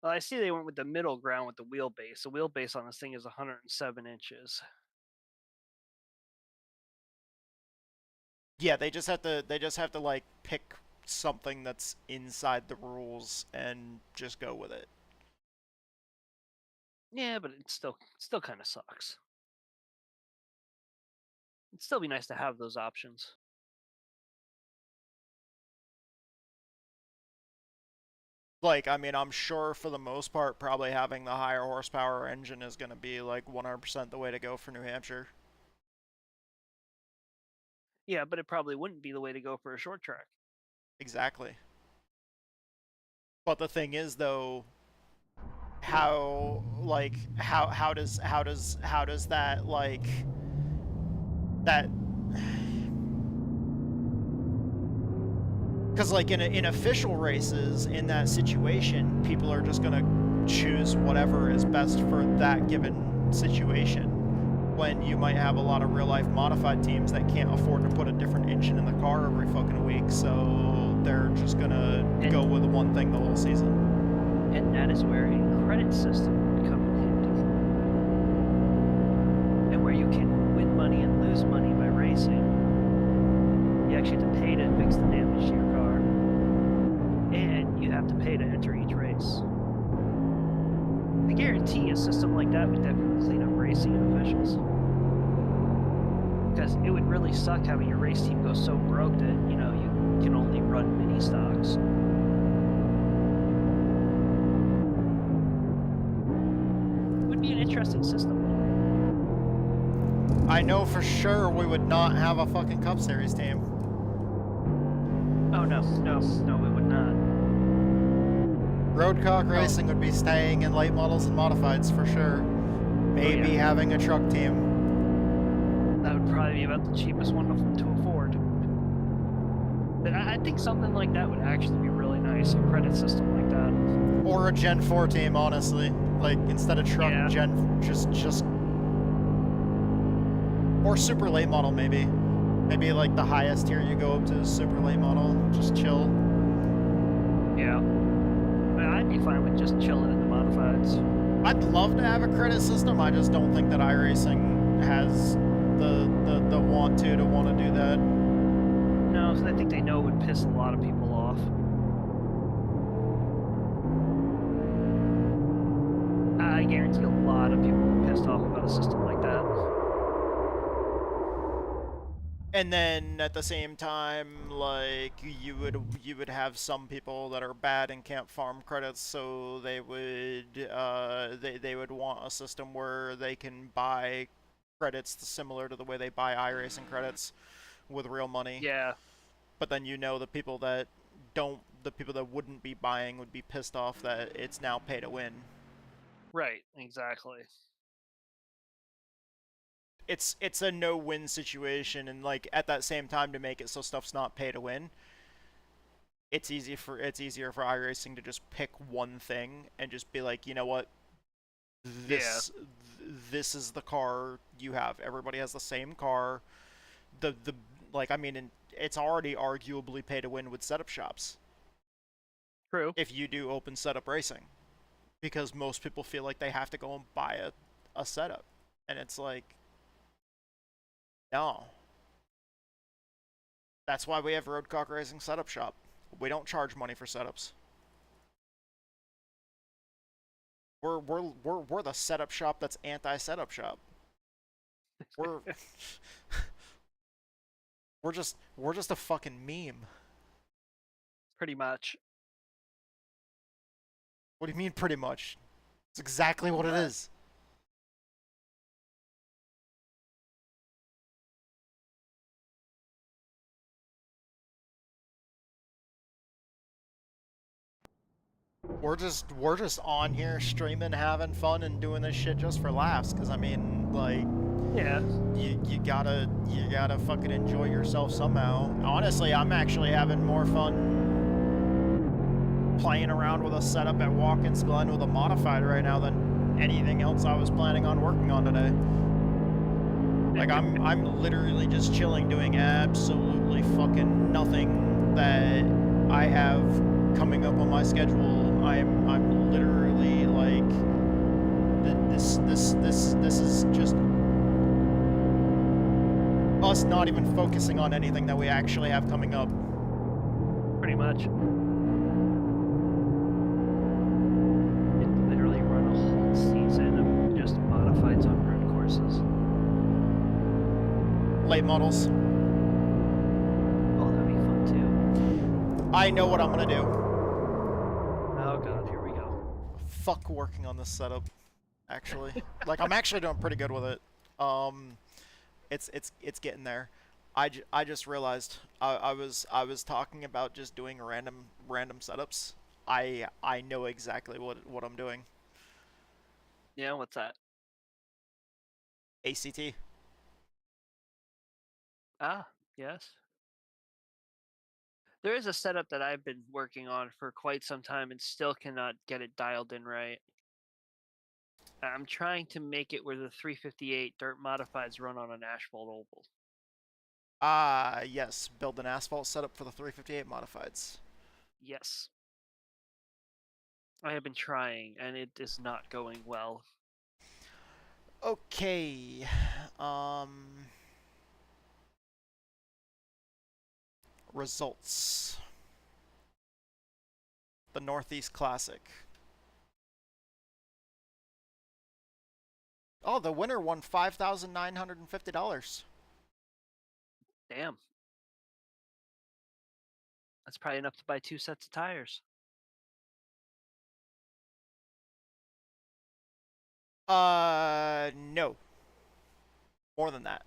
Well, I see they went with the middle ground with the wheelbase. The wheelbase on this thing is 107 inches. Yeah, they just have to like pick something that's inside the rules and just go with it. Yeah, but it still kind of sucks. It'd still be nice to have those options. Like, I mean, I'm sure for the most part, probably having the higher horsepower engine is going to be like 100% the way to go for New Hampshire. Yeah, but it probably wouldn't be the way to go for a short track. Exactly. But the thing is, though, how does that like that? Because like in official races, in that situation, people are just gonna choose whatever is best for that given situation. When you might have a lot of real life modified teams that can't afford to put a different engine in the car every fucking week, so they're just gonna go with one thing the whole season. And that is where a credit system would come in handy. And where you can win money and lose money by racing. You actually have to pay to fix the damage to your car. And you have to pay to enter each race. I guarantee a system like that would definitely clean up racing and officials. Because it would really suck having your race team go so broke that, you know, you can only run mini stocks. It would be an interesting system. I know for sure we would not have a fucking Cup Series team. Oh, no, we would not. Roadcock Racing would be staying in late models and modifieds for sure. Maybe having a truck team. That would probably be about the cheapest one to afford. But I think something like that would actually be really nice, a credit system like that. Or a Gen 4 team, honestly. Like, instead of truck, Yeah. just... Or super late model, maybe. Maybe, like, the highest tier you go up to is super late model. Just chill. Yeah. But I'd be fine with just chilling in the modifieds. I'd love to have a credit system, I just don't think that iRacing has the want to want to do that. No, because I think they know it would piss a lot of people off. I guarantee a lot of people would be pissed off about a system like that. And then at the same time, like you would have some people that are bad and can't farm credits, so they would they would want a system where they can buy credits similar to the way they buy iRacing credits with real money. Yeah. But then you know the people that wouldn't be buying would be pissed off that it's now pay to win. Right, exactly. It's a no-win situation, and like at that same time, to make it so stuff's not pay to win, it's easier for iRacing to just pick one thing and just be like, you know what, this is the car you have. Everybody has the same car. The like, I mean, it's already arguably pay to win with setup shops. True. If you do open setup racing, because most people feel like they have to go and buy a setup, and it's like, no. That's why we have Roadcock Racing Setup Shop. We don't charge money for setups. We're the setup shop that's anti-setup shop. We're we're just a fucking meme. Pretty much. What do you mean pretty much? It's exactly what it is. We're just on here streaming, having fun, and doing this shit just for laughs. Cause I mean, like, Yeah. you gotta fucking enjoy yourself somehow. Honestly, I'm actually having more fun playing around with a setup at Watkins Glen with a modified right now than anything else I was planning on working on today. Like I'm literally just chilling, doing absolutely fucking nothing that I have coming up on my schedule. I'm literally like this is just us not even focusing on anything that we actually have coming up. Pretty much. It literally run a whole season of just modifieds on road courses. Late models. Oh, that'd be fun too. I know what I'm gonna do. Oh god, here we go. Fuck working on this setup, actually. Like, I'm actually doing pretty good with it. It's getting there. I just realized I was talking about just doing random setups. I know exactly what I'm doing. Yeah, what's that? ACT. Ah, yes. There is a setup that I've been working on for quite some time and still cannot get it dialed in right. I'm trying to make it where the 358 dirt modifieds run on an asphalt oval. Ah, yes. Build an asphalt setup for the 358 modifieds. Yes. I have been trying, and it is not going well. Okay. Results. The Northeast Classic. Oh, the winner won $5,950. Damn. That's probably enough to buy 2 sets of tires. No. More than that.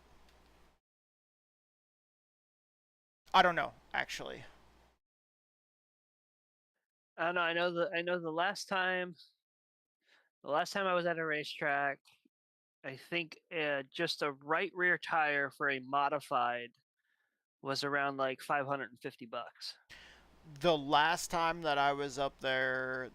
I don't know, actually. I don't know. I know the last time I was at a racetrack, I think just a right rear tire for a modified was around like $550. The last time that I was up there,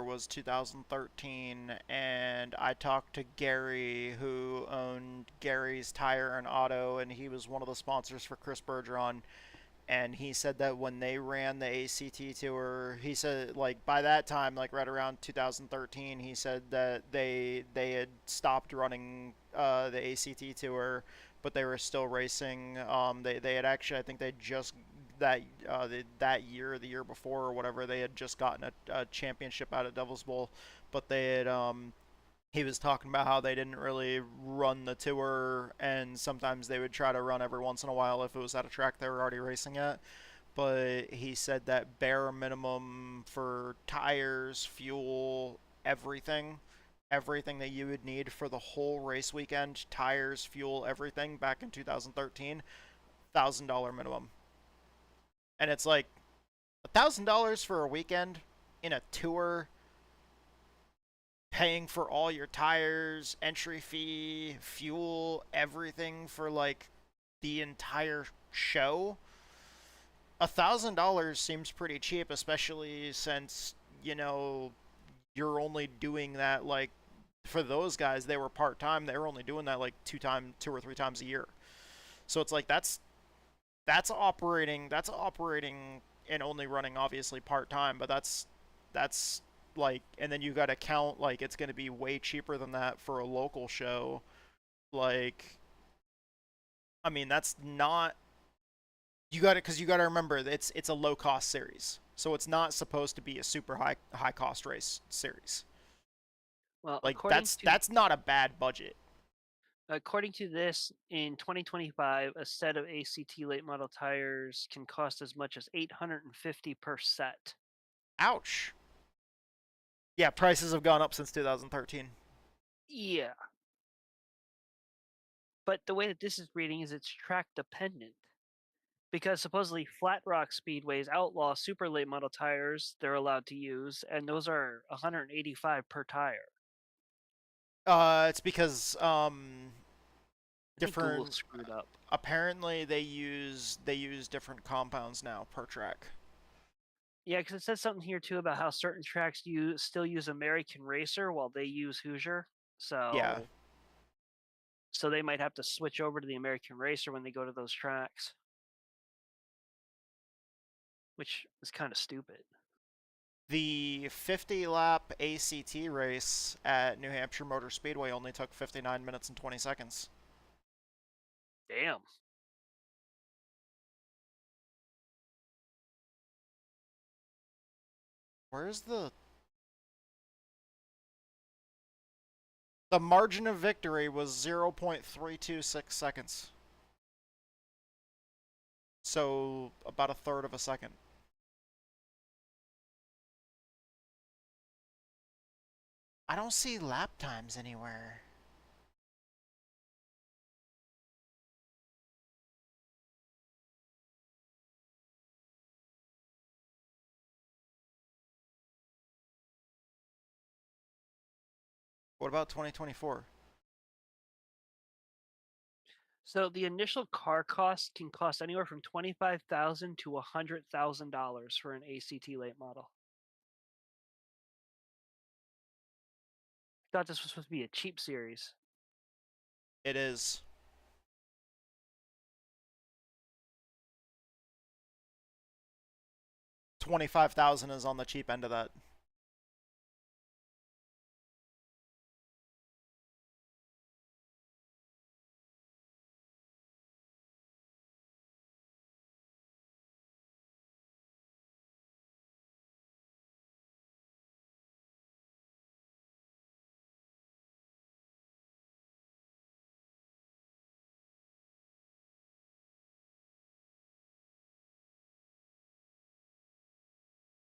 was 2013, and I talked to Gary, who owned Gary's Tire and Auto, and he was one of the sponsors for Chris Bergeron. And he said that when they ran the ACT tour, he said, like, by that time, like right around 2013, he said that they had stopped running the ACT tour, but they were still racing. They had actually, I think they just that year, or the year before, or whatever, they had just gotten a championship out at Devil's Bowl, but they had he was talking about how they didn't really run the tour, and sometimes they would try to run every once in a while if it was at a track they were already racing at. But he said that bare minimum for tires, fuel, everything that you would need for the whole race weekend, tires, fuel, everything, back in 2013, $1,000 minimum. And it's like $1,000 for a weekend in a tour, paying for all your tires, entry fee, fuel, everything for like the entire show. $1,000 seems pretty cheap, especially since, you know, you're only doing that, like, for those guys, they were part-time, they were only doing that like two or three times a year. So it's like that's operating and only running obviously part-time, but that's like, and then you got to count, like, it's going to be way cheaper than that for a local show. Like, I mean, that's not, you got to, because you got to remember it's a low cost series, so it's not supposed to be a super high cost race series. Well, Like, that's not a bad budget. According to this, in 2025, a set of ACT late model tires can cost as much as $850 per set. Ouch. Yeah, prices have gone up since 2013. Yeah. But the way that this is reading is it's track dependent. Because supposedly Flat Rock Speedway's outlaw super late model tires they're allowed to use, and those are $185 per tire. It's because I think Google different, screwed up. apparently they use different compounds now per track. Yeah, because it says something here too about how certain tracks still use American Racer while they use Hoosier. So Yeah. So they might have to switch over to the American Racer when they go to those tracks, which is kind of stupid. The 50-lap ACT race at New Hampshire Motor Speedway only took 59 minutes and 20 seconds. Damn. Where's the margin of victory was 0.326 seconds. So about a third of a second. I don't see lap times anywhere. What about 2024? So the initial car cost can cost anywhere from $25,000 to $100,000 for an ACT late model. I thought this was supposed to be a cheap series. It is. $25,000 is on the cheap end of that.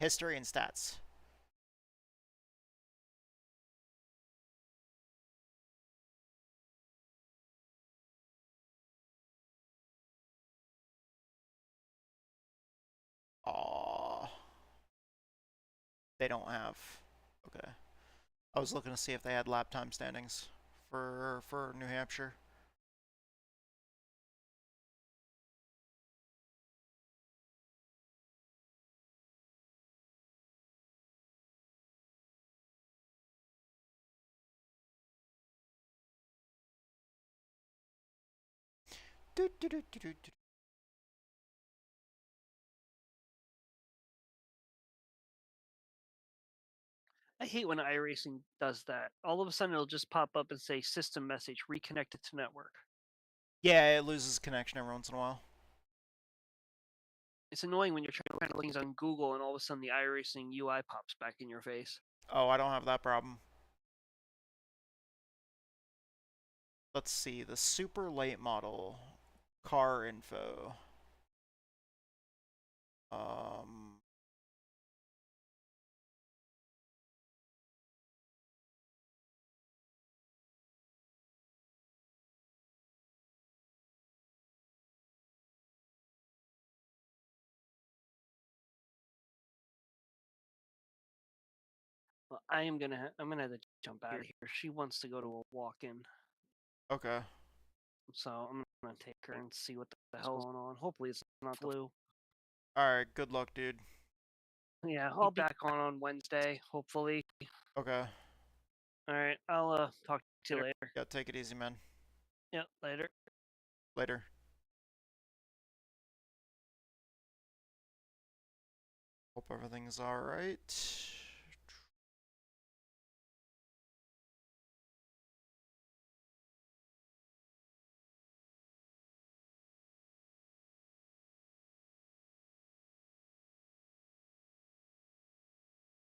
History and stats. Aww. They don't have. Okay. I was looking to see if they had lap time standings for New Hampshire. I hate when iRacing does that. All of a sudden, it'll just pop up and say system message reconnected to network. Yeah, it loses connection every once in a while. It's annoying when you're trying to find things on Google and all of a sudden the iRacing UI pops back in your face. Oh, I don't have that problem. Let's see, the super late model car info. Well, I'm gonna have to jump out of here. She wants to go to a walk-in, Okay. so I'm gonna take her and see what the hell's going on. Hopefully it's not flu. Alright, good luck, dude. Yeah, I'll be back on Wednesday, hopefully. Okay. All right, I'll talk to you later. Yeah, take it easy, man. Yeah, later. Later. Hope everything's alright.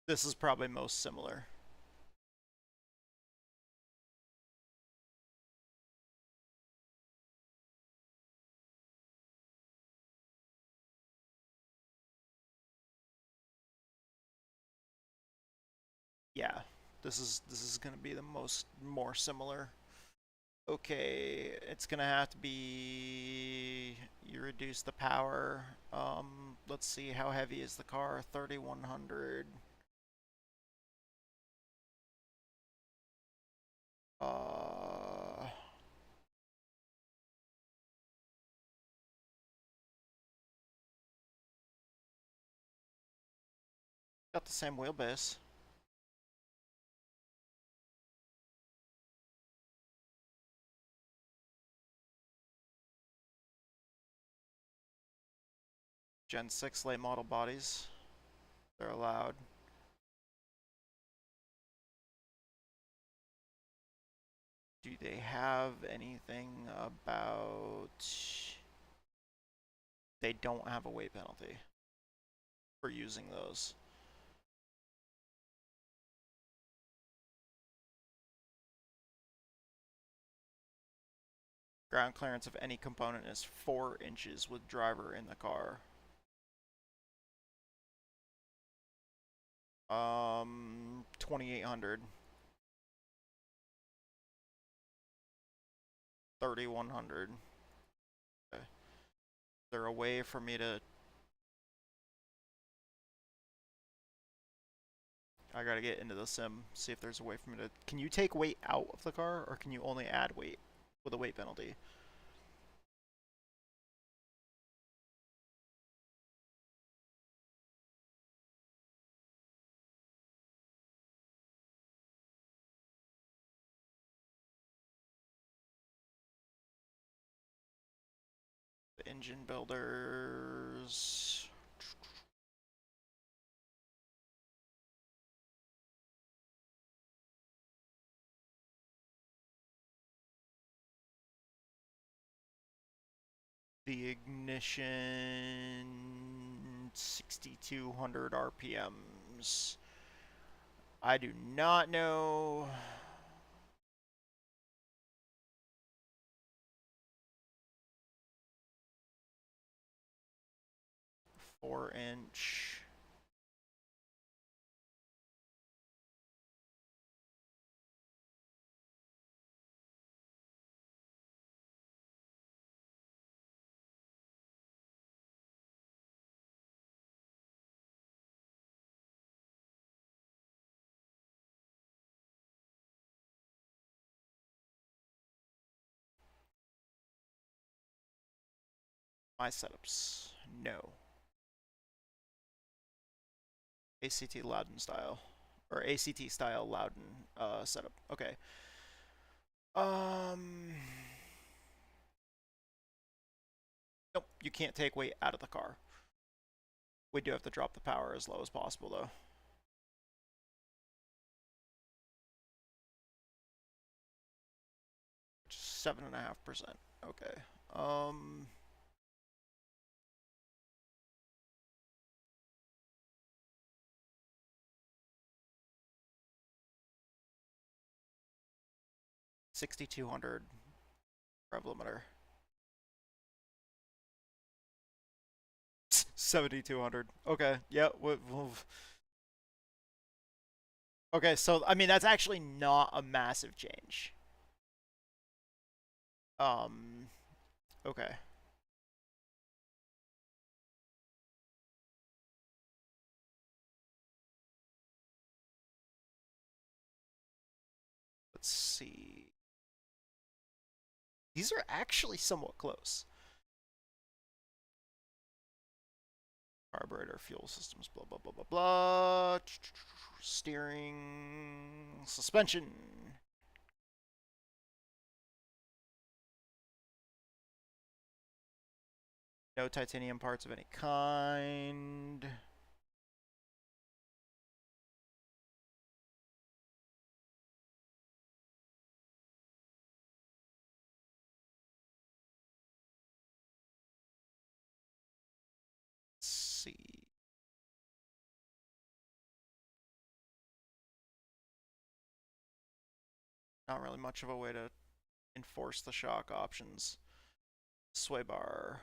This is probably most similar. Yeah, this is gonna be the more similar. Okay, it's gonna have to be you reduce the power. Let's see, how heavy is the car? 3,100. Got the same wheelbase. Gen 6 late model bodies. They're allowed. Do they have anything about... They don't have a weight penalty for using those. Ground clearance of any component is 4 inches with driver in the car. 2800. 3100. Okay. Is there a way for me to... I gotta get into the sim, see if there's a way for me to... Can you take weight out of the car, or can you only add weight with a weight penalty? The engine builders... The ignition... 6200 RPMs. I do not know... Four-inch... My setups, no. ACT Loudon style, or ACT style Loudon setup. Okay. Nope, you can't take weight out of the car. We do have to drop the power as low as possible, though. Which is 7.5%. Okay. 6200 rev limiter. 7200. Okay, yeah. Okay, so I mean that's actually not a massive change. Okay. Let's see. These are actually somewhat close. Carburetor, fuel systems, blah, blah, blah, blah, blah. Steering, suspension. No titanium parts of any kind. See. Not really much of a way to enforce the shock options. Sway bar.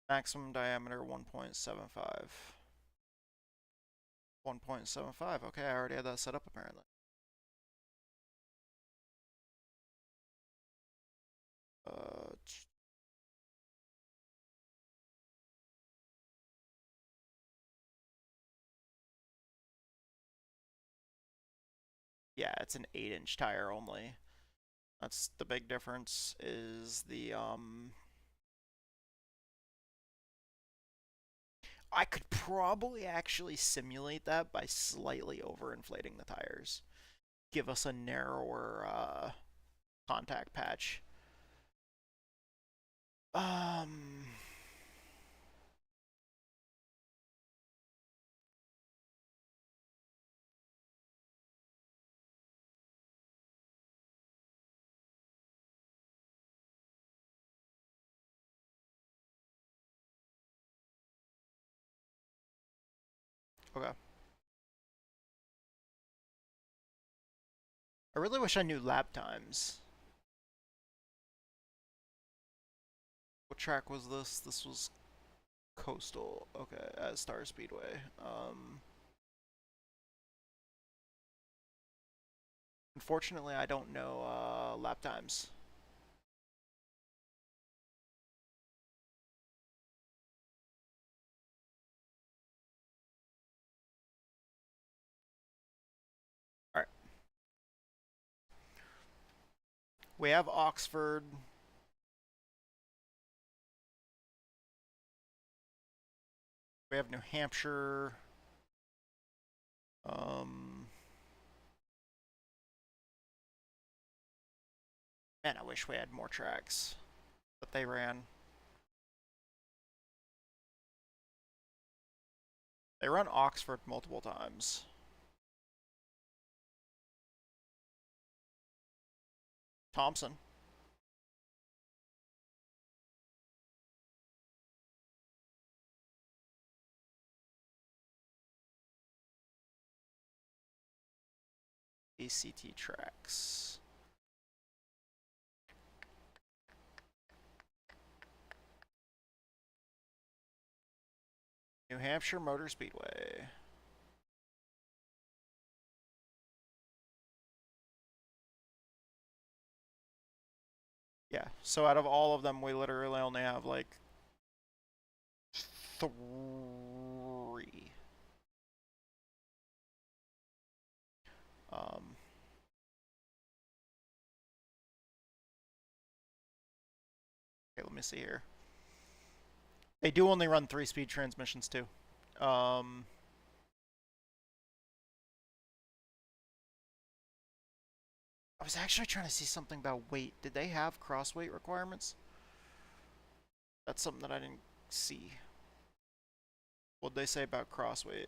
Maximum diameter 1.75. 1.75. Okay, I already had that set up apparently. Yeah, it's an 8-inch tire only. That's the big difference, is the I could probably actually simulate that by slightly overinflating the tires. Give us a narrower contact patch. Okay. I really wish I knew lap times. What track was this? This was Coastal. Okay, at Star Speedway. Unfortunately, I don't know lap times. Alright. We have Oxford. We have New Hampshire. Man, I wish we had more tracks that they ran. They run Oxford multiple times. Thompson. ACT tracks. New Hampshire Motor Speedway. Yeah, so out of all of them, we literally only have like 3. Okay, let me see here. They do only run 3-speed transmissions too. I was actually trying to see something about weight. Did they have cross weight requirements? That's something that I didn't see. What'd they say about cross weight?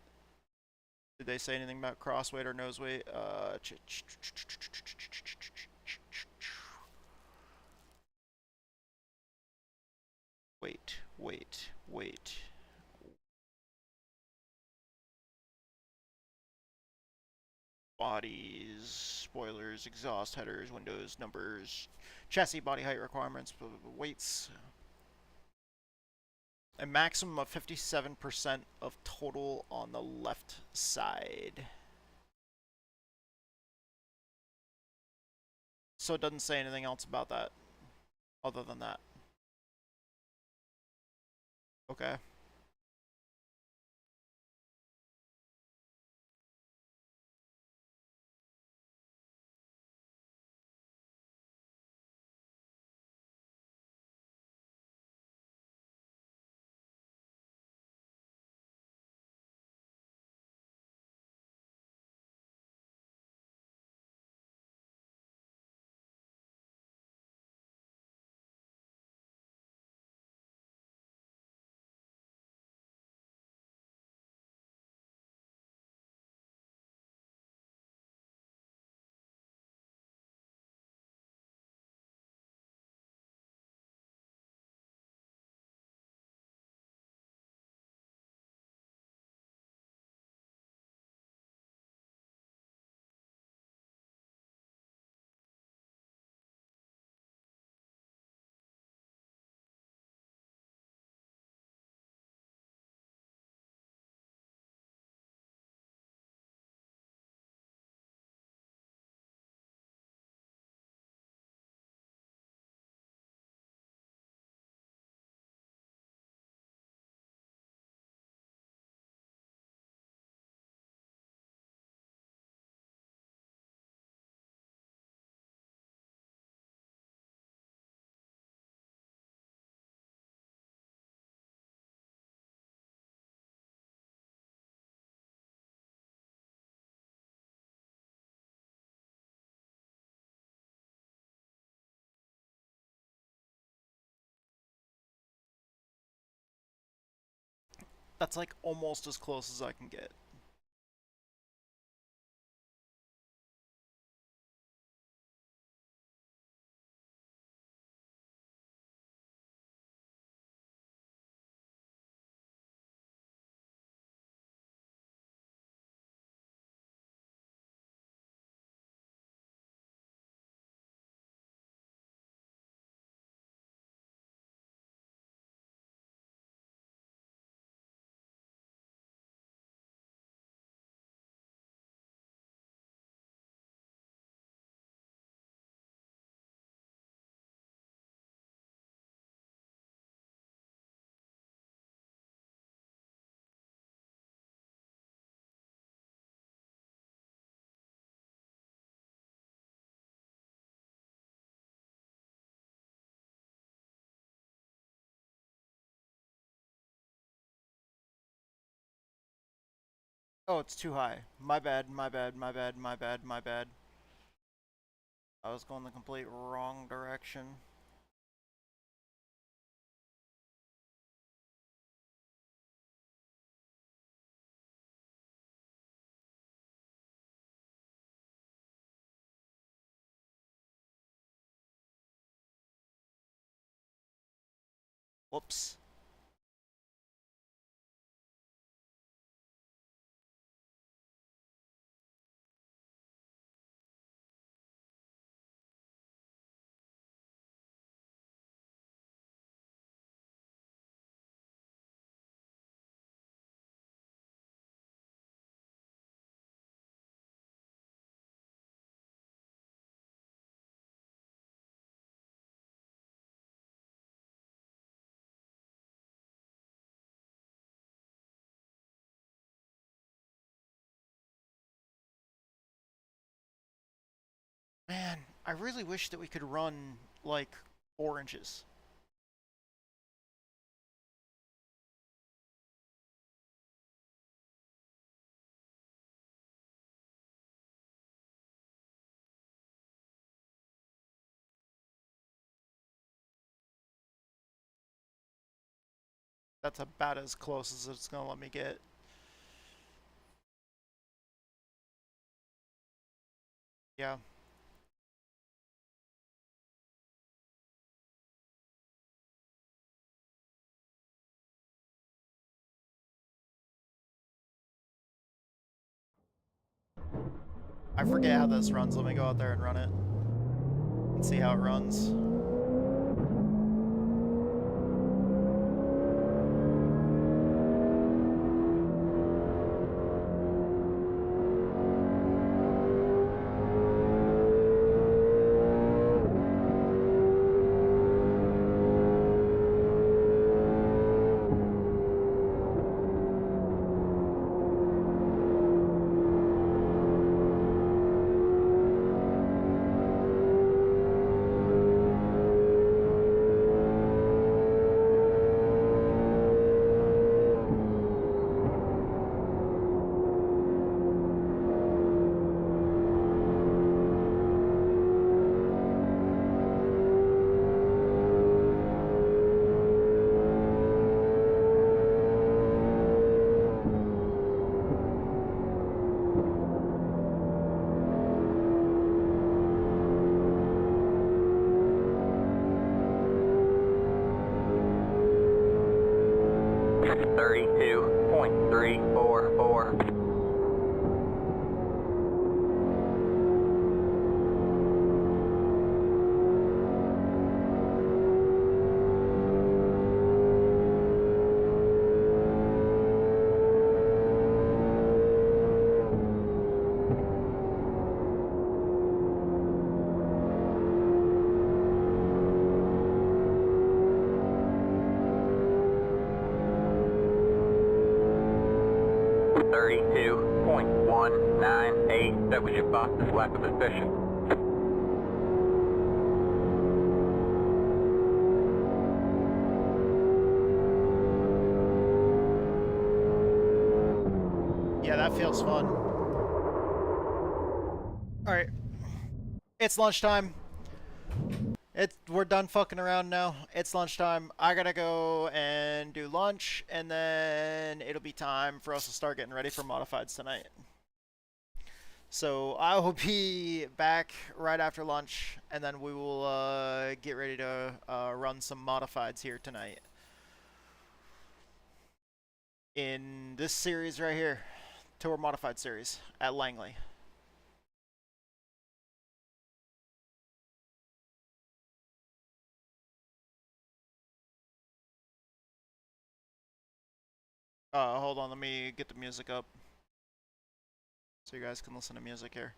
Did they say anything about cross weight or nose weight? Wait. Bodies, spoilers, exhaust headers, windows, numbers, chassis body height requirements, weights. A maximum of 57% of total on the left side. So it doesn't say anything else about that, other than that. Okay. That's like almost as close as I can get. Oh, it's too high. My bad, my bad, my bad, my bad, my bad. I was going the complete wrong direction. Whoops. Man, I really wish that we could run, like, oranges. That's about as close as it's gonna let me get. Yeah. I forget how this runs. Let me go out there and run it. And see how it runs. That was your fastest lap of the session. Yeah, that feels fun. Alright. It's lunchtime. We're done fucking around now. It's lunchtime. I gotta go and do lunch, and then it'll be time for us to start getting ready for modifieds tonight. So I will be back right after lunch, and then we will get ready to run some modifieds here tonight. In this series right here, Tour Modified series at Langley. Hold on, let me get the music up so you guys can listen to music here.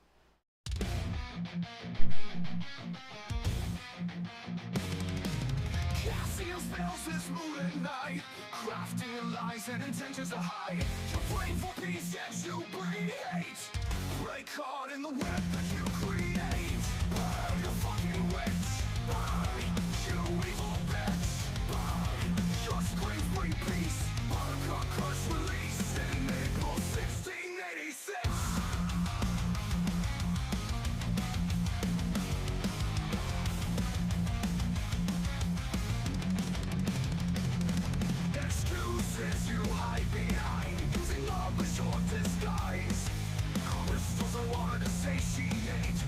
Casting spells this moon at night, crafting lies and intentions to hide. You're praying for peace, yet you breed hate. Break caught in the web that you create. Burn, you fucking witch. Burn, you evil bitch. Burn, your scream free peace. Burn, crush release in April 1686. Excuses you hide behind, using love as your disguise. Crystals are water to satiate.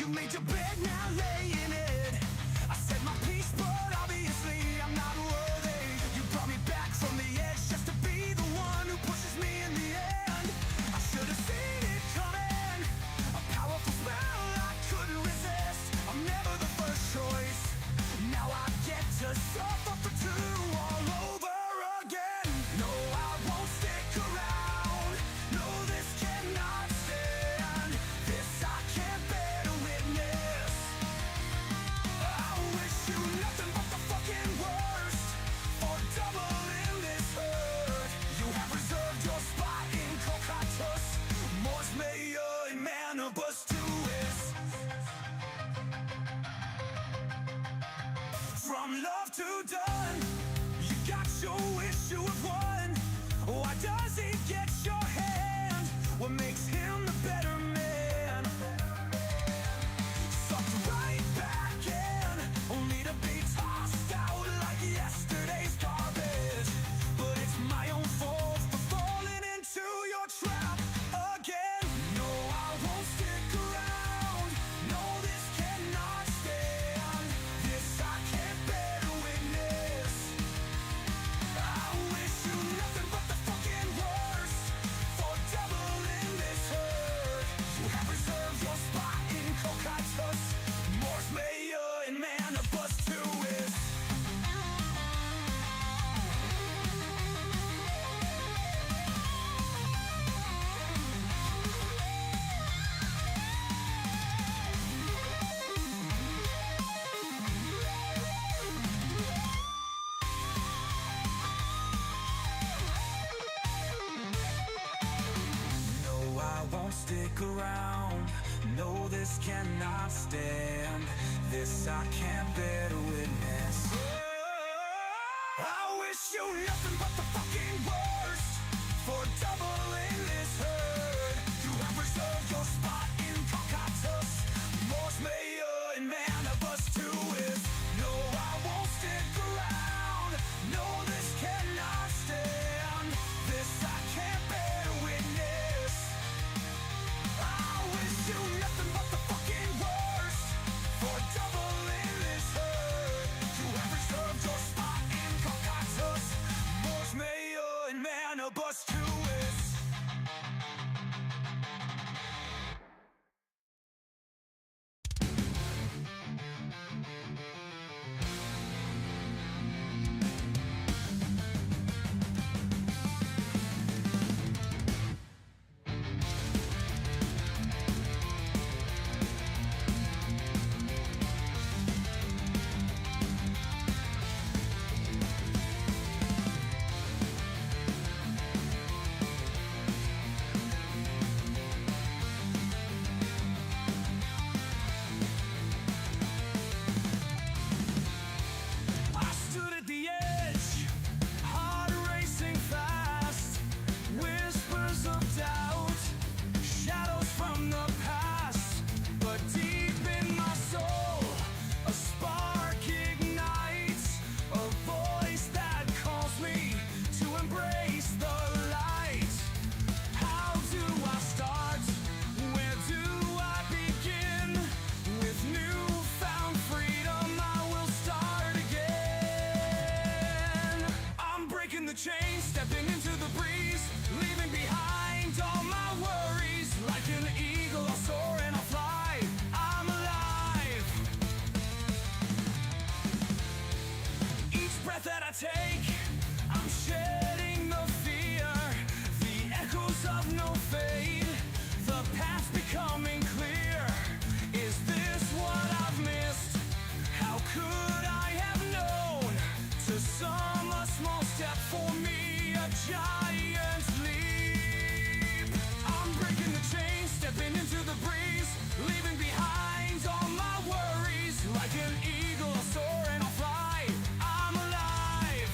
You made your bed, now lay in it. I said my piece, but obviously I'm not worthy. You brought me back from the edge just to be the one who pushes me in the end. I should have seen it coming, a powerful spell I couldn't resist. I'm never the first choice, now I get to suffer for two all over again. No, I won't stick around. No, this cannot stand. This I can't bear to witness. I wish you nothing but the fucking worst for doubling this hurt. You have reserved your spot in Cocatus, Mors Mayor and Manibus Tuis. From love to done, you got your wish, you have won. Why does he get your hand? What makes him the better man? Sucked right back in, only to be tossed out like yesterday's garbage. But it's my own fault for falling into your trap again. No, I won't stick around. No, this cannot stand. This I can't bear to witness. I wish you nothing but the fucking worst for doubling this hurt. You have reserved your spot in Cocatus, Mors Mayor and Manibus Tuis. No, I won't stick around. No, this cannot stand. This I can't bear to witness. I wish you nothing but the fucking worst for doubling this hurt. You have reserved your spot in Cocatus, Mors Mayor and Manibus Tuis. No, I won't stick around. No, this cannot stand. This I can't bear to witness. I wish you nothing but the fucking worst for doubling this hurt. You have reserved your spot in Cocatus, Mors Mayor and Manibus Tuis. I stood at the edge, heart racing fast, whispers of doubt, shadows from the past. But deep in my soul, a spark ignites, a voice that calls me to embrace the light. How do I start? Where do I begin? With newfound freedom, I will start again. I'm breaking the chain, stepping into the breeze, leaving behind all my worries. Like an eagle, I'll soar and I'll fly. I'm alive. Each breath that I take, I'm shedding the fear, the echoes of no fade, the path becoming clear. Is this what I've missed? How could I have known? To some a small step, for me a giant leap. I'm breaking the chain, stepping into the breeze, leaving behind all my worries. Like an eagle, I'll soar and I'll fly. I'm alive.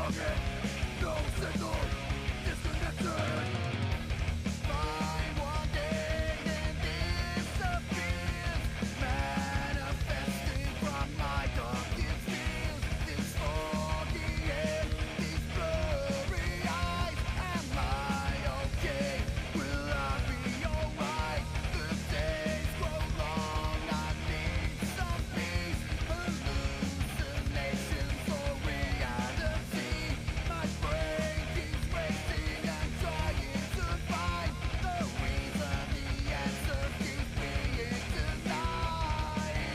Unplugging, no signal, disconnected. Find one day and disappears, manifesting from my darkest fears. This foggy air, these blurry eyes. Am I okay? Will I be alright? The days grow long, I need some peace. Hallucinations or reality. My brain keeps racing and trying to find the reason the answer keeps being denied.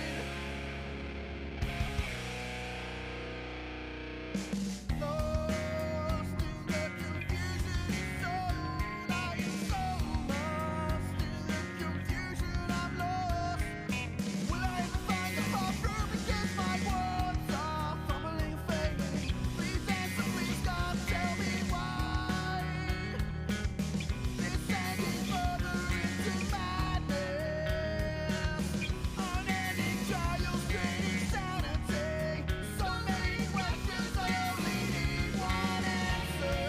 Lost in the confusion zone, I am so lost in the confusion. I'm lost. Will I ever find the proper? Because my words are fumbling, failing. Please answer, please God, tell me why. Descending further into madness. Unending trials, draining sanity. So many questions, I only need one answer.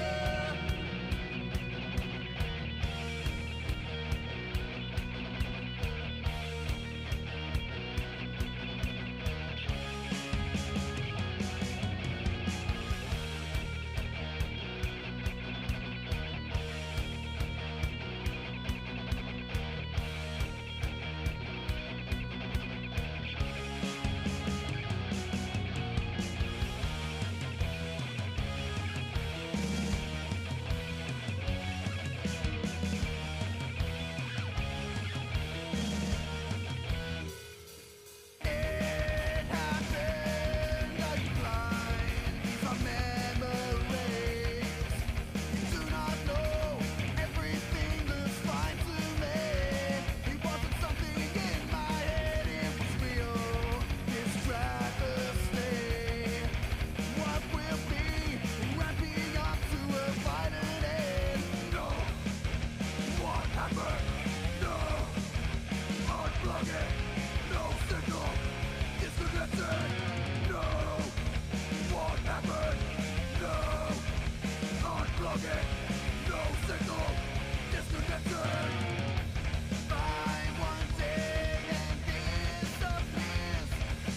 It happened, are you blind? These are memories. You do not know, everything looks fine to me. It wasn't something in my head, it was real. This travesty. What will be wrapping up to a violent end? No. What happened? No. Unplugging, no signal, disconnected. No. What happened? No. Unplugging, no signal, disconnected. Find one day and disappears,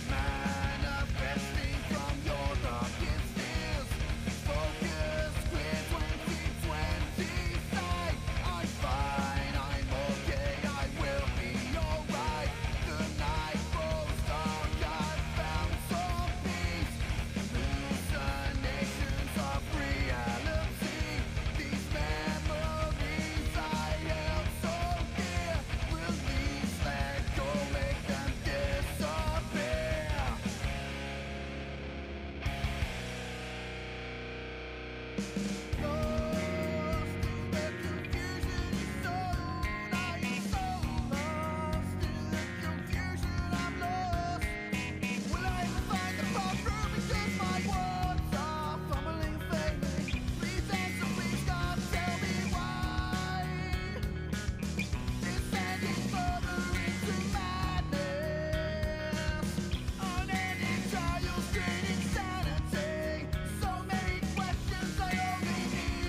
manifesting from your darkest fears. Focus, clear 2020 sight. I'm fine, I'm okay, I will be alright. The night grows dark, I've found some peace. Hallucinations of reality. These memories I held so dear. Release, let go, make them disappear. Lost in the confusion zone, I am so lost in the confusion. I'm lost. Will I ever find the proper? Because my words are fumbling, failing. Please answer, please God, tell me why. Descending further into madness. Unending trials, draining sanity. So many questions, I only need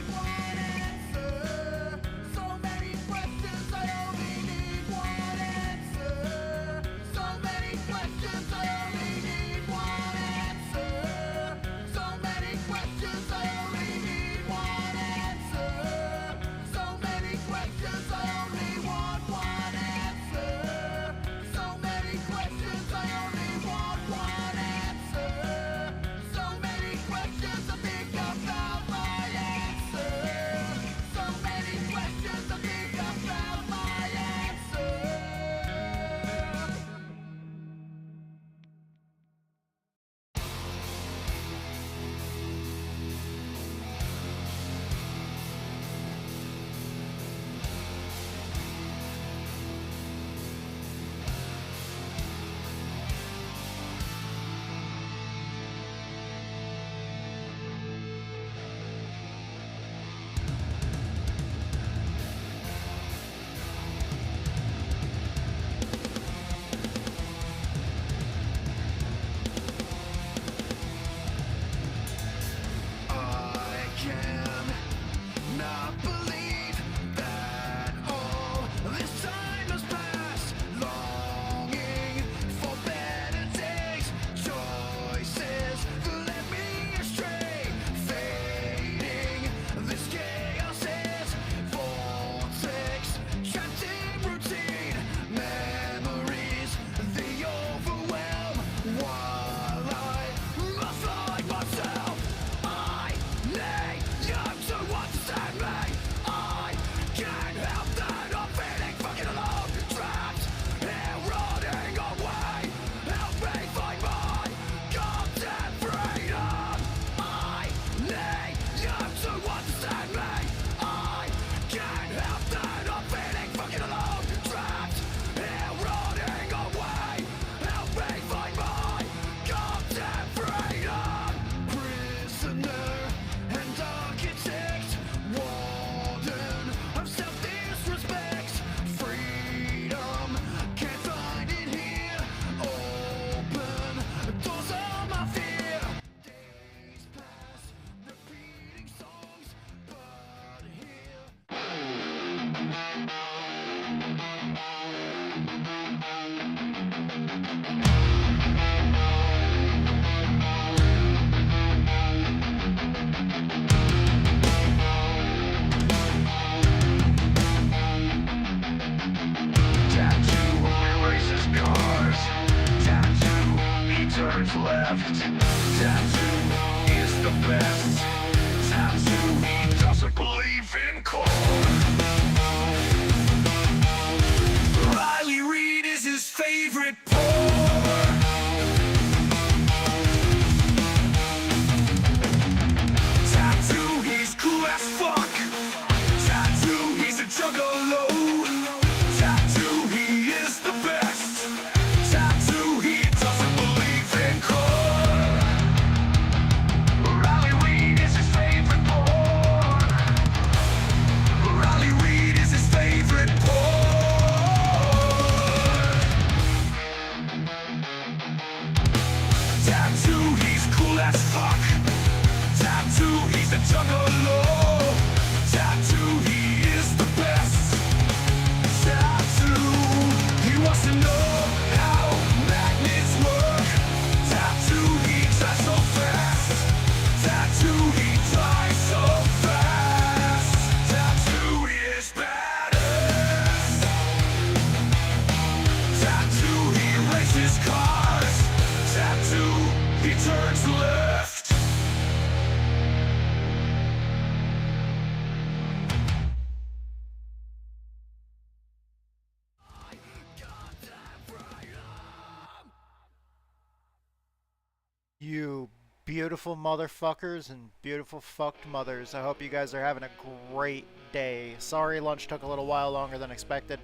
beautiful motherfuckers and beautiful fucked mothers. I hope you guys are having a great day. Sorry lunch took a little while longer than expected.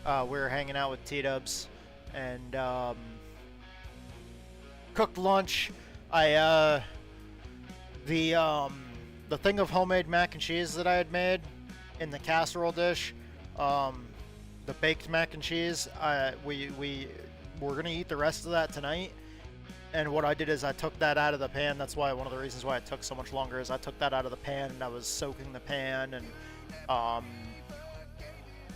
We were hanging out with T-Dubs and cooked lunch. The thing of homemade mac and cheese that I had made in the casserole dish, the baked mac and cheese, we're gonna eat the rest of that tonight. And what I did is I took that out of the pan. That's why one of the reasons why it took so much longer is I took that out of the pan and I was soaking the pan and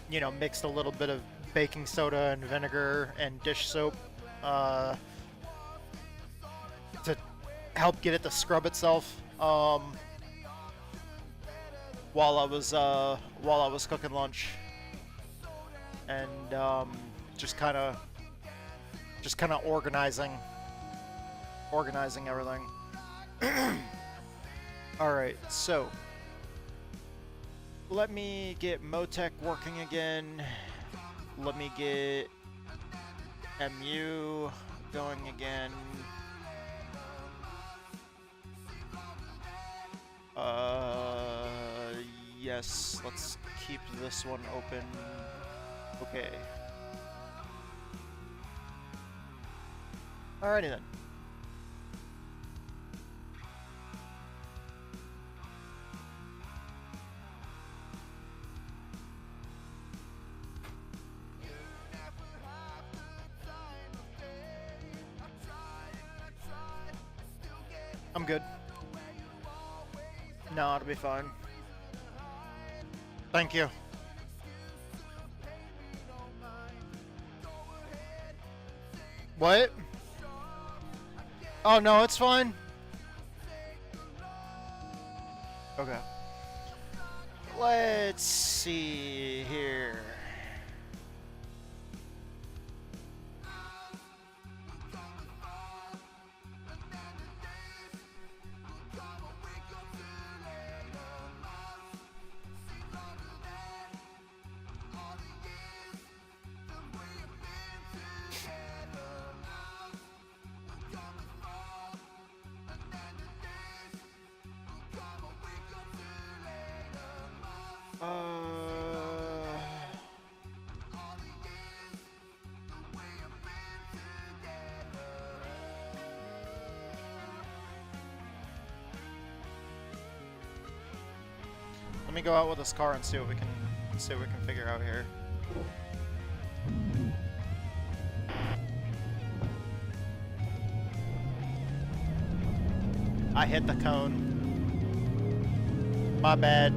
you know, mixed a little bit of baking soda and vinegar and dish soap to help get it to scrub itself while I was cooking lunch, and just kind of organizing everything. All right, so let me get Motec working again. Let me get MU going again. Yes, let's keep this one open. Okay. Alrighty then. I'm good. No, it'll be fine. Thank you. What? Oh no, it's fine. Okay. Let's see here. Let me go out with this car and see what we can figure out here. I hit the cone. My bad.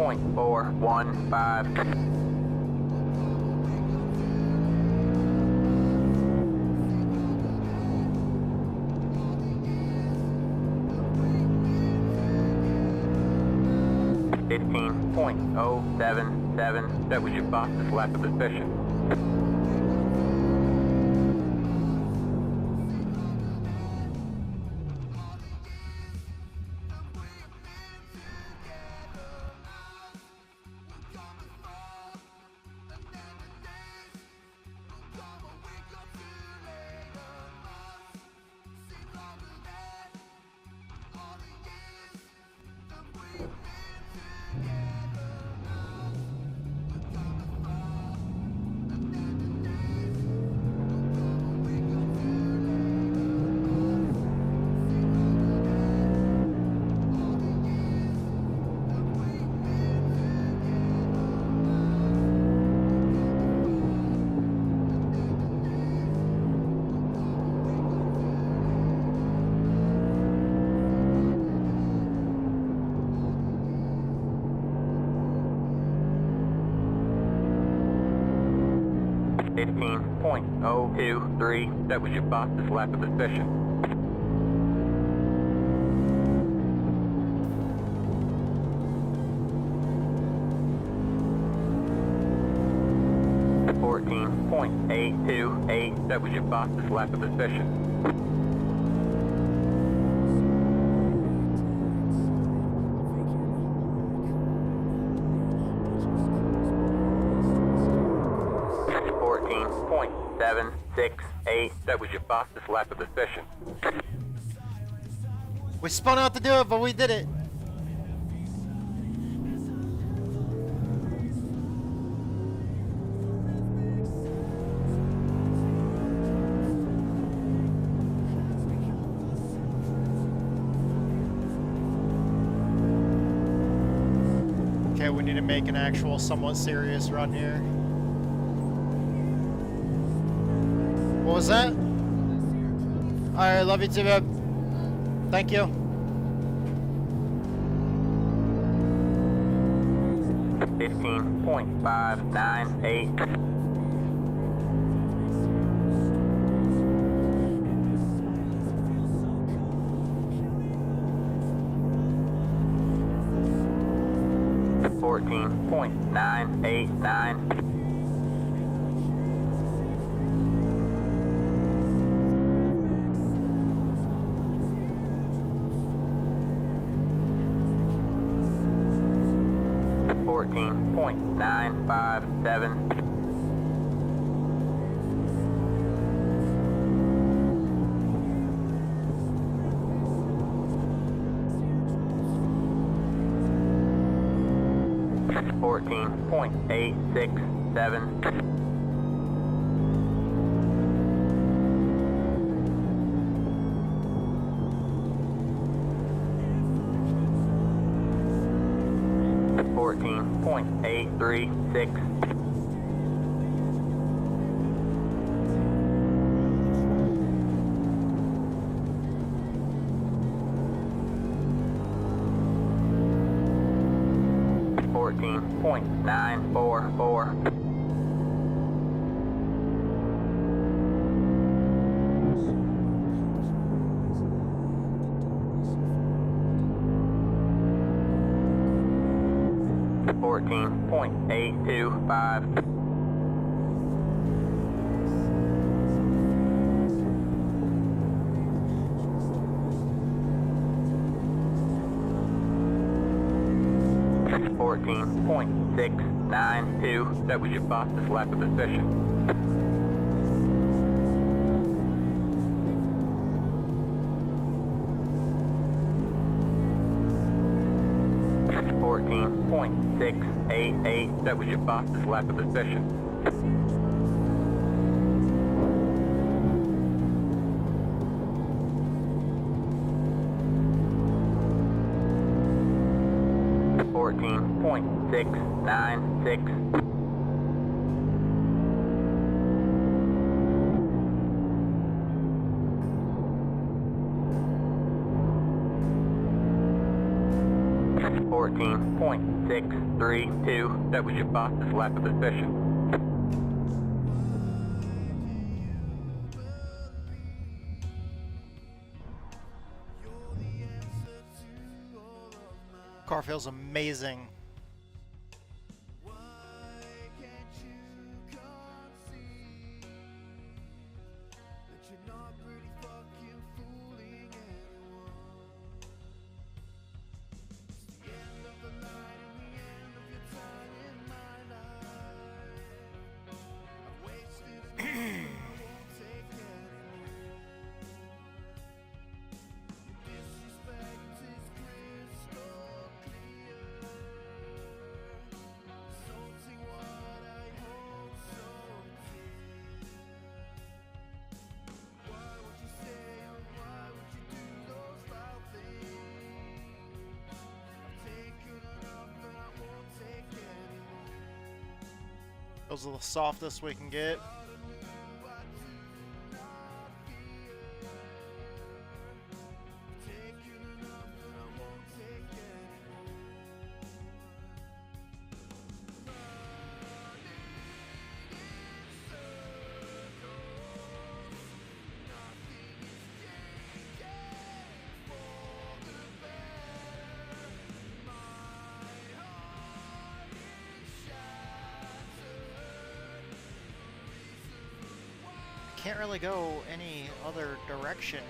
.415. .077. That was your fastest lap of the session. .023. That was your fastest lap of the session. 14.828. That was your fastest lap of the session. That was your fastest lap of the session. We spun out to do it, but we did it. Okay, we need to make an actual somewhat serious run here. What was that? Alright, love you too, babe. Thank you. .598. .989. 14.957. 14.867. 14.836. 14.944. 14.825. 14.692. That was your fastest lap of the session. 14.688. That was your fastest lap of the session. 14.696. 14.632. That was your fastest lap of the session. Car feels amazing. Those are the softest we can get. can't really go any other direction.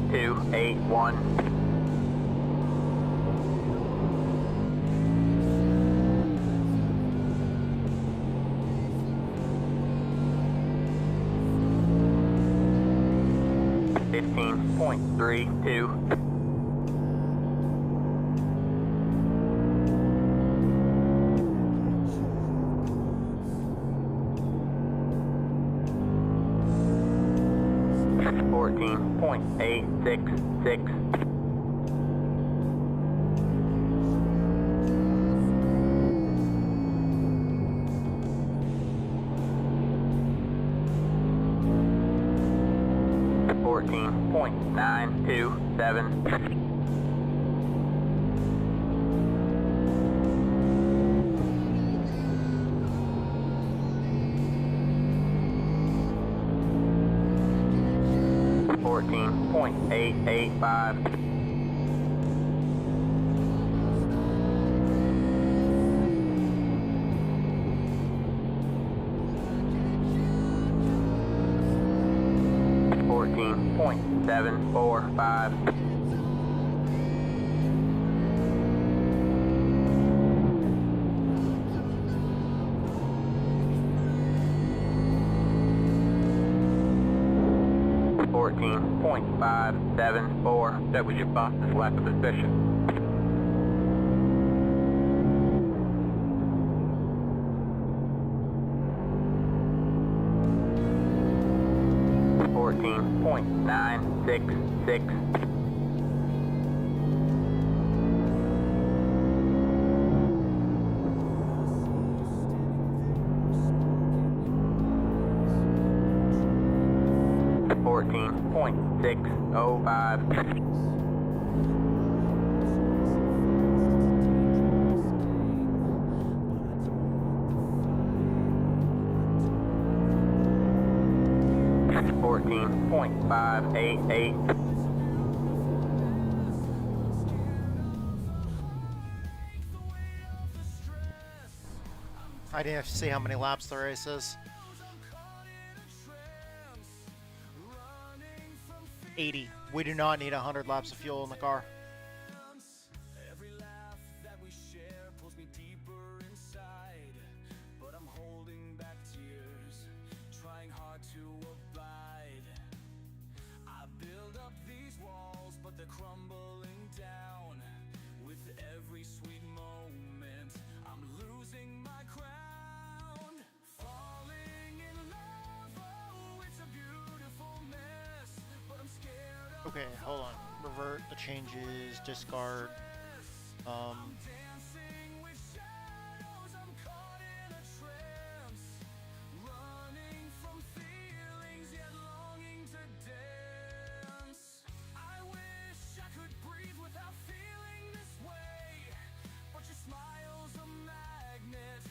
.281. .32. 14.866. 14.927. 14.885. 14.745. 14.574. That was your fastest lap of the session. .966. 14.605. 14.588. I didn't have to see how many laps the race is. 80. We do not need 100 laps of fuel in the car. Every laugh that we share pulls me deeper inside, but I'm holding back tears, trying hard to abide. I build up these walls, but they're crumbling down. With every sweet moment, I'm losing my crown. Falling in love, oh, it's a beautiful mess, but I'm scared of Okay, hold on. Revert the changes, discard. dancing with shadows. I'm caught in a trance, running from feelings yet longing to dance. I wish I could breathe without feeling this way, but your smile's a magnet,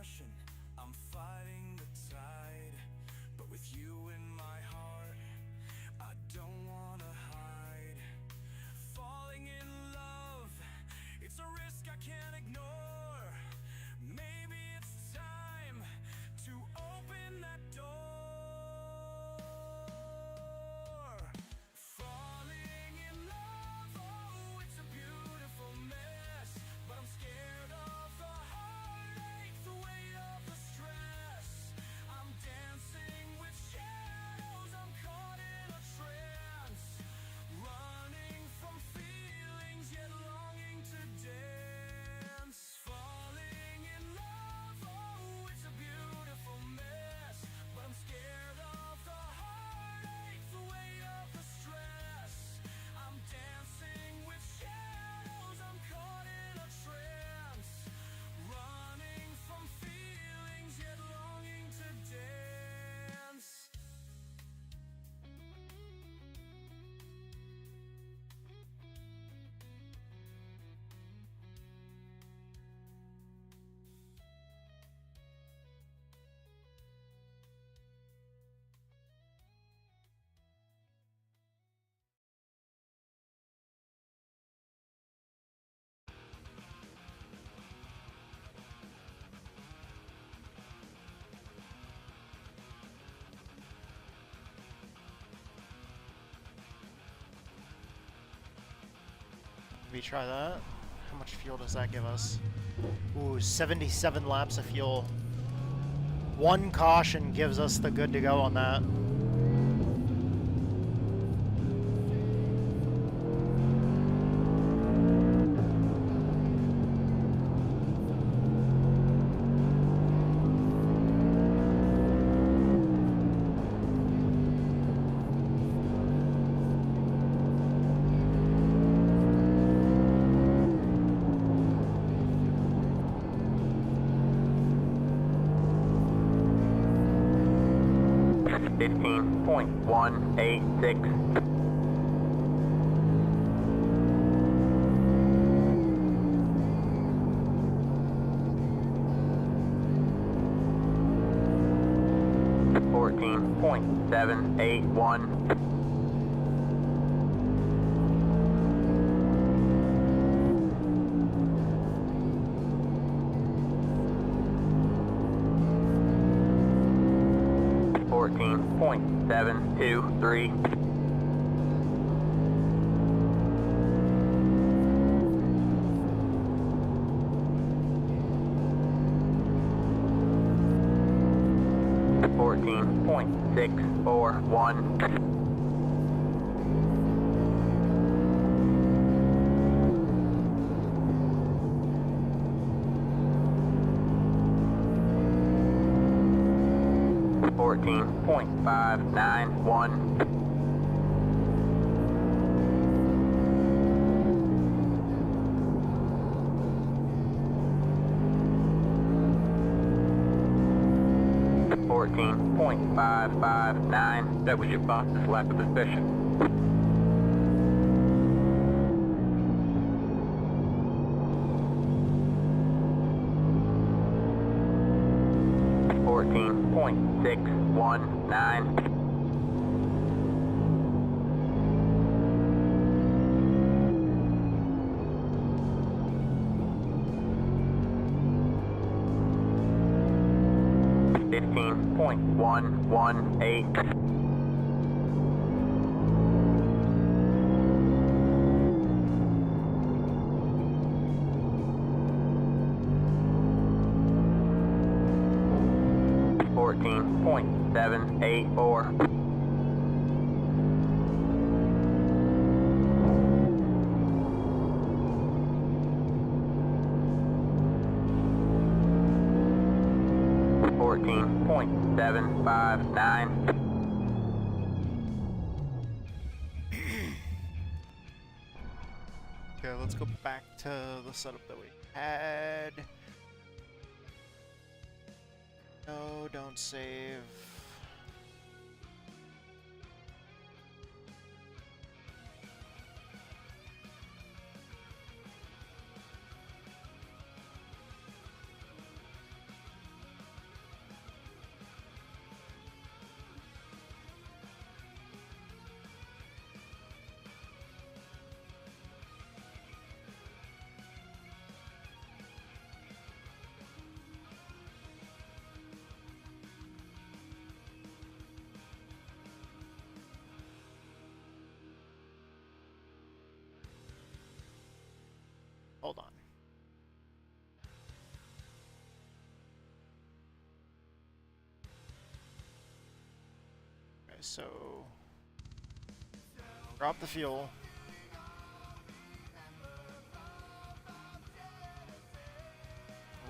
depression, I'm fighting the tide. But with you in my heart, I don't wanna hide. Falling in love, it's a risk I can't ignore. Maybe it's time to open that door. Falling in love, oh, it's a beautiful mess. But I'm scared of the heartache, the weight of the stress. I'm dancing with shadows, I'm caught in a trance. Running from feelings, yet longing to dance. Falling in love, oh, it's a beautiful mess. But I'm scared of the heartache, the weight of the stress. I'm dancing with shadows, I'm caught in a trance. Running from feelings, yet longing to dance. Maybe try that. How much fuel does that give us? Ooh, 77 laps of fuel. One caution gives us the good to go on that. .186. .781. .723. .641. .591. .559. That was your fastest lap of the session. .619. .118. .784. .759. Okay, let's go back to the setup that we had. No, don't save. So drop the fuel.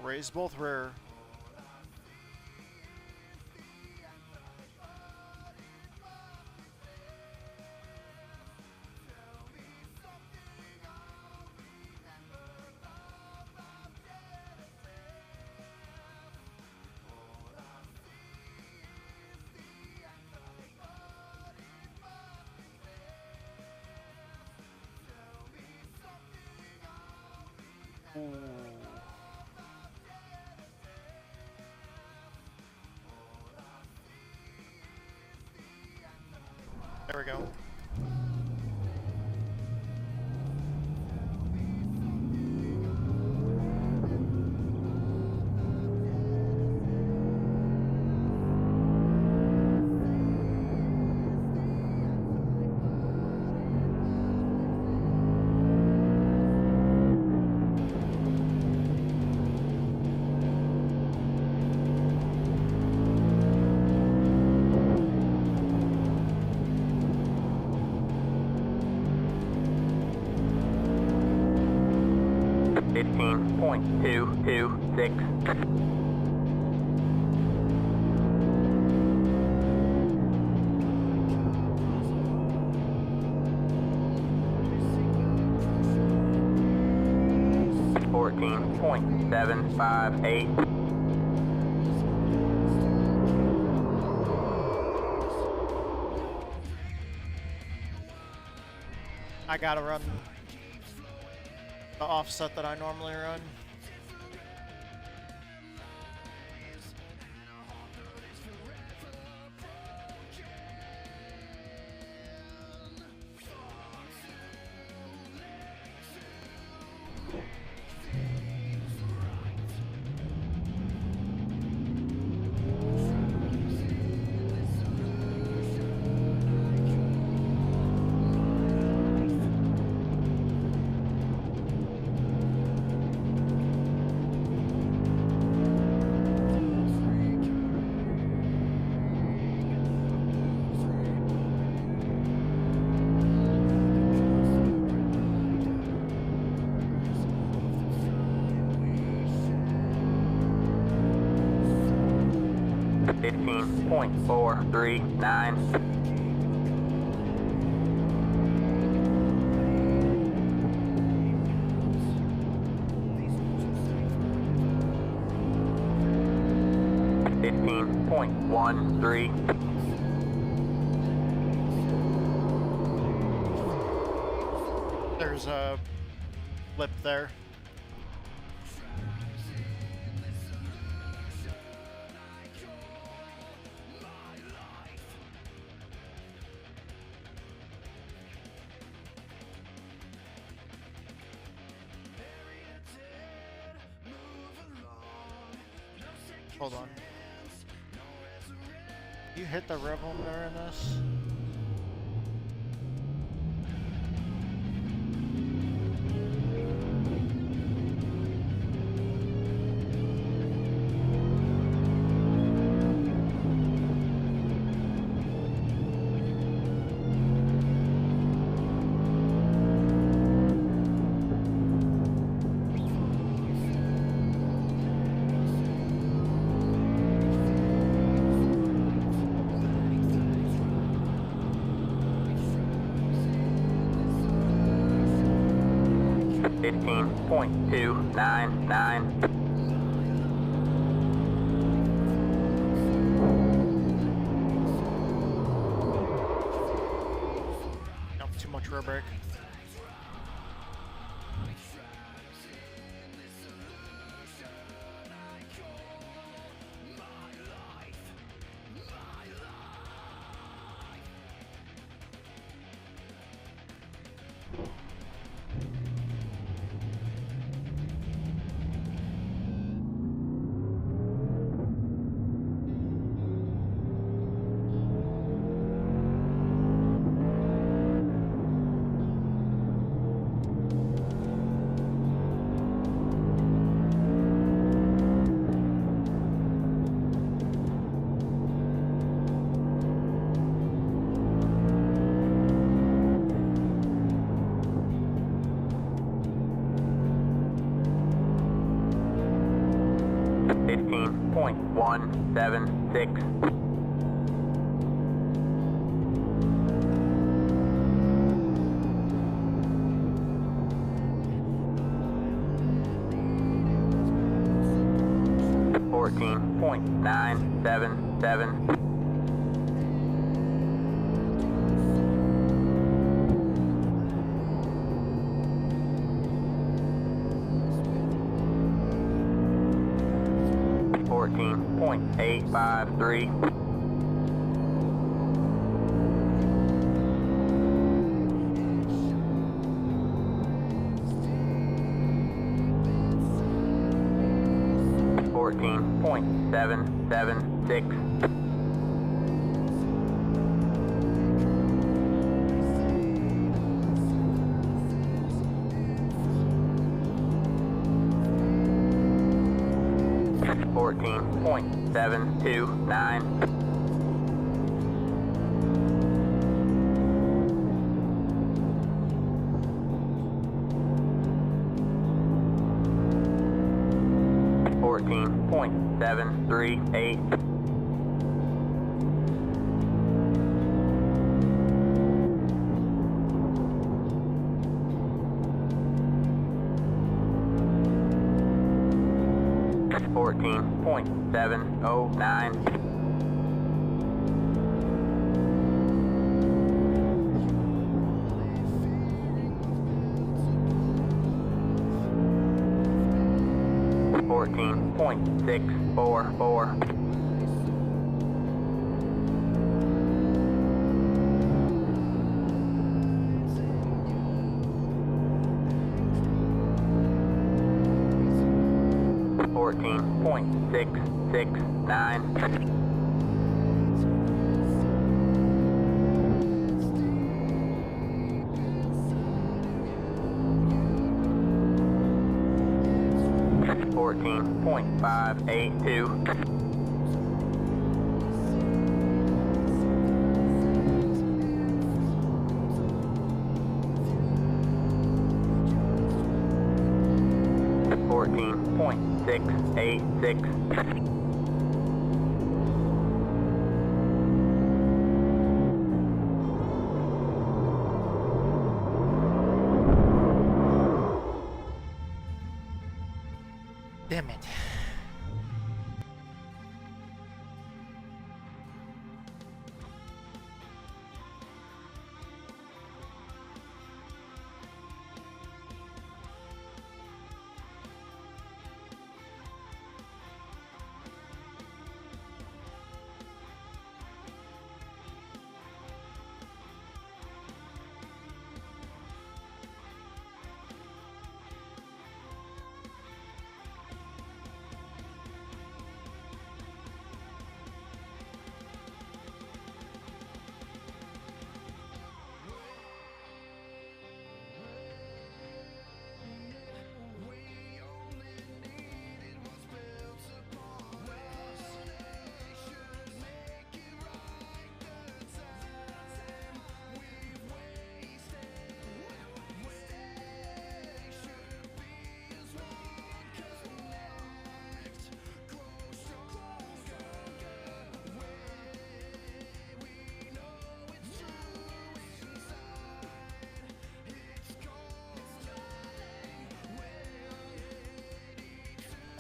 Raise both rear. Ooh. There we go. .226. .758. I gotta run the offset that I normally run. .439. There's a lip there. Hold on. You hit the rev limiter in this? .299. Nope, too much rear brake. 15.176. 14.977. 14.853. 14.776. 14.729. 14.738. 14.709. 14.644. 14.669. 14.582. 14.686. 'Damn it.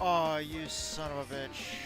Oh, you son of a bitch.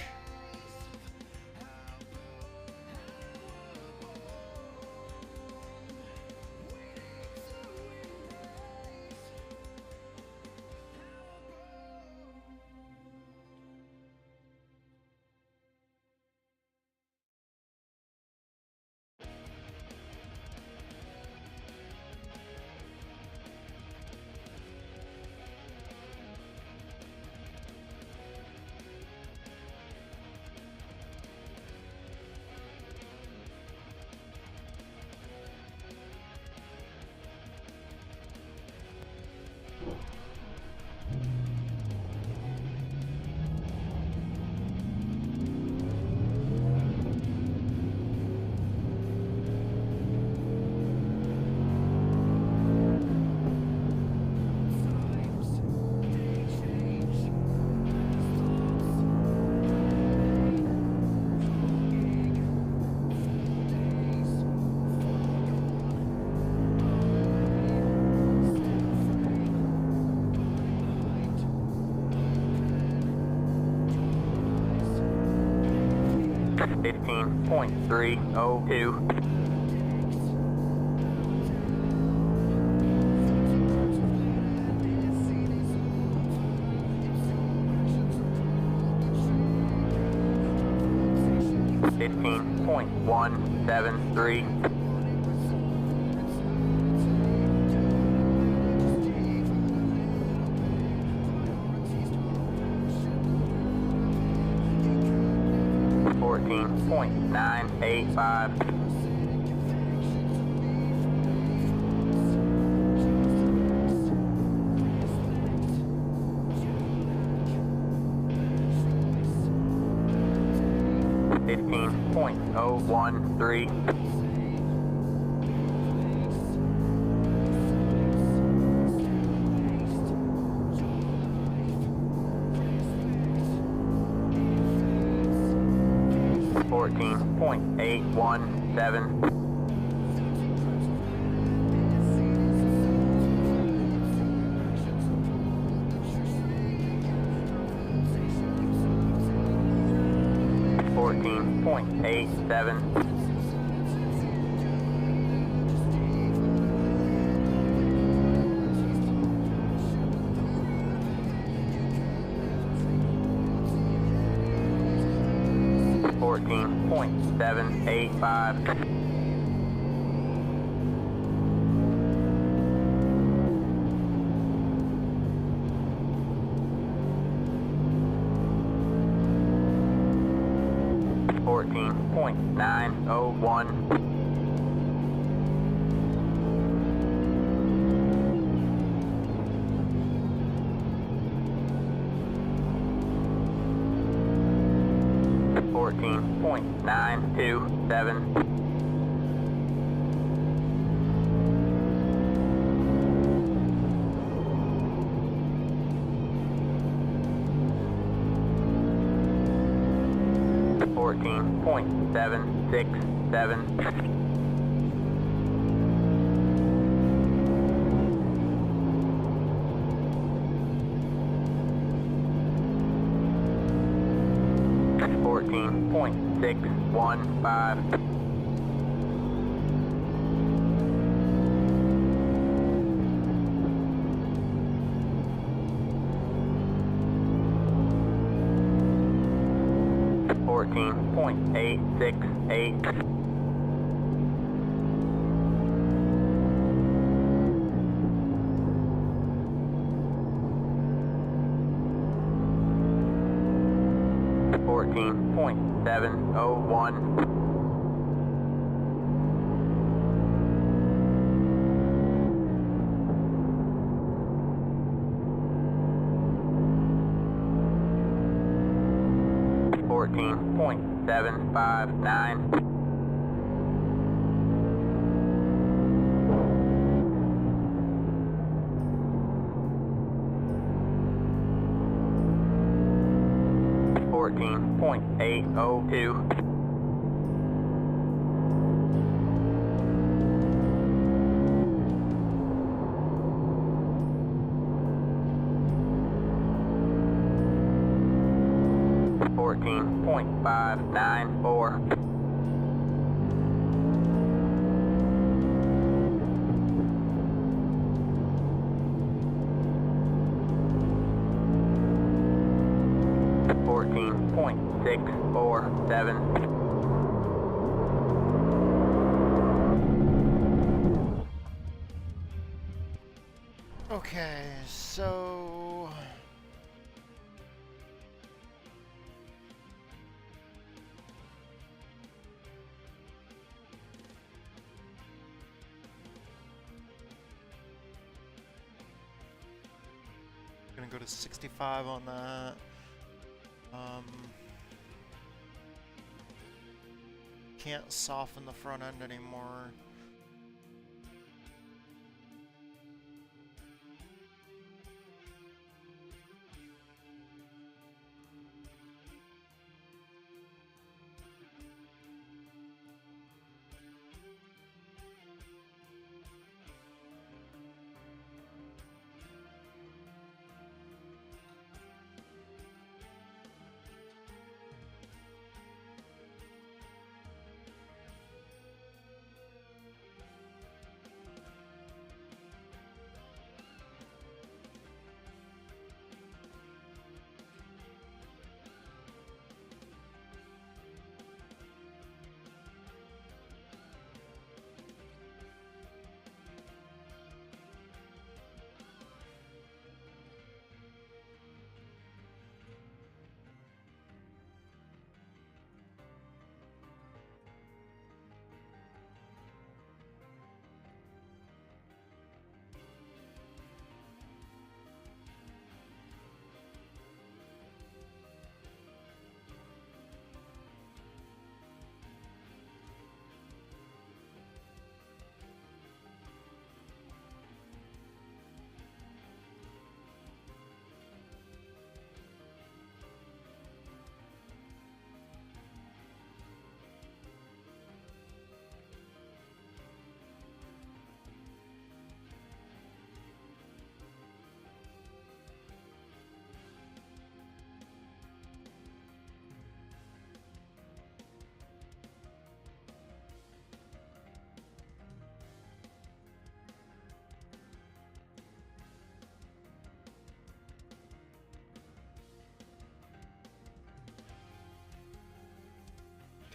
15.302. 15.173. 14.985. 15.013. 14.817. 14.87. 14.785. 14.901. 14.927. 14.767. 14.615. 14.868. 14.701. 14.759. 14.802. 14.594. 14.647. 'Kay, so gonna go to 65 on that. Can't soften the front end anymore.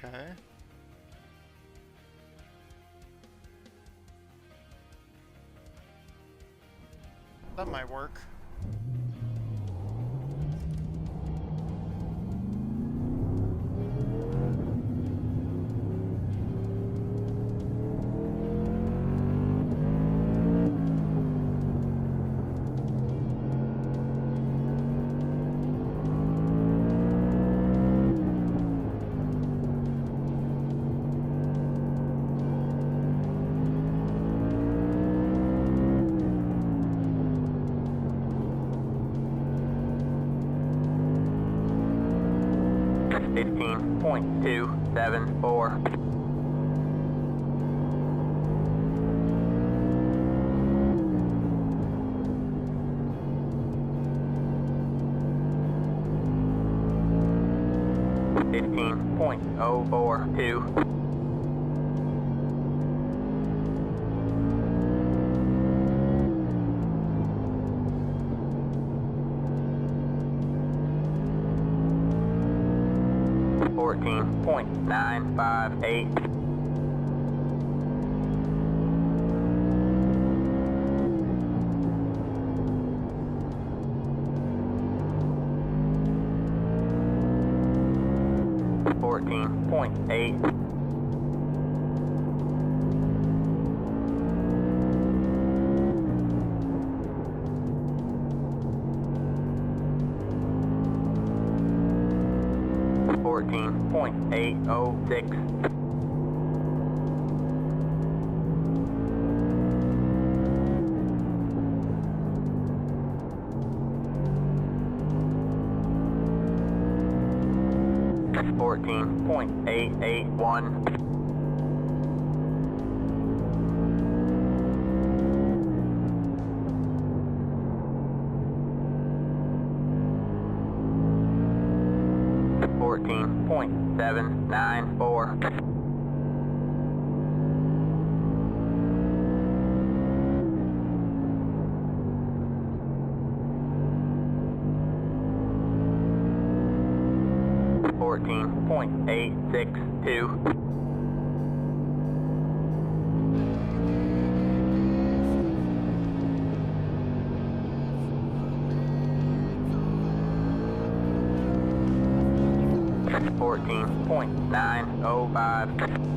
Okay. That might work. .274. .042. 14.958. 14.8. 14.806. 14.881. 14.794. 14.862. 14.905.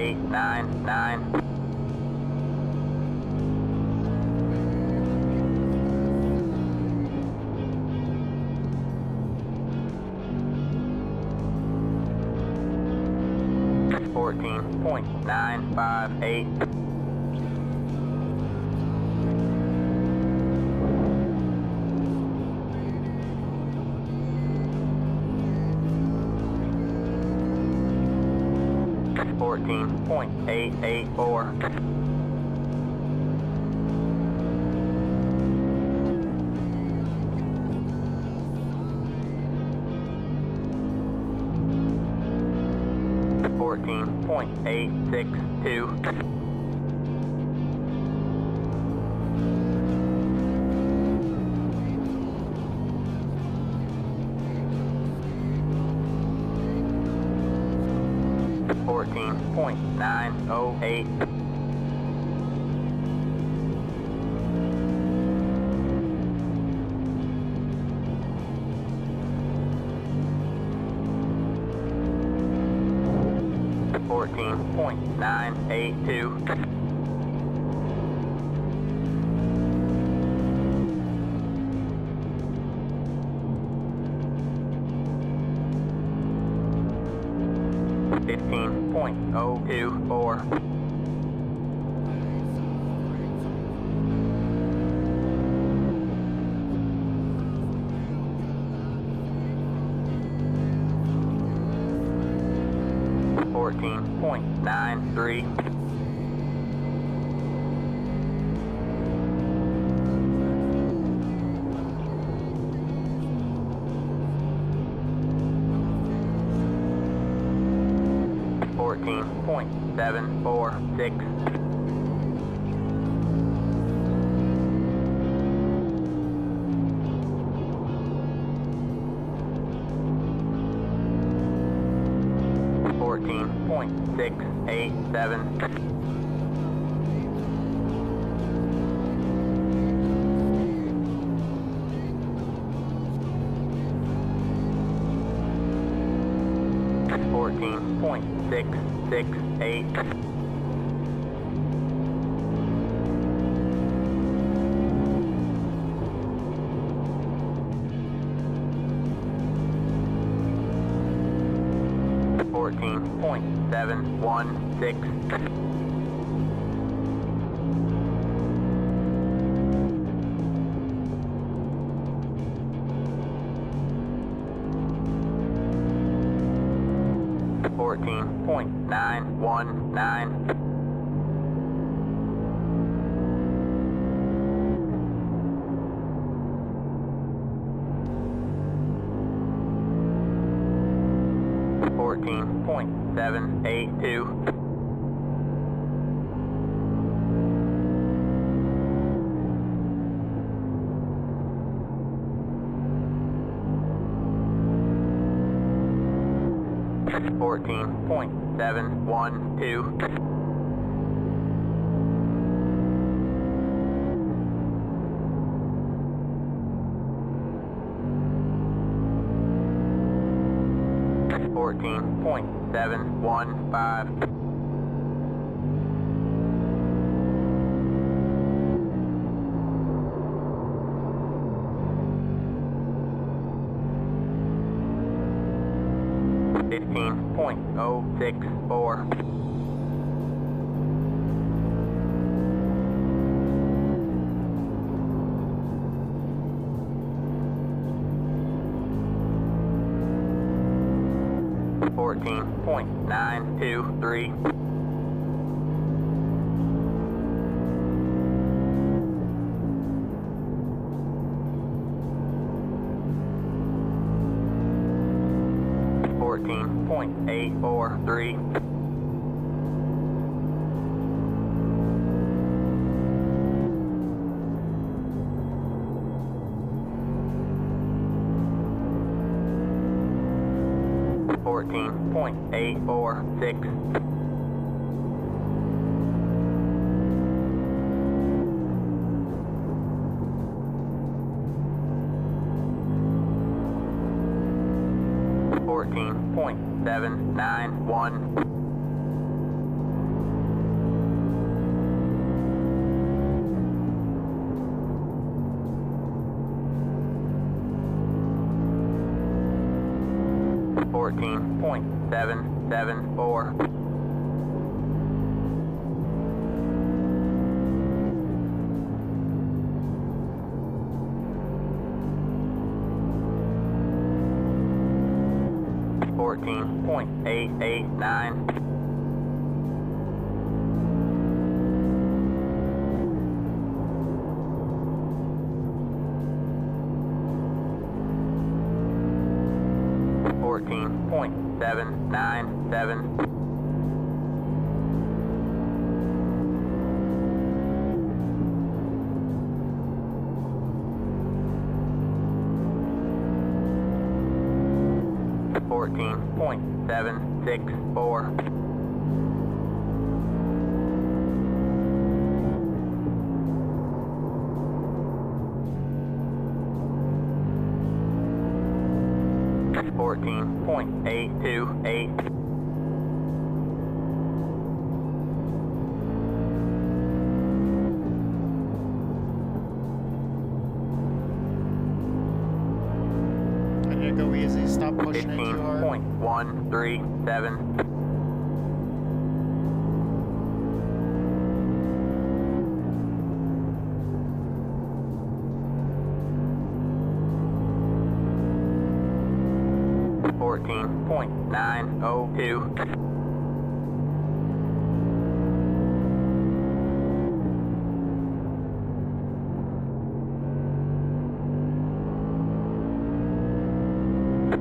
14.899. 14.958. 14.884. 14.862. 14.908. 14.982. 15.024. 14.93. 14.94. 14.746. Point 687. 14.668. 14.716. 14.919. 14.782. 14.712. 14.715. 15.064. 14.923. 14.843. 14.846. 14.791. 14.774. 14.889. 14.797. 14.764. 14.828. 15.137. 14.902.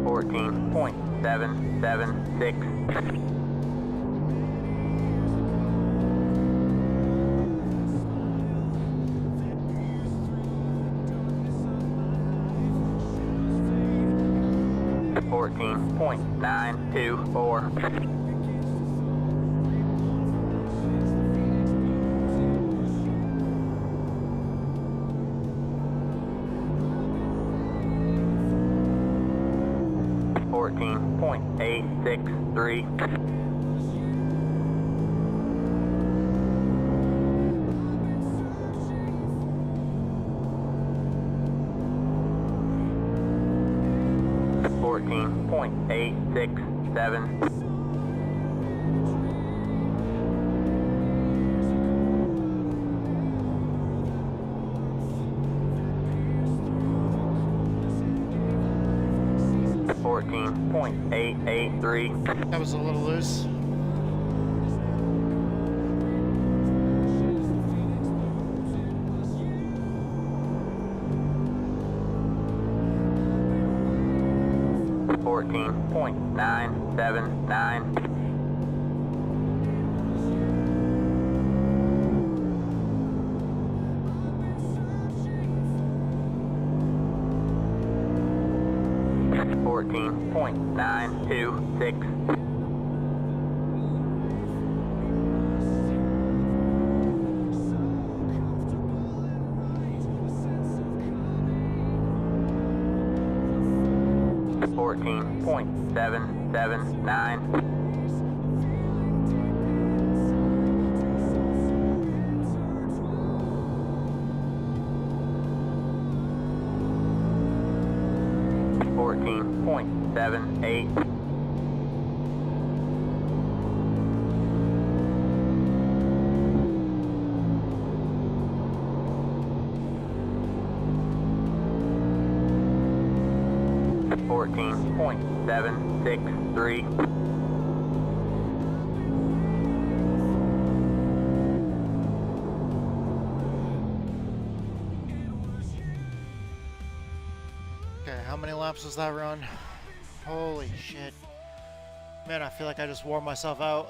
14.776. 14.924. 14.863. 14.867. 14.883. That was a little loose. .979. 14.926. 14.779. 14.78. 14.763. 'Kay, how many laps was that run? Holy shit. Man, I feel like I just wore myself out.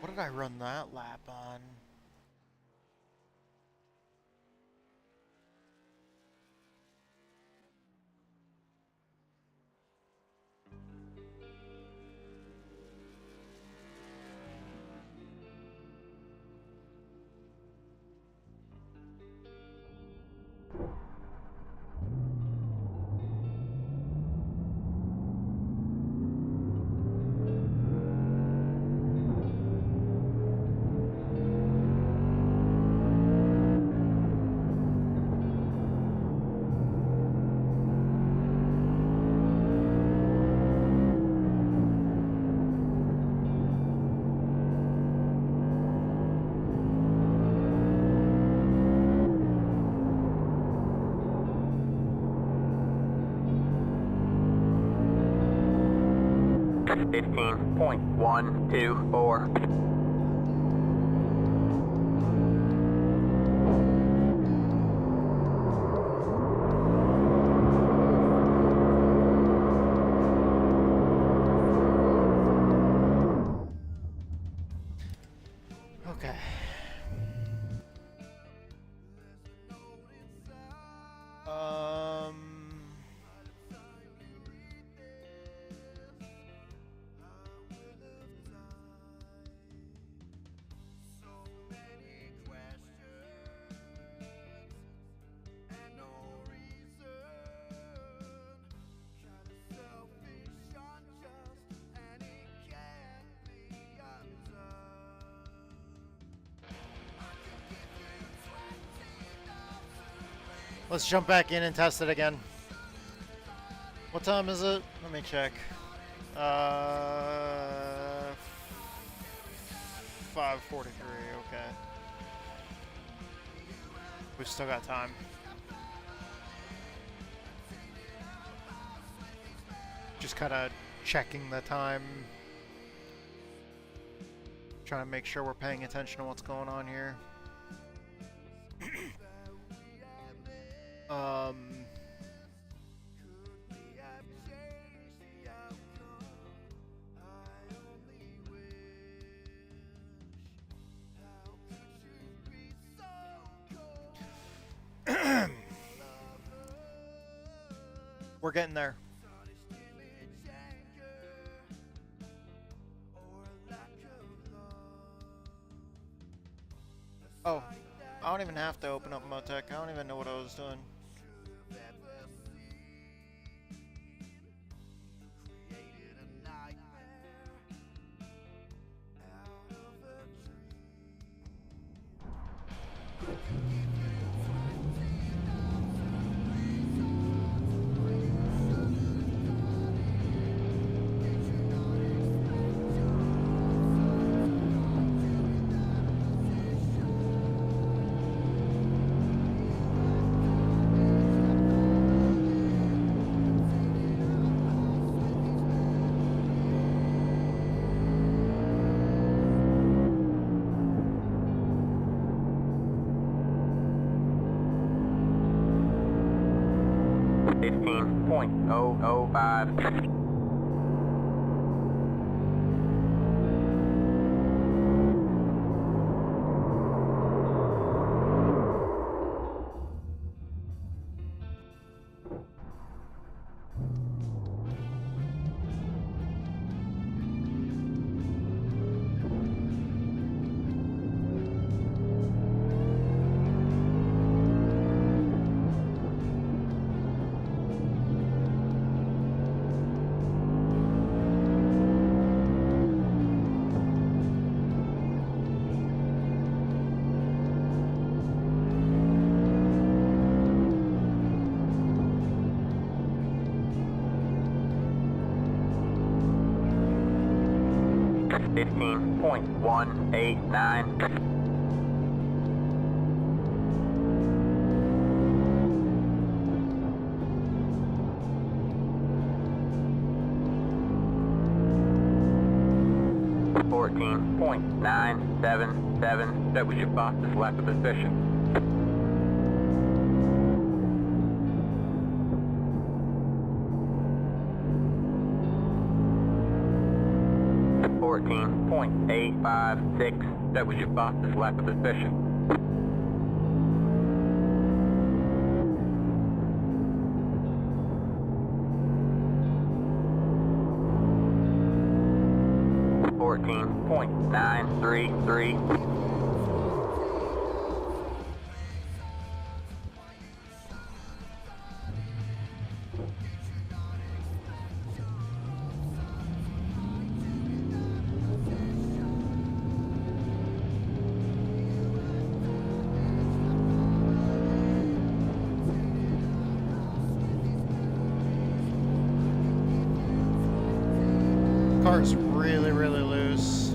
What did I run that lap on?15.124. 'Kay. Let's jump back in and test it again. What time is it? Let me check. 5:43, okay. We've still got time. Just kind of checking the time. Trying to make sure we're paying attention to what's going on here. We're getting there. Oh, I don't even have to open up Motec. I don't even know what I was doing. .005. .189. .977. That was your fastest lap of the session. .856. That was your fastest lap of the session. .933. Car's really, really loose.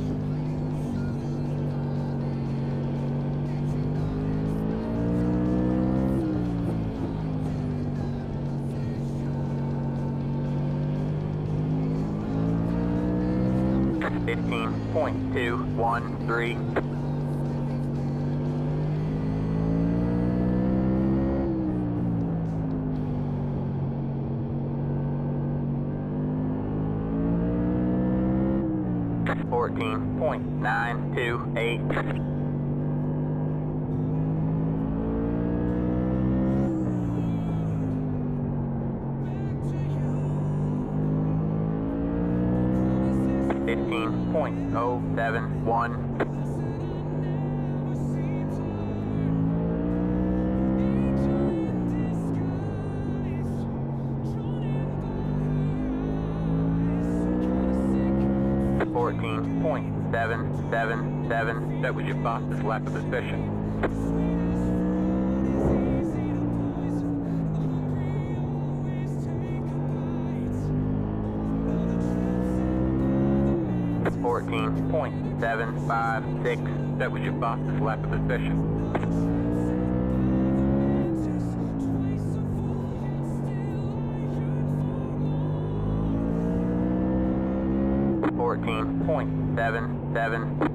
.213. .928. .71. .777. That was your fastest lap of the session. .756. That was your fastest lap of the session. 14.77.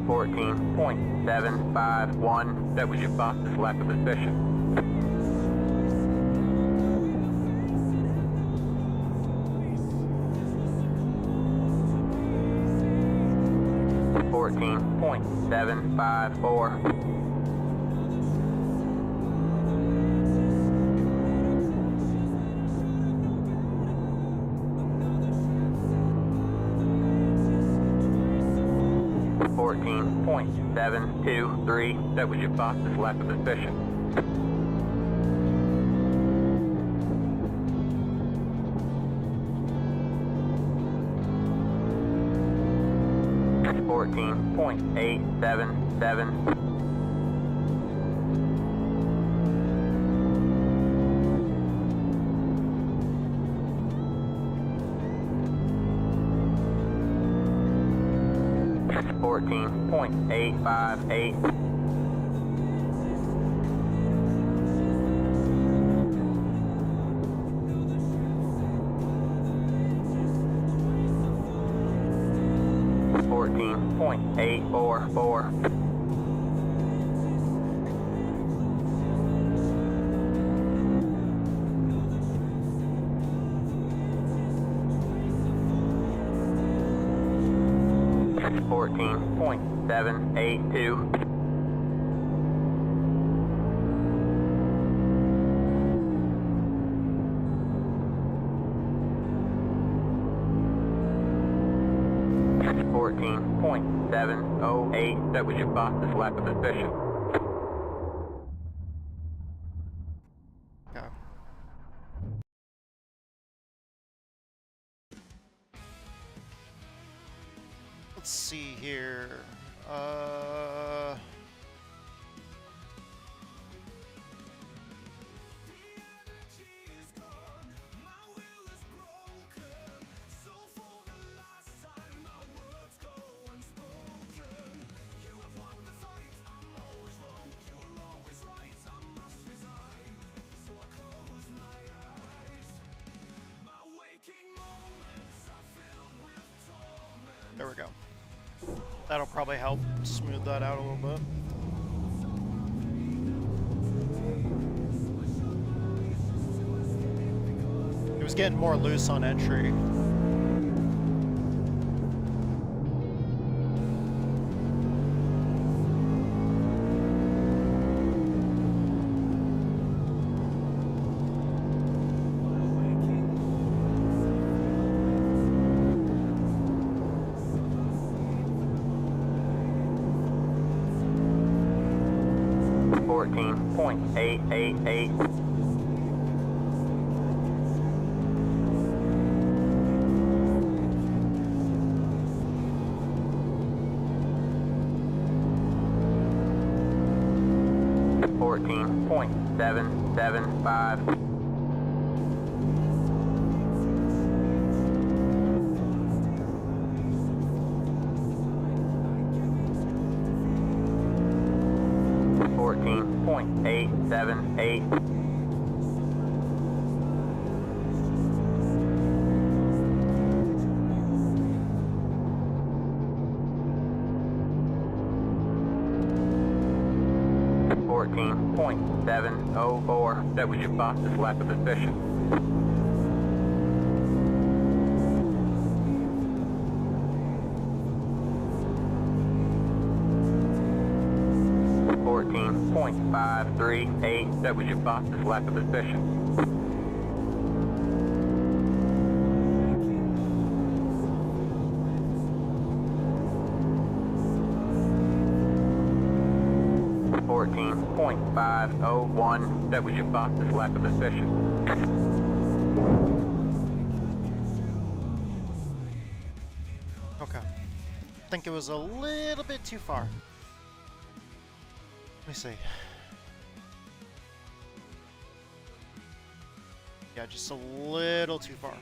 14.751. That was your fastest lap of the session. 14.754. 14.723. That was your fastest lap of the session. 14.877. 14.858. 14.844. 14.782. 14.708. That was your fastest lap of the session. Okay. Let's see here. There we go. That'll probably help smooth that out a little bit. It was getting more loose on entry. .888. 14.775. 14.878. 14.704. That was your fastest lap of the session. 14.538. That was your fastest lap of the session. 14.501. That was your fastest lap of the session. Okay. I think it was a little bit too far. Let me see. Yeah, just a little too far.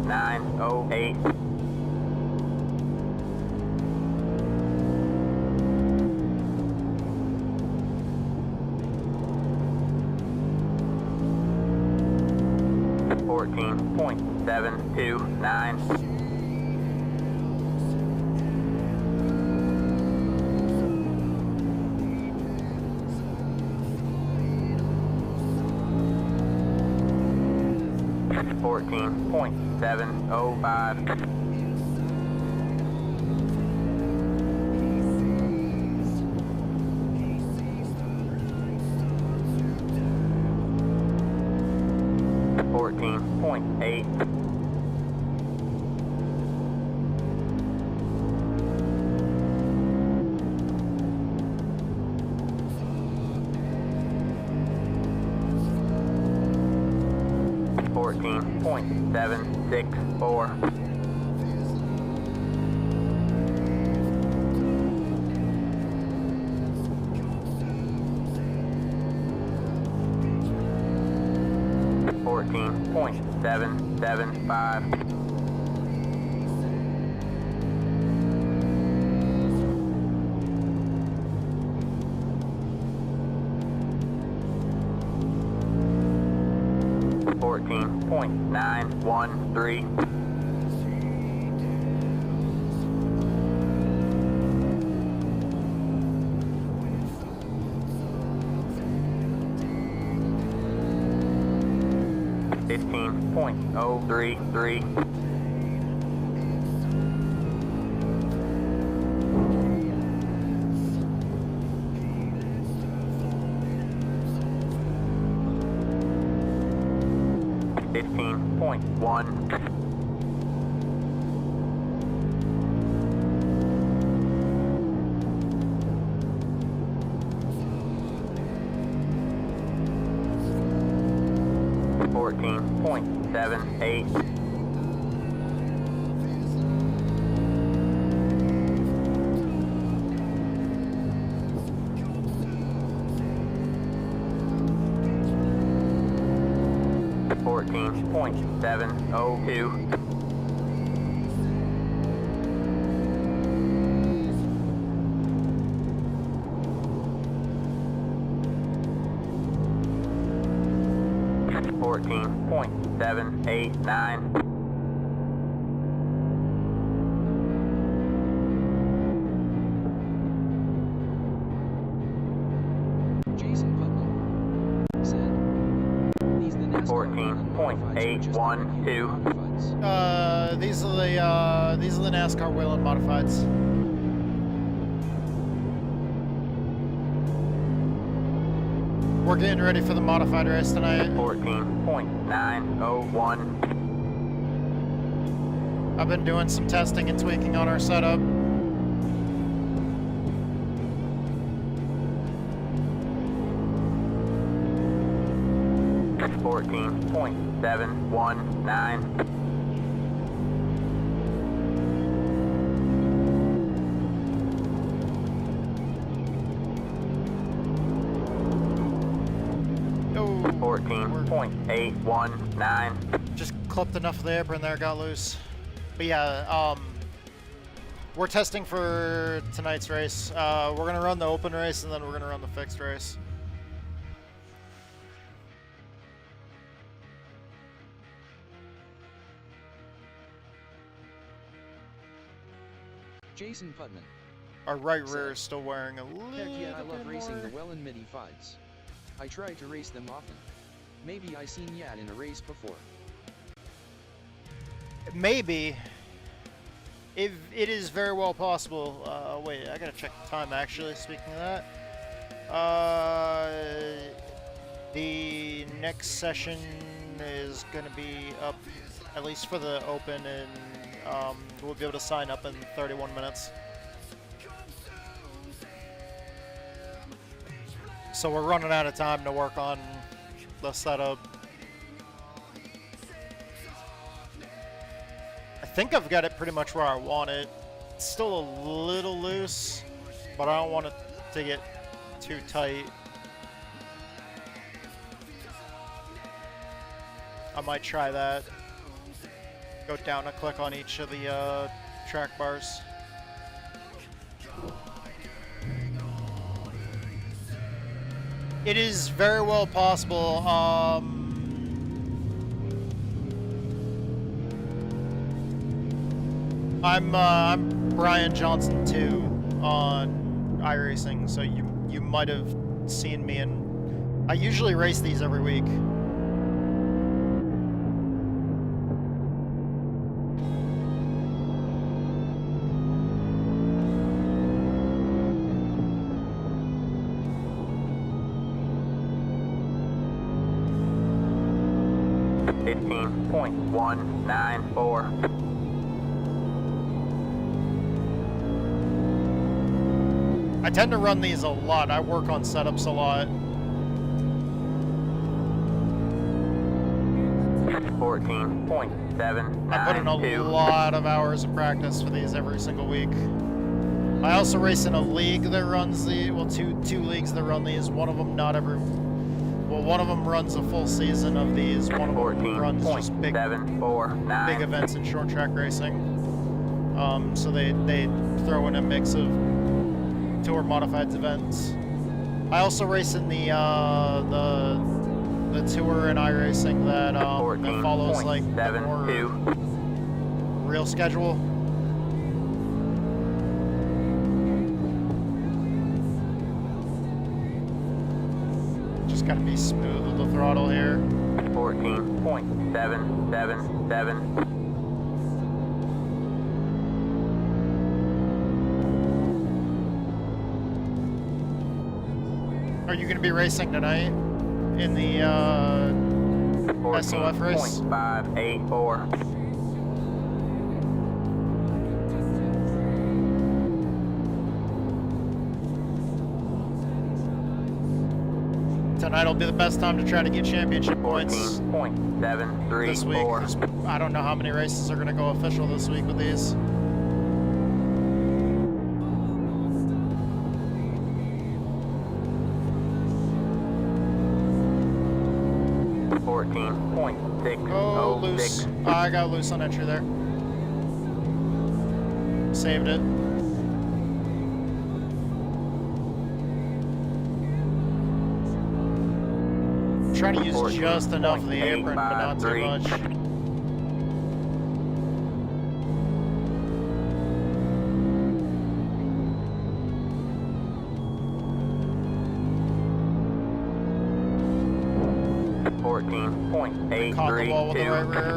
14.908. .729. .705. .8. .764. .775. .913. .033. .1. .78. .702. .789. Jason Putnam said, "These the NASCAR modifieds are just the regular 14.812. modifieds." These are the NASCAR Whelen modifieds. We're getting ready for the modified race tonight. 14.901. I've been doing some testing and tweaking on our setup. 14.719. Oh, 14.819. just clipped enough of the apron there, got loose. But yeah, we're testing for tonight's race. We're gonna run the open race and then we're gonna run the fixed race. Jason Putman. Our right rear is still wearing a little Heck yeah, I bit love racing the more. Whelen midi fights. I try to race them often. Maybe I seen Yad in a race before. Maybe. It is very well possible. Wait, I gotta check the time actually, speaking of that. The next session is gonna be up, at least for the open, and we'll be able to sign up in 31 minutes. So we're running out of time to work on the setup. I think I've got it pretty much where I want it. It's still a little loose, but I don't want it to get too tight. I might try that. Go down a click on each of the track bars. It is very well possible. I'm Brian Johnson too on iRacing, so you might have seen me in. I usually race these every week. .194. I tend to run these a lot. I work on setups a lot. 14.792. I put in a lot of hours of practice for these every single week. I also race in a league that runs the, well, two leagues that run these. One of them not every, well, one of them runs a full season of these. One of them runs just big events in short track racing. So they throw in a mix of tour modified events. I also race in the tour and iRacing that follows like the more real schedule. Just gotta be smooth with the throttle here. 14.777. Are you going to be racing tonight in the SOF race? 14.584. Tonight will be the best time to try to get championship points 14.734. this week. I don't know how many races are going to go official this week with these. 14.606. Oh, loose. I got loose on entry there. Saved it. Trying to use just enough of the apron, but not too much. Caught the wall with the right rear.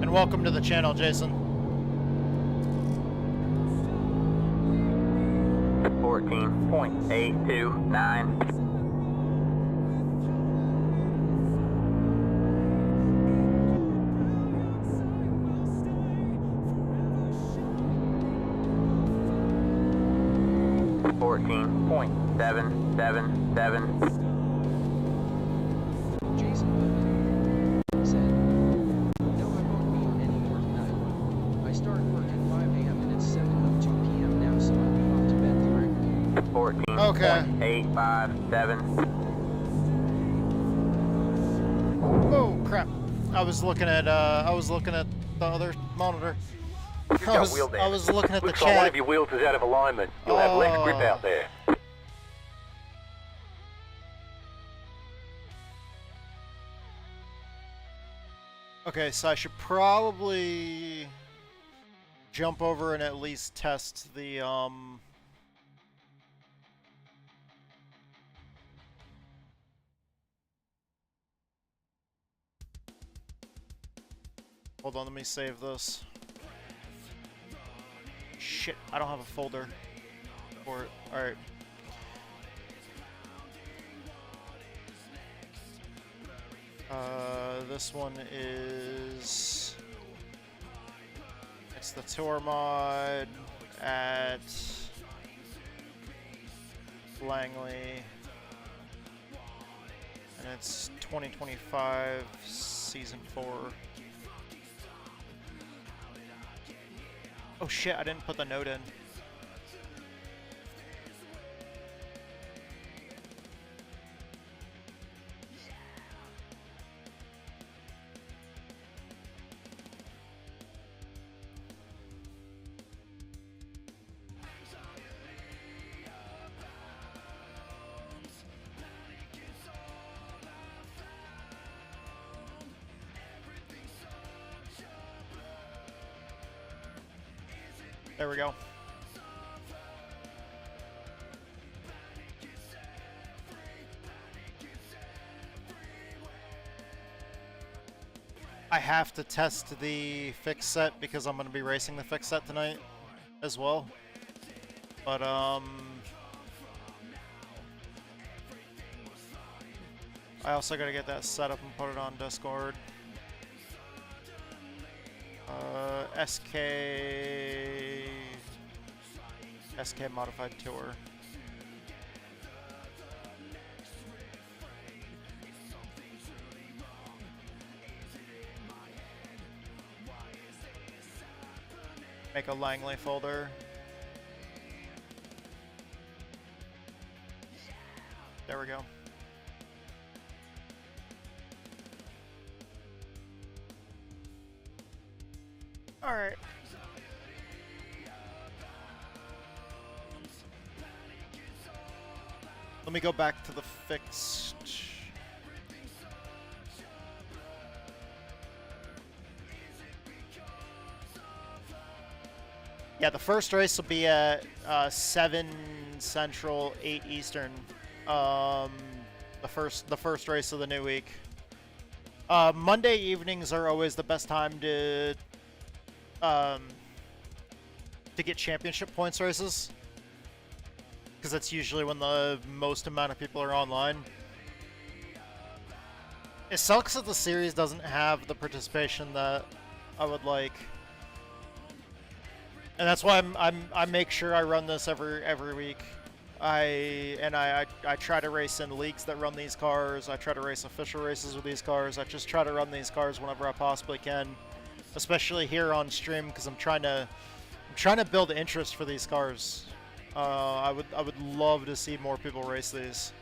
And welcome to the channel, Jason. 14.829. Jason said, "No, I won't be on anymore tonight. I start work at 5 a.m. and it's 7:02 p.m. now, so I'll be off to bed directly." 14.857. Oh crap! I was looking at the other monitor. I was looking at the Looks like one chat. of your wheels is out of alignment. You'll have less grip out there. Okay, so I should probably jump over and at least test the hold on, let me save this. Shit, I don't have a folder for it. Alright. This one is... It's the tour mod at Langley. And it's 2025 Season 4. Oh shit, I didn't put the note in. There we go. I have to test the fix set because I'm going to be racing the fix set tonight as well. But, I also got to get that set up and put it on Discord. SK Modified Tour. Make a Langley folder. There we go. All right. Let me go back to the fixed. Yeah, the first race will be at 7 Central, 8 Eastern. The first race of the new week. Monday evenings are always the best time to get championship points races, because that's usually when the most amount of people are online. It sucks that the series doesn't have the participation that I would like. And that's why I make sure I run this every week. I try to race in leagues that run these cars. I try to race official races with these cars. I just try to run these cars whenever I possibly can, especially here on stream, because I'm trying to build interest for these cars. I would love to see more people race these.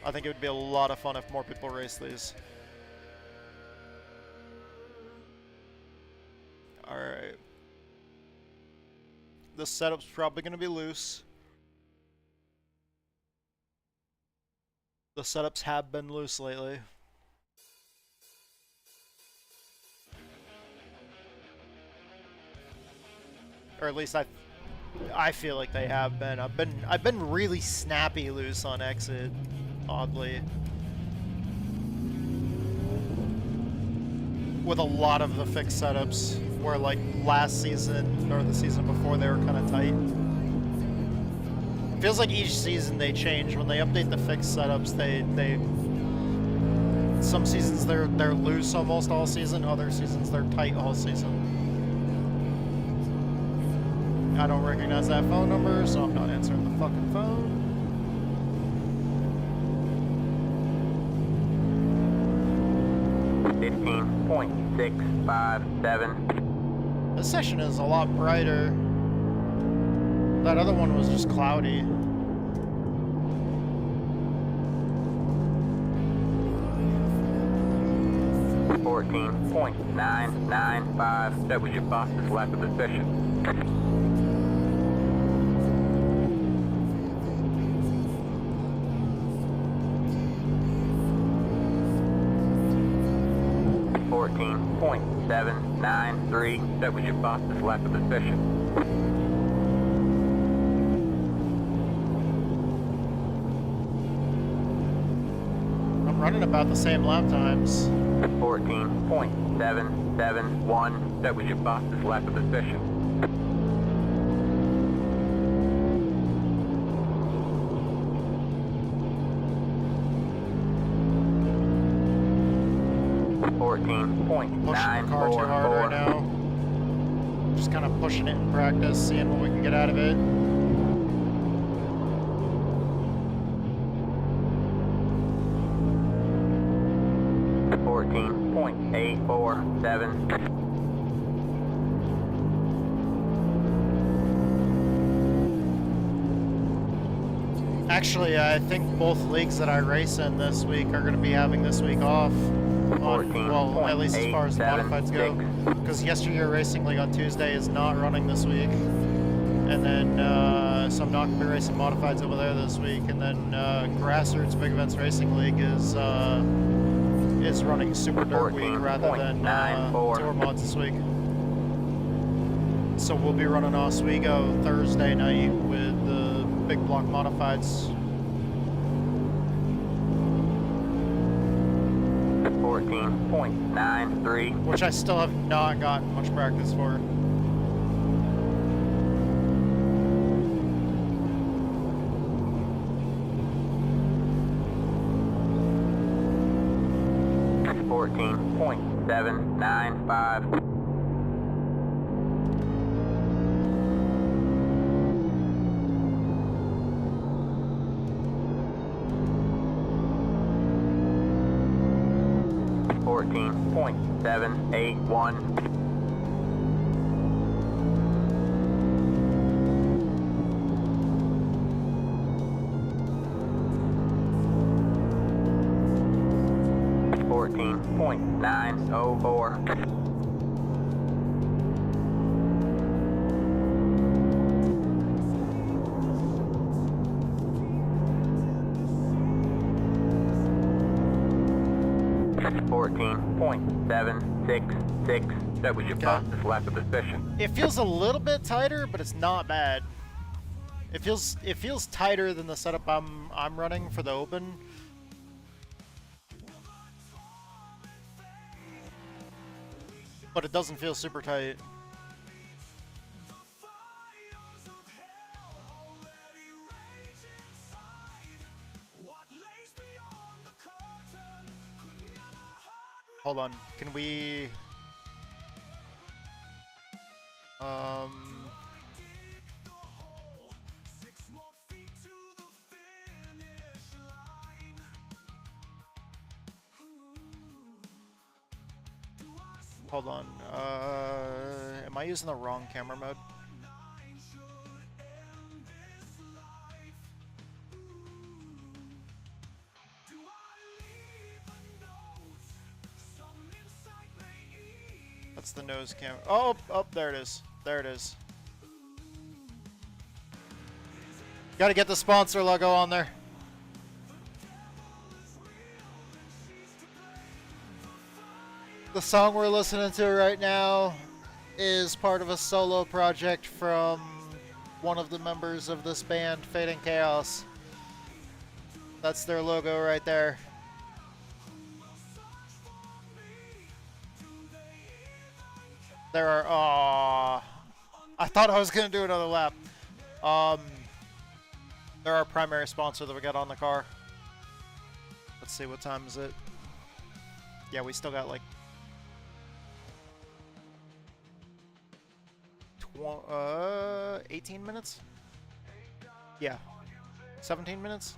I think it would be a lot of fun if more people race these. All right. This setup's probably going to be loose. The setups have been loose lately. Or at least I feel like they have been. I've been really snappy loose on exit, oddly. With a lot of the fixed setups, where like last season or the season before they were kind of tight. Feels like each season they change. When they update the fixed setups, they some seasons they're loose almost all season, other seasons they're tight all season. I don't recognize that phone number, so I'm not answering the fucking phone. .657. This session is a lot brighter. That other one was just cloudy. .995. That was your fastest lap of the session. .793. That was your fastest lap of the session. I'm running about the same lap times. 14.771. That was your fastest lap of the session. Pushing the car too hard right now. Just kind of pushing it in practice, seeing what we can get out of it. .847. Actually, I think both leagues that I race in this week are going to be having this week off. Well, at least as far as the modifieds go. Because Yesteryear Racing League on Tuesday is not running this week. And then, so I'm not going to be racing modifieds over there this week. And then, Grassroots Big Events Racing League is running Super Dirt Week rather than Tour Mods this week. So we'll be running Oswego Thursday night with the big block modifieds. 14.93. Which I still have not gotten much practice for. .795. .781. .904. .766. That was your fastest lap of the session. It feels a little bit tighter, but it's not bad. It feels tighter than the setup I'm running for the Open. But it doesn't feel super tight. Hold on, can we... Hold on, am I using the wrong camera mode? That's the nose cam. Oh, there it is. There it is. Gotta get the sponsor logo on there. The song we're listening to right now is part of a solo project from one of the members of this band, Fate and Chaos. That's their logo right there. There are, I thought I was gonna do another lap. They're our primary sponsor that we got on the car. Let's see, what time is it? Yeah, we still got like 18 minutes? Yeah. 17 minutes?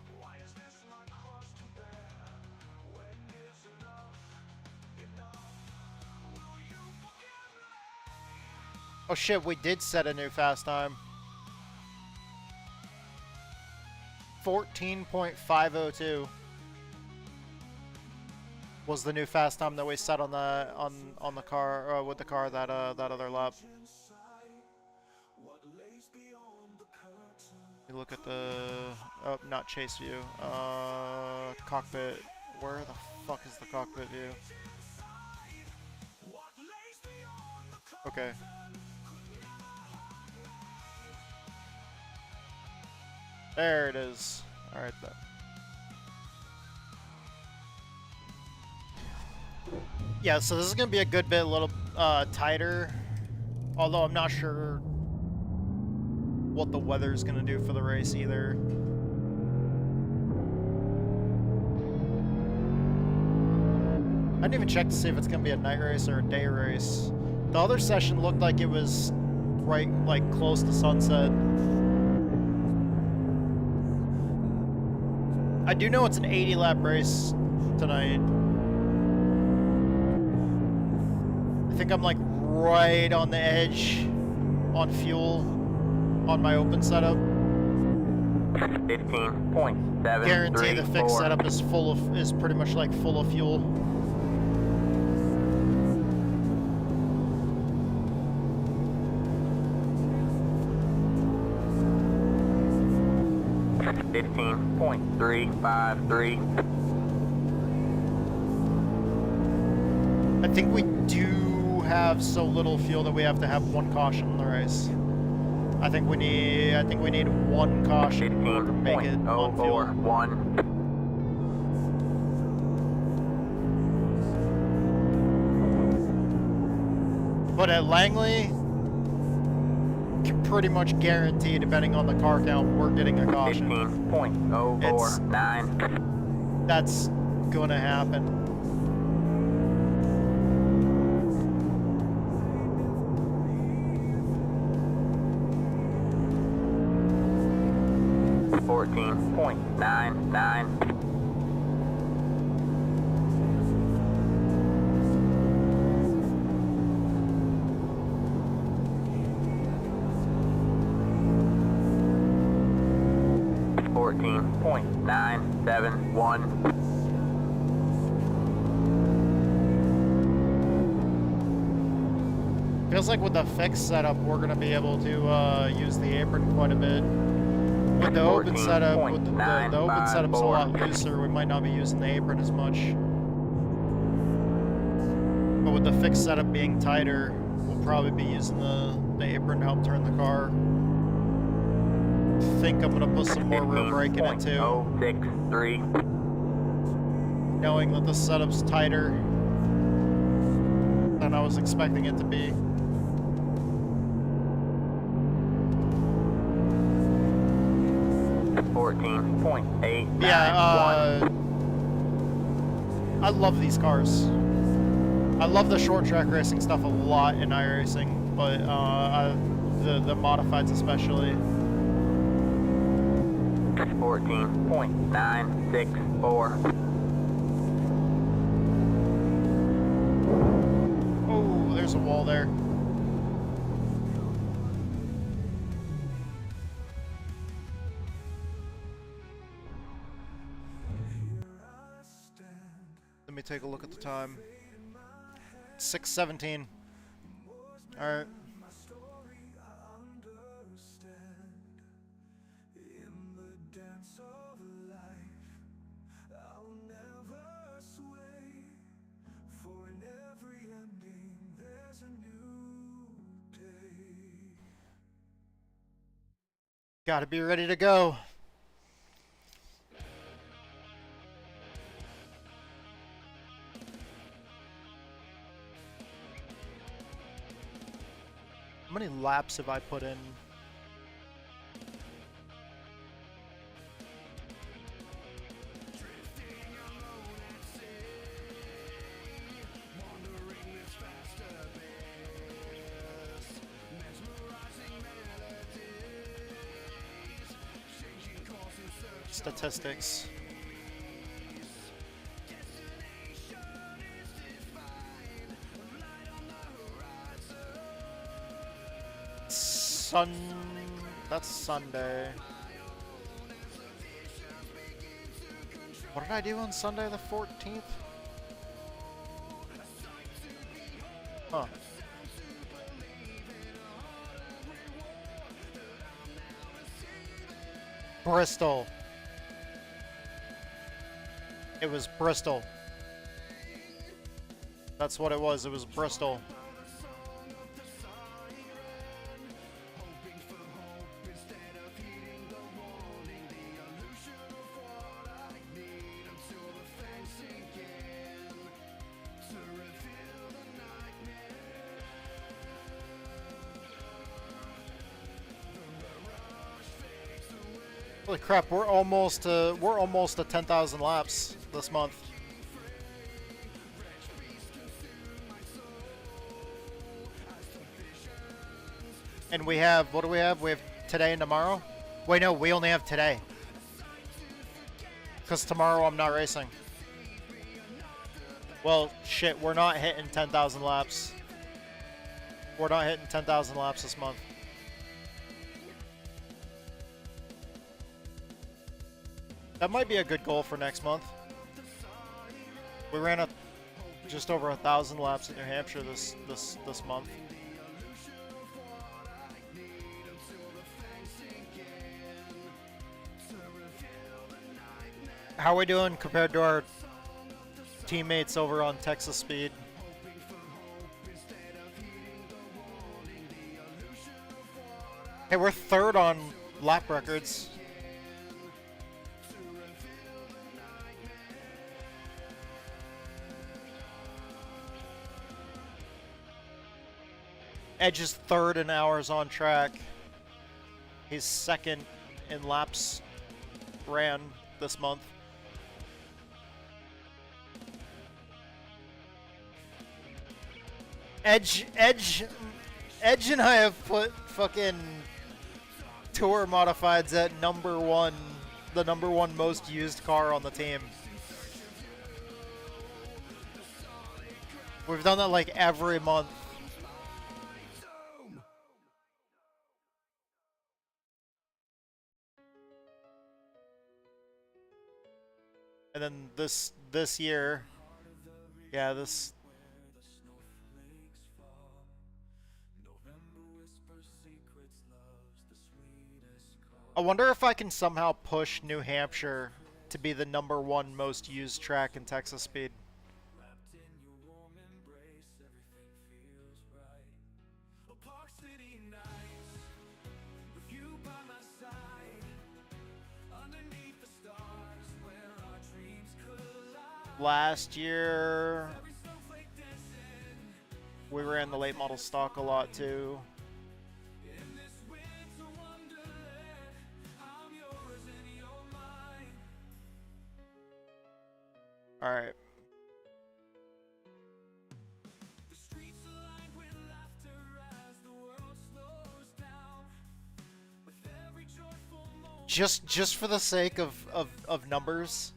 Oh shit, we did set a new fast time. 14.502 was the new fast time that we set on the on the car with the car that other lap. You look at the not chase view. Cockpit. Where the fuck is the cockpit view? Okay. There it is. Alright then. Yeah, so this is going to be a good bit, a little tighter. Although I'm not sure what the weather's going to do for the race either. I didn't even check to see if it's going to be a night race or a day race. The other session looked like it was right, like, close to sunset. I do know it's an 80 lap race tonight. I think I'm like right on the edge on fuel on my open setup. 15.7. Guarantee the fixed setup is pretty much like full of fuel. .353. I think we do have so little fuel that we have to have one caution in the race. I think we need one caution in order to make it on fuel. 15.041. But at Langley, can pretty much guarantee, depending on the car count, we're getting a caution. 15.049. That's gonna happen. .99. .971. Feels like with the fixed setup, we're gonna be able to use the apron quite a bit. With the open setup, with the open setup's a lot looser, we might not be using the apron as much. But with the fixed setup being tighter, we'll probably be using the apron to help turn the car. I think I'm gonna put some more rear brake in it too. 15.063. Knowing that the setup's tighter than I was expecting it to be. Yeah, I love these cars. I love the short track racing stuff a lot in iRacing, but the modifieds especially. 14.964. Oh, there's a wall there. Let me take a look at the time. 6:17. All right. Gotta be ready to go. How many laps have I put in? Statistics. That's Sunday. What did I do on Sunday the 14th? Huh. Bristol. It was Bristol. That's what it was. It was Bristol. Holy crap, we're almost to 10,000 laps this month. And we have, what do we have? We have today and tomorrow? Wait, no, we only have today. Because tomorrow I'm not racing. Well, shit, we're not hitting 10,000 laps. We're not hitting 10,000 laps this month. That might be a good goal for next month. We ran just over 1,000 laps in New Hampshire this month. How are we doing compared to our teammates over on Texas Speed? Hey, we're third on lap records. Edge is third in hours on track. He's second in laps ran this month. Edge and I have put fucking tour modifieds at number one, the number one most used car on the team. We've done that like every month. And then this year, yeah, this. I wonder if I can somehow push New Hampshire to be the number one most used track in Texas Speed. Last year, we ran the late model stock a lot too. All right. Just for the sake of numbers.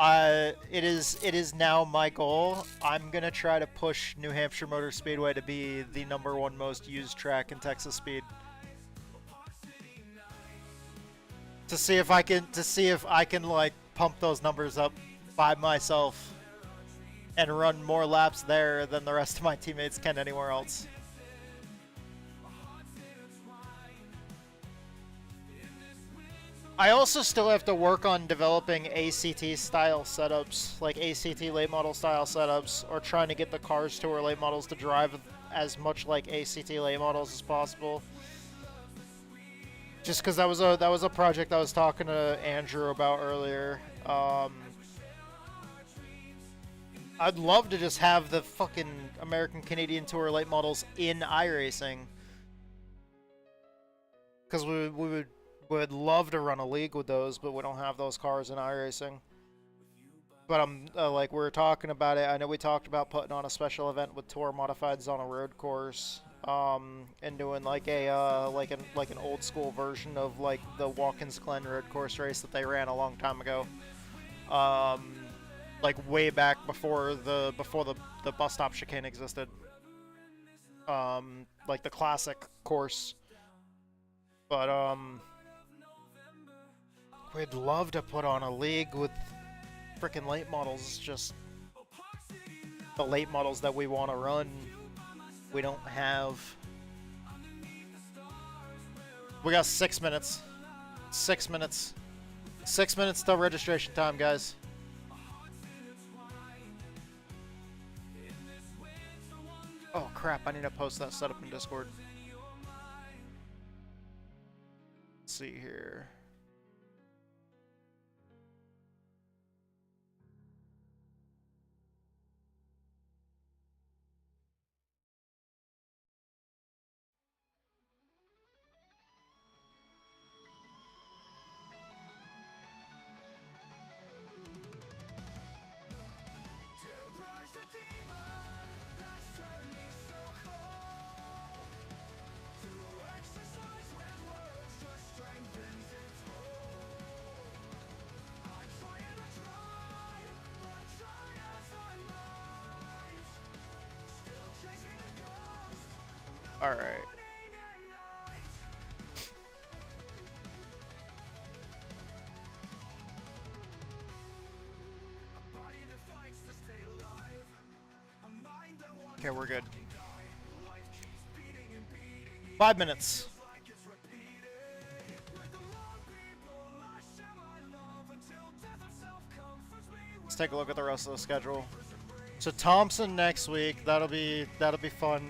It is now my goal. I'm gonna try to push New Hampshire Motor Speedway to be the number one most used track in Texas Speed. To see if I can like pump those numbers up by myself and run more laps there than the rest of my teammates can anywhere else. I also still have to work on developing ACT style setups, like ACT late model style setups, or trying to get the Cars Tour late models to drive as much like ACT late models as possible. Just because that was a project I was talking to Andrew about earlier. I'd love to just have the fucking American Canadian Tour late models in iRacing, because we would love to run a league with those, but we don't have those cars in iRacing. But I'm like, we were talking about it. I know we talked about putting on a special event with tour modifieds on a road course, and doing like a like an old school version of like the Watkins Glen road course race that they ran a long time ago, like way back before the bus stop chicane existed, like the classic course. But we'd love to put on a league with freaking late models. Just the late models that we want to run, we don't have. We got 6 minutes. 6 minutes. 6 minutes till registration time, guys. Oh crap, I need to post that setup in Discord. Let's see here. All right. Okay, we're good. 5 minutes. Let's take a look at the rest of the schedule. So Thompson next week. That'll be fun.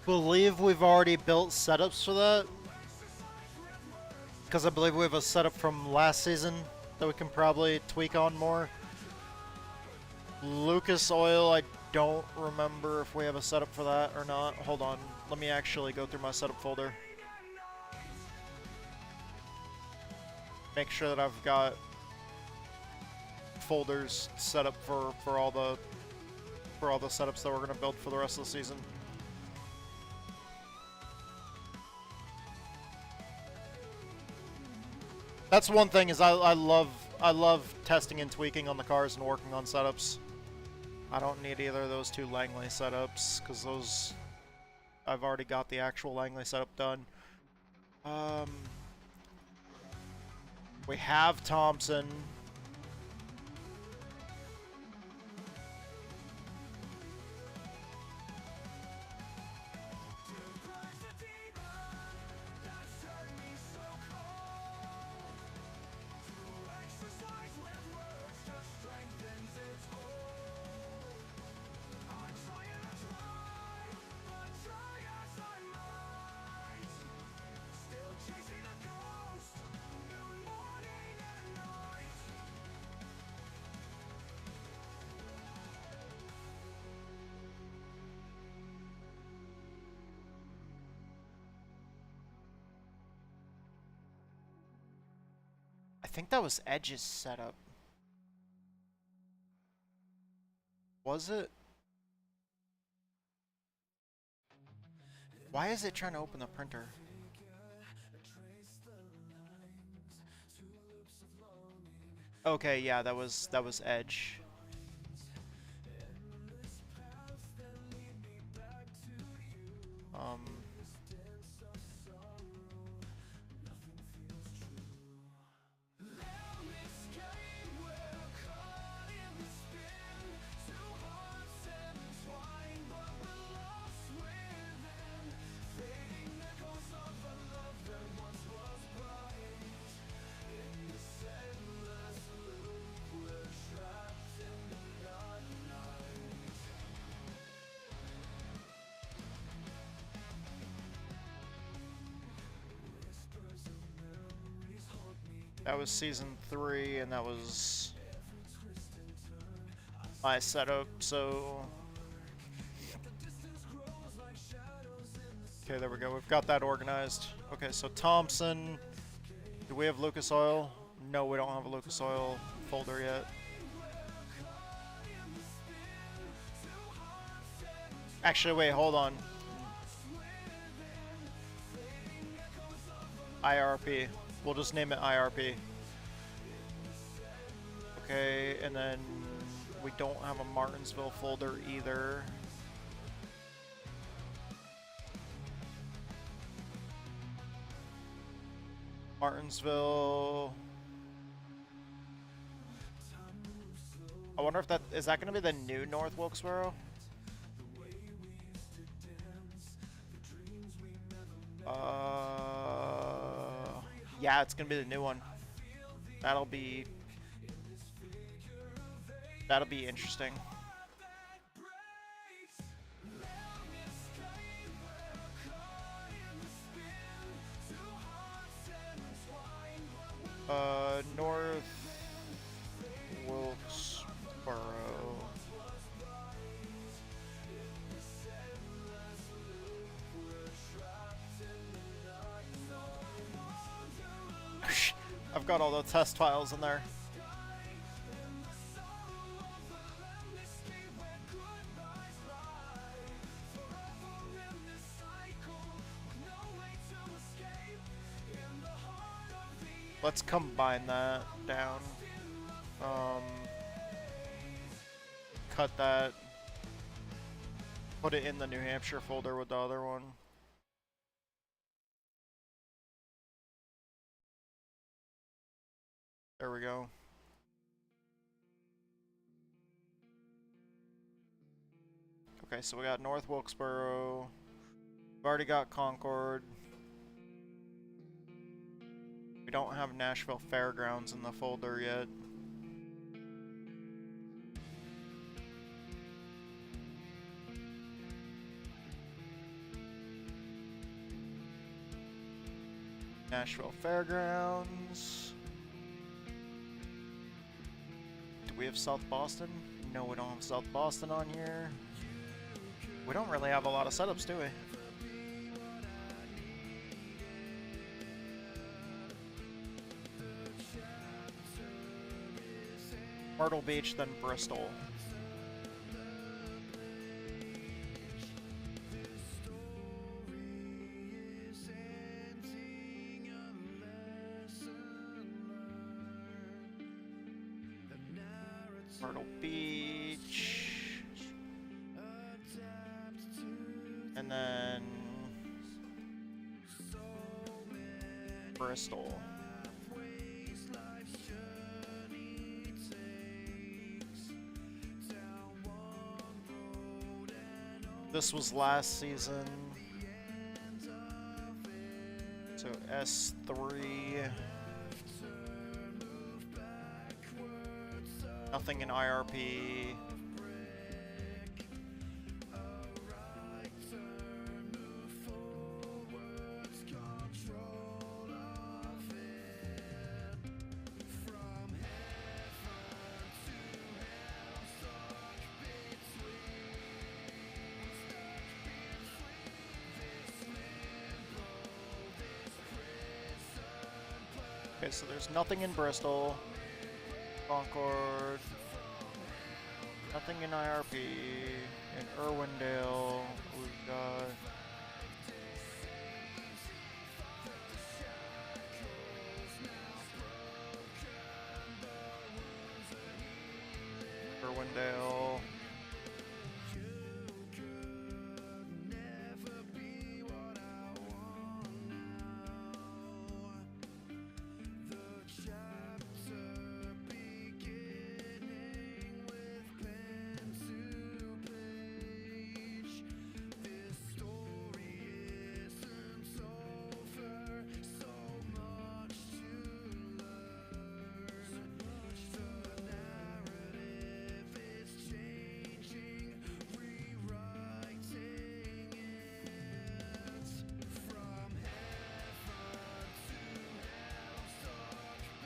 believe we've already built setups for that. Because I believe we have a setup from last season that we can probably tweak on more. Lucas Oil, I don't remember if we have a setup for that or not. Hold on, let me actually go through my setup folder. Make sure that I've got folders set up for all the setups that we're gonna build for the rest of the season. That's one thing is I love testing and tweaking on the cars and working on setups. I don't need either of those two Langley setups because those I've already got the actual Langley setup done. We have Thompson. I think that was Edge's setup. Was it? Why is it trying to open the printer? Okay, yeah, that was Edge. That was season 3, and that was my setup, so... Okay, there we go. We've got that organized. Okay, so Thompson. Do we have Lucas Oil? No, we don't have a Lucas Oil folder yet. Actually, wait, hold on. IRP. We'll just name it IRP. Okay, and then we don't have a Martinsville folder either. Martinsville. I wonder if that is that going to be the new North Wilkesboro? Yeah, it's gonna be the new one. That'll be interesting. North Wilkesboro. I've got all the test files in there. Let's combine that down. Cut that. Put it in the New Hampshire folder with the other one. There we go. Okay, so we got North Wilkesboro. We've already got Concord. We don't have Nashville Fairgrounds in the folder yet. Nashville Fairgrounds. Do we have South Boston? No, we don't have South Boston on here. We don't really have a lot of setups, do we? Myrtle Beach, then Bristol. Myrtle Beach. And then Bristol. This was last season. So S3. Nothing in IRP. Okay, so there's nothing in Bristol, Concord, nothing in IRP, in Irwindale, we've got Irwindale.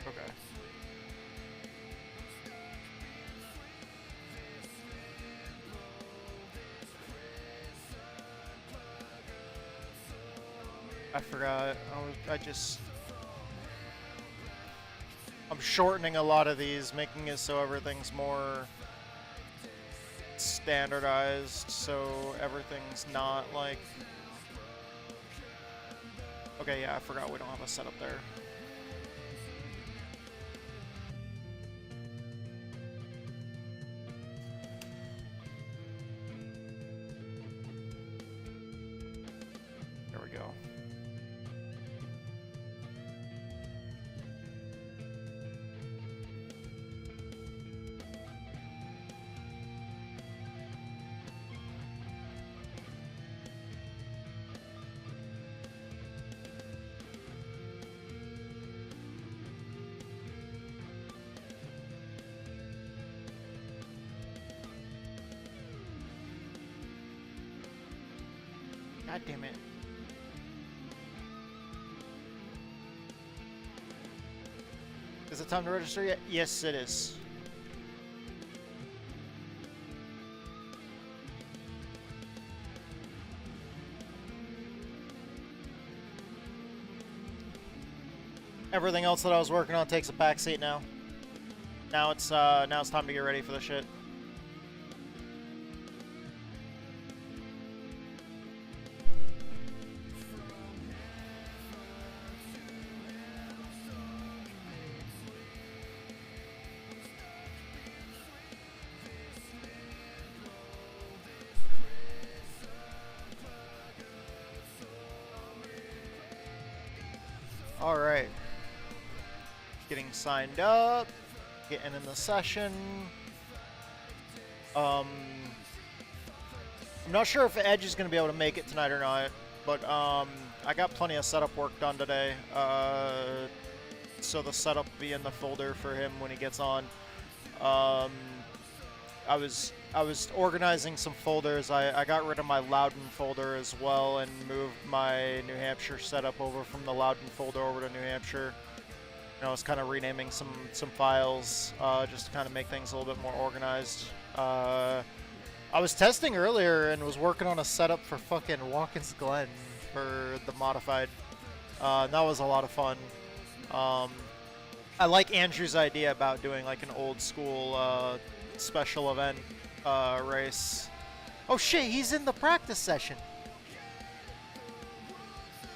Okay. I forgot. I'm shortening a lot of these, making it so everything's more standardized, so everything's not like... Okay, yeah, I forgot we don't have a setup there. There we go. God damn it. Is it time to register yet? Yes, it is. Everything else that I was working on takes a backseat now. Now it's time to get ready for the shit. Alright. Getting signed up. Getting in the session. I'm not sure if Edge is going to be able to make it tonight or not. But I got plenty of setup work done today. So the setup will be in the folder for him when he gets on. I was organizing some folders. I got rid of my Loudon folder as well and moved my New Hampshire setup over from the Loudon folder over to New Hampshire. I was kind of renaming some files just to kind of make things a little bit more organized. I was testing earlier and was working on a setup for fucking Watkins Glen for the modified. That was a lot of fun. I like Andrew's idea about doing like an old school special event race. Oh shit, he's in the practice session.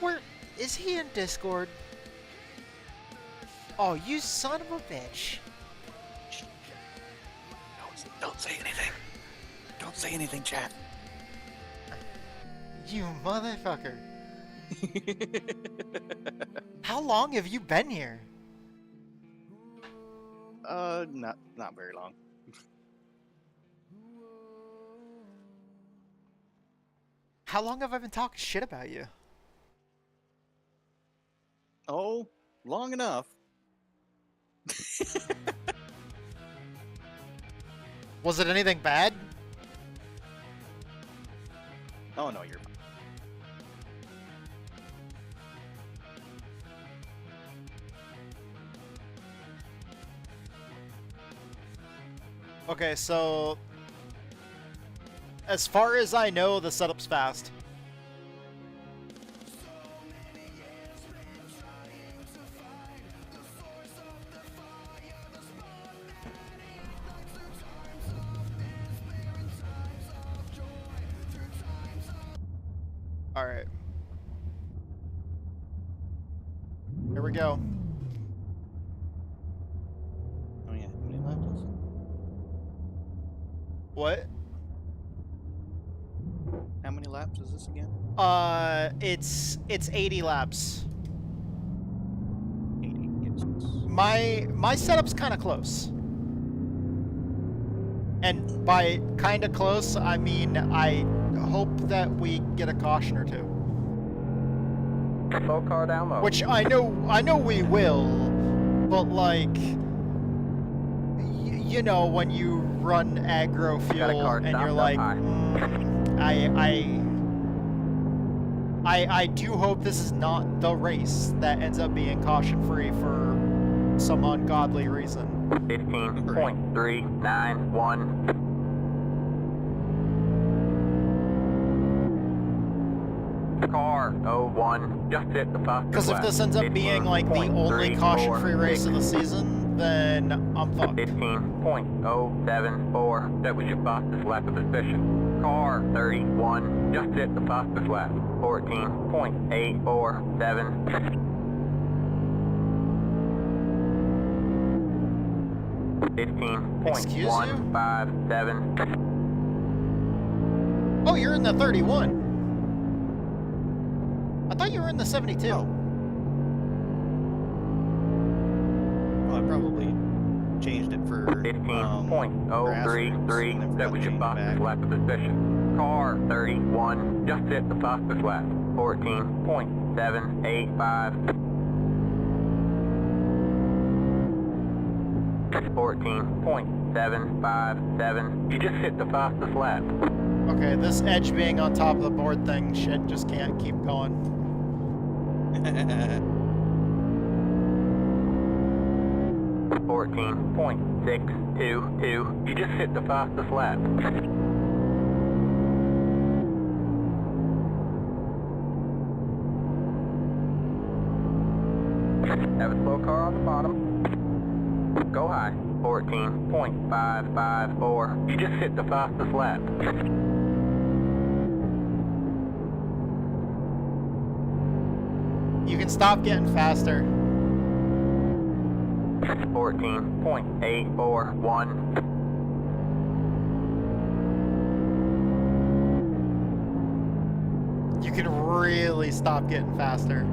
Where is he in Discord? Oh, you son of a bitch. Don't say anything. Don't say anything, chat. You motherfucker. How long have you been here? Not very long. How long have I been talking shit about you? Oh, long enough. Was it anything bad? Oh no, you're fine. Okay, so as far as I know, the setup's fast. All right. Here we go. Oh yeah, how many laps is it? What? How many laps is this again? It's 80 laps. 80. Yes. My setup's kind of close. And by kind of close, I mean I hope that we get a caution or two. Slow car down low. Which I know we will, but like, you know, when you run aggro Got a fuel car and stopped you're up like, high. I do hope this is not the race that ends up being caution free for some ungodly reason. 15.391. Car 01 just hit the fastest Because if lap. this ends up being like the only caution-free race of the 15.346. season, then I'm fucked. 15.074. That was your fastest lap of the session. Car 31 just hit the fastest lap. 14.847. 15.157. Oh, you're in the 31. I thought you were in the 72. Oh. Well, I probably changed it for 15.033. That was your fastest lap of the session. Car 31 just hit the fastest lap. 14.785. 14.757. You just hit the fastest lap. Okay, this edge being on top of the board thing, shit, just can't keep going. 14.622. You just hit the fastest lap. Have a slow car on the bottom. Go high. 14.554. You just hit the fastest lap. You can stop getting faster. 14.841. You can really stop getting faster.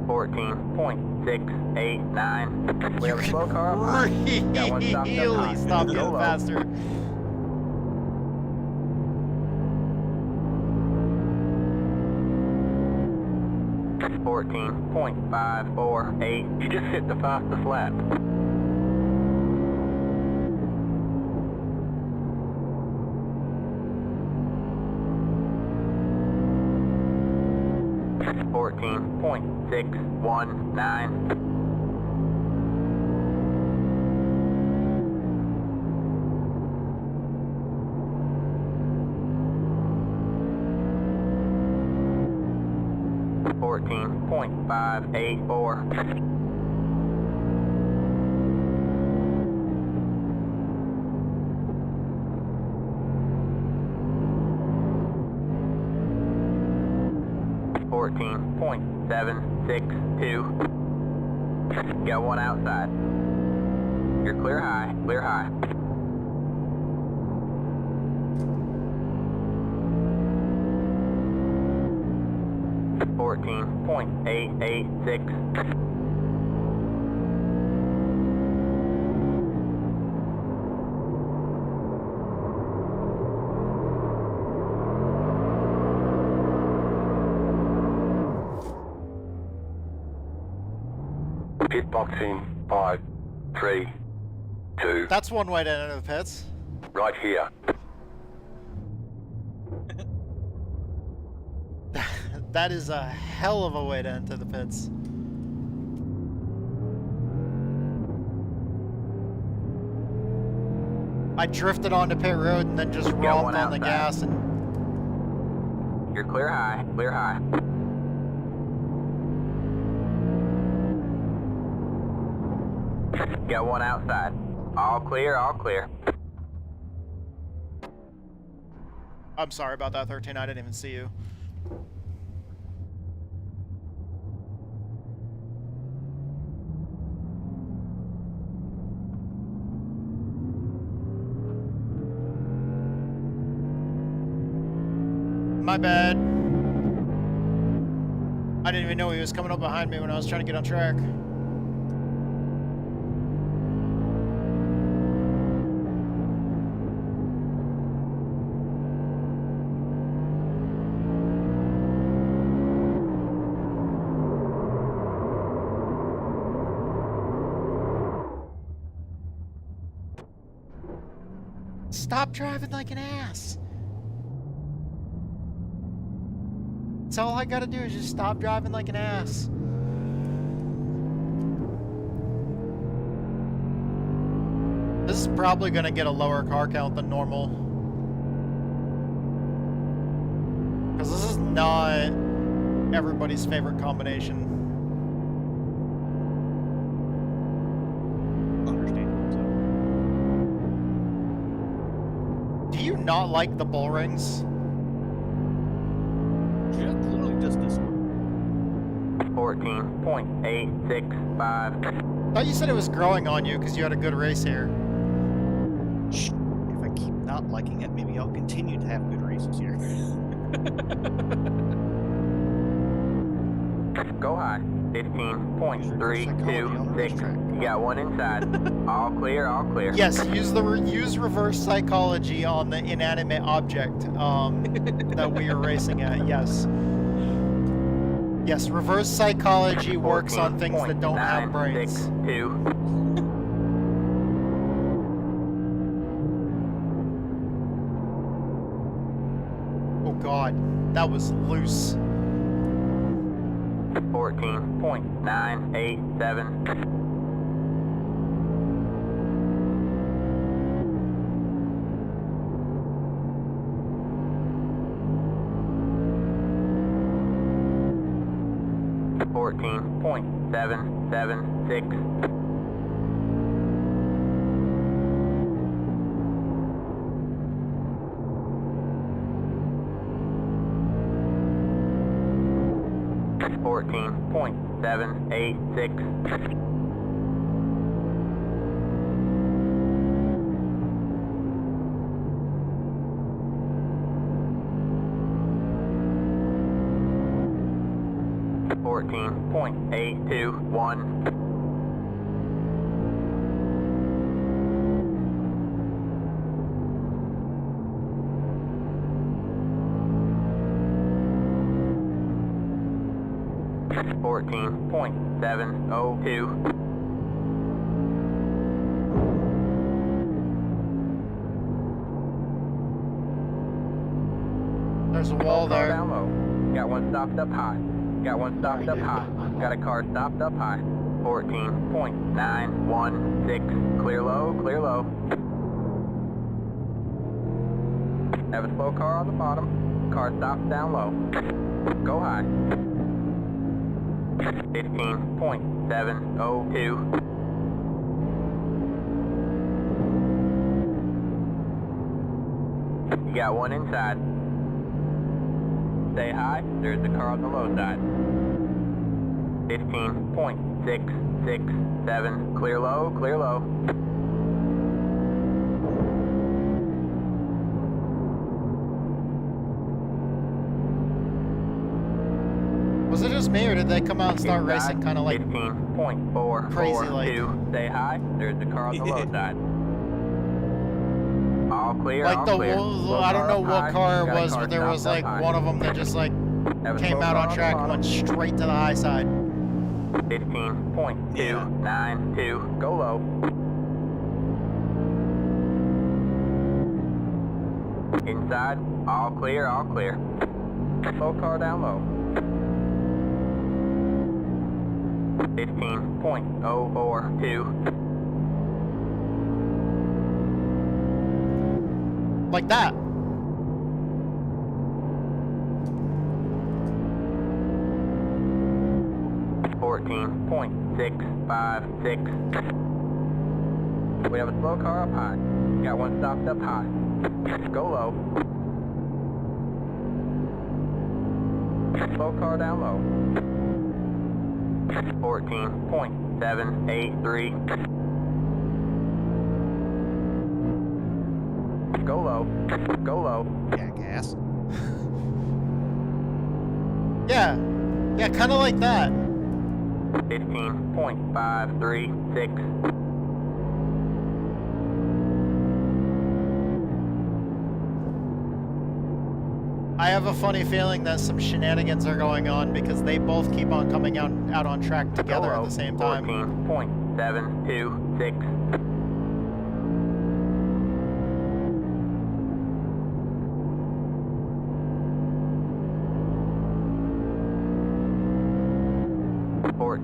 14.689. We have a slow car up high. Got one stopped up high. Really stop Go getting low. faster. 14.548. You just hit the fastest lap. 14.619. 14.584. 14.762. Got one outside. You're clear high, clear high. .886. 5, 3, 2. That's one way to enter the pits. Right here. That is a hell of a way to enter the pits. I drifted onto pit road and then just romped on the gas and... You're clear high, clear high. Got one outside. All clear, all clear. I'm sorry about that, 13. I didn't even see you. My bad. I didn't even know he was coming up behind me when I was trying to get on track. Stop driving like an ass. That's all I gotta do is just stop driving like an ass. This is probably gonna get a lower car count than normal. Because this is not everybody's favorite combination. Understandable. Do you not like the bull rings? Yeah, literally just this one. 14.865. Thought you said it was growing on you because you had a good race here. Shh. If I keep not liking it, maybe I'll continue to have good races here. Go high. 15.326. You got one inside. All clear, all clear. Yes, use reverse psychology on the inanimate object that we are racing at. Yes. Yes, reverse psychology works on things that don't have brains. 14.962. Oh God, that was loose. 14.987. 14.776. 14.786. 14.821. 14.702. There's a wall there. Down low. Got one stopped up high. Got one stopped up high. Got a car stopped up high. 14.916. Clear low, clear low. Have a slow car on the bottom. Car stops down low. Go high. 15.702. You got one inside. Stay high, there's the car on the low side. 15.667. Clear low, clear low. Was it just me, or did they come out and start racing kind of like 15.442. crazy, like- Stay high, there's the car on the low side. All clear, like all the clear. I don't know what car it Got a was, but there was stopped like up high. one of them that just like Have a came slow out car on the track and bottom. went straight to the high side. 15.292. Go low. Inside, all clear, all clear. Slow car down low. 15.042. Like that. .656. We have a slow car up high. Got one stopped up high. Go low. Slow car down low. 14.783. Go low. Go low. Jackass. Yeah. Yeah, kind of like that. 15.536. I have a funny feeling that some shenanigans are going on because they both keep on coming out on track together at the same time. 14.726.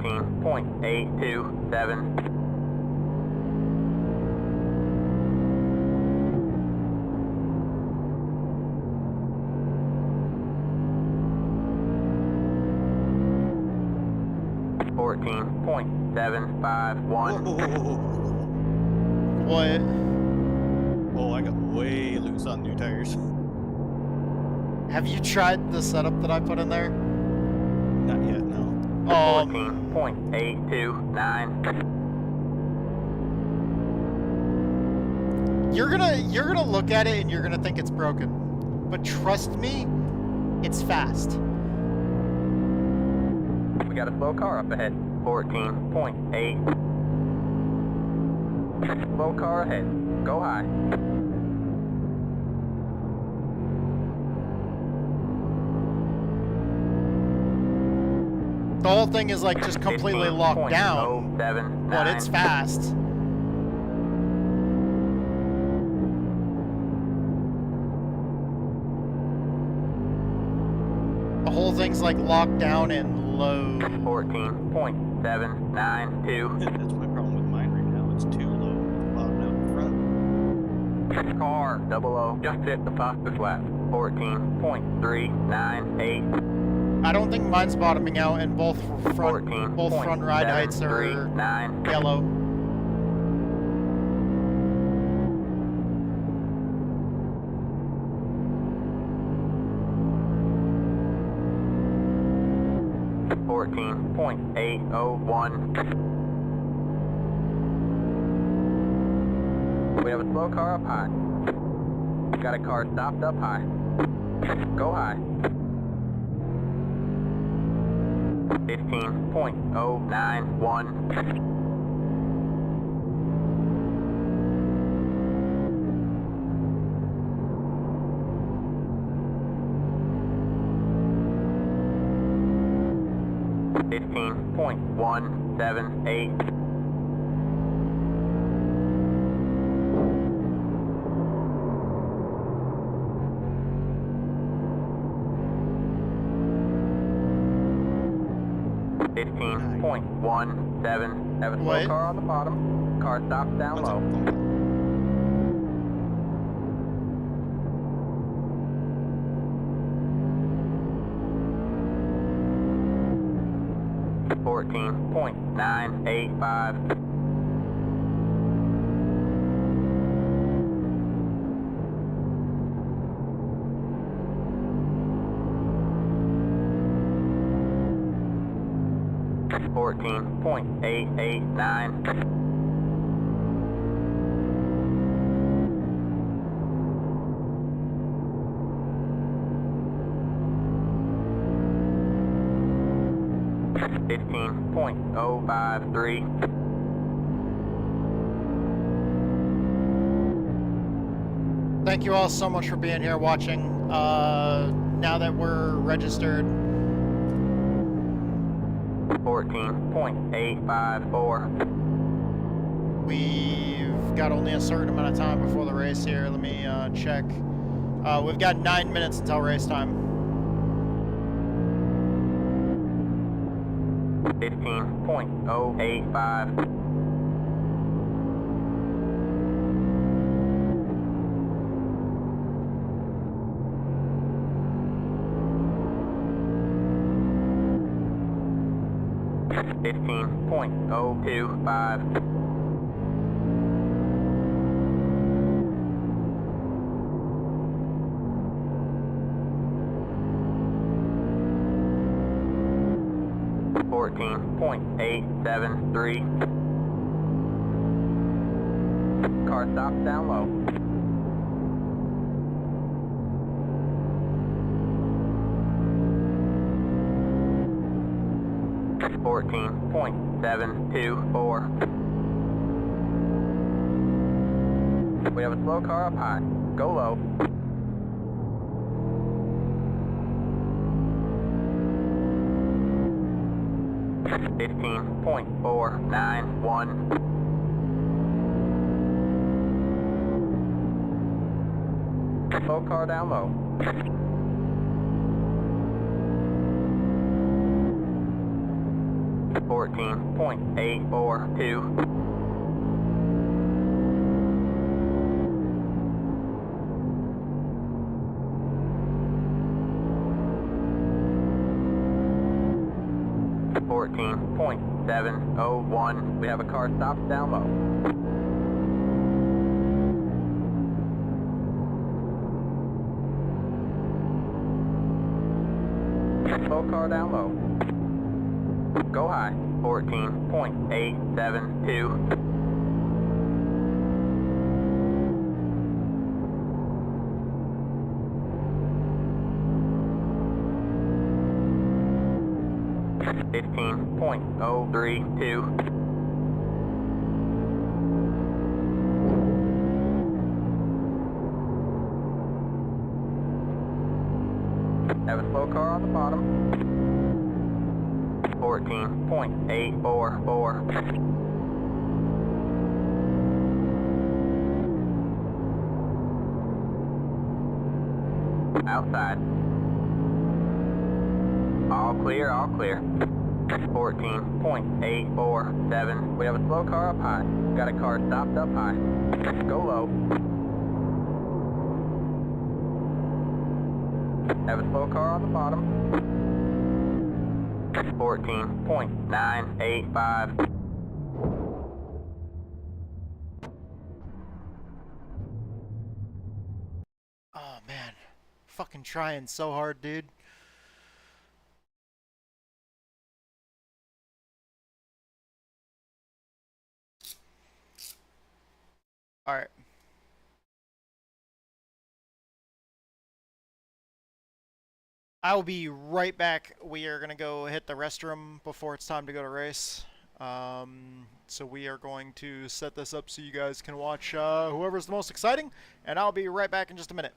.827. .751. What? Oh, I got way loose on new tires. Have you tried the setup that I put in there? Not yet, no. 14.829. You're gonna look at it and you're gonna think it's broken. But trust me, it's fast. We got a slow car up ahead. 14.8. Slow car ahead. Go high. The whole thing is like just completely locked down, but it's fast. The whole thing's like locked down and low. 14.792. That's my problem with mine right now. It's too low. Bottom out front. Car 00 just hit the fastest lap. 14.398. I don't think mine's bottoming out, and both front ride heights are yellow. We have a slow car up high. Got a car stopped up high. Go high. 15.091. .178. 917. Have a slow What? car on the bottom. Car stops down What's low. up? 14.985. $14.889. $15.053. Thank you all so much for being here watching. Now that we're registered, 14.854. we've got only a certain amount of time before the race here. Let me check. We've got 9 minutes until race time. 15.085. $15.025. $14.873. Car stops down low. $14.724. We have a slow car up high. Go low. $15.491. Slow car down low. $14.842. $14.701. We have a car stops down low. Slow car down low. Go high. 14.872. $15.032. Have a slow car on the bottom. 14.844. Outside. All clear, all clear. 14.847. We have a slow car up high. Got a car stopped up high. Go low. Have a slow car on the bottom. 14.985. Oh man, fucking trying so hard, dude. All right. I will be right back. We are going to go hit the restroom before it's time to go to race. So we are going to set this up so you guys can watch whoever's the most exciting, and I'll be right back in just a minute.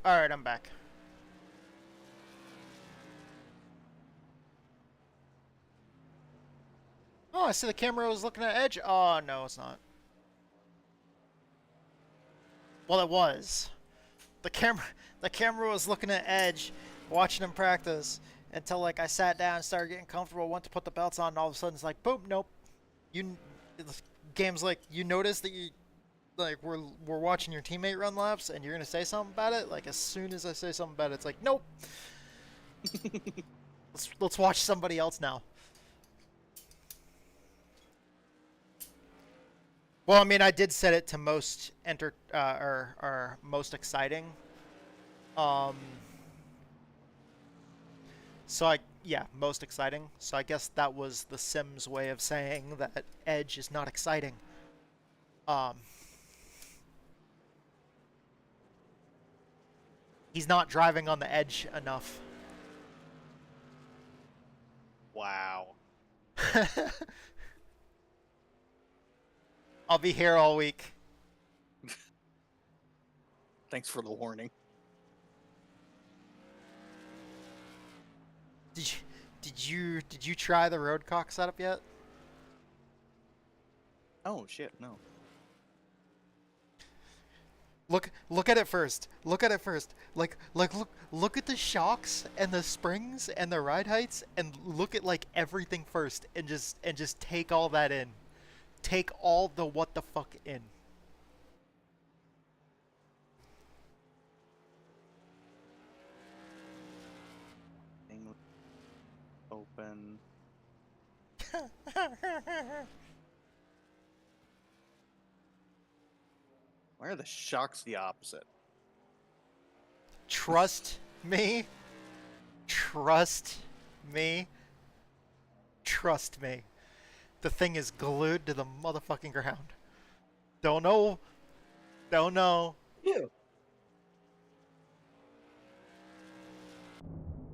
Alright, I'm back. Oh, I see the camera was looking at Edge. Oh, no, it's not. Well, it was. The camera was looking at Edge, watching him practice, until, like, I sat down and started getting comfortable, went to put the belts on, and all of a sudden it's like, boom, nope. The game's like, you notice that you, like, we're watching your teammate run laps, and you're gonna say something about it? Like, as soon as I say something about it, it's like, nope. let's watch somebody else now. Well, I mean, I did set it to most or most exciting. So yeah, most exciting. So I guess that was the Sims way of saying that Edge is not exciting. He's not driving on the edge enough. Wow. I'll be here all week. Thanks for the warning. Did you try the Roadcock setup yet? Oh shit, no. Look at it first. Look at it first. Look at the shocks and the springs and the ride heights, and look at like everything first, and just take all that in. Take all the what the fuck in. Open. Why are the shocks the opposite? Trust me. Trust me. Trust me. The thing is glued to the motherfucking ground. Don't know. Don't know. Ew.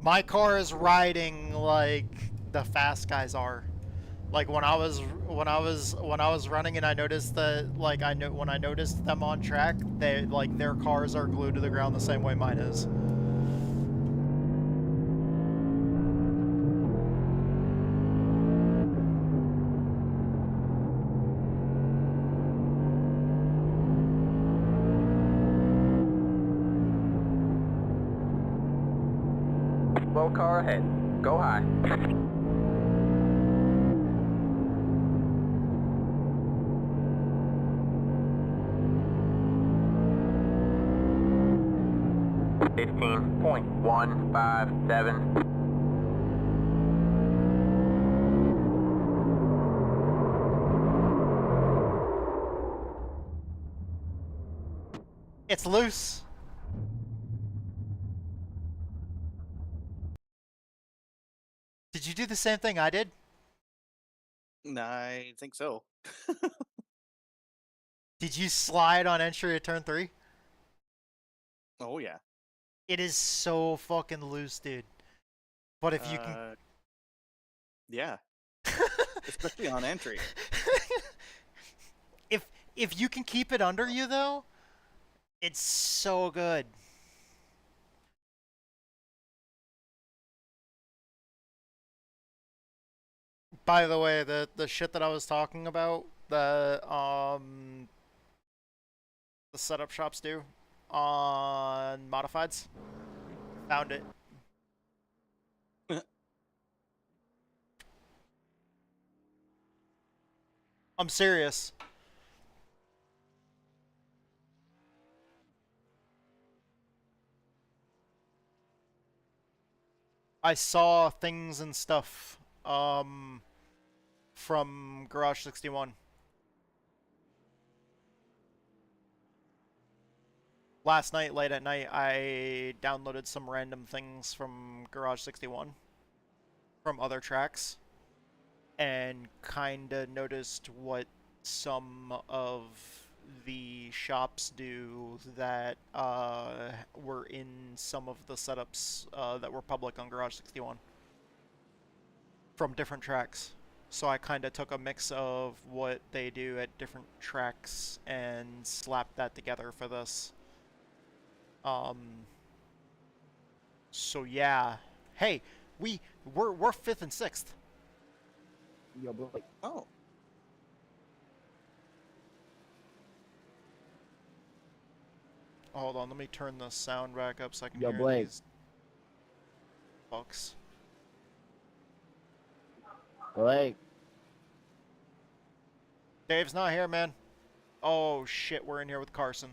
My car is riding like the fast guys are. Like when I was running and I noticed that when I noticed them on track, they like their cars are glued to the ground the same way mine is. Slow car ahead. Go high. .157. It's loose. Did you do the same thing I did? I think so. Did you slide on entry at turn 3? Oh yeah. It is so fucking loose, dude. But if you can... Yeah. Especially on entry. if you can keep it under you, though, it's so good. By the way, the shit that I was talking about, the setup shops do on modifieds, found it. I'm serious. I saw things and stuff from Garage 61. Last night, late at night, I downloaded some random things from Garage 61 from other tracks and kinda noticed what some of the shops do that were in some of the setups that were public on Garage 61 from different tracks. So I kind of took a mix of what they do at different tracks and slapped that together for this. So yeah. Hey, we're 5th and 6th. Yo, Blake. Oh. Hold on, let me turn the sound back up so I can Yo, hear Blake. these folks. Blake. Dave's not here, man. Oh shit, we're in here with Carson.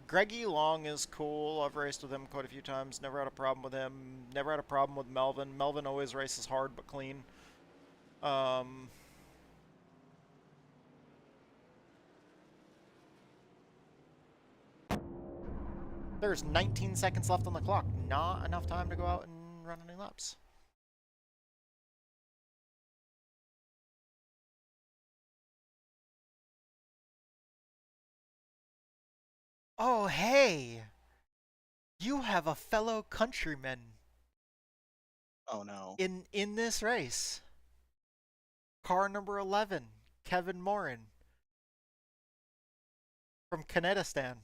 Greggy Long is cool. I've raced with him quite a few times. Never had a problem with him. Never had a problem with Melvin. Melvin always races hard but clean. There's 19 seconds left on the clock. Not enough time to go out and run any laps. Oh, hey! You have a fellow countryman Oh no. in this race. Car number 11, Kevin Morin from Canadistan.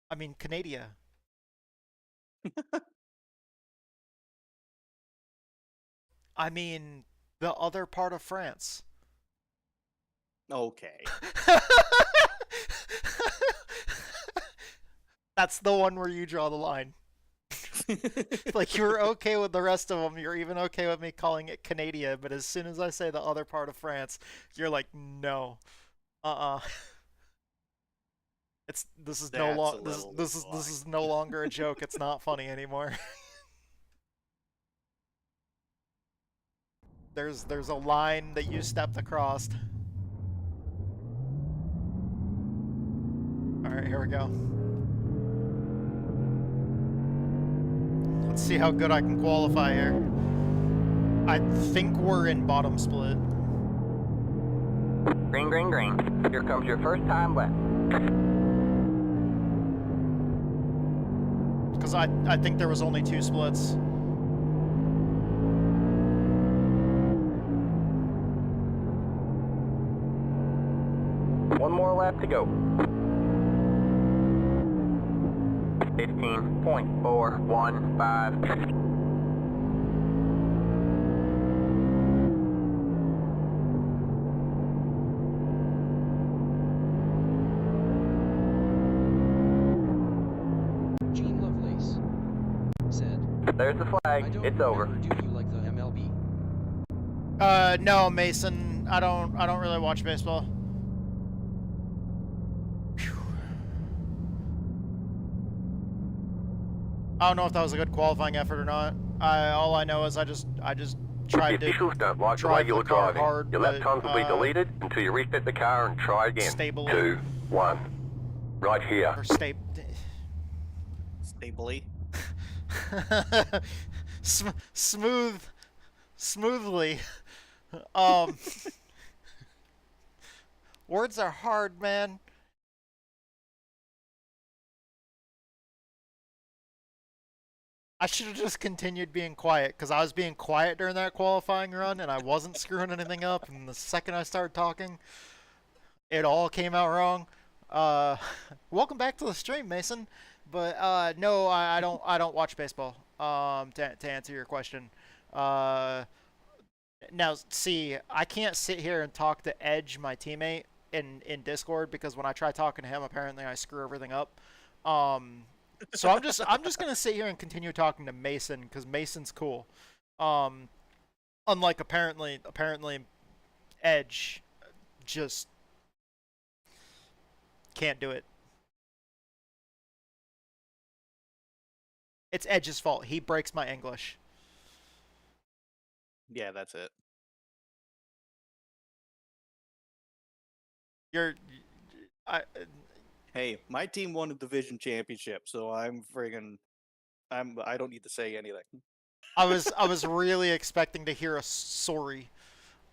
I mean, Canada. I mean, the other part of France. Okay. That's the one where you draw the line. Like, you're okay with the rest of them. You're even okay with me calling it Canada, but as soon as I say the other part of France, you're like, no. This is no That's a longer little this like- is no longer a joke. It's not funny anymore. There's a line that you stepped across. All right, here we go. Let's see how good I can qualify here. I think we're in bottom split. Green, green, green. Here comes your first time lap. Because I think there was only 2 splits. One more lap to go. 15.415. Gene Lovelace said, There's the I flag. don't It's over. remember, do you like the MLB? No, Mason. I don't really watch baseball. Phew. I don't know if that was a good qualifying effort or not. All I know is I just tried to Officials don't like the way drive you're the car driving. hard, Your lap but, times will be deleted until you reset the car and try again. stably. 2, 1. Right here. or Stably. smoothly. Words are hard, man. I should have just continued being quiet, because I was being quiet during that qualifying run, and I wasn't screwing anything up, and the second I started talking, it all came out wrong. Welcome back to the stream, Mason. But, no, I don't watch baseball, to answer your question. Now, see, I can't sit here and talk to Edge, my teammate, in Discord, because when I try talking to him, apparently I screw everything up. So I'm just gonna sit here and continue talking to Mason, because Mason's cool. Unlike apparently Edge just can't do it. It's Edge's fault. He breaks my English. Yeah, that's it. Hey, my team won a division championship, so I don't need to say anything. I was really expecting to hear a sorry.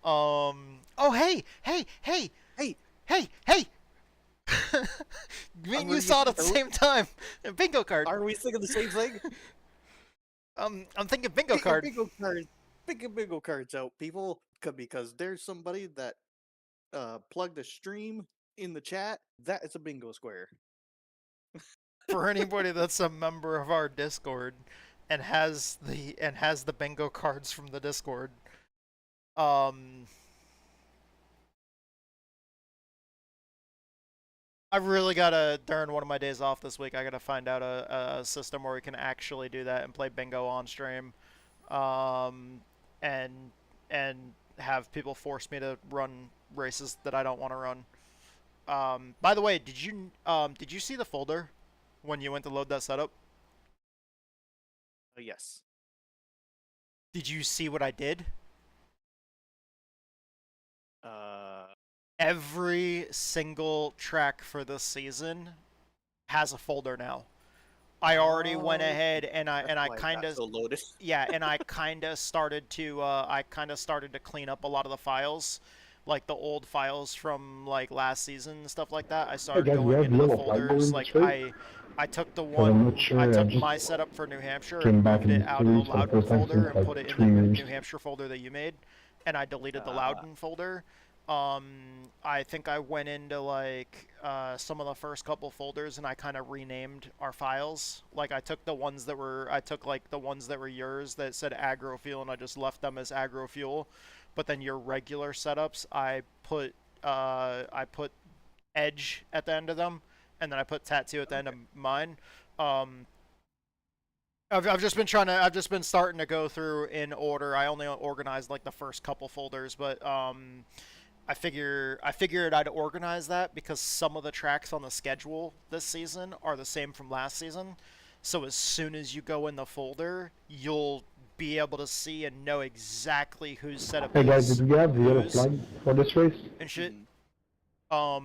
Oh hey. Hey. Me and you saw it at the same time. Bingo card. Are we thinking the same thing? I'm thinking bingo card. Bingo card. bingo cards out, people, because there's somebody that plugged a stream in the chat. That is a bingo square. For anybody that's a member of our Discord and has the bingo cards from the Discord, I've really gotta, during one of my days off this week, I gotta find out a system where we can actually do that and play bingo on stream, and have people force me to run races that I don't want to run. By the way, did you see the folder when you went to load that setup? Yes. Did you see what I did? Every single track for this season has a folder now. I already went ahead and I kind of yeah, and I kind of started to clean up a lot of the files, like the old files from like last season and stuff like that. I started going into the folders. Like I took the one, I took my setup for New Hampshire and moved it out of the Loudon folder and put it in the New Hampshire folder that you made, and I deleted the Loudon folder. I think I went into like some of the first couple folders and I kind of renamed our files. Like I took like the ones that were yours that said agrofuel and I just left them as agrofuel. But then your regular setups, I put edge at the end of them, and then I put tattoo at the end of mine. I've just been starting to go through in order. I only organized like the first couple folders, but I figured I'd organize that because some of the tracks on the schedule this season are the same from last season. So as soon as you go in the folder, you'll be able to see and know exactly whose setup Hey guys, did we have the yellow flag for this race? And shit. I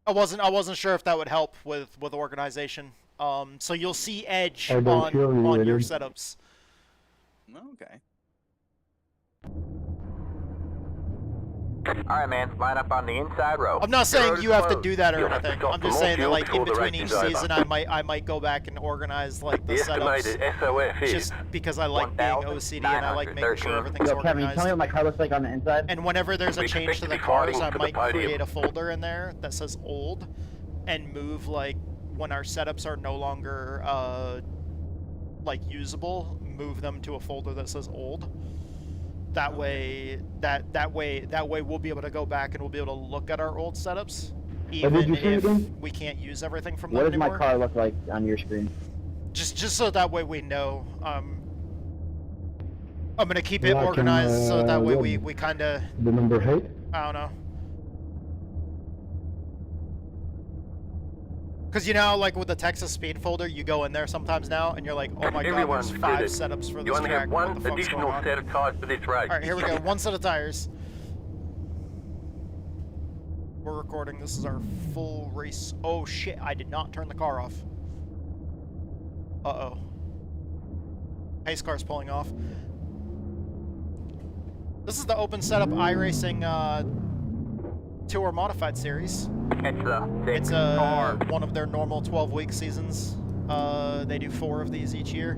wasn't sure if that would help with organization. So you'll see edge on your setups. Okay. Alright, man, line up on the inside row. I'm not saying you have to do that or anything. I'm just saying that, like, in between each season, I might go back and organize, like, the setups. Just because I like being OCD and I like making sure everything's organized. Kevin, tell me what my car looks like on the inside. And whenever there's a change to the cars, I might create a folder in there that says old and move, like, when our setups are no longer, like, usable, move them to a folder that says old. That way we'll be able to go back and we'll be able to look at our old setups, even if we can't use everything from them anymore. What does my car look like on your screen? Just so that way we know. I'm gonna keep it organized so that way we kind of. The number 8? I don't know. Because you know, like with the Texas Speed folder, you go in there sometimes now, and you're like, oh my god, there's 5 setups for this track. You only have one additional set of tires for this race. Alright, here we go. 1 set of tires. We're recording. This is our full race. Oh shit, I did not turn the car off. Uh-oh. Pace car's pulling off. This is the open setup iRacing Tour Modified Series. It's one of their normal 12-week seasons. They do 4 of these each year.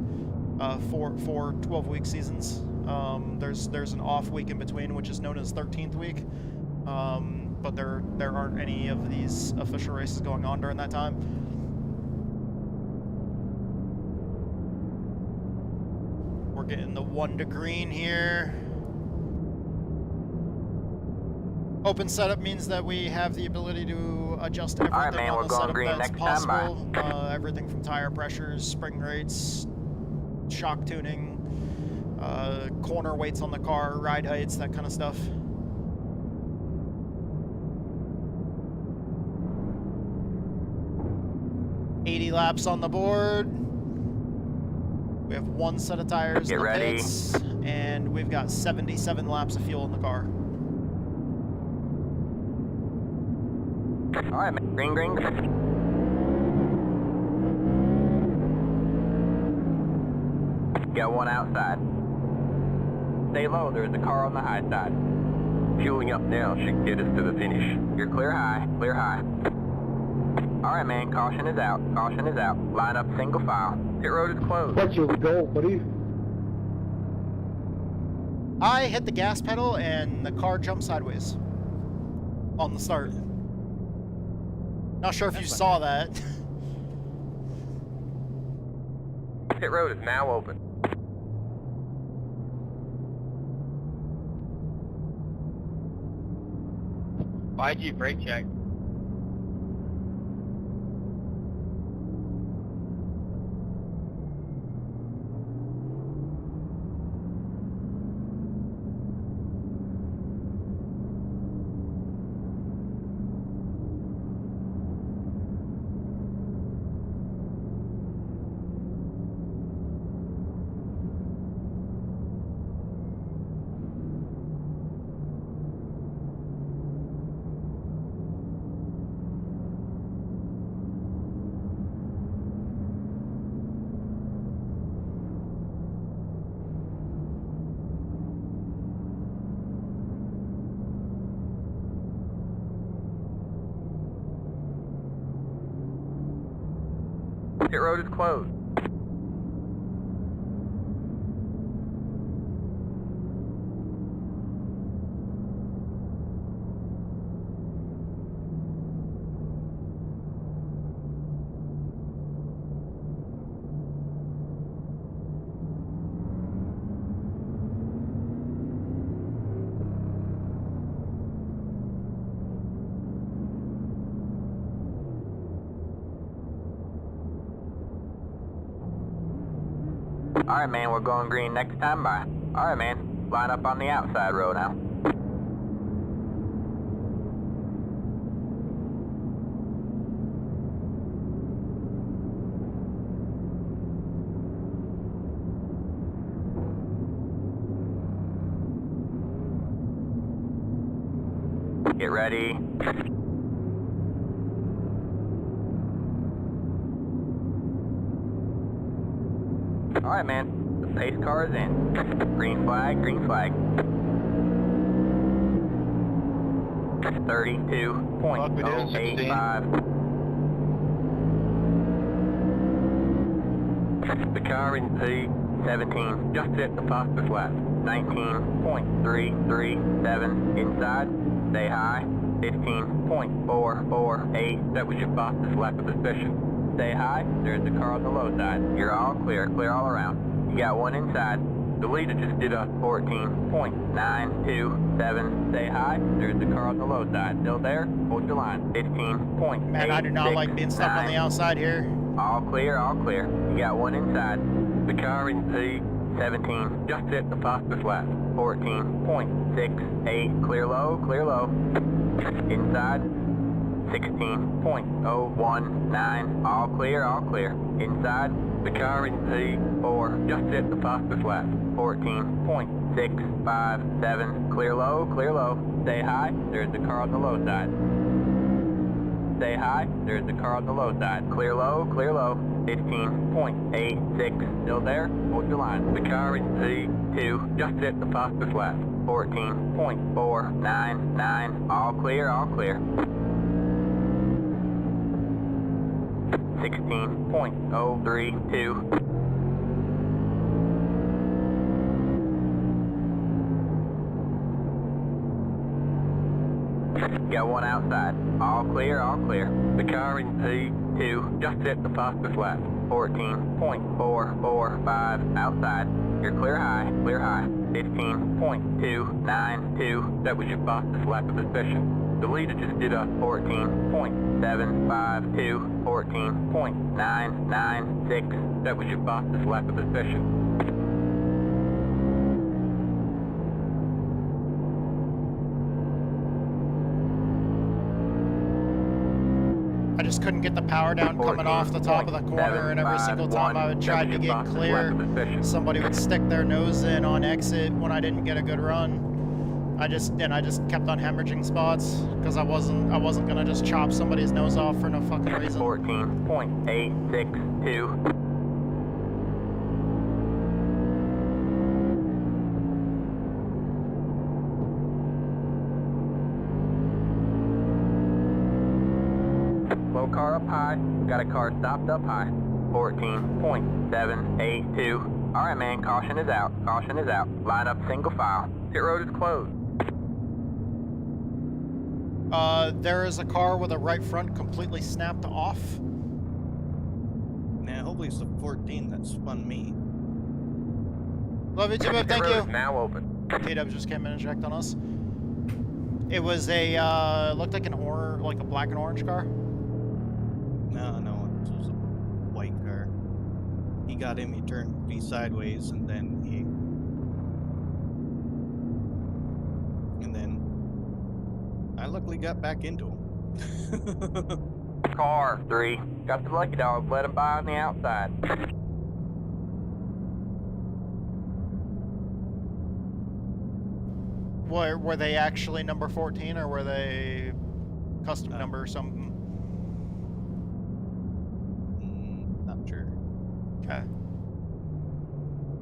4 12-week seasons. There's an off week in between, which is known as 13th week. But there aren't any of these official races going on during that time. We're getting the 1 to green here. Open setup means that we have the ability to adjust everything on the setup that's possible. Everything from tire pressures, spring rates, shock tuning, corner weights on the car, ride heights, that kind of stuff. $80 laps on the board. We have 1 set of tires in the pits, and we've got 77 laps of fuel in the car. Alright, green, green, green. Got 1 outside. Stay low, there's a car on the high side. Fueling up now should get us to the finish. You're clear high, clear high. Alright man, caution is out, line up single file. Pit road is closed. What's your goal, buddy? I hit the gas pedal and the car jumped sideways on the start. Not sure if you saw that. Pit road is now open. Why'd you brake check? Pit road is closed. Alright, man, we're going green next time by. Alright, man, line up on the outside row now. Get ready. Alright, man. The pace car is in. Green flag, green flag. 32.085. The car in P17 just hit the fastest lap. 19.337 inside. Stay high. 15.448. That was your fastest lap of the session. Stay high, there's the car on the low side. You're all clear, clear all around. You got one inside. The leader just did a 14.927. Stay high, there's the car on the low side. Still there, hold your line. 15.869. Man, I do not like being stuck on the outside here. All clear, all clear. You got one inside. The car in P17 just hit the fastest lap. 14.68. Clear low, clear low. Inside. 16.019. All clear, all clear. Inside, the car in P4 just hit the fastest lap. 14.657. Clear low, clear low. Stay high, there's the car on the low side. Stay high, there's the car on the low side. Clear low, clear low. 15.86. Still there, hold your line. The car in P2 just hit the fastest lap. 14.499. All clear, all clear. 16.032. Got one outside. All clear, all clear. The car in P2 just hit the fastest lap. 14.445 outside. You're clear high, clear high. 15.292. That was your fastest lap of the session. The leader just did a 14.752, 14.996. That was your fastest lap of the session. I just couldn't get the power down coming off the top of the corner, and every single time I would try to get clear, somebody would stick their nose in on exit when I didn't get a good run. I just kept on hemorrhaging spots because I wasn't gonna just chop somebody's nose off for no fucking reason. 14.862. Low car up high. Got a car stopped up high. 14.782. Alright, man, caution is out. Caution is out. Line up single file. Pit road is closed. There is a car with a right front completely snapped off. Nah, hopefully it's the 14 that spun me. Love you, Jimmy. Pit Thank road you. is now open. T-Dubs just came in and checked on us. It was a, looked like a black and orange car. No, it was a white car. He got him, he turned me sideways, and then I luckily got back into him. Car 3. Got the lucky dog. Let him by on the outside. Were they actually number 14 or were they custom number or something? Not sure. Okay.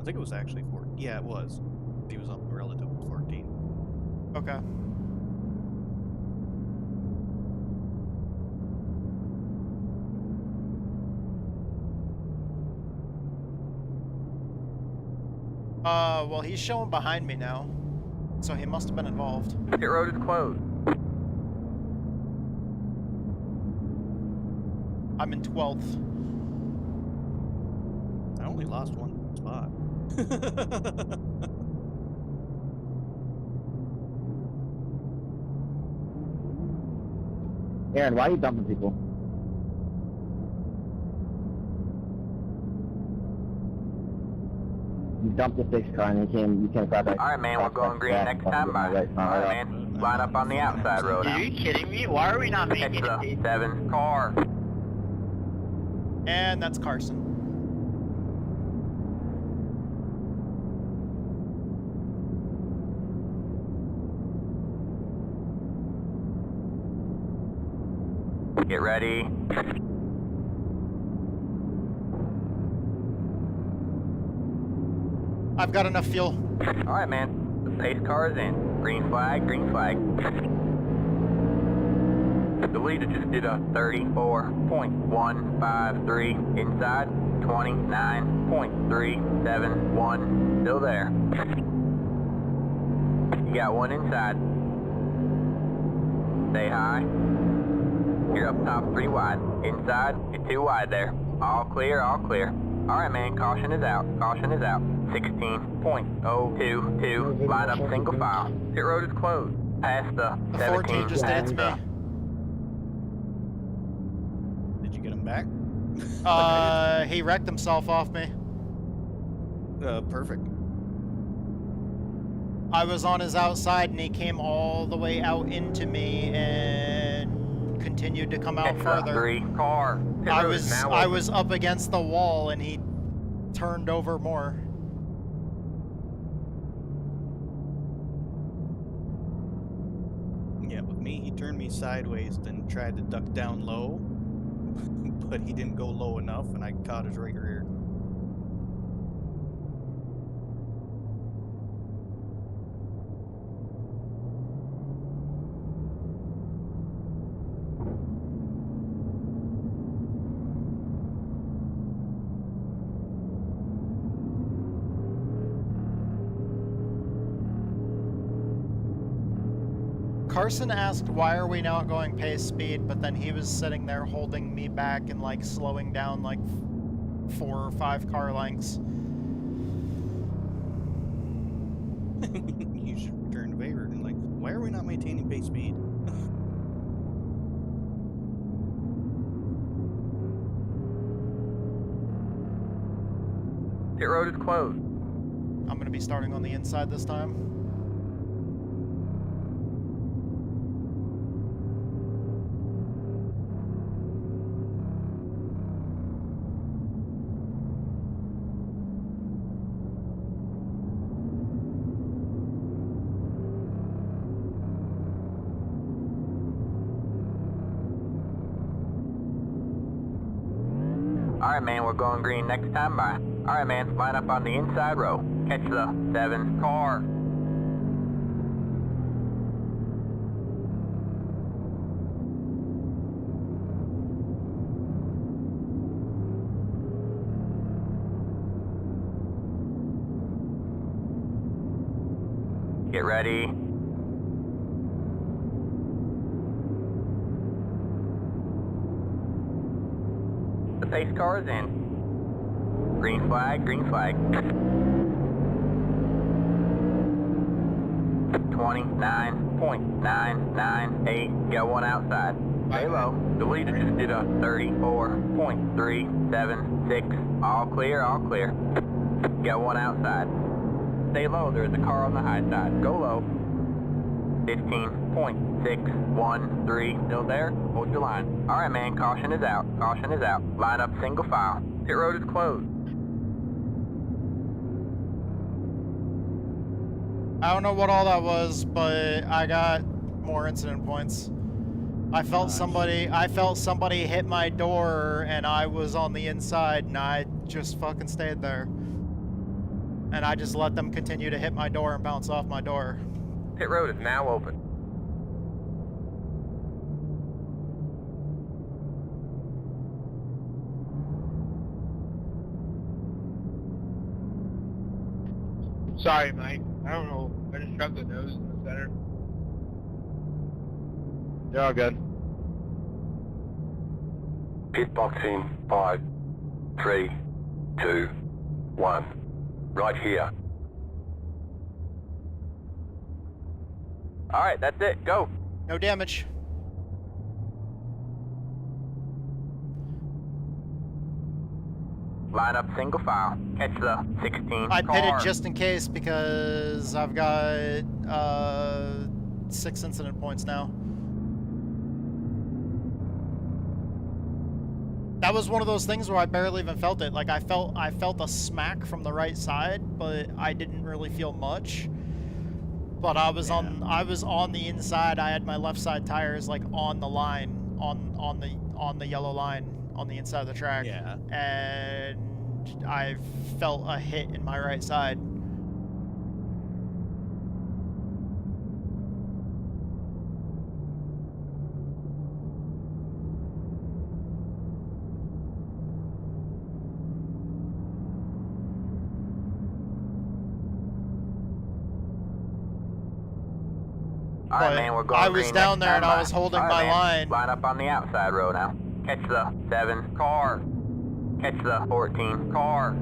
I think it was actually 14. Yeah, it was. He was up relative to 14. Okay. Well, he's showing behind me now, so he must have been involved. Pit road is closed. I'm in 12th. I only lost one spot. Aaron, why are you dumping people? You dumped the 6 car and you came back. Alright, man, we're going green next time by. Alright, man, line up on the outside road. Are you kidding me? Why are we not making It's it? the 7 car. And that's Carson. Get ready. I've got enough fuel. Alright, man. The pace car is in. Green flag, green flag. The leader just did a 34.153 inside, 29.371. Still there. You got one inside. Stay high. You're up top 3 wide. Inside, you're 2 wide there. All clear, all clear. Alright, man, caution is out. Caution is out. 16.022. Line up single file. Pit road is closed. Past the 14 just hits me. Did you get him back? He wrecked himself off me. Perfect. I was on his outside and he came all the way out into me and continued to come out It's further. 3 car. Pit I road is now I open. was up against the wall and he turned over more. Yeah, with me, he turned me sideways, then tried to duck down low, but he didn't go low enough, and I caught his right rear. Carson asked why are we not going pace speed, but then he was sitting there holding me back and like slowing down like 4 or 5 car lengths. You should return to favor and like, why are we not maintaining pace speed? Pit road is closed. I'm gonna be starting on the inside this time. Alright, man, we're going green next time by. Alright, man, line up on the inside row. Catch the 7 car. Get ready. The pace car is in. Green flag, green flag. 29.998. Got one outside. Stay low. The leader just did a 34.376. All clear, all clear. Got one outside. Stay low. There's a car on the high side. Go low. 15.613. Still there? Hold your line. All right, man. Caution is out. Caution is out. Line up single file. Pit road is closed. I don't know what all that was, but I got more incident points. I felt somebody hit my door, and I was on the inside, and I just fucking stayed there. And I just let them continue to hit my door and bounce off my door. Pit road is now open. Sorry, Mike. I don't know. I just shoved the nose in the center. You're all good. Pit box in 5, 3, 2, 1. Right here. All right, that's it. Go. No damage. Line up single file. Catch the 16 I car. pitted just in case because I've got 6 incident points now. That was one of those things where I barely even felt it. Like I felt a smack from the right side, but I didn't really feel much. But I was on the inside. I had my left side tires like on the line, on the yellow line on the inside of the track. Yeah. And I felt a hit in my right side. All right, man, we're going I was green down next there and time I by. was holding All my right, man. line. Line up on the outside row now. Catch the 7 car. Catch the 14 car.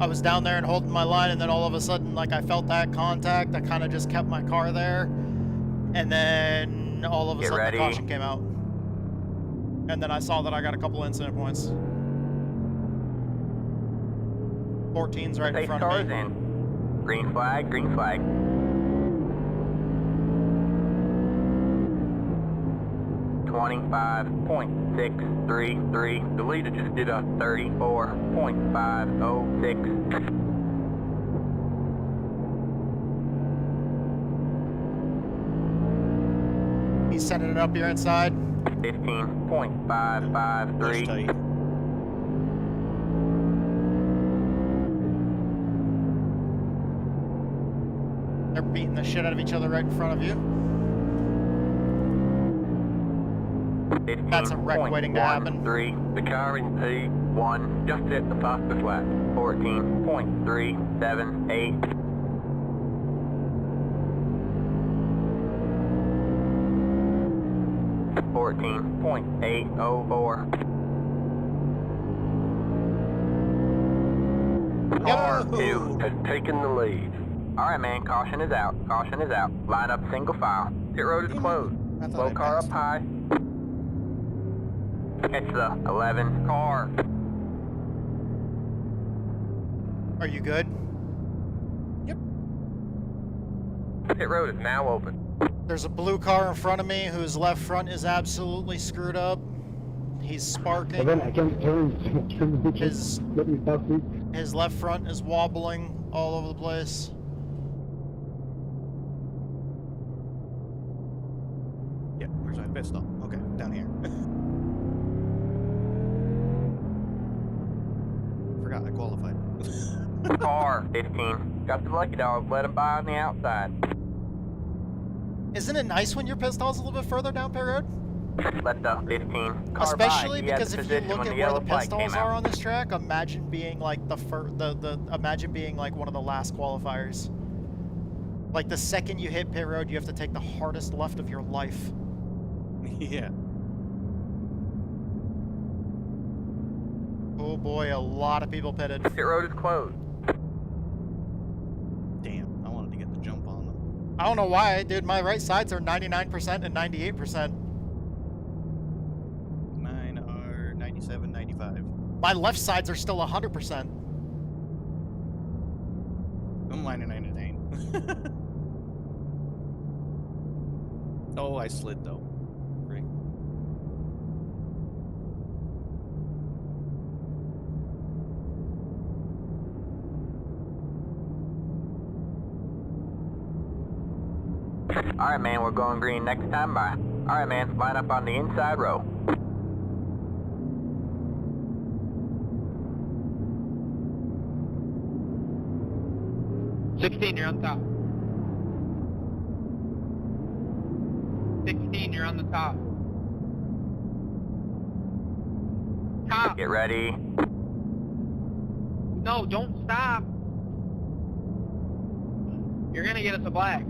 I was down there and holding my line, and then all of a sudden, like, I felt that contact. I kind of just kept my car there, and then all of a sudden the caution came out. And then I saw that I got a couple incident points. 14's right in front of me. In. Green flag, green flag. .633. The leader just did a 34.506. He's sending it up your inside. 15.553. They're beating the shit out of each other right in front of you. That's a wreck waiting to happen. The car in P1 just hit the fastest lap. 14.378. .804. Car 2 has taken the lead. All right, man. Caution is out. Caution is out. Line up single file. Pit road is closed. Low car up high. Catch the 11 car. Are you good? Yep. Pit road is now open. There's a blue car in front of me whose left front is absolutely screwed up. He's sparking. Evan, I can't turn the His- Let me pass, please. His left front is wobbling all over the place. Yeah, where's my pit stop? Okay, down here. Forgot I qualified. Car 15. Got the lucky dog. Let him by on the outside. Isn't it nice when your pit stall's a little bit further down pit road? Let the 15 car Especially by. He had because the if you position look when at the where yellow the flag pistols came are out. on this track, imagine being like imagine being like one of the last qualifiers. Like the second you hit pit road, you have to take the hardest left of your life. Yeah. Oh boy, a lot of people pitted. Pit road is closed. Damn, I wanted to get the jump on them. I don't know why, dude. My right sides are 99% and 98%. Mine are 97, 95. My left sides are still 100%. Oh, mine are 99. Oh, I slid though. Frick. Alright, man, we're going green next time by. Alright, man, line up on the inside row. You're on top. 16, you're on the top. Top. Get ready. No, don't stop. You're gonna get us a black.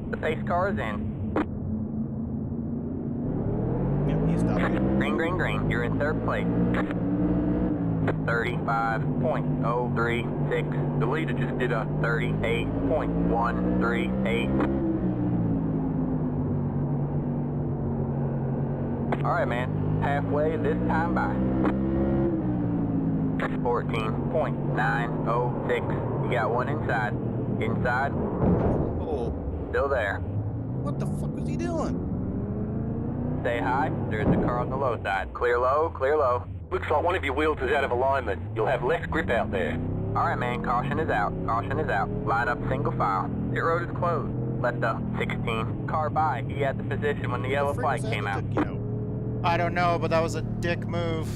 The pace car is in. Yep, he stopped. Green, green, green. You're in third place. 35.036. The leader just did a 38.138. Alright, man. Halfway this time by. 14.906. You got one inside. Inside. Oh, Still there. what the fuck was he doing? Stay high. There's a car on the low side. Clear low, clear low. Looks like one of your wheels is out of alignment. You'll have less grip out there. Alright, man, caution is out. Caution is out. Line up single file. Pit road is closed. Let the 16 car by. He had the position when the yellow Frick was flag that came that out. took you out? I don't know, but that was a dick move.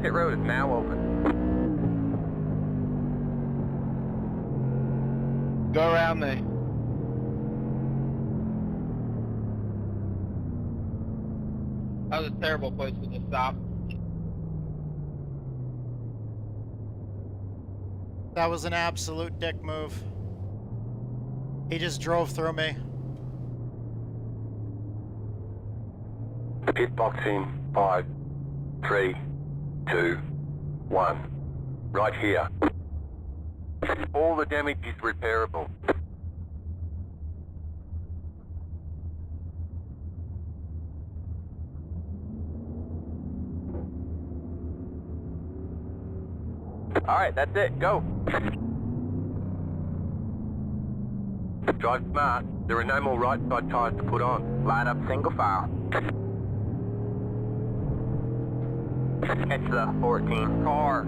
Pit road is now open. Go around there. That was a terrible place to just stop. That was an absolute dick move. He just drove through me. Pit box in 5, 3, 2, 1. Right here. All the damage is repairable. Alright, that's it. Go. Drive smart. There are no more right side tyres to put on. Line up single file. Catch the 14 car.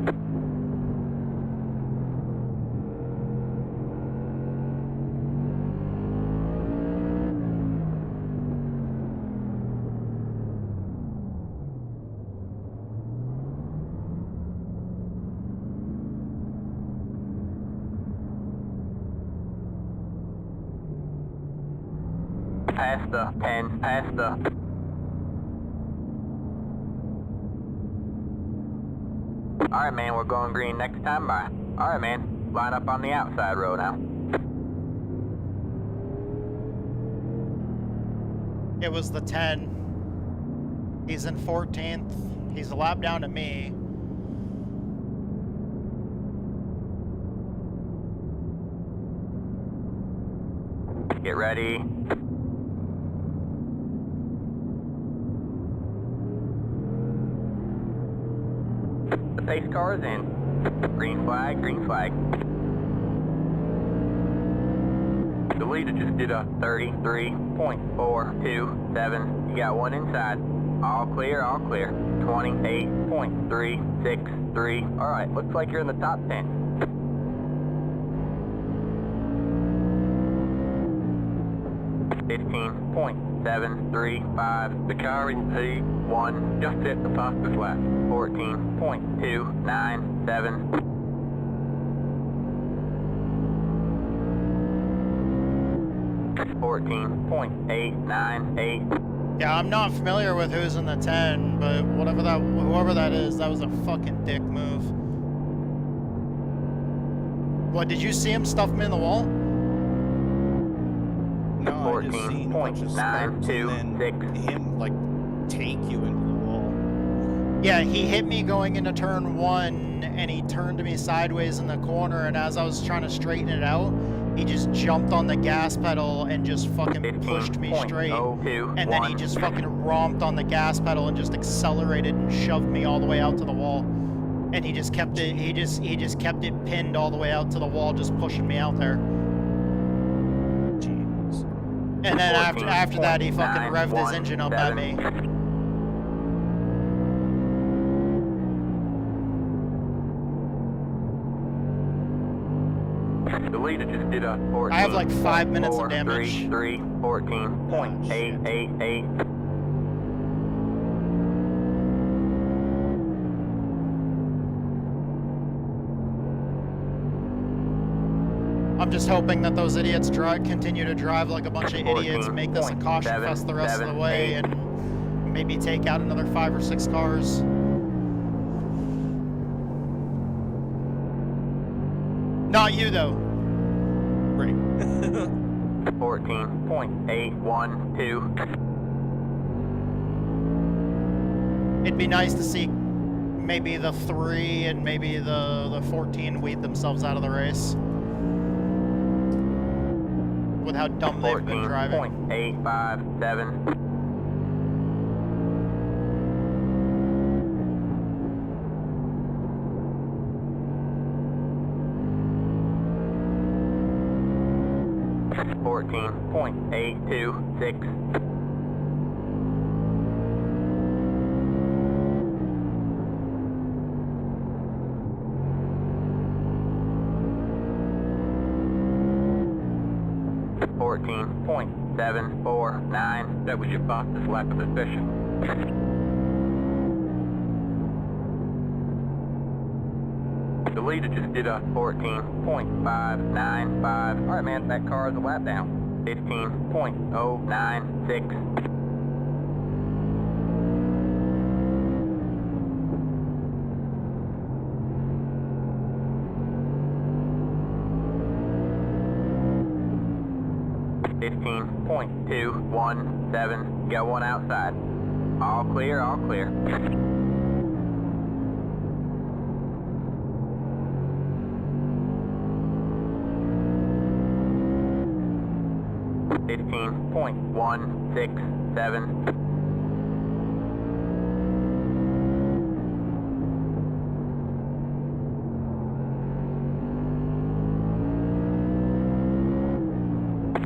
Past the 10, past the... Alright, man, we're going green next time by. Alright, man, line up on the outside row now. It was the 10. He's in 14th. He's a lap down to me. Get ready. The pace car is in. Green flag, green flag. The leader just did a 33.427. You got one inside. All clear, all clear. 28.363. Alright, looks like you're in the top 10. 15.735. The car in P1 just hit the fastest lap. 14.297. 14.898. Yeah, I'm not familiar with who's in the 10, but whoever that is, that was a fucking dick move. What, did you see him stuff him in the wall? No, I just seen a bunch of sparks and then him like take you into the wall. Yeah, he hit me going into turn 1, and he turned to me sideways in the corner, and as I was trying to straighten it out, he just jumped on the gas pedal and just fucking pushed me straight. And then he just fucking romped on the gas pedal and just accelerated and shoved me all the way out to the wall. And he just kept it, he just kept it pinned all the way out to the wall, just pushing me out there. Jeez. And then after that, he fucking revved his engine up at me. The leader just did a 14. I have like 5 minutes of damage. 14.888. I'm just hoping that those idiots continue to drive like a bunch of idiots, make this a caution fest the rest of the way, and maybe take out another 5 or 6 cars. Not you, though. Right. 14.812. It'd be nice to see maybe the 3 and maybe the 14 weed themselves out of the race. With how dumb they've been driving. 14.857. .826. 14.749. That was your fastest lap of the session. The leader just did a 14.595. Alright man, that car is a lap down. 15.096. 15.217. Got one outside. All clear, all clear. 15.167.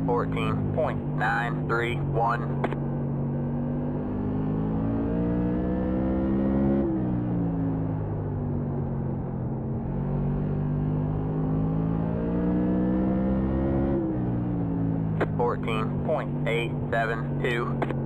14.931. 14.872.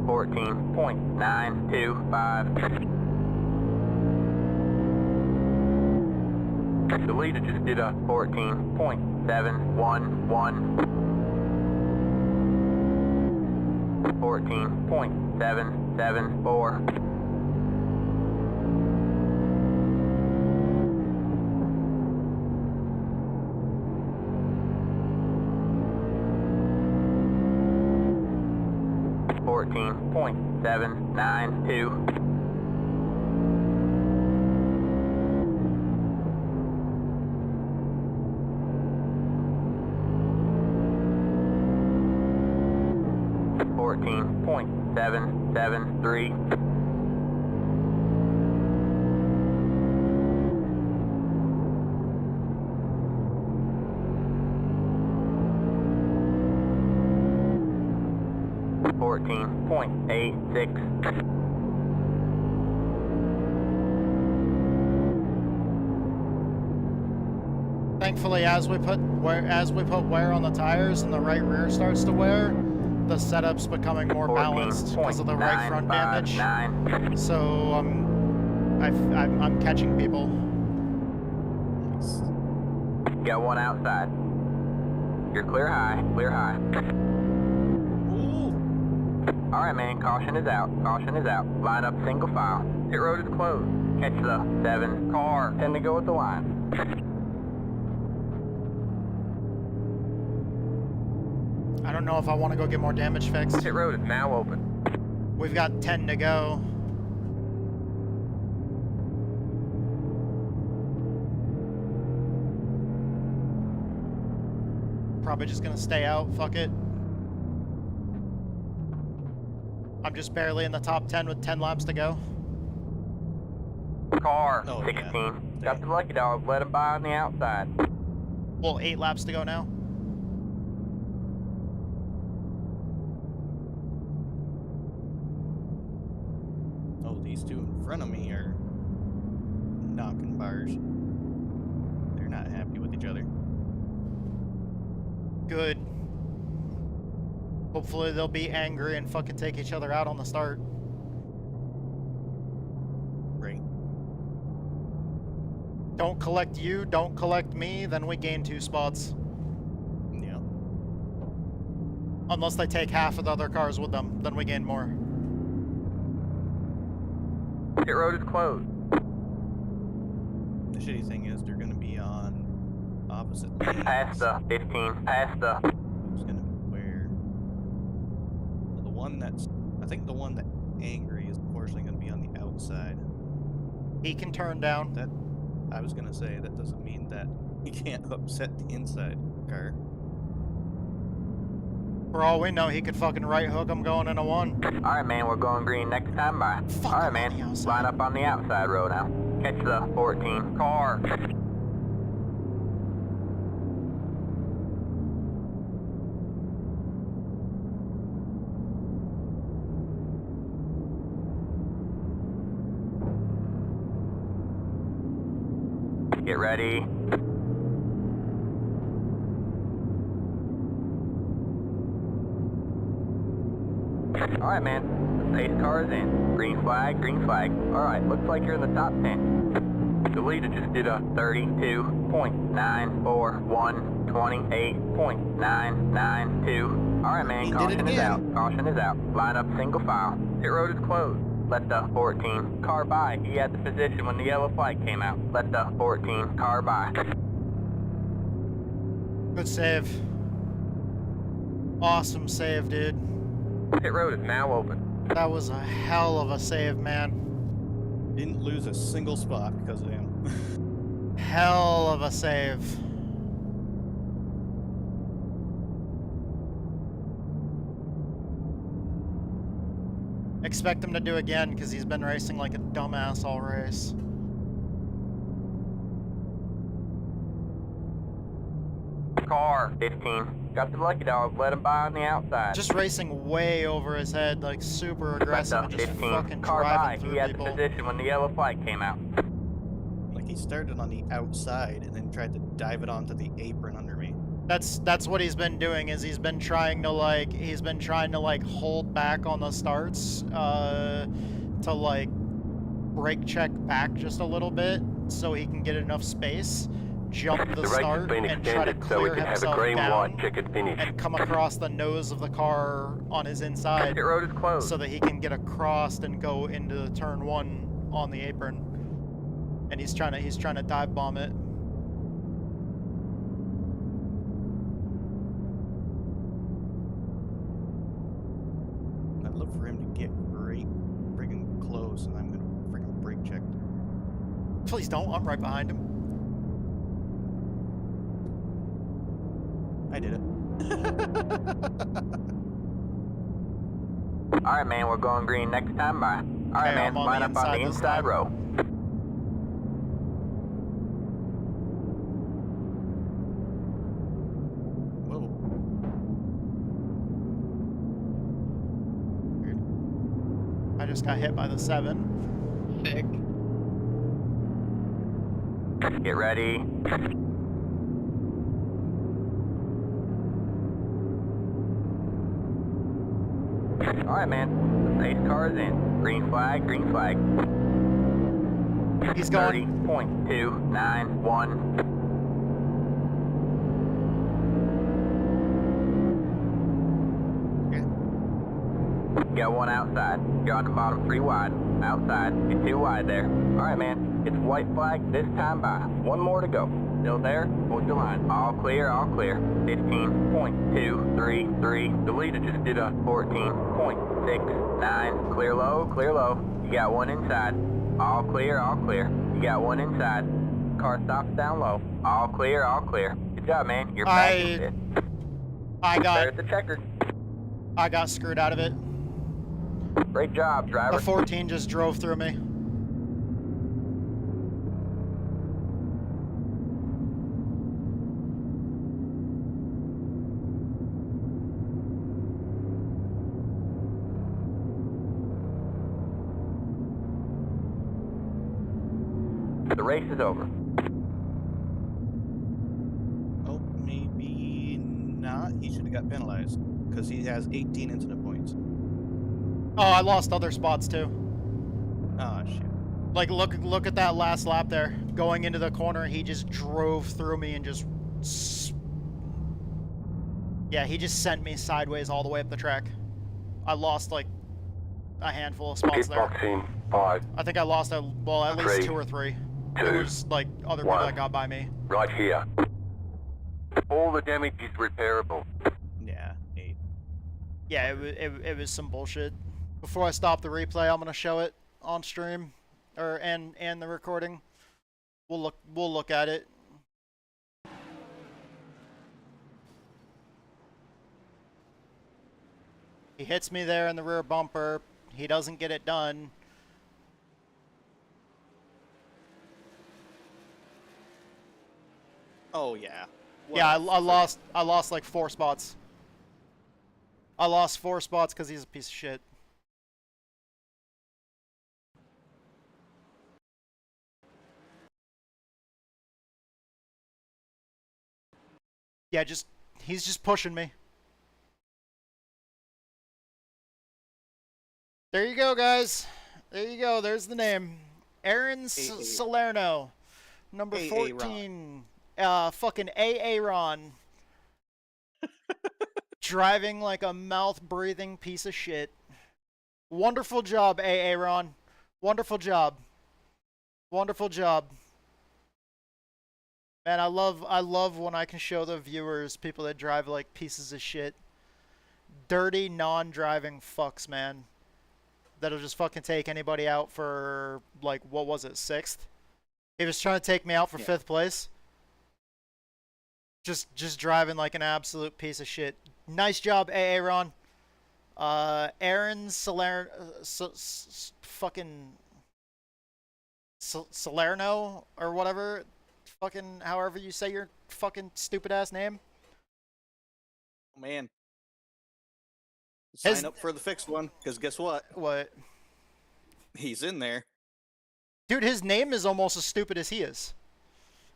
14.925. The leader just did a 14.711. 14.774. 14.792. 14.773. 14.775. 14.86. Thankfully, as we put wear on the tires and the right rear starts to wear, the setup's becoming more balanced because of the right front damage. So I'm catching people. Nice. Got one outside. You're clear high, clear high. Ooh. All right, man. Caution is out. Caution is out. Line up single file. Pit road is closed. Catch the 7 car. 10 to go at the line. I don't know if I want to go get more damage fixed. Pit road is now open. We've got 10 to go. Probably just gonna stay out, fuck it. I'm just barely in the top 10 with 10 laps to go. Car. Oh, 16. yeah. Got the lucky dog. Let him by on the outside. Well, 8 laps to go now. Oh, these two in front of me are knocking bars. They're not happy with each other. Good. Hopefully they'll be angry and fucking take each other out on the start. Right. Don't collect you, don't collect me, then we gain 2 spots. Yeah. Unless they take half of the other cars with them, then we gain more. Pit road is closed. The shitty thing is they're gonna be on opposite lanes. Past the 15. Past the. Who's gonna be where? Well, the one that's, I think the one that angry is unfortunately gonna be on the outside. He can turn down. That, I was gonna say, that doesn't mean that he can't upset the inside car. For all we know, he could fucking right hook him going into 1. Alright, man, we're going green next time by. Fuck, Alright, I'm on the man, outside. line up on the outside row now. Catch the 14 car. Get ready. Alright, man. The pace car is in. Green flag, green flag. Alright, looks like you're in the top 10. The leader just did a 32.941, 28.992. Alright, man, He did it caution is again. out. Caution is out. Line up single file. Pit road is closed. Let the 14 car by. He had the position when the yellow flag came out. Let the 14 car by. Good save. Awesome save, dude. Pit road is now open. That was a hell of a save, man. Didn't lose a single spot because of him. Hell of a save. Expect him to do again because he's been racing like a dumbass all race. Car 15. Got the lucky dog. Let him by on the outside. Just racing way over his head, like super aggressive, and just 15 fucking car by. driving He through had people. the position when the yellow flag came out. Like, he started on the outside and then tried to dive it onto the apron under me. That's what he's been doing. Is he's been trying to like hold back on the starts, to like brake check back just a little bit so he can get enough space, jump the The race has start, been and try to extended so we clear can have a himself green down white checkered finish. and come across the nose of the car on his inside, Pit road is closed. so that he can get across and go into turn 1 on the apron. And he's trying to dive bomb it. I'd love for him to get right friggin' close and I'm gonna friggin' brake check. Please don't. I'm right behind him. I did it. Alright, man, we're going green next time by. Alright, Okay, man, I'm on line the up on the inside this inside time. row. Whoa. just got hit by the 7. Sick. Get ready. Alright, man. The pace car is in. Green flag, green flag. He's going. 30.291. Got one outside. You're on the bottom 3 wide. Outside. You're 2 wide there. Alright, man. It's white flag this time by. 1 more to go. Still there? Hold your line. All clear, all clear. 15.233. The leader just did a 14.69. Clear low, clear low. You got one inside. All clear, all clear. You got one inside. Car stops down low. All clear, all clear. Good job, man. You're back in it. There's the checker. I got screwed out of it. Great job, driver. The 14 just drove through me. The race is over. Oh, maybe not. He should have got penalized because he has 18 incident points. Oh, I lost other spots too. Oh shit. Like look at that last lap there. Going into the corner, he just drove through me and just yeah, he just sent me sideways all the way up the track. I lost like a handful of spots there. Pitboxing 5. I think I lost at least 2 or 3. There was like other people that got by me. Right here. All the damage is repairable. Yeah, 8. Yeah, it was some bullshit. Before I stop the replay, I'm gonna show it on stream, or and the recording. We'll look at it. He hits me there in the rear bumper. He doesn't get it done. Oh yeah. What Yeah, a I lost like 4 spots. I lost 4 spots because he's a piece of shit. Yeah, he's just pushing me. There you go, guys. There you go. There's the name. Aaron Salerno. Number 14. Fucking Aaron. Driving like a mouth-breathing piece of shit. Wonderful job, Aaron. Wonderful job. Wonderful job. Man, I love when I can show the viewers people that drive like pieces of shit. Dirty, non-driving fucks, man. That'll just fucking take anybody out for, like, what was it, 6th? He was trying to take me out for 5th place. Just driving like an absolute piece of shit. Nice job, Aaron. Aaron Salerno, fucking Salerno or whatever, fucking however you say your fucking stupid ass name. Oh, man. Sign up for the fixed one, because guess what? What? He's in there. Dude, his name is almost as stupid as he is.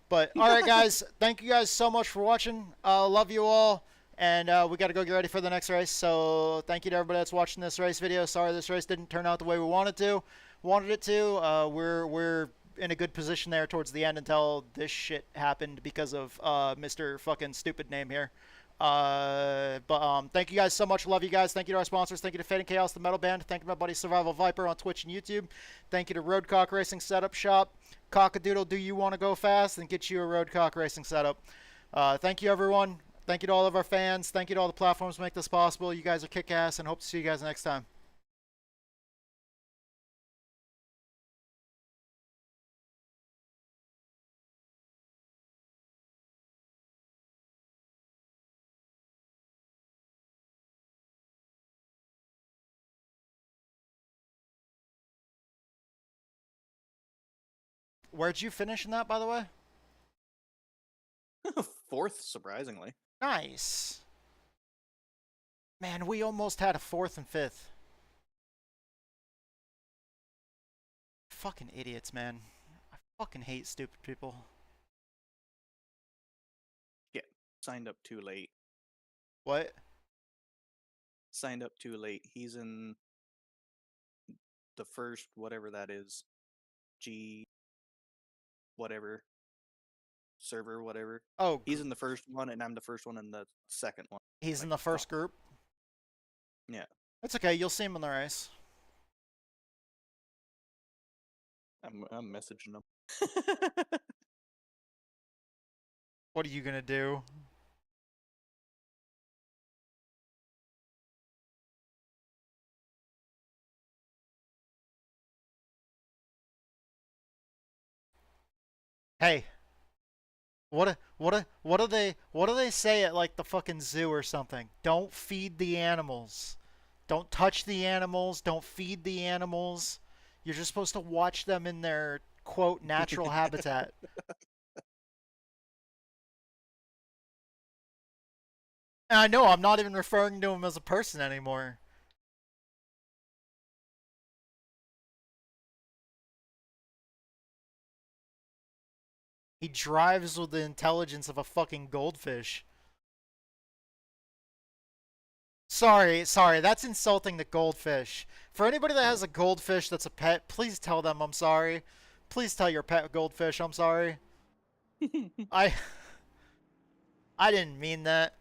But, alright guys, thank you guys so much for watching. Love you all. And we got to go get ready for the next race. So, thank you to everybody that's watching this race video. Sorry this race didn't turn out the way we wanted it to. We're in a good position there towards the end until this shit happened because of Mr. fucking stupid name here. Thank you guys so much. Love you guys. Thank you to our sponsors. Thank you to Fading Chaos, the Metal Band. Thank you to my buddy Survival Viper on Twitch and YouTube. Thank you to Roadcock Racing Setup Shop. Cockadoodle, do you want to go fast? And get you a Roadcock Racing setup. Thank you, everyone. Thank you to all of our fans. Thank you to all the platforms that make this possible. You guys are kick-ass, and hope to see you guys next time. Where'd you finish in that, by the way? 4th, surprisingly. Nice. Man, we almost had a 4th and 5th. fucking idiots, man. I fucking hate stupid people. Yeah, signed up too late. What? Signed up too late. He's in the first, whatever that is. G. Whatever. Server, whatever. Oh, He's in the first one, and I'm the first one in the second one. he's in Like, the first group? Yeah. That's okay, you'll see him in the race. I'm messaging him. What are you gonna do? Hey. What do they say at like the fucking zoo or something? Don't feed the animals. Don't touch the animals, don't feed the animals. You're just supposed to watch them in their quote natural habitat. And I know I'm not even referring to him as a person anymore. He drives with the intelligence of a fucking goldfish. Sorry, that's insulting the goldfish. For anybody that has a goldfish that's a pet, please tell them I'm sorry. Please tell your pet goldfish I'm sorry. I didn't mean that.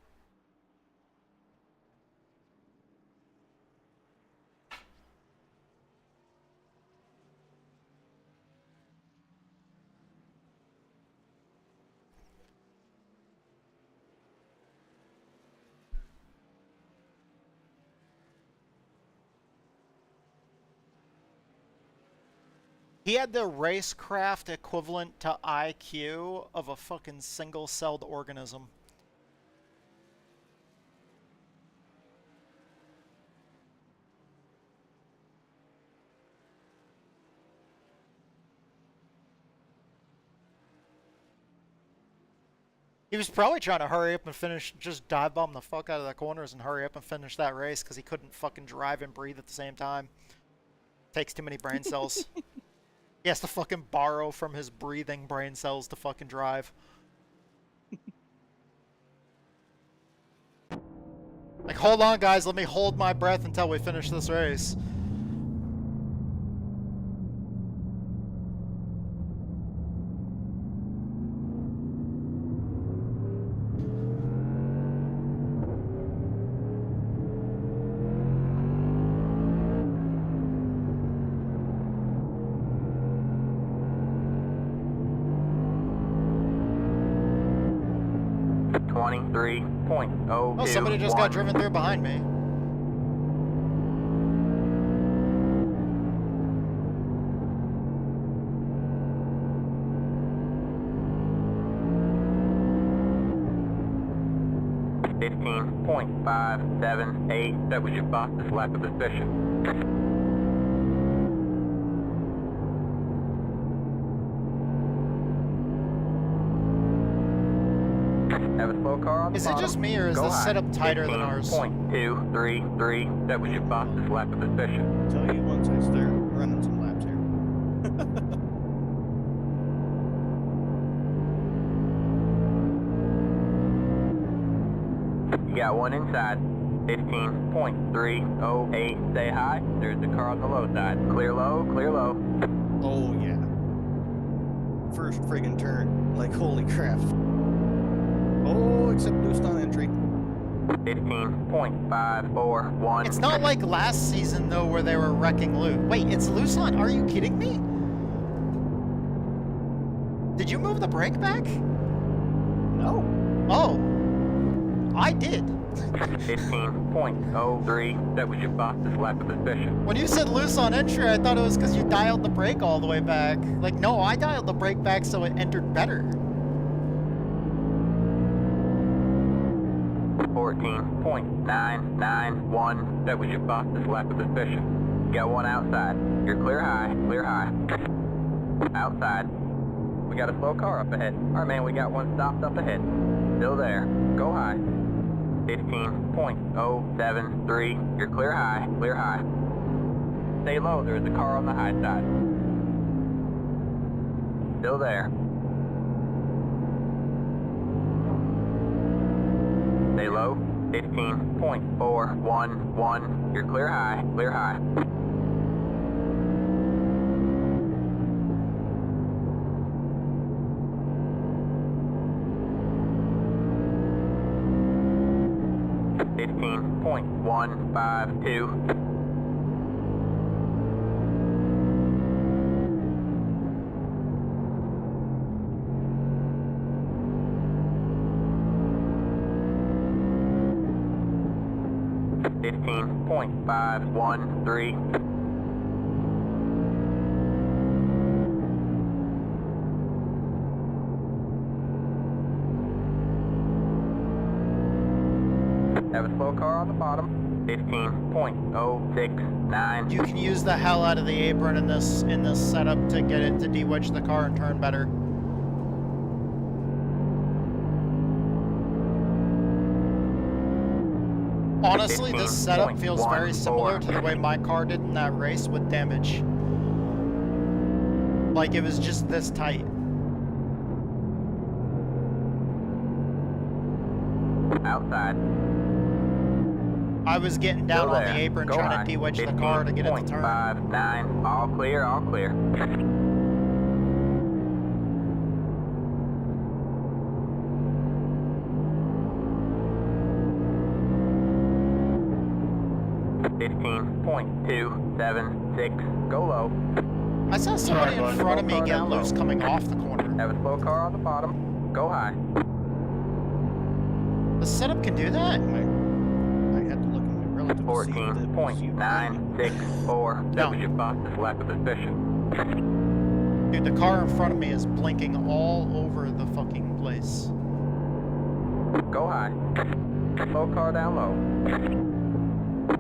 He had the racecraft equivalent to IQ of a fucking single-celled organism. He was probably trying to hurry up and finish, just dive bomb the fuck out of the corners and hurry up and finish that race because he couldn't fucking drive and breathe at the same time. Takes too many brain cells. He has to fucking borrow from his breathing brain cells to fucking drive. Like, hold on, guys. Let me hold my breath until we finish this race. Oh, somebody just got driven through behind me. .578. That was your fastest lap of the session. Have a slow car on the Is it just me, or is this setup tighter than ours? 15.233. That was your fastest lap of the session. I'll tell you once I start running some laps here. You got one inside. 15.308. Stay high. There's the car on the low side. Clear low, clear low. Oh, yeah. First friggin' turn. Like, holy crap. Oh, except loose on entry. 15.541. It's not like last season, though, where they were wrecking loot. Wait, it's loose on? Are you kidding me? Did you move the brake back? No. Oh. I did. 15.03. That was your fastest lap of the session. When you said loose on entry, I thought it was because you dialed the brake all the way back. Like, no, I dialed the brake back so it entered better. 14.991. That was your fastest lap of the session. You got one outside. You're clear high, clear high. Outside. We got a slow car up ahead. Alright, man, we got one stopped up ahead. Still there. Go high. 15.073. You're clear high, clear high. Stay low, there's a car on the high side. Still there. Stay low. 15.411. You're clear high. Clear high. .152. .513. Have a slow car on the bottom. 15.069. You can use the hell out of the apron in this setup to get it to de-wedge the car and turn better. Honestly, this setup feels very similar to the way my car did in that race with damage. Like it was just this tight. Outside. I was getting down on the apron trying to de-wedge the car to get it to turn. 15.59. All clear, all clear. .276. Go low. I saw somebody in front of me get loose coming off the corner. Have a slow car on the bottom. Go high. The setup can do that? I had to look at my relative. 14.964. That was your fastest lap of the session. Dude, the car in front of me is blinking all over the fucking place. Go high. Slow car down low.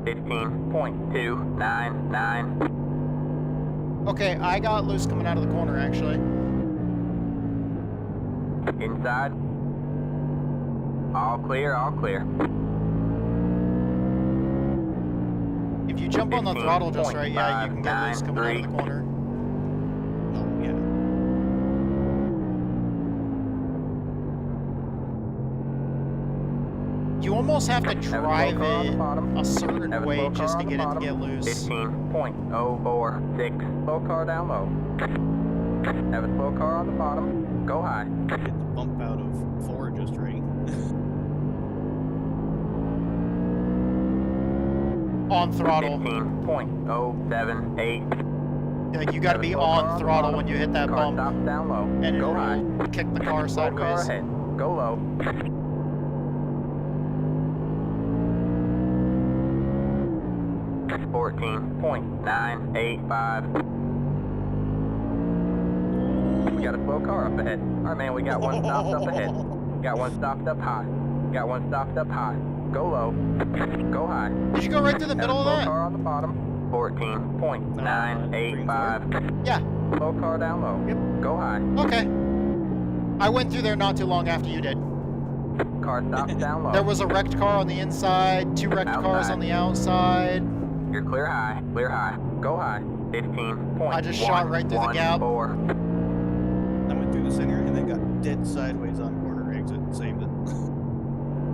15.299. Okay, I got loose coming out of the corner, actually. Inside. All clear, all clear. If you jump on the throttle just right, yeah, you can get loose coming out of the corner. Oh, yeah. You almost have to drive it a certain way just to get it to get loose. 15.046. Slow car down low. Have a slow car on the bottom. Go high. Get the bump out of 4 just right. On throttle. 15.078. Like you gotta be on throttle when you hit that Car bump. stops down low. And Go it'll high. kick the car Slow car sideways. ahead. Go low. .985. We got a slow car up ahead. Alright man, we got one stopped up ahead. Got one stopped up high. Got one stopped up high. Go low. Go high. Did you go right through the middle of Slow that? car on the bottom. 14.985. Yeah. Slow car down low. Yep. Go high. Okay. I went through there not too long after you did. Car stops down low. There was a wrecked car on the inside, 2 wrecked cars on the outside. You're clear high. Clear high. Go high. 15.114. I just shot right through the gap. I went through the center and then got dead sideways on corner exit and saved it.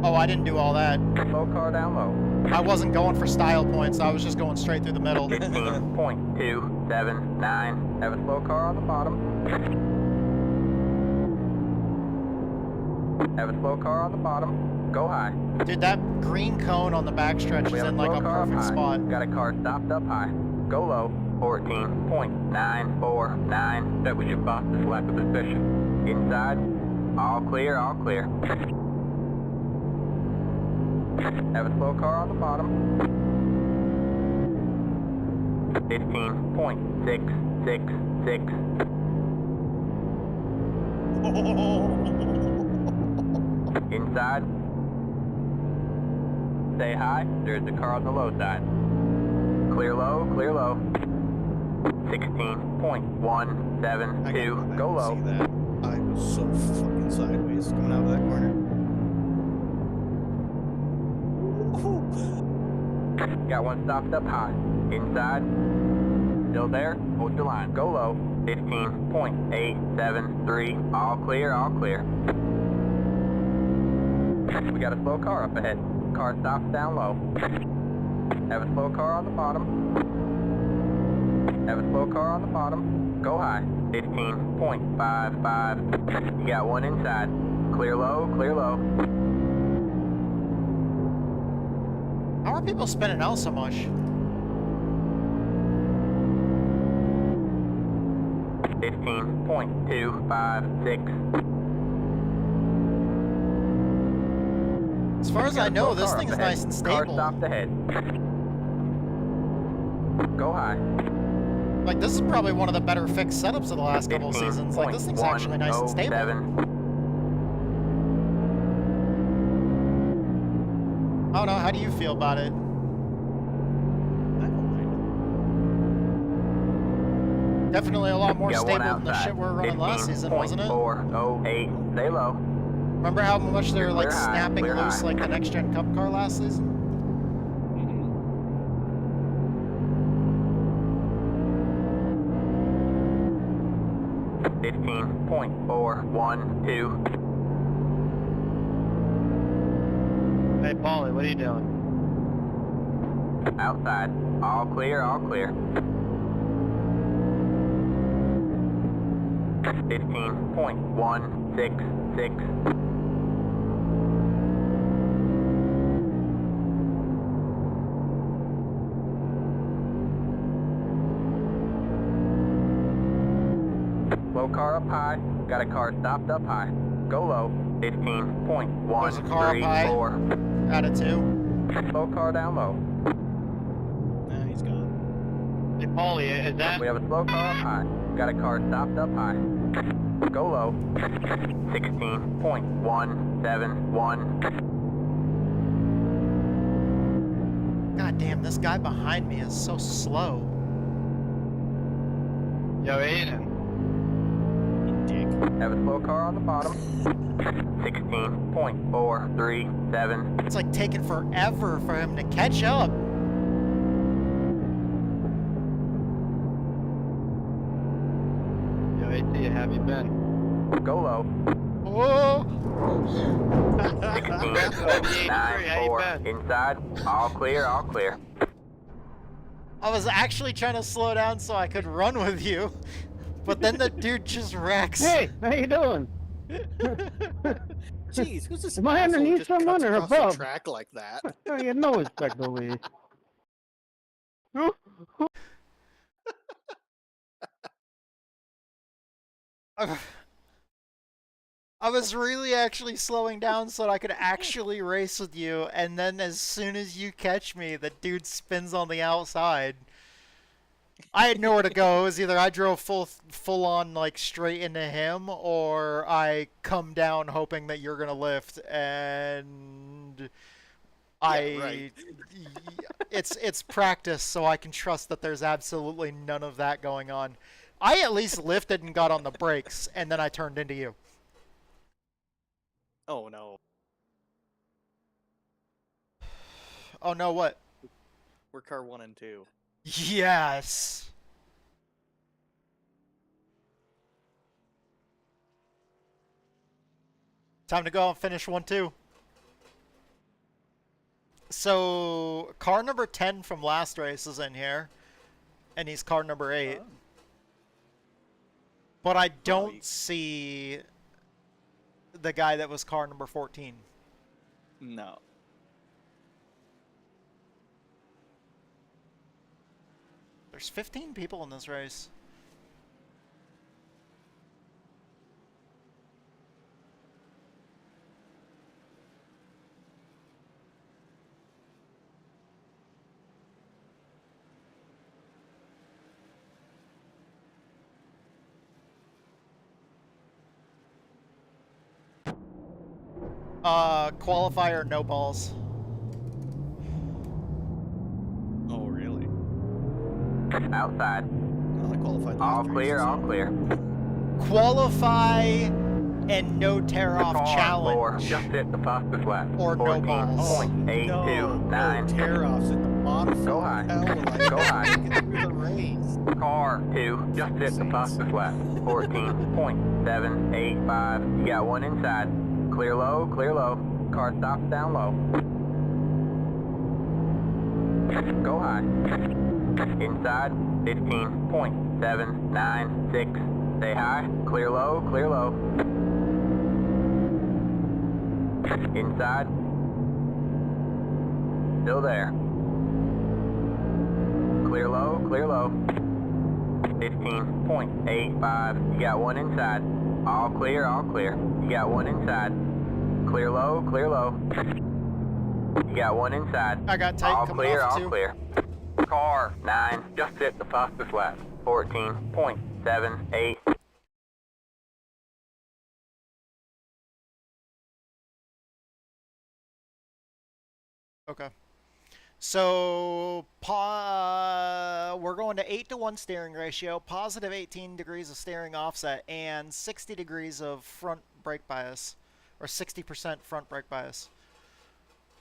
Oh, I didn't do all that. Slow car down low. I wasn't going for style points, I was just going straight through the middle. 15.279. Have a slow car on the bottom. Have a slow car on the bottom. Go high. Dude, that green cone on the backstretch is in like a perfect spot. Got a car stopped up high. Go low. 14.949. That was your fastest lap of the session. Inside. All clear, all clear. Have a slow car on the bottom. 15.666. Inside. Stay high. There's the car on the low side. Clear low, clear low. 16.172. Go low. See that. I was so fucking sideways coming out of that corner. Got one stopped up high. Inside. Still there. Hold your line. Go low. 15.873. All clear, all clear. We got a slow car up ahead. Car stops down low. Have a slow car on the bottom. Have a slow car on the bottom. Go high. 15.55. You got one inside. Clear low, clear low. How are people spinning out so much? 15.256. As far as I know, this thing is nice and Car stable. stopped ahead. Go high. Like, this is probably one of the better fixed setups of the last couple of seasons. Like, this thing's actually nice and stable. 15.107. I don't know, how do you feel about it? I don't mind Definitely a lot more Got one stable than the outside. shit we were running last season, wasn't it? 15.408. Stay low. Remember how much they were like Clear high, snapping clear loose high. like the next gen cup car last season? it. 15.412. Hey, Paulie, what are you doing? Outside. All clear, all clear. 15.166. Low car up high. Got a car stopped up high. Go low. 15.134. There's a car up high. Out of 2. Slow car down low. Nah, he's gone. Hey, Paulie, is that... We have a slow car up high. Got a car stopped up high. Go low. 16.171. God damn, this guy behind me is so slow. Yo, Aiden. Have a slow car on the bottom. 16.437. It's like taking forever for him to catch up. Yo, Aiden, have you been? Go low. Whoa! 16.94. Inside. All clear, all clear. I was actually trying to slow down so I could run with you, but then the dude just wrecks. Hey, how you doing? Jeez, who's this? Am I asshole underneath just someone cuts or across the above? track like that. Oh, you know it's back the way. I was really actually slowing down so that I could actually race with you, and then as soon as you catch me, the dude spins on the outside. I had nowhere to go. It was either I drove full on like straight into him, or I come down hoping that you're gonna lift, and right. it's practice, so I can trust that there's absolutely none of that going on. I at least lifted and got on the brakes, and then I turned into you. Oh no, Oh no, what? we're car 1 and 2. Yes! Time to go and finish 1-2. So, car number 10 from last race is in here, and he's car number 8. Oh. But I don't see the guy that was car number 14. No. There's 15 people in this race. Qualifier, no balls. Oh really? Outside. Well, I qualified. All clear, all clear. Qualify and no tear off Car challenge. four, just hit the fastest lap. Or no balls. 14.829. No tear offs in the bottom. Go high. Hell, like, Go high. Get through the race. Car 2 just hit the fastest lap. 14.785. You got one inside. Clear low, clear low. Car stops down low. Go high. Inside 15.796. Stay high. Clear low, clear low. Inside. Still there. Clear low, clear low. 15.85. You got one inside. All clear, all clear. You got one inside. Clear low, clear low. You got one inside. I got tight all coming clear, off all too. clear. Car 9 just hit the fastest lap. 14.78. Okay. So we're going to 8-to-1 steering ratio, positive 18 degrees of steering offset, and 60 degrees of front brake bias, or 60% front brake bias.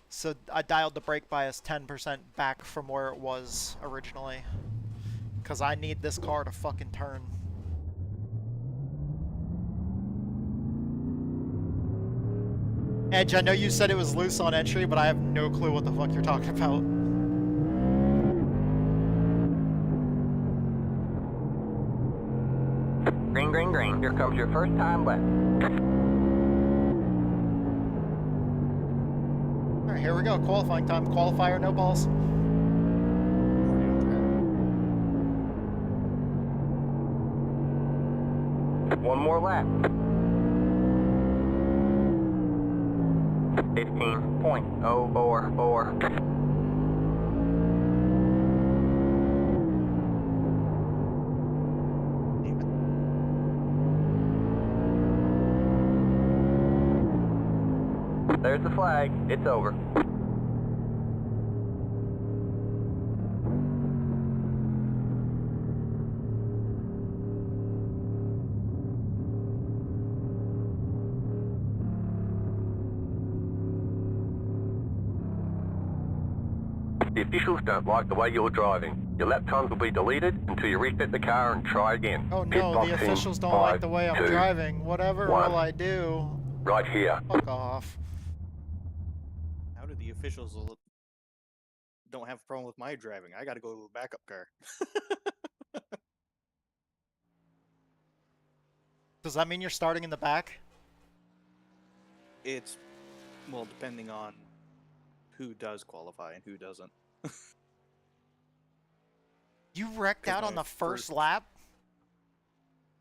So I dialed the brake bias 10% back from where it was originally, because I need this car to fucking turn. Edge, I know you said it was loose on entry, but I have no clue what the fuck you're talking about. Green, green, green. Here comes your first time left. Alright, here we go. Qualifying time. Qualifier, no balls. One more lap. 15.044. There's the flag. It's over. The officials don't like the way you're driving. Your lap times will be deleted until you reset the car and try again. Oh Pit no, box the in officials don't 5, like the way I'm 2, driving. Whatever 1. will I do? Right here. Fuck off. How do the officials don't have a problem with my driving? I gotta go to a backup car. Does that mean you're starting in the back? It's, well, depending on who does qualify and who doesn't. You wrecked 'Cause out on my the first first- lap?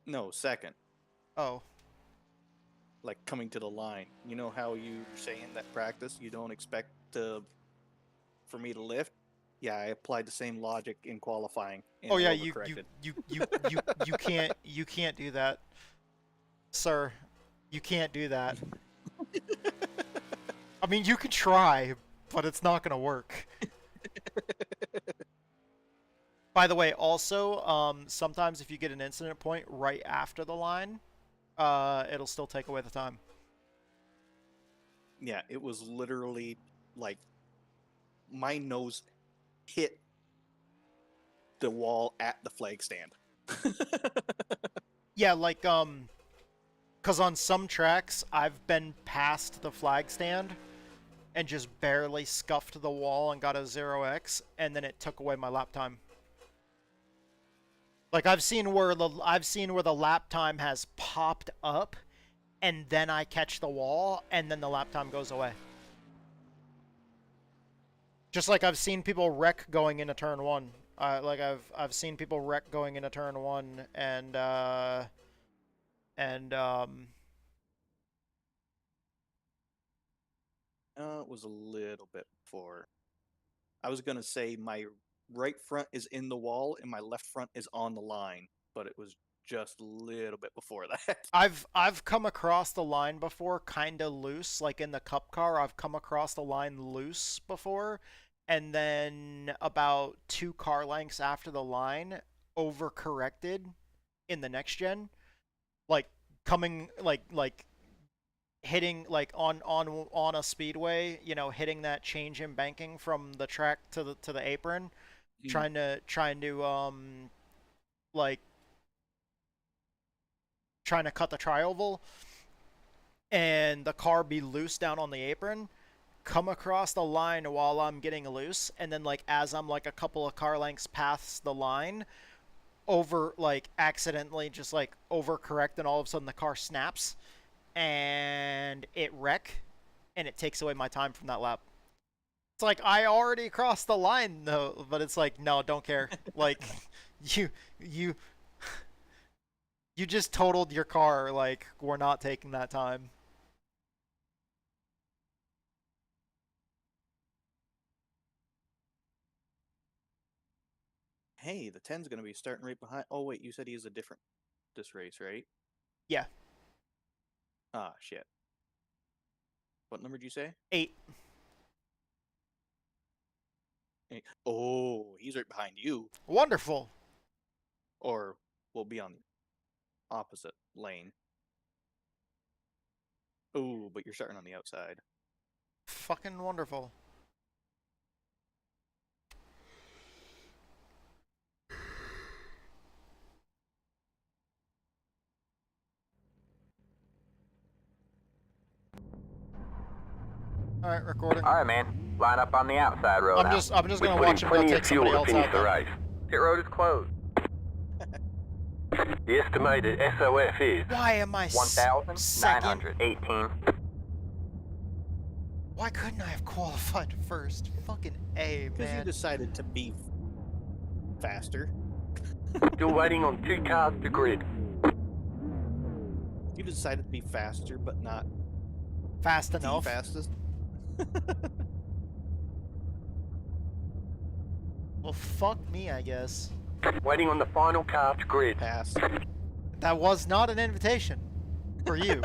No, second. Oh. Like coming to the line. You know how you were saying that practice you don't expect for me to lift? Yeah, I applied the same logic in qualifying. And Oh I yeah, you can't do that. Sir, you can't do that. I mean, you can try, but it's not gonna work. By the way, also, sometimes if you get an incident point right after the line, it'll still take away the time. Yeah, it was literally like my nose hit the wall at the flag stand. Yeah, like, because on some tracks, I've been past the flag stand and just barely scuffed the wall and got a 0x, and then it took away my lap time. Like, I've seen where the lap time has popped up, and then I catch the wall, and then the lap time goes away. Just like I've seen people wreck going into turn 1. Like I've seen people wreck going into turn 1, and it was a little bit before. I was gonna say my right front is in the wall and my left front is on the line, but it was just a little bit before that. I've come across the line before, kinda loose, like in the cup car. I've come across the line loose before, and then about 2 car lengths after the line, overcorrected in the next gen, like coming like hitting like on a speedway, you know, hitting that change in banking from the track to the apron, trying to like trying to cut the tri-oval and the car be loose down on the apron, come across the line while I'm getting loose, and then like as I'm like a couple of car lengths past the line, accidentally just like overcorrect, and all of a sudden the car snaps and it wreck, and it takes away my time from that lap. It's like, I already crossed the line though, but it's like, no, don't care. Like, you just totaled your car. Like, we're not taking that time. Hey, the 10's going to be starting right behind. Oh, wait, you said he's a different this race, right? Yeah. Ah, shit. What number did you say? 8. 8. Oh, he's right behind you. Wonderful. Or we'll be on the opposite lane. Oh, but you're starting on the outside. Fucking wonderful. All right, recording. All right, man. Line up on the outside road. I'm just gonna watch him go take somebody else out. The race. Pit road is closed. The estimated SOF is Why am I 1,918. Why couldn't I have qualified first? Fucking A, Because you man. decided to be faster. still waiting on 2 cars to grid. You decided to be faster, but not Fast the enough. fastest. Well, fuck me, I guess. Waiting on the final car to grid. Pass. That was not an invitation for you.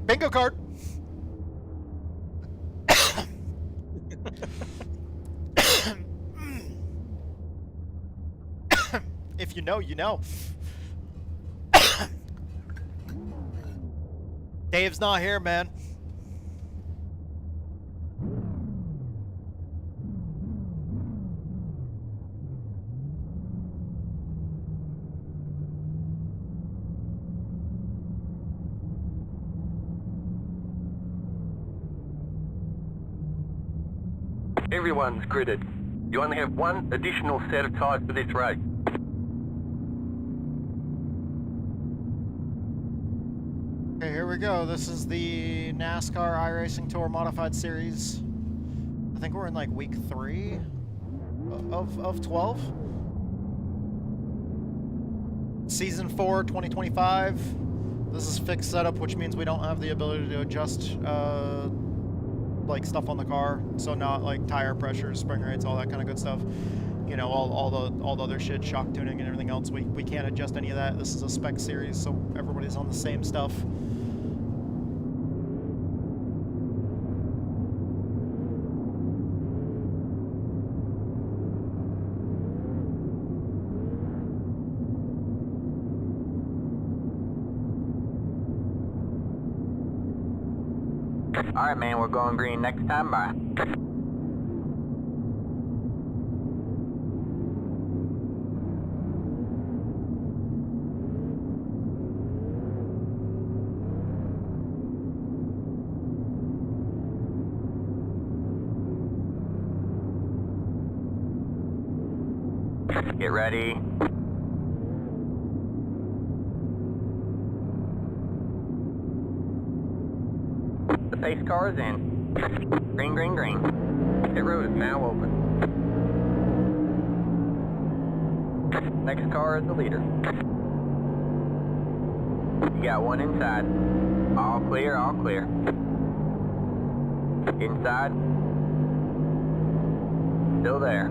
Bingo card. If you know, you know. Dave's not here, man. Everyone's gridded. You only have one additional set of tyres for this race. Okay, here we go. This is the NASCAR iRacing Tour Modified Series. I think we're in like week 3 of 12. Season 4, 2025. This is fixed setup, which means we don't have the ability to adjust like stuff on the car. So not like tire pressures, spring rates, all that kind of good stuff. You know, all the other shit, shock tuning and everything else. We can't adjust any of that. This is a spec series, so everybody's on the same stuff. All right, man. We're going green next time. Bye. Get ready. The pace car is in. Green, green, green. Pit road is now open. Next car is the leader. You got one inside. All clear, all clear. Inside. Still there.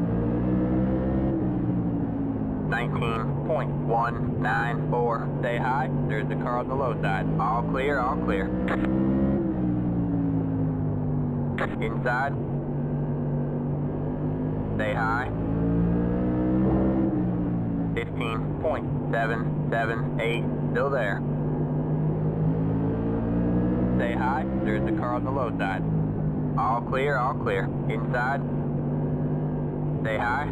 19.194. Stay high. There's the car on the low side. All clear, all clear. Inside. Stay high. 15.778. Still there. Stay high. There's the car on the low side. All clear, all clear. Inside. Stay high.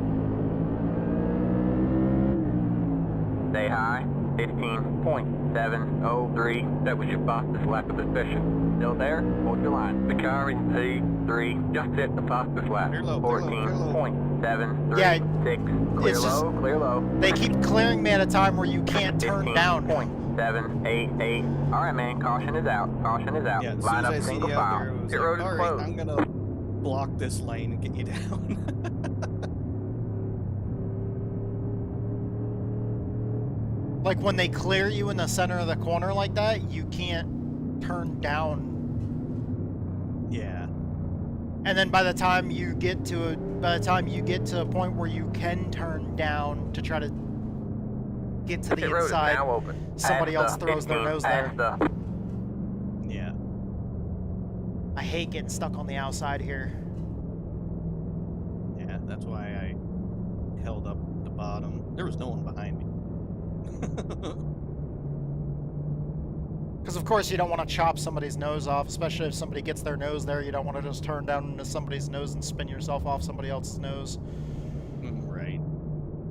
Stay high. 15.703. That was your fastest lap of the session. Still there? Hold your line. The car in P3 just hit the fastest lap. Clear low, clear low, clear low. 14.736. Yeah, Clear it's just- low, clear low. They keep clearing me at a time where you can't turn down. 15.788. Alright, man, caution is out. Caution is out. Yeah, as Line soon up as I see single you out file. there, it was Pit like, road is all right, closed. I'm gonna block this lane and get you down. Like when they clear you in the center of the corner like that, you can't turn down. Yeah. And then by the time you get to a point where you can turn down to try to get to the Pit road is inside, now open. somebody else throws their nose there. Yeah. I hate getting stuck on the outside here. Yeah, that's why I held up the bottom. There was no one behind me. Because of course you don't want to chop somebody's nose off, especially if somebody gets their nose there. You don't want to just turn down into somebody's nose and spin yourself off somebody else's nose. Right.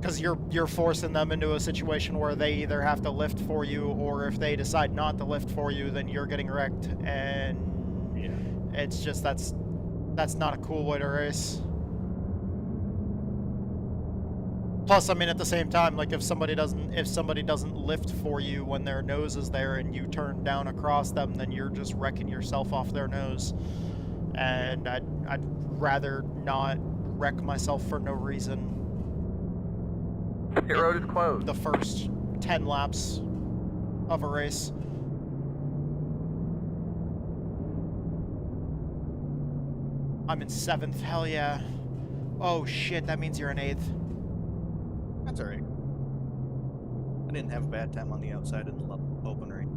Because you're forcing them into a situation where they either have to lift for you, or if they decide not to lift for you, then you're getting wrecked. And Yeah. it's just that's not a cool way to race. Plus, I mean, at the same time, like if somebody doesn't lift for you when their nose is there and you turn down across them, then you're just wrecking yourself off their nose. And I'd rather not wreck myself for no reason. Pit road is closed. The first 10 laps of a race. I'm in 7th, hell yeah. Oh shit, that means you're in 8th. That's alright. I didn't have a bad time on the outside in the open ring.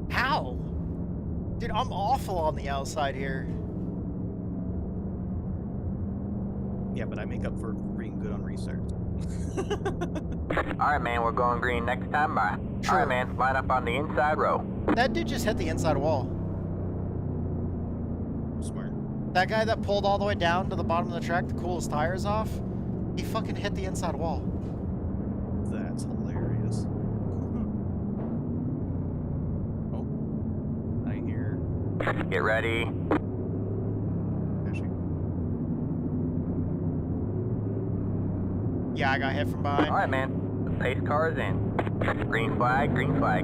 How? Dude, I'm awful on the outside here. Yeah, but I make up for being good on restarts. Alright, man, we're going green next time by. Sure. Alright, man, line up on the inside row. That dude just hit the inside wall. Smart. That guy that pulled all the way down to the bottom of the track to cool his tires off, he fucking hit the inside wall. That's hilarious. Oh, I hear. Get ready. Crashing. Yeah, I got hit from behind. Alright, man, the pace car is in. Green flag, green flag.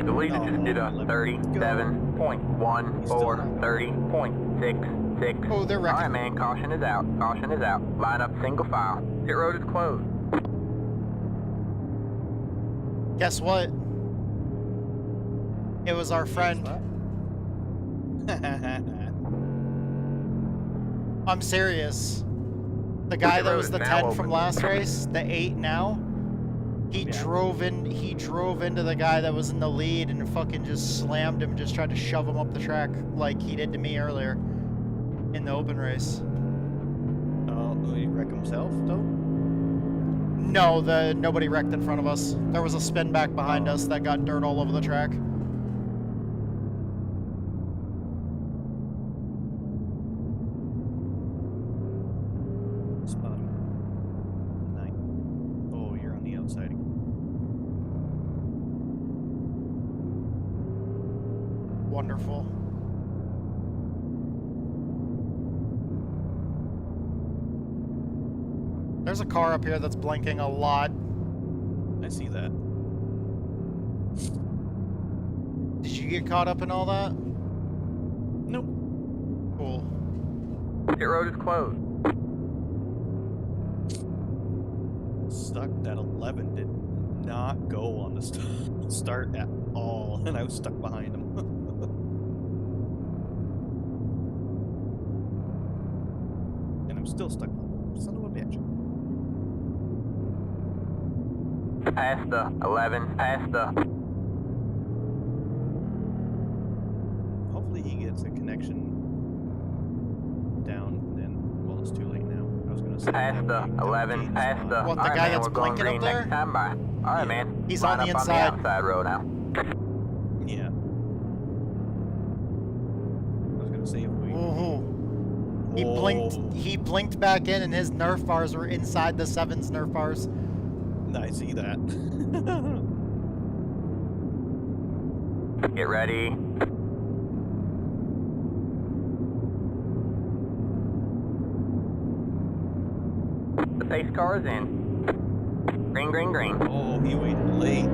The leader just did a 37.14, 30.66. Oh, they're wrecking. Alright, man, caution is out. Caution is out. Line up single file. Pit road is closed. Guess what? It was our friend. I'm serious. The guy that was the 10 from last race, the 8 now, he drove into the guy that was in the lead and fucking just slammed him and just tried to shove him up the track like he did to me earlier in the open race. Oh, he wrecked himself though? No, nobody wrecked in front of us. There was a spin back behind us that got dirt all over the track. Spot him. 9. Oh, you're on the outside. Wonderful. There's a car up here that's blinking a lot. I see that. Did you get caught up in all that? Nope. Cool. Pit road is closed. Stuck. That 11 did not go on the start at all, and I was stuck behind him. And I'm still stuck. Son of a bitch. Past the 11, past the... Hopefully he gets a connection down, then, well, it's too late now. was gonna say. Past the 11, past the. What, the All right, guy man, that's we're going blinking up green there? next time by. All right, man. He's Line on the up inside. on the outside row now. Yeah. I was gonna say if we. Ooh. He blinked back in and his Nerf bars were inside the 7's Nerf bars. I see that. Get ready. The pace car is in. Green, green, green. Oh, he waited late.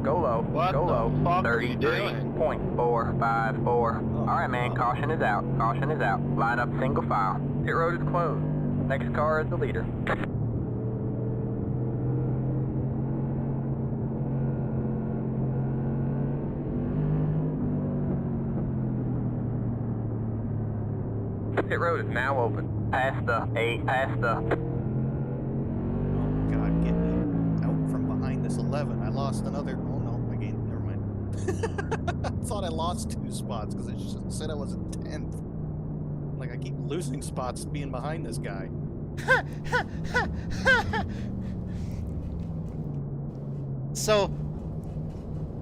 Go low. What go the low. fuck are you doing? 33.454. All right, man. Caution is out. Caution is out. Line up single file. Pit road is closed. Next car is the leader. Pit road is now open. Past the 8. Past the. Oh God, get me out from behind this 11. I lost another. Oh no, I gained. Never mind. I thought I lost 2 spots because it just said I was in 10th. Like I keep losing spots being behind this guy. So,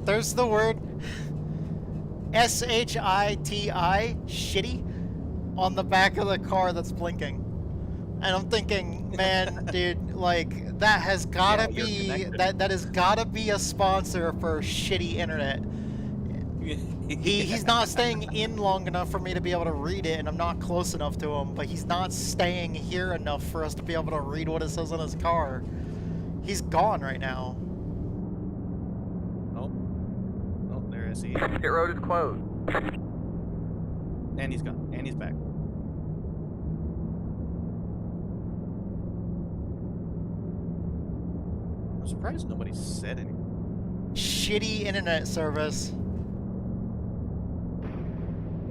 there's the word S-H-I-T-I, shitty, on the back of the car that's blinking. And I'm thinking, man, dude, like, that has gotta be, that has gotta be a sponsor for shitty internet. He's not staying in long enough for me to be able to read it, and I'm not close enough to him, but he's not staying here enough for us to be able to read what it says on his car. He's gone right now. Oh, there I see. Pit road is closed. And he's gone. And he's back. I'm surprised nobody said anything. Shitty internet service.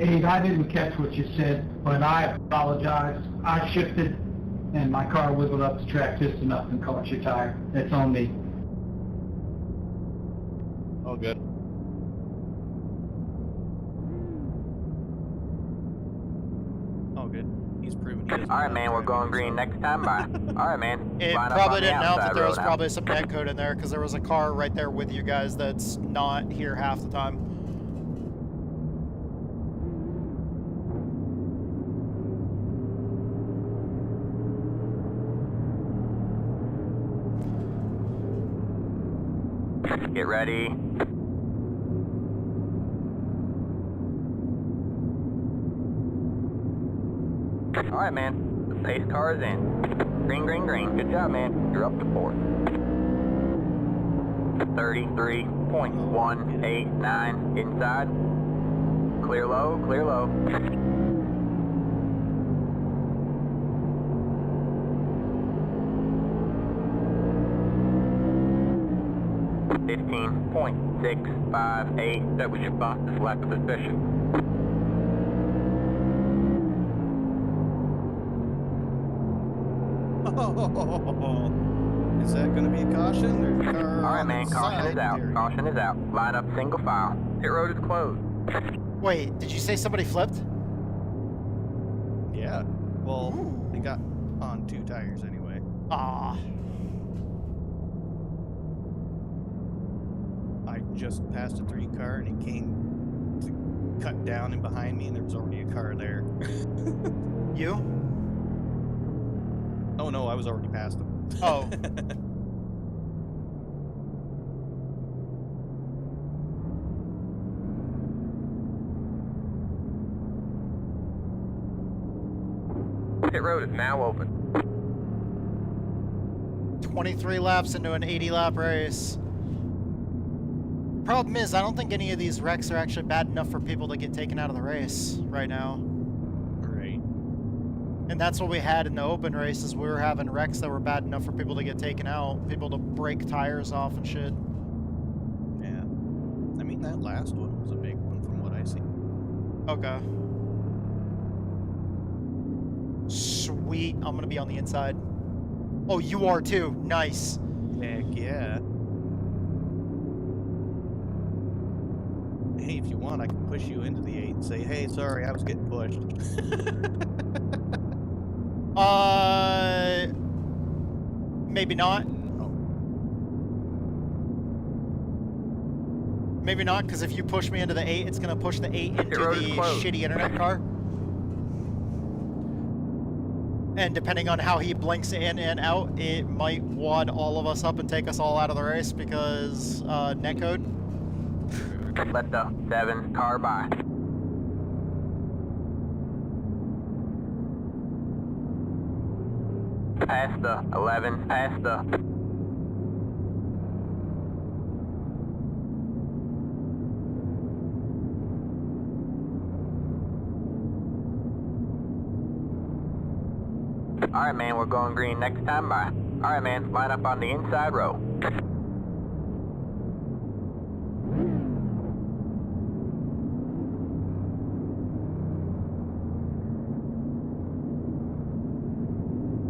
Abe, I didn't catch what you said, but I apologize. I shifted, and my car wiggled up the track just enough and caught your tire. It's on me. Oh, good. Oh, good. He's proven he doesn't. All right, man. We're going green next time by. All right, man. It Line up probably on the didn't help that outside there row was now. probably some netcode in there, because there was a car right there with you guys that's not here half the time. Get ready. All right, man. The pace car is in. Green, green, green. Good job, man. You're up to 4th. 33.189 inside. Clear low, clear low. 15.658. That was your fastest lap of the session. Is that going to be a caution? There's a car. All right, on man. the Caution side is out. there. Caution is out. Line up single file. Pit road is closed. Wait, did you say somebody flipped? Yeah. Well, they got on 2 tires anyway. Ah. I just passed a 3 car and it came to cut down in behind me and there was already a car there. You? Oh no, I was already past them. Oh. Pit road is now open. 23 laps into an 80 lap race. Problem is, I don't think any of these wrecks are actually bad enough for people to get taken out of the race right now. Right. And that's what we had in the open races. We were having wrecks that were bad enough for people to get taken out, people to break tires off and shit. Yeah. I mean, that last one was a big one from what I see. Okay. Sweet. I'm gonna be on the inside. Oh, you are too. Nice. Heck yeah. Hey, if you want, I can push you into the 8 and say, hey, sorry, I was getting pushed. Maybe not. Maybe not, because if you push me into the 8, it's going to push the 8 into the shitty internet car. And depending on how he blinks in and out, it might wad all of us up and take us all out of the race because netcode. Let the 7 car by. Past the 11, past the... Alright, man, we're going green next time by. Alright, man, line up on the inside row.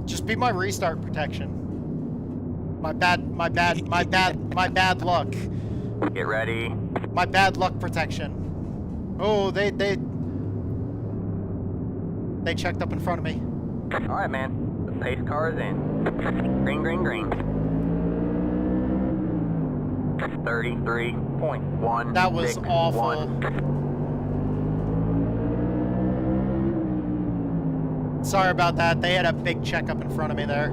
Just be my restart protection. My bad luck. Get ready. My bad luck protection. Oh, they checked up in front of me. Alright, man. The pace car is in. Green, green, green. 33.1. That was awful. Sorry about that. They had a big checkup in front of me there.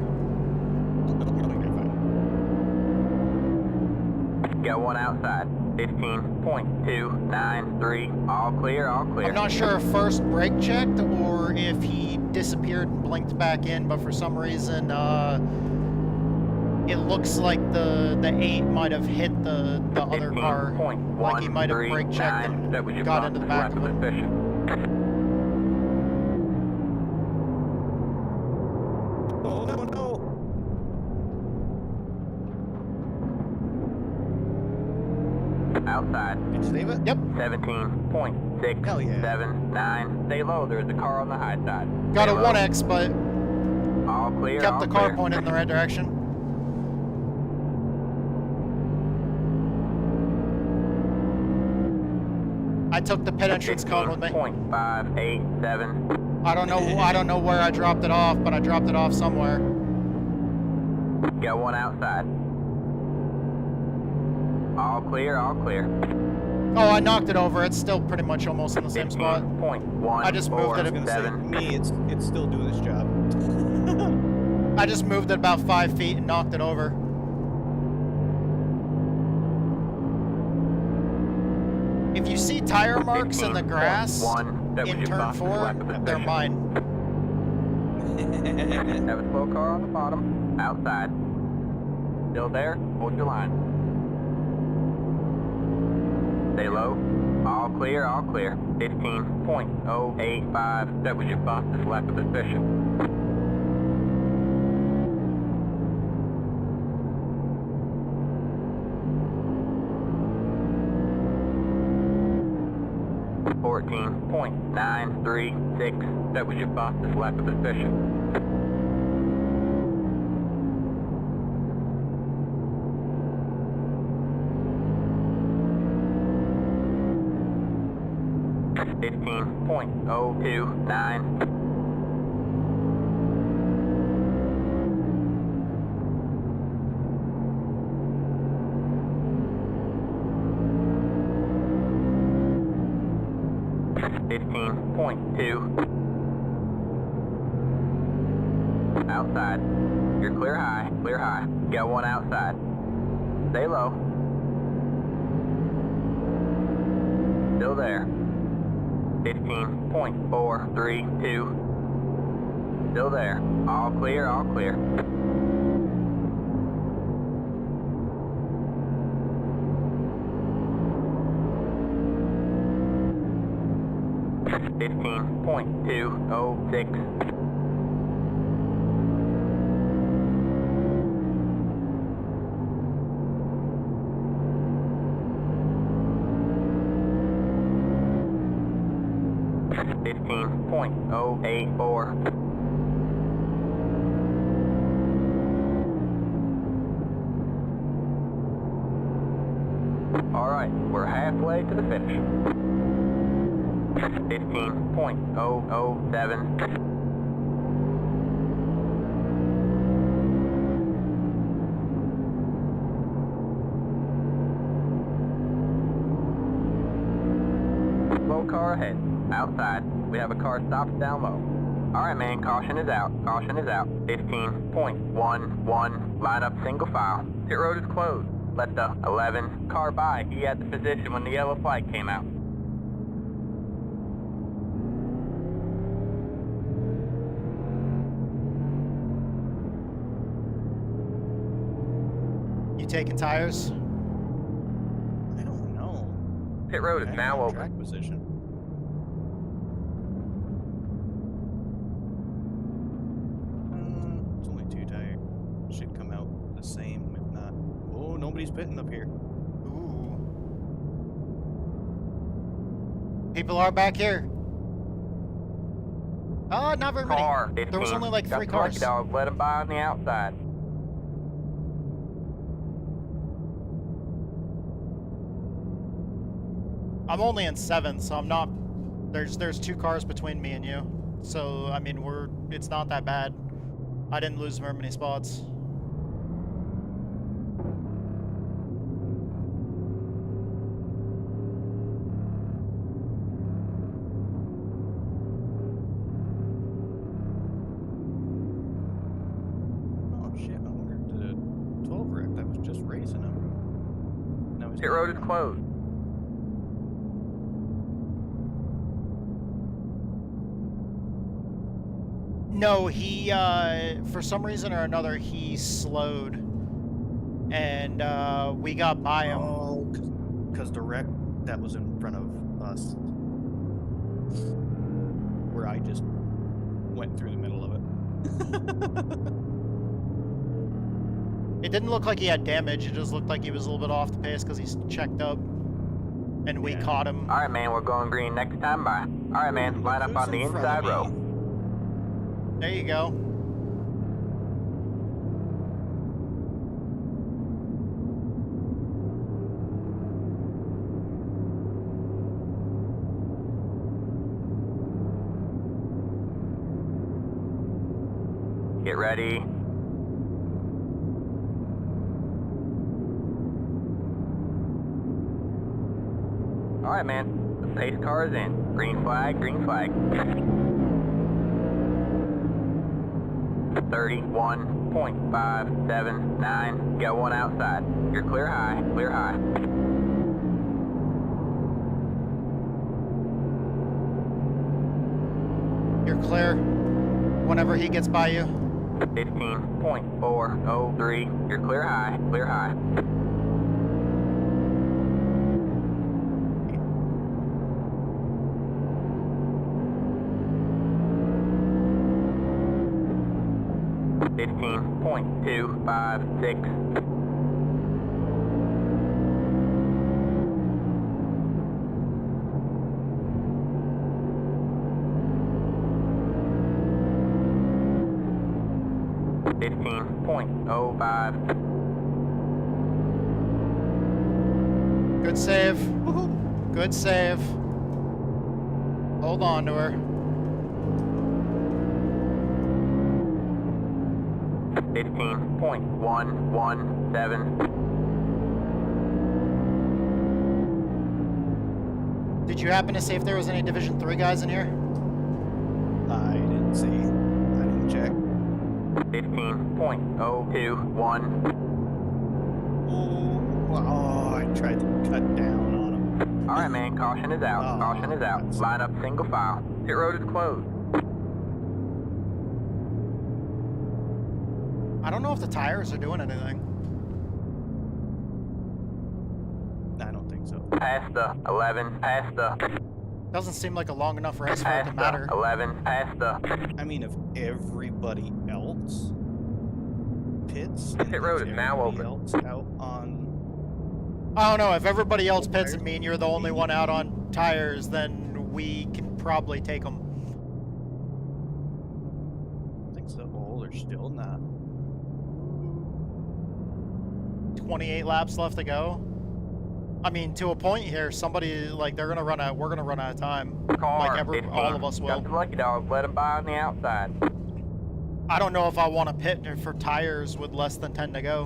Got one outside. 15.293. All clear, all clear. I'm not sure if first brake checked or if he disappeared and blinked back in, but for some reason, it looks like the 8 might have hit the other car. Like he might have brake checked and got into the back of it. Oh, no, no. Outside. Did you save it? Yep. 17.679. Stay low, there's a car on the high side. Got a 1X, but all clear, kept all the car clear. pointed in the right direction. I took the pit entrance cone with me. 15.587. I don't know where I dropped it off, but I dropped it off somewhere. Got one outside. All clear, all clear. Oh, I knocked it over. It's still pretty much almost in the same spot. 15.1. I just moved it. It's still doing its job. I just moved it about 5 feet and knocked it over. If you see tire marks in the grass in turn 4, they're mine. Have a slow car on the bottom. Outside. Still there? Hold your line. Stay low. All clear, all clear. 15.085. That was your fastest lap of the session. .936. That was your fastest lap of the session. .029. Outside. You're clear high, clear high. Got one outside. Stay low. Still there. 15.432. Still there. All clear, all clear. .206. .084. All right. right. We're halfway to the finish. 15.007. Car ahead. Outside. We have a car stopped down low. Alright, man. Caution is out. Caution is out. 15.11. Line up single file. Pit road is closed. Let the 11 car by. He had the position when the yellow flag came out. You taking tires? I don't know. Pit road is now open. Track position. It's only 2 tires. Should come out the same, if not. Oh, nobody's pitting up here. Ooh. People are back here. Oh, not very many. Car 15. There was only like 3 Got cars. lucky dog. Let him by on the outside. I'm only in 7th, so I'm not. There's 2 cars between me and you. So I mean, it's not that bad. I didn't lose very many spots. Oh shit! I wonder if the 12 wreck that was just racing him. Now he's Pit road is closed. No, he, for some reason or another, he slowed. And, we got by him. Oh, because the wreck that was in front of us, where I just went through the middle of it. It didn't look like he had damage, it just looked like he was a little bit off the pace because he's checked up. And we caught him. Alright, man, we're going green next time by. Alright, man, line up on the inside row. There you go. Get ready. Alright, man. The pace car is in. Green flag, green flag. 31.579. Got one outside. You're clear high, clear high. You're clear whenever he gets by you. 15.403. You're clear high, clear high. .256. .05. Good save. Good save. Hold on to her. 15.117. Did you happen to see if there was any Division 3 guys in here? I didn't see. I didn't check. 15.021. Oh, I tried to cut down on him. Alright, man, caution is out. Oh, Caution is out. Line up single file. Pit road is closed. I don't know if the tires are doing anything. I don't think so. Past the 11. Past the. Doesn't seem like a long enough race for it to Past matter. the 11. Past the. I mean, if everybody else pits, Pit road is now open. else out on. I don't know, if everybody else pits and me and you're the only one out on tires, then we can probably take them. I think so. Oh, they're still not. 28 laps left to go. I mean, to a point here, somebody, like, we're gonna run out of time. Car, Like, all of us will. Got the lucky dog. Let him by on the outside. I don't know if I want to pit for tires with less than 10 to go.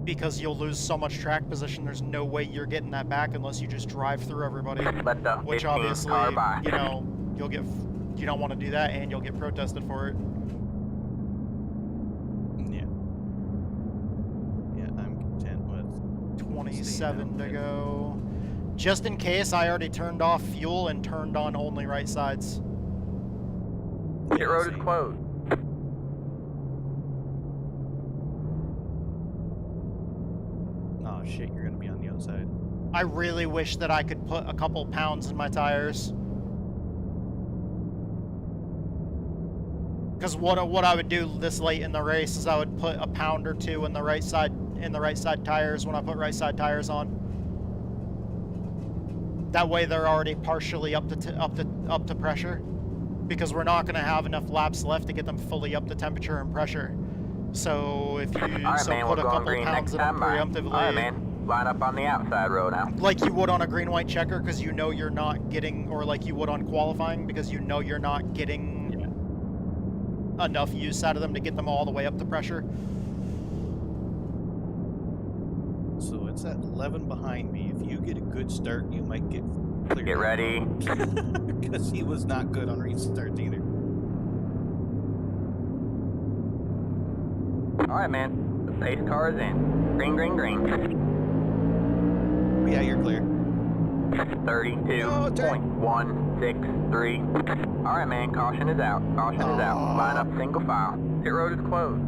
Because you'll lose so much track position, there's no way you're getting that back unless you just drive through everybody. Let the Which 15 obviously, car by. you know, you don't want to do that and you'll get protested for it. Yeah. Yeah, I'm content with 27 to go. Just in case, I already turned off fuel and turned on only right sides. Pit road is closed. Oh shit, you're gonna be on the outside. I really wish that I could put a couple pounds in my tires. Because what I would do this late in the race is I would put a pound or two in the right side tires when I put right side tires on. That way they're already partially up to pressure, because we're not going to have enough laps left to get them fully up to temperature and pressure. So if you All right, man, put we're a going couple green pounds next in them time, preemptively. All right, man. Line up on the outside road now. Like you would on a green-white checker, because you know you're not getting, or like you would on qualifying, because you know you're not getting enough use out of them to get them all the way up to pressure. So it's at 11 behind me. If you get a good start, you might get clear. Get ready. Because he was not good on restarts either. All right, man. The pace car is in. Green, green, green. Yeah, you're clear. 32.163. All right, man. Caution is out. Caution is out. Line up single file. Pit road is closed.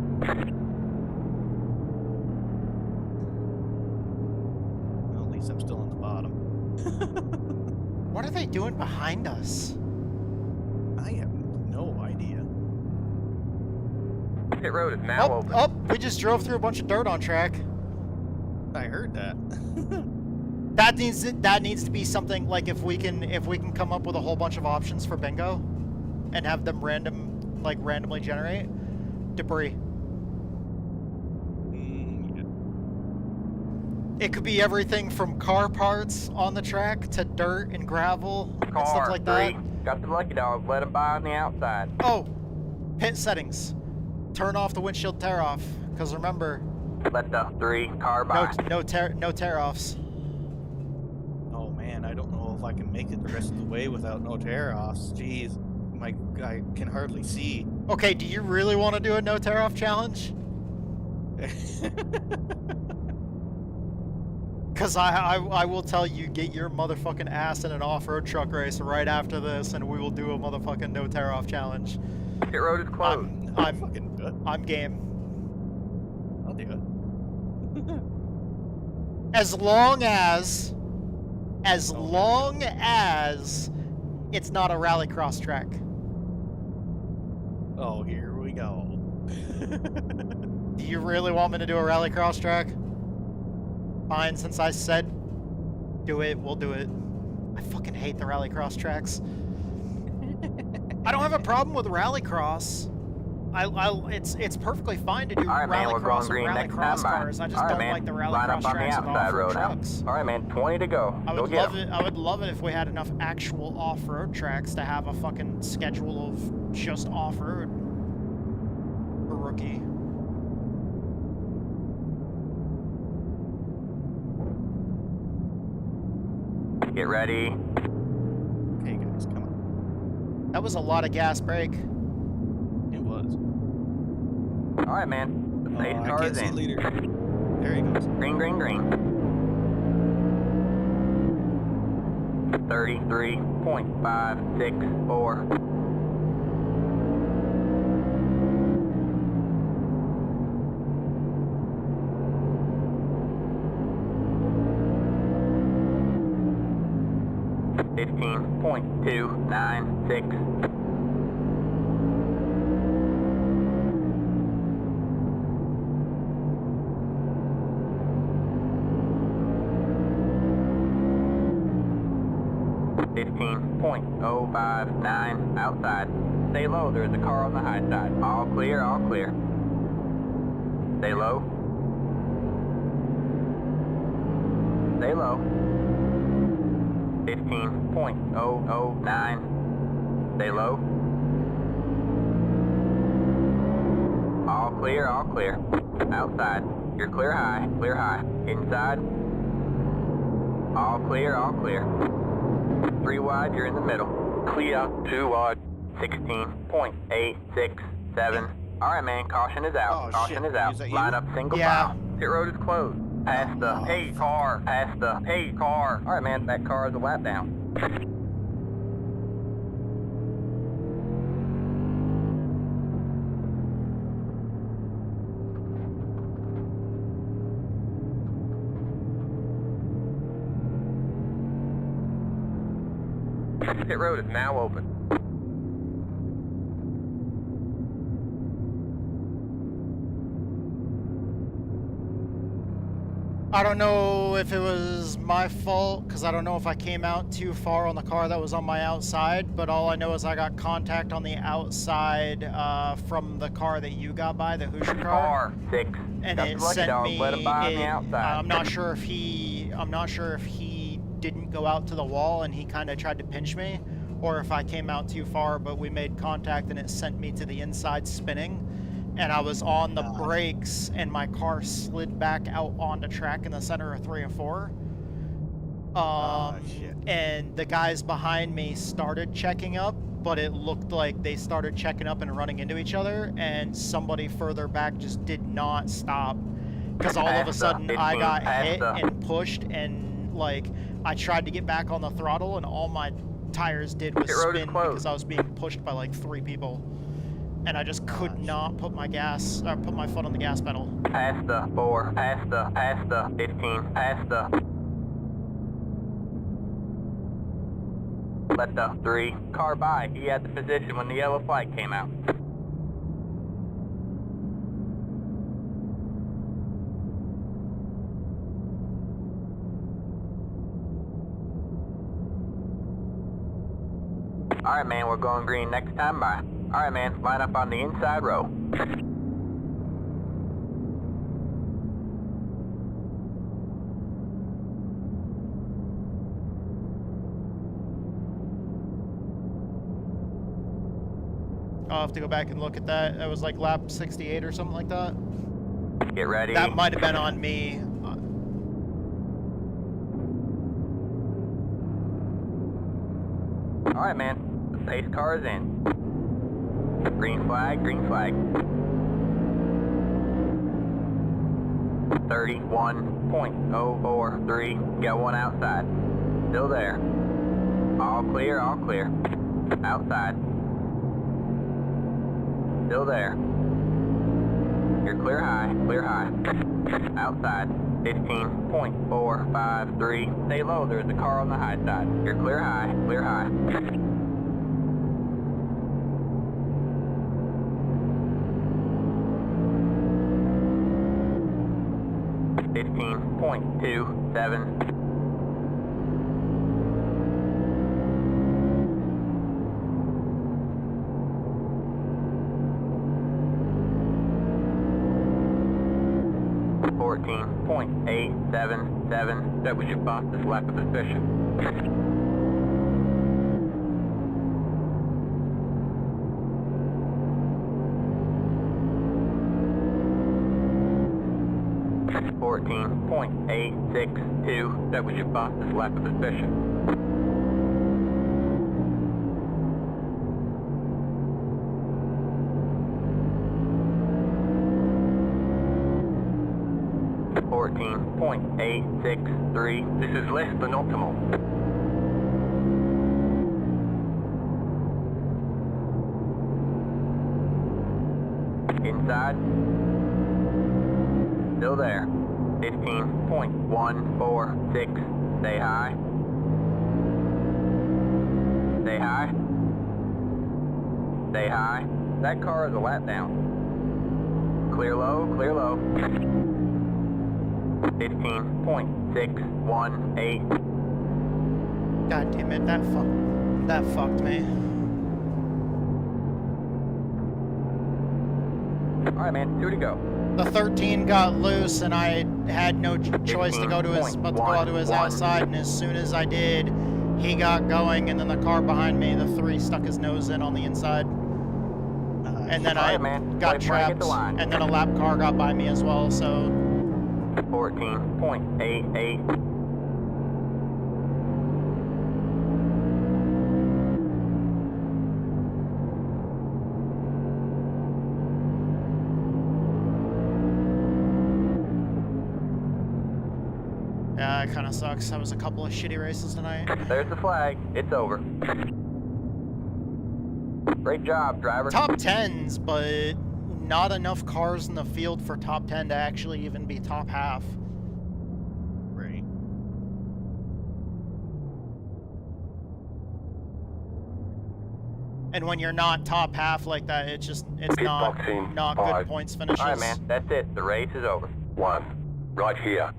Well, at least I'm still on the bottom. What are they doing behind us? I have no idea. Pit road is now open. Oh, we just drove through a bunch of dirt on track. I heard that. That needs to be something like if we can come up with a whole bunch of options for bingo, and have them randomly generate debris. It could be everything from car parts on the track to dirt and gravel and stuff like that. Got the lucky dog. Let him by on the outside. Oh, pit settings. Turn off the windshield tear off, because remember. Let the 3 car by. No tear offs. Oh man, I don't know if I can make it the rest of the way without no tear-offs. Jeez, I can hardly see. Okay, do you really want to do a no tear-off challenge? Because I will tell you, get your motherfucking ass in an off-road truck race right after this, and we will do a motherfucking no tear-off challenge. Pit road is closed. I'm game. I'll do it. As long as it's not a rallycross track. Oh, here we go. Do you really want me to do a rallycross track? Fine, since I said do it, we'll do it. I fucking hate the rallycross tracks. I don't have a problem with rallycross. It's perfectly fine to do rallycross and rallycross cars. I just don't like the rallycross tracks with off-road trucks. All right, man. 20 to go. I would love it if we had enough actual off-road tracks to have a fucking schedule of just off-road for rookie. Get ready. Okay, guys, come on. That was a lot of gas brake. It was. All right, man. The pace I car can't is see in. leader. There he goes. Green, green, green. 33.564. .296. .059 outside. Stay low. There is a car on the high side. All clear. All clear. Stay low. Stay low. 15.009. Stay low. All clear, all clear. Outside. You're clear high, clear high. Inside. All clear, all clear. 3 wide, you're in the middle. Clear, 2 wide. 16.867. Alright, man, caution is out. Oh, Caution shit. is out. Is that you? Line up single Yeah. file. Pit road is closed. Past the hey car. Past the hey car. Alright, man, that car is a lap down. Pit road is now open. I don't know if it was my fault, because I don't know if I came out too far on the car that was on my outside, but all I know is I got contact on the outside from the car that you got by, the Hoosier car. 6. And That's it lucky sent dog. me, Let him by on the outside. I'm not sure if he didn't go out to the wall and he kind of tried to pinch me, or if I came out too far, but we made contact and it sent me to the inside spinning. And I was on the brakes, and my car slid back out onto track in the center of 3 and 4. Shit. And the guys behind me started checking up, but it looked like they started checking up and running into each other, and somebody further back just did not stop. Because all of a sudden I got hit and pushed, and like I tried to get back on the throttle, and all my tires did was spin because I was being pushed by like 3 people. And I just could not put my foot on the gas pedal. Past the 4, past the 15, past the. Let the 3 car by. He had the position when the yellow flag came out. Alright, man, we're going green next time by. Alright, man, line up on the inside row. I'll have to go back and look at that. That was like lap 68 or something like that. Get ready. That might have been on me. Alright, man, the pace car is in. Green flag, green flag. 31.043. Got one outside. Still there. All clear, all clear. Outside. Still there. You're clear high, clear high. Outside. 15.453. Stay low, there's a car on the high side. You're clear high, clear high. 15.27. .877. That was your fastest lap of the session. .862. That was your fastest lap of the session. .863. This is less than optimal. Inside. Still there. 15.146. Stay high. Stay high. Stay high. That car is a lap down. Clear low, clear low. 15.618. God damn it, that fucked me. Alright, man, 2 to go. The 13 got loose, and I had no choice to go to his, but to go out to his outside. And as soon as I did, he got going, and then the car behind me, the 3, stuck his nose in on the inside. And then I got trapped, and then a lap car got by me as well. So 14.88. yeah, it kind of sucks. That was a couple of shitty races tonight. There's the flag. It's over. Great job, driver. Top 10s, but not enough cars in the field for top 10 to actually even be top half. Right. And when you're not top half like that, it's not good points finishes. All right, man. That's it. The race is over. 1. Right here.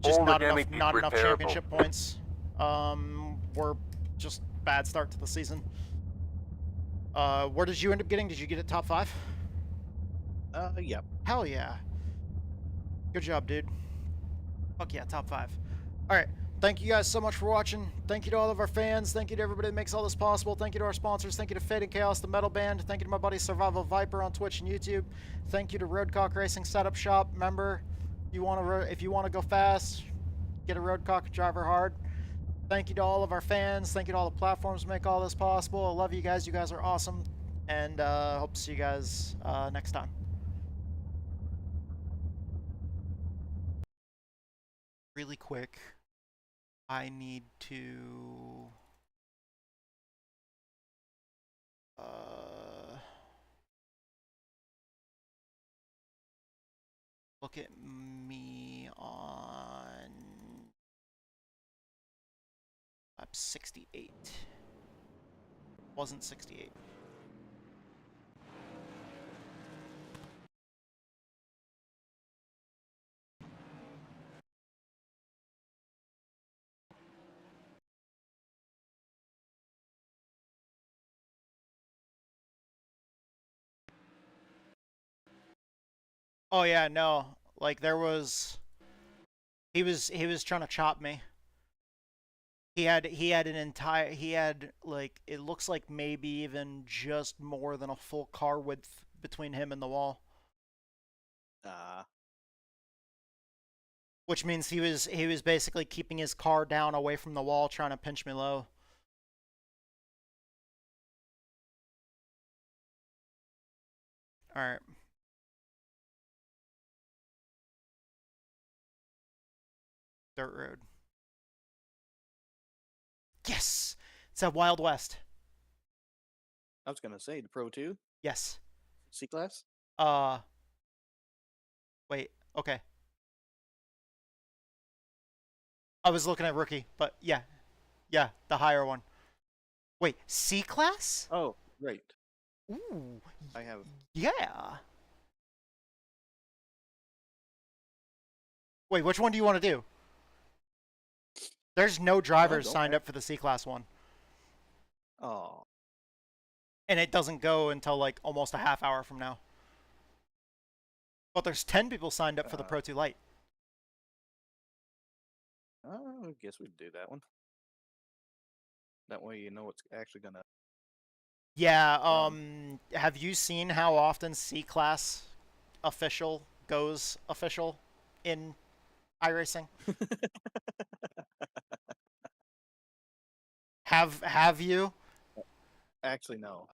Just All the not damage enough is repairable. championship points. We're just bad start to the season. Where did you end up getting? Did you get it top 5? Yep. Hell yeah. Good job, dude. Fuck yeah, top 5. Alright, thank you guys so much for watching. Thank you to all of our fans. Thank you to everybody that makes all this possible. Thank you to our sponsors. Thank you to Fade and Chaos, the metal band. Thank you to my buddy Survival Viper on Twitch and YouTube. Thank you to Roadcock Racing Setup Shop. Remember, if you want to go fast, get a Roadcock, drive her hard. Thank you to all of our fans. Thank you to all the platforms that make all this possible. I love you guys. You guys are awesome. And hope to see you guys next time. Really quick, I need to look at me on lap 68. Wasn't 68. Oh yeah, no. Like there was he was trying to chop me. He had like it looks like maybe even just more than a full car width between him and the wall. Which means he was basically keeping his car down away from the wall trying to pinch me low. All right. Dirt road. Yes! It's a Wild West. I was gonna say the Pro 2. Yes. C-Class? Wait, okay. I was looking at rookie, but yeah. Yeah, the higher one. Wait, C-Class? Oh, right. Ooh. I have. Yeah. Wait, which one do you want to do? There's no drivers signed up for the C-Class one. Oh. And it doesn't go until like almost a half hour from now. But there's 10 people signed up for the Pro 2 Lite. I guess we'd do that one. That way you know what's actually gonna... Yeah, have you seen how often C-Class official goes official in iRacing? Have you? Actually, no.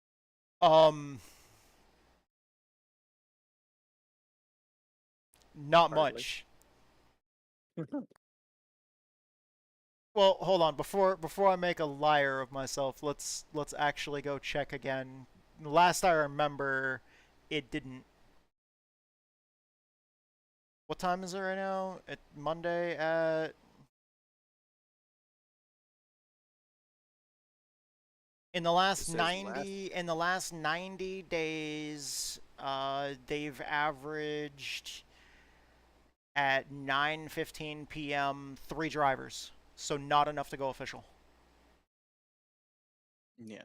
Not much. Well, hold on. Before I make a liar of myself, let's actually go check again. Last I remember, it didn't. What time is it right now? It's Monday at... In the last 90 days, they've averaged at 9:15 p.m. 3 drivers. So not enough to go official. Yeah.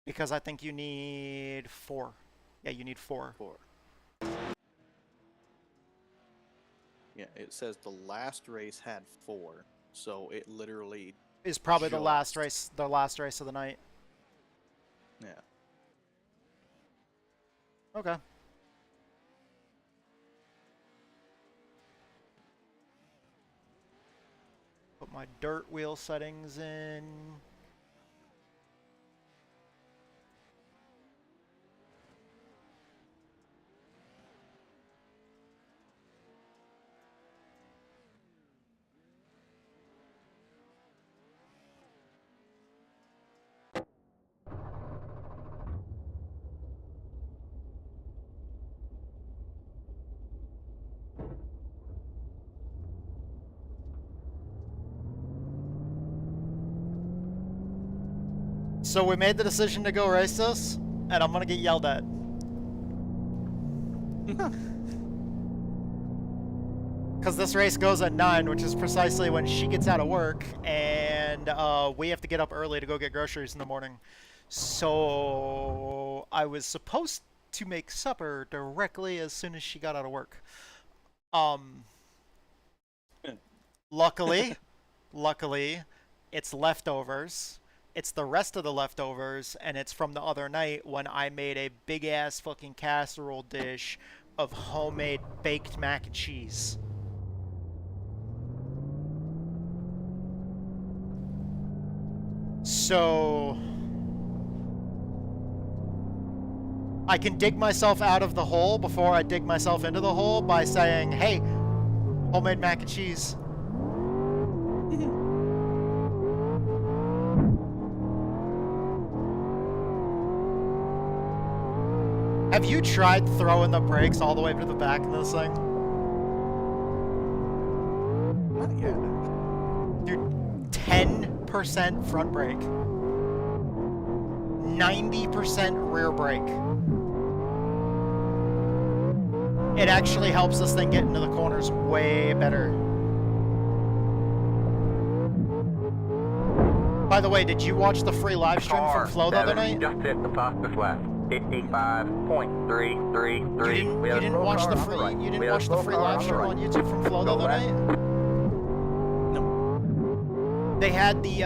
Because I think you need 4. Yeah, you need 4. 4. Yeah, it says the last race had 4, so it literally Is probably the last just- race of the night. Yeah. Okay. Put my dirt wheel settings in. So we made the decision to go race this, and I'm gonna get yelled at. Because this race goes at 9, which is precisely when she gets out of work, and we have to get up early to go get groceries in the morning. So I was supposed to make supper directly as soon as she got out of work. Luckily, it's leftovers. It's the rest of the leftovers, and it's from the other night when I made a big-ass fucking casserole dish of homemade baked mac and cheese. So I can dig myself out of the hole before I dig myself into the hole by saying, hey, homemade mac and cheese. Have you tried throwing the brakes all the way to the back of this thing? Not yet. Dude, 10% front brake. 90% rear brake. It actually helps this thing get into the corners way better. By the way, did you watch the free live stream from Flo the other night? Just hit the fastest lap. 55.333. You didn't watch the free live stream on YouTube from Flo the other night? No. They had the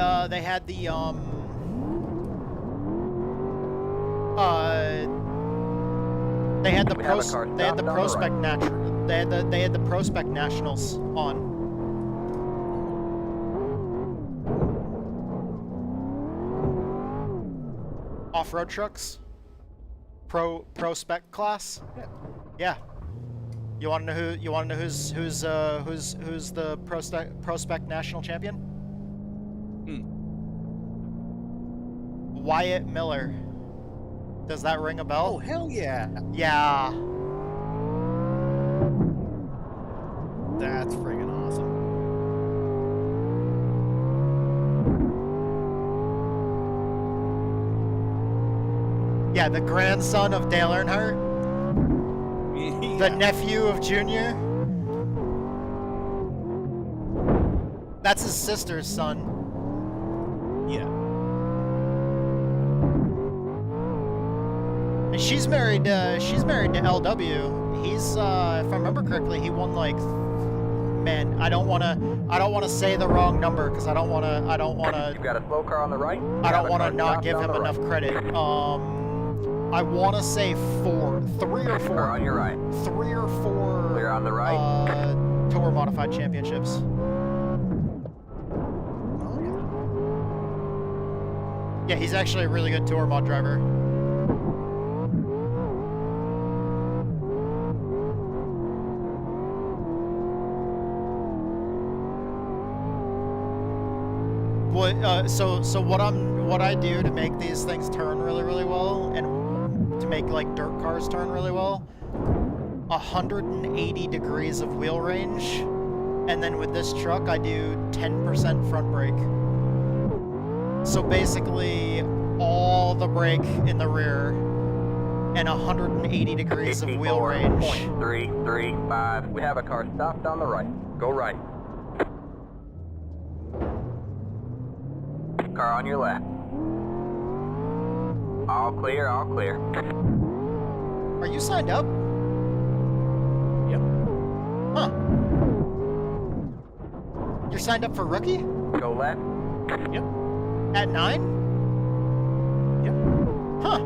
Prospect Nationals on. Off-road trucks. Prospect class. Yeah. You want to know who's the Prospect National Champion? Wyatt Miller. Does that ring a bell? Oh, hell yeah. Yeah. That's friggin' awesome. Yeah, the grandson of Dale Earnhardt. Yeah. The nephew of Junior. That's his sister's son. Yeah. And she's married to LW. He's if I remember correctly, he won like, man, I don't wanna say the wrong number because I don't wanna You've got a slow car on the right. I don't wanna not give him enough credit. I wanna say 3 or 4. Car on your right. 3 or 4 Clear on the right. Tour Modified Championships. Oh, Yeah, he's actually a really good tour mod driver. So what I do to make these things turn really, really well, and to make like dirt cars turn really well, 180 degrees of wheel range, and then with this truck I do 10% front brake. So basically all the brake in the rear and 180 degrees of wheel range. 54.335. We have a car stopped on the right. Go right. Car on your left. All clear, all clear. Are you signed up? Yep. Huh. signed up for rookie? Go left. Yep. At 9? Yep. Huh.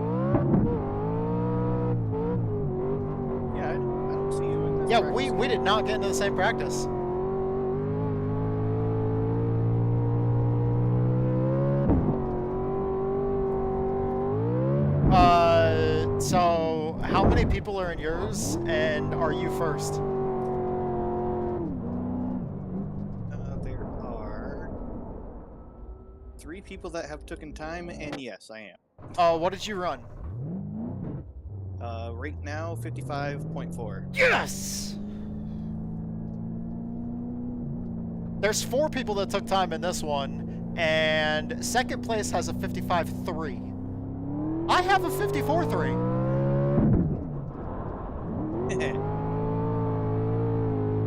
Yeah, I don't see you in this Yeah, practice. we did not get into the same practice. So how many people are in yours, and are you first? There are 3 people that have taken time, and yes, I am. What did you run? Right now, 55.4. Yes! There's 4 people that took time in this one, and second place has a 55.3. I have a 54.3.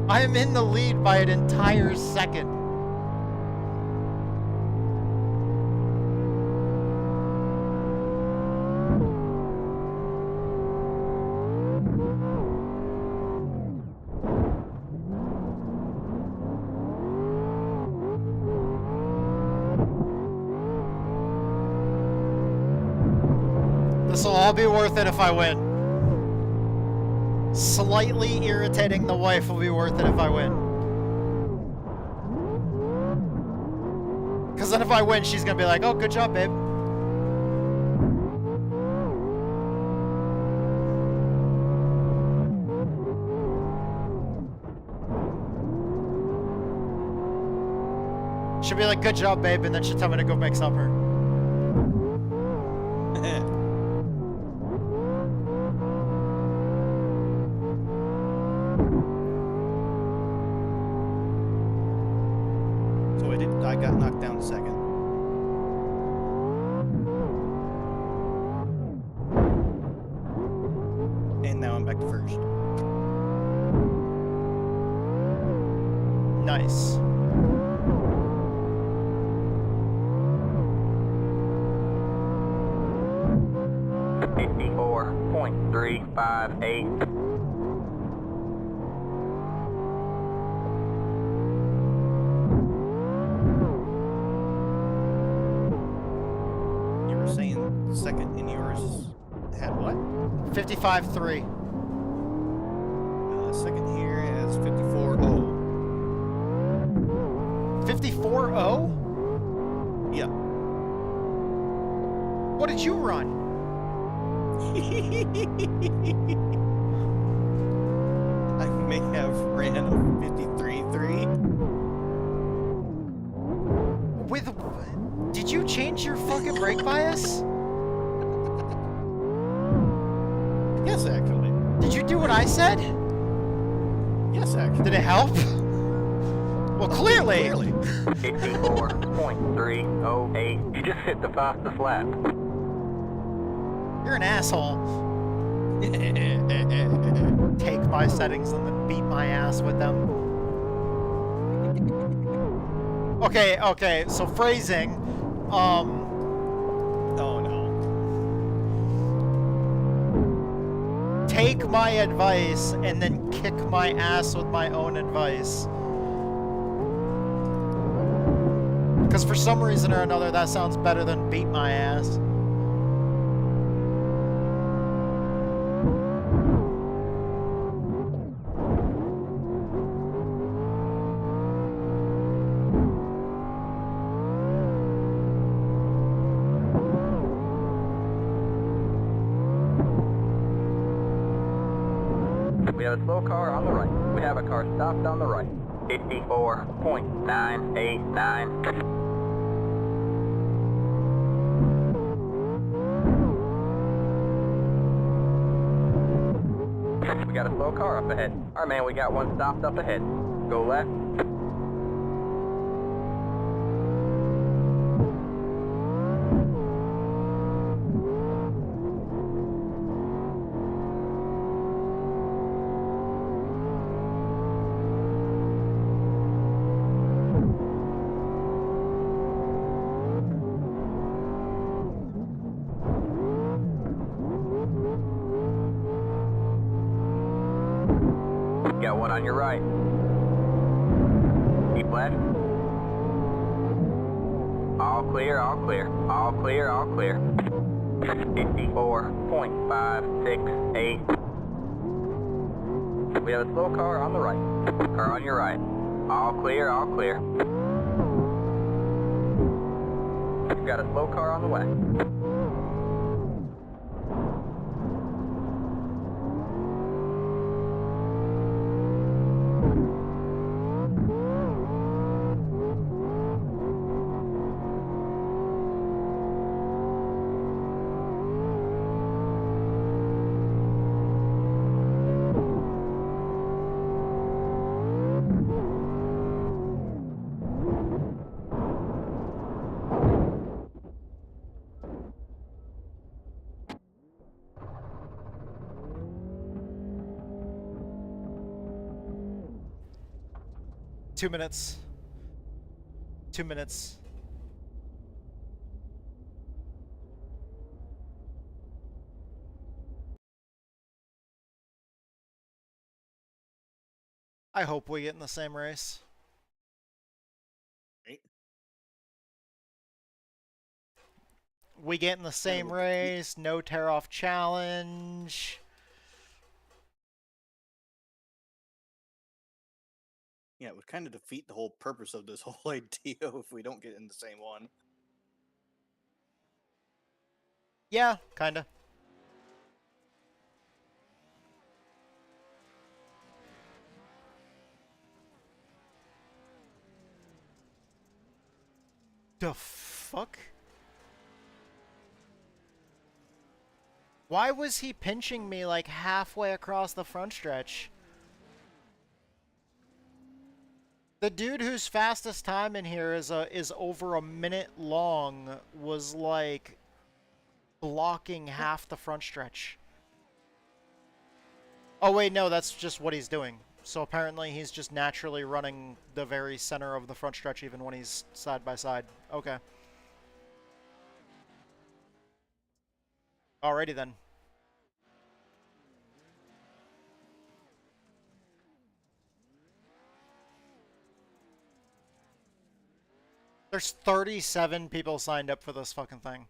I am in the lead by an entire second. This will all be worth it if I win. Slightly irritating the wife will be worth it if I win. Because then if I win, she's going to be like, oh, good job, babe. She'll be like, good job, babe, and then she'll tell me to go make supper. I got knocked down second. And now I'm back to first. Nice. .358. Saying second in yours had what? 55.3. Second here has 54.0. 54.0? Yeah. What did you run? I may have ran a 53.3. With... Did you change your fucking brake bias? Yes, actually. Did you do what I said? Yes, actually. Did it help? Well, clearly. 54.308. You just hit the fastest lap. You're an asshole. Take my settings and then beat my ass with them. Okay, so phrasing. Oh no. Take my advice and then kick my ass with my own advice. Because for some reason or another, that sounds better than beat my ass. We have a slow car on the right. We have a car stopped on the right. 54.989. We got a slow car up ahead. Alright, man, we got one stopped up ahead. Go left. Got one on your right. Keep left. All clear, all clear. All clear, all clear. 54.568. We have a slow car on the right. Car on your right. All clear, all clear. You've got a slow car on the way. Two minutes. 2 minutes. I hope we get in the same race. Right. We get in the same race, no tear-off challenge. Yeah, it would kind of defeat the whole purpose of this whole idea if we don't get in the same one. Yeah, kinda. The fuck? Why was he pinching me like halfway across the front stretch? The dude whose fastest time in here is over a minute long was like blocking half the front stretch. Oh wait, no, that's just what he's doing. So apparently he's just naturally running the very center of the front stretch even when he's side by side. Okay. Alrighty then. There's 37 people signed up for this fucking thing.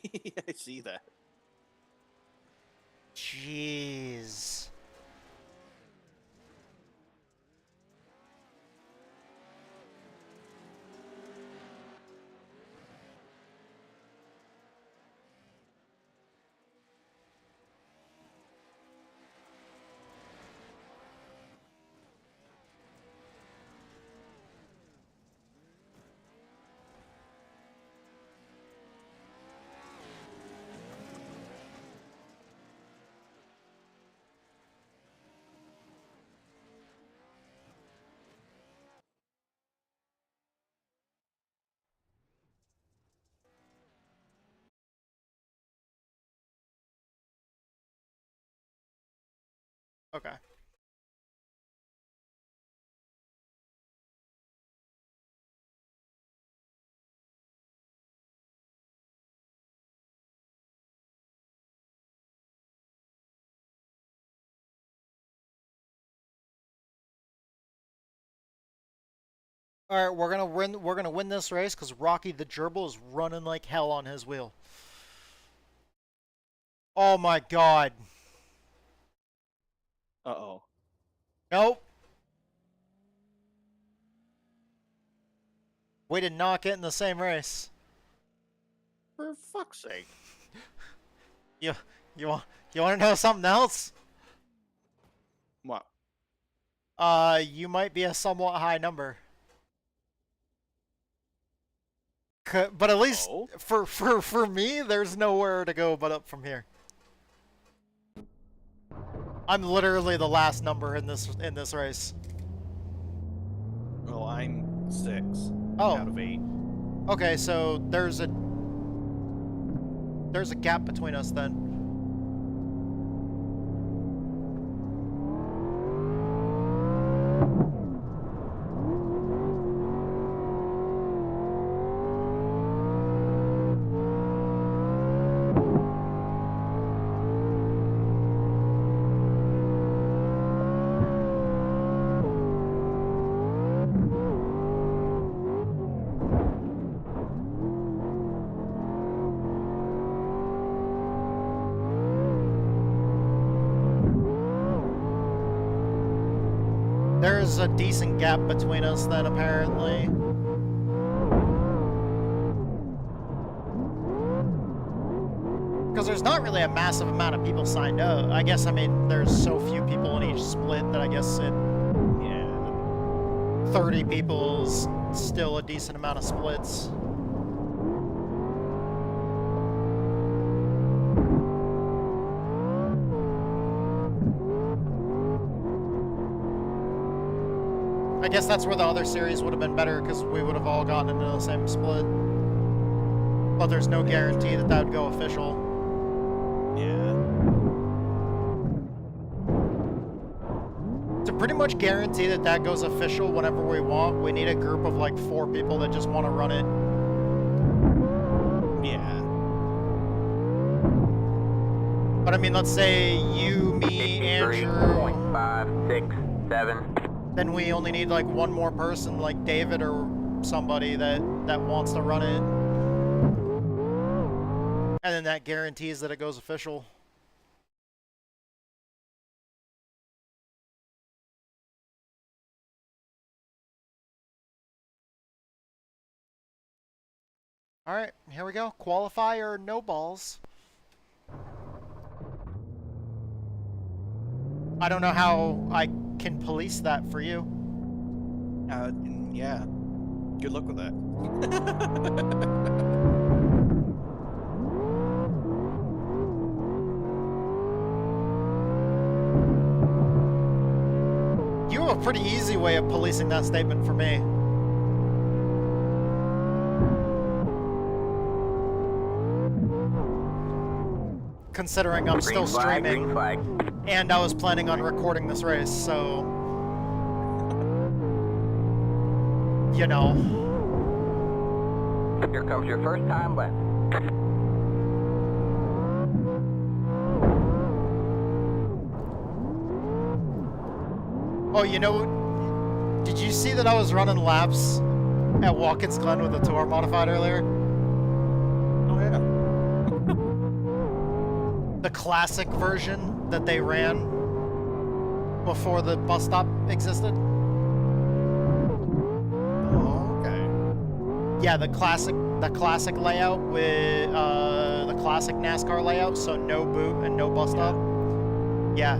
Yeah, I see that. Jeez. Okay. All right, we're gonna win this race because Rocky the Gerbil is running like hell on his wheel. Oh my god. Uh-oh. Nope. We did not get in the same race. For fuck's sake. You want to know something else? What? You might be a somewhat high number. But at least for me, there's nowhere to go but up from here. I'm literally the last number in this race. Well, I'm 6 out out of 8. Okay, so there's a gap between us then. There's a decent gap between us then, apparently. Because there's not really a massive amount of people signed up. I guess, I mean, there's so few people in each split that I guess it... Yeah. 30 people's still a decent amount of splits. I guess that's where the other series would have been better, because we would have all gotten into the same split. But there's no guarantee that that would go official. Yeah. To pretty much guarantee that that goes official whenever we want, we need a group of like 4 people that just want to run it. Yeah. But I mean, let's say you, me, Andrew... 5, 6, 7. Then we only need like one more person, like David or somebody that wants to run it. And then that guarantees that it goes official. Alright, here we go. Qualify or no balls. I don't know how I can police that for you. Yeah. Good luck with that. You have a pretty easy way of policing that statement for me. Considering I'm still streaming, and I was planning on recording this race, so... You know. Here comes your first time lap. Oh, you know, did you see that I was running laps at Watkins Glen with the Tour modified earlier? Oh, yeah. The classic version that they ran before the bus stop existed? Oh, okay. Yeah, the classic layout with the classic NASCAR layout, so no boot and no bus stop. Yeah.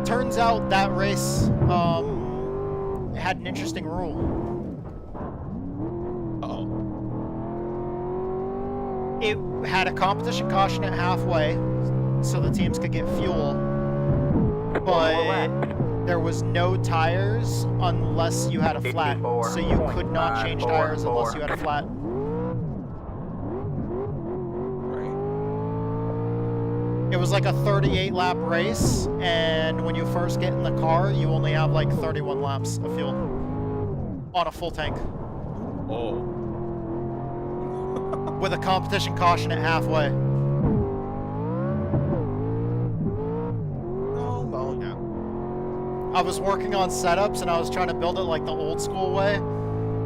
Turns out that race had an interesting rule. Uh-oh. It had a competition caution at halfway, so the teams could get fuel, but there was no tires unless you had a flat, so you could not change tires unless you had a flat. It was like a 38 lap race, and when you first get in the car, you only have like 31 laps of fuel on a full tank. Oh. With a competition caution at halfway. Oh, well, yeah. I was working on setups and I was trying to build it like the old school way.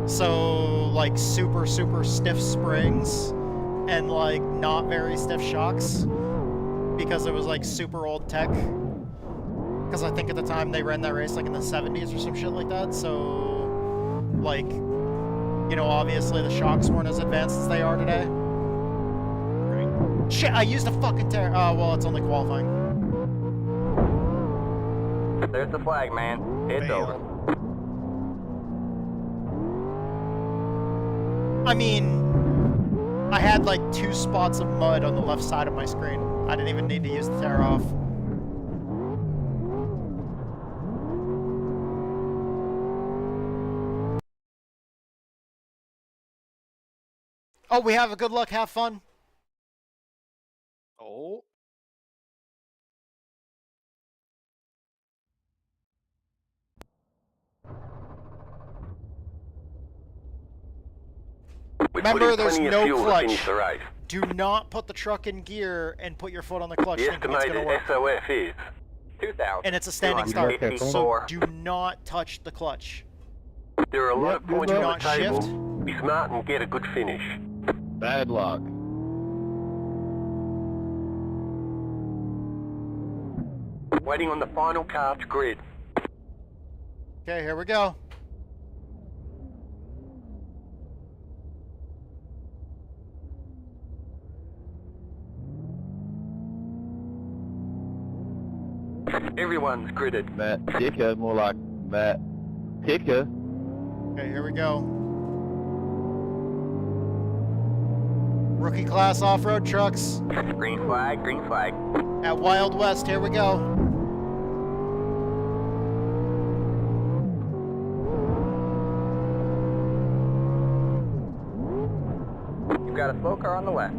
So like super stiff springs and like not very stiff shocks. Because it was like super old tech. Because I think at the time they ran that race like in the 70s or some shit like that. So like, you know, obviously the shocks weren't as advanced as they are today. Right. Shit, I used a fucking tear. Oh, well, it's only qualifying. There's the flag, man. It's over. I mean, I had like 2 spots of mud on the left side of my screen. I didn't even need to use the tear off. Oh, we have a good luck, have fun. Oh. Remember, there's no clutch. Do not put the truck in gear and put your foot on the clutch thinking it's going to work. SOS is 2,000. And it's a standing start, so do not touch the clutch. There are a lot of points Do on not the table. shift. Be smart and get a good finish. Bad luck. Waiting on the final car to grid. Okay, here we go. Everyone's gridded. Matt Dicker, more like Matt Picker. Okay, here we go. Rookie class off-road trucks Green flag, green flag. at Wild West. Here we go. You've got a slow car on the left.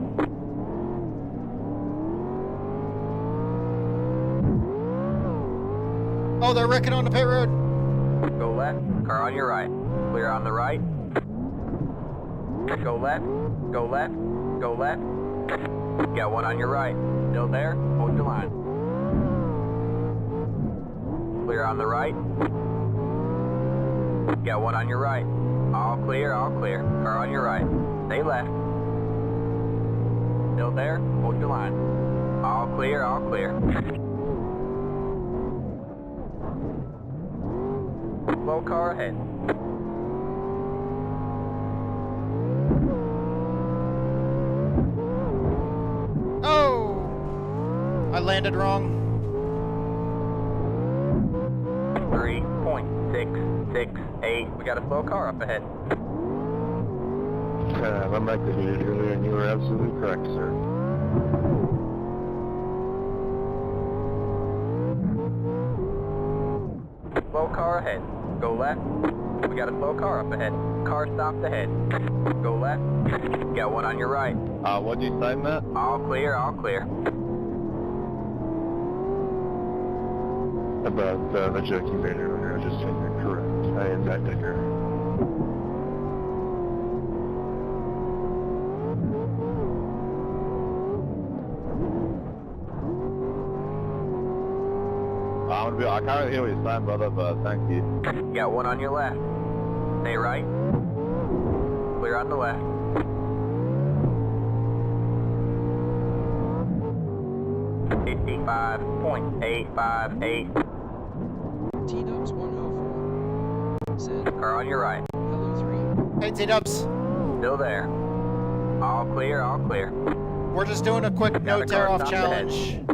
Oh, they're wrecking on the pit road. Go left, car on your right. Clear on the right. Go left, go left, go left. Got one on your right. Still there, hold your line. Clear on the right. Got one on your right. All clear, all clear. Car on your right. Stay left. Still there, hold your line. All clear, all clear. Slow car ahead. Oh! I landed wrong. 3.668. We got a slow car up ahead. I might have did it earlier, and you were absolutely correct, sir. Slow car ahead. Go left. We got a slow car up ahead. Car stopped ahead. Go left. Got one on your right. What'd you say, Matt? All clear, all clear. About the joke you made earlier, I just said you're correct. I am Matt Dicker. I can't really hear what you're saying, brother, but thank you. Got one on your left. Stay right. Clear on the left. .858. T-Dubs 104. Said, Car on your right. hello 3. Hey, T-Dubs. Still there. All clear, all clear. We're just doing a quick no a car tear-off stopped ahead. challenge.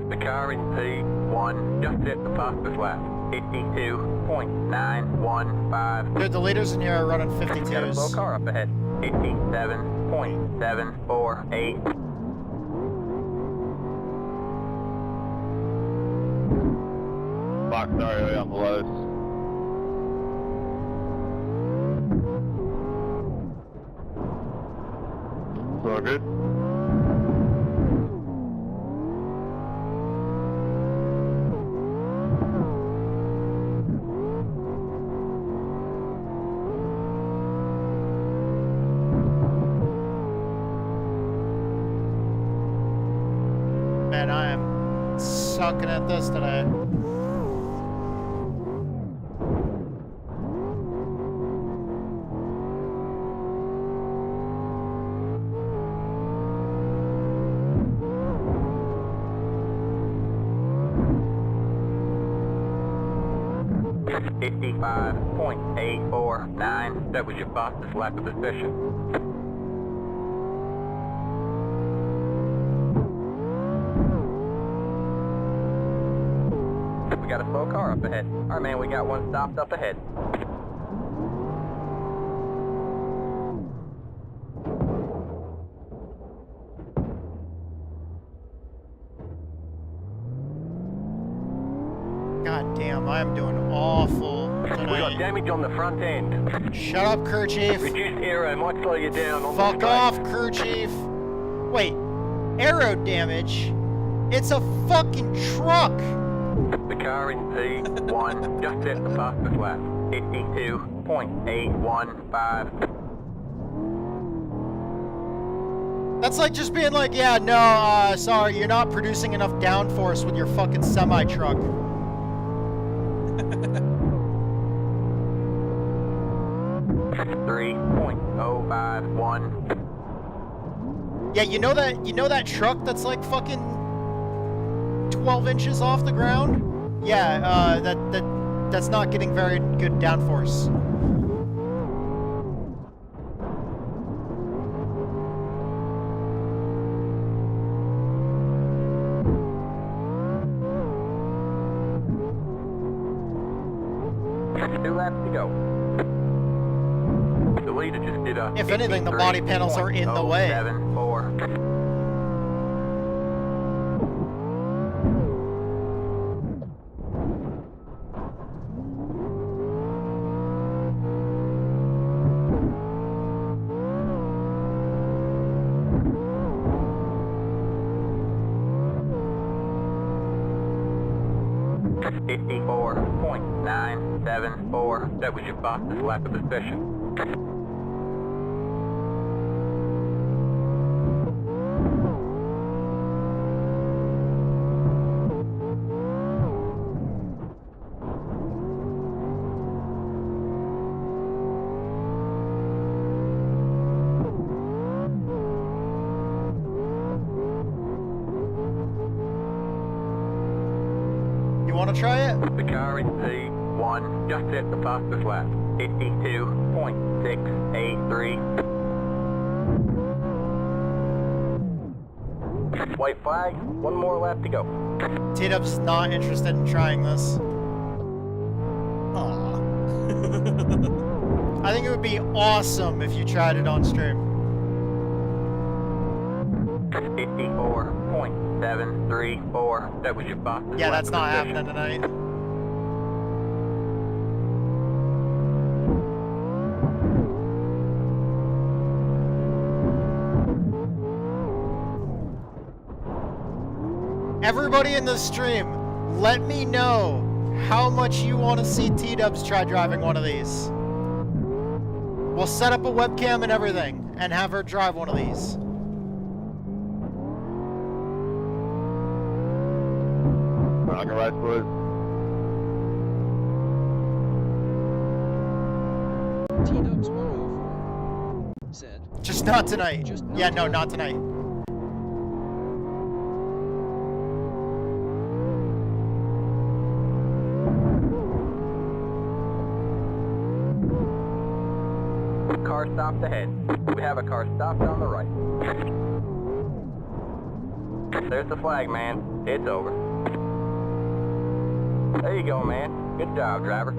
The car in P1 just hit the fastest lap. 52.915. Dude, the leaders in here are running Got a slow 52s. car up ahead. 57.748. Fuck, sorry, I'm below. It's all good? Man, I am sucking at this today. .849. That was your fastest lap of the session. We got a slow car up ahead. Alright, man, we got one stopped up ahead. God damn, I am doing awful We got tonight. damage on the front end. Shut up, crew chief. Reduced aero might slow you down on Fuck the off, crew chief. Wait, aero damage. It's a fucking truck. The car in P1 just hit the fastest lap. 52.815. That's like just being like, yeah, no, sorry, you're not producing enough downforce with your fucking semi-truck. Yeah, you know that truck that's like fucking 12 inches off the ground? Yeah, that's not getting very good downforce. If anything, the body panels are in the way. 54.974. That was your fastest lap of the session. Want to try it? The car in P1 just hit the fastest lap. 52.683. White flag, one more lap to go. T-Dub's not interested in trying this. Aww. I think it would be awesome if you tried it on stream. 54.734. That was your fastest. Yeah, that's not happening tonight. Everybody in the stream, let me know how much you want to see T-Dubs try driving one of these. We'll set up a webcam and everything, and have her drive one of these. Roger, right foot. T-Dubs 104 said. Just not tonight. Yeah, no, not tonight. Car stopped ahead. We have a car stopped on the right. There's the flag, man. It's over. There you go, man. Good job, driver.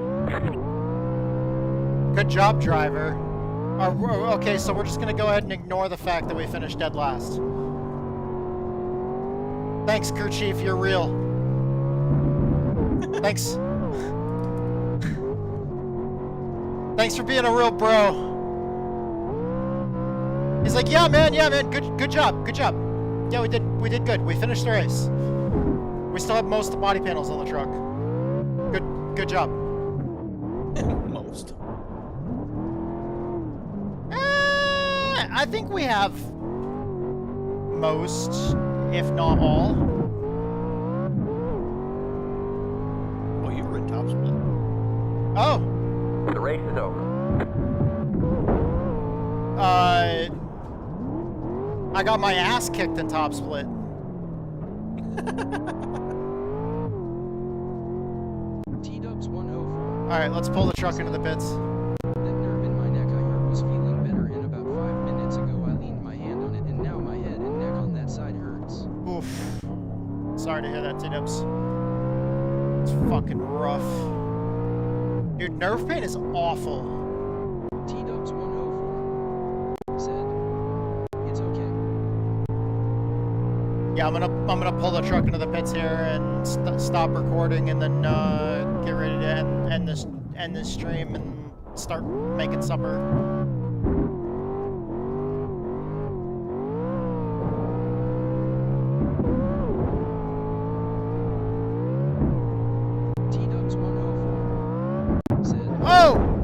Good job, driver. Okay, so we're just gonna go ahead and ignore the fact that we finished dead last. Thanks, crew chief, you're real. Thanks. Thanks for being a real bro. He's like, yeah, man, good job. Yeah, we did good. We finished the race. We still have most of the body panels on the truck. Good job. Most. I think we have most, if not all. Oh, you were in top split. Oh. The race is over. I got my ass kicked in top split. T-Dubs 104. Alright, let's pull the truck into the pits. That nerve in my neck I heard was feeling better, and about 5 minutes ago I leaned my hand on it, and now my head and neck on that side hurts. Oof. Sorry to hear that, T-Dubs. It's fucking rough. Dude, nerve pain is awful. T-Dubs 104 said, it's okay. Yeah, I'm gonna pull the truck into the pits here and stop recording, and then get ready to end this stream and start making supper.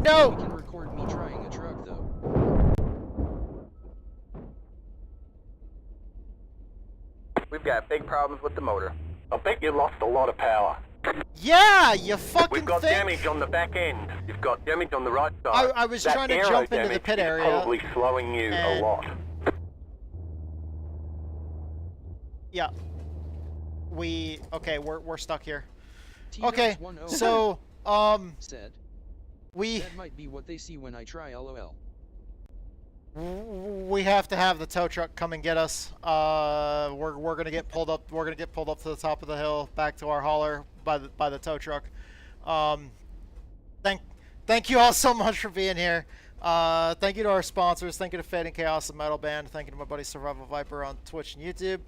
No! We can record me trying a truck though. We've got big problems with the motor. I bet you lost a lot of power. Yeah, you fucking We've got think? damage on the back end. You've got damage on the right side. I was That trying to aero jump into the damage pit is area. probably slowing you a and- lot. Yeah. Okay, we're stuck here. T-Rex Okay, 10 so, said, we that might be what they see when I try LOL. we have to have the tow truck come and get us. We're gonna get pulled up. We're gonna get pulled up to the top of the hill, back to our hauler by the tow truck. Thank you all so much for being here. Thank you to our sponsors. Thank you to Fading Chaos and Metal Band. Thank you to my buddy Survival Viper on Twitch and YouTube.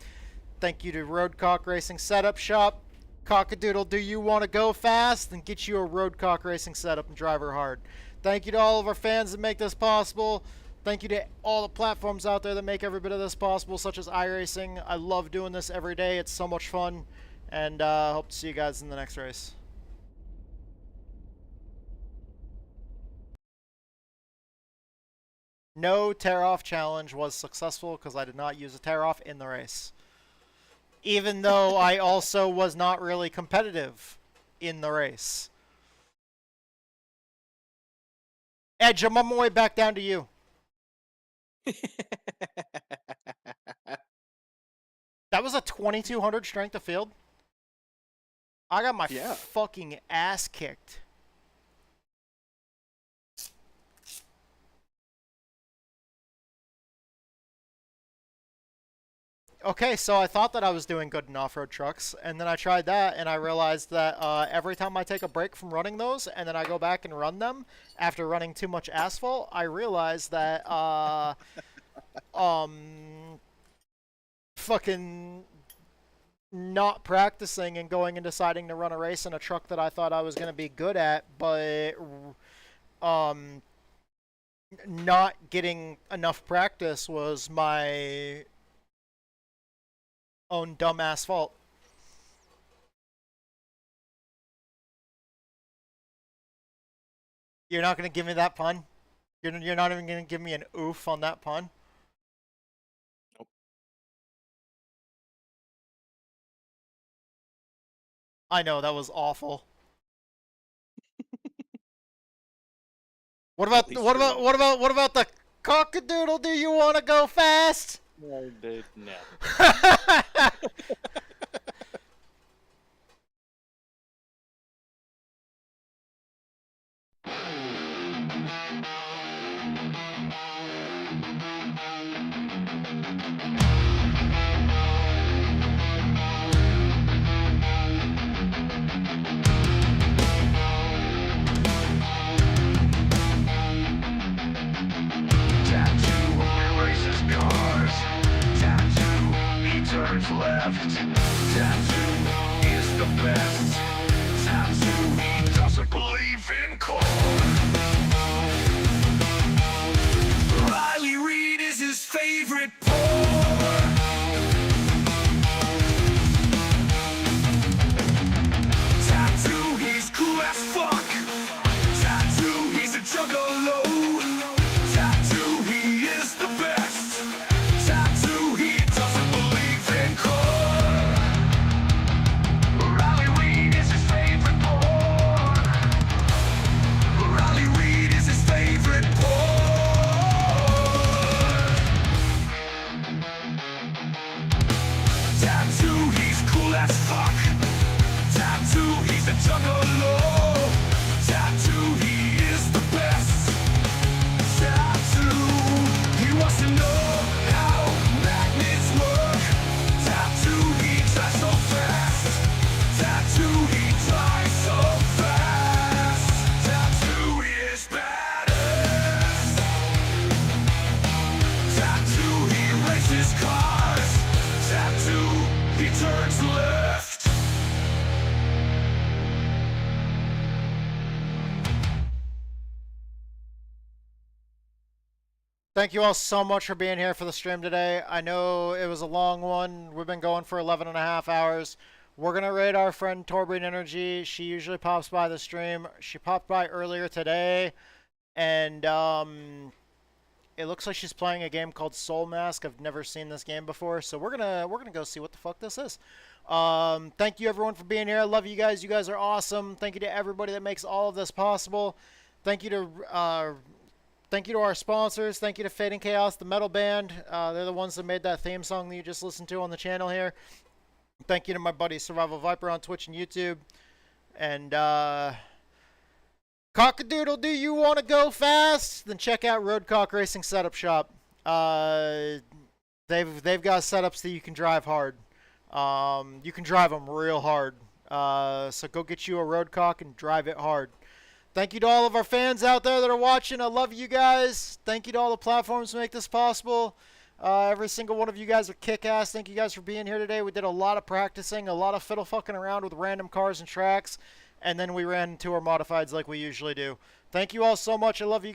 Thank you to Roadcock Racing Setup Shop. Cockadoodle, do you want to go fast? Then get you a Roadcock Racing setup and drive her hard. Thank you to all of our fans that make this possible. Thank you to all the platforms out there that make every bit of this possible, such as iRacing. I love doing this every day. It's so much fun. And hope to see you guys in the next race. No tear-off challenge was successful because I did not use a tear-off in the race. Even though I also was not really competitive in the race. Edge, I'm on my way back down to you. That was a 2200 strength of field. I got my fucking ass kicked. Okay, so I thought that I was doing good in off-road trucks, and then I tried that, and I realized that every time I take a break from running those, and then I go back and run them after running too much asphalt, I realized that fucking not practicing and going and deciding to run a race in a truck that I thought I was going to be good at, but not getting enough practice was my own dumb ass fault. You're not going to give me that pun? You're not even going to give me an oof on that pun? Nope. I know, that was awful. What about the cockadoodle? Do you want to go fast? No, dude, no. Turns left. Tattoo is the best. Tattoo, he doesn't believe in corn. Riley Reid is his favorite porn. Tattoo, he's cool as fuck. Tattoo, he's a juggalo. Tattoo, he is the best. Tattoo, he doesn't believe in corn. Riley Reid is his favorite porn. Riley Reid is his favorite porn. Tattoo, he's cool as fuck. Tattoo, he's a juggalo. Tattoo, he is the best. Tattoo, he wants to know how magnets work. Tattoo, he drives so fast. Tattoo, he drives so fast. Tattoo is badass. Tattoo, he races cars. Tattoo, he turns left. Thank you all so much for being here for the stream today. I know it was a long one. We've been going for 11 and a half hours. We're going to raid our friend Torbine Energy. She usually pops by the stream. She popped by earlier today. And it looks like she's playing a game called Soul Mask. I've never seen this game before, so we're gonna go see what the fuck this is. Thank you everyone for being here. I love you guys. You guys are awesome. Thank you to everybody that makes all of this possible. Thank you to our sponsors. Thank you to Fading Chaos, the metal band. They're the ones that made that theme song that you just listened to on the channel here. Thank you to my buddy Survival Viper on Twitch and YouTube. And Cockadoodle, do you want to go fast? Then check out Roadcock Racing Setup Shop. They've got setups that you can drive hard. You can drive them real hard. So go get you a Roadcock and drive it hard. Thank you to all of our fans out there that are watching. I love you guys. Thank you to all the platforms that make this possible. Every single one of you guys are kick-ass. Thank you guys for being here today. We did a lot of practicing, a lot of fiddle fucking around with random cars and tracks, and then we ran into our modifieds like we usually do. Thank you all so much. I love you.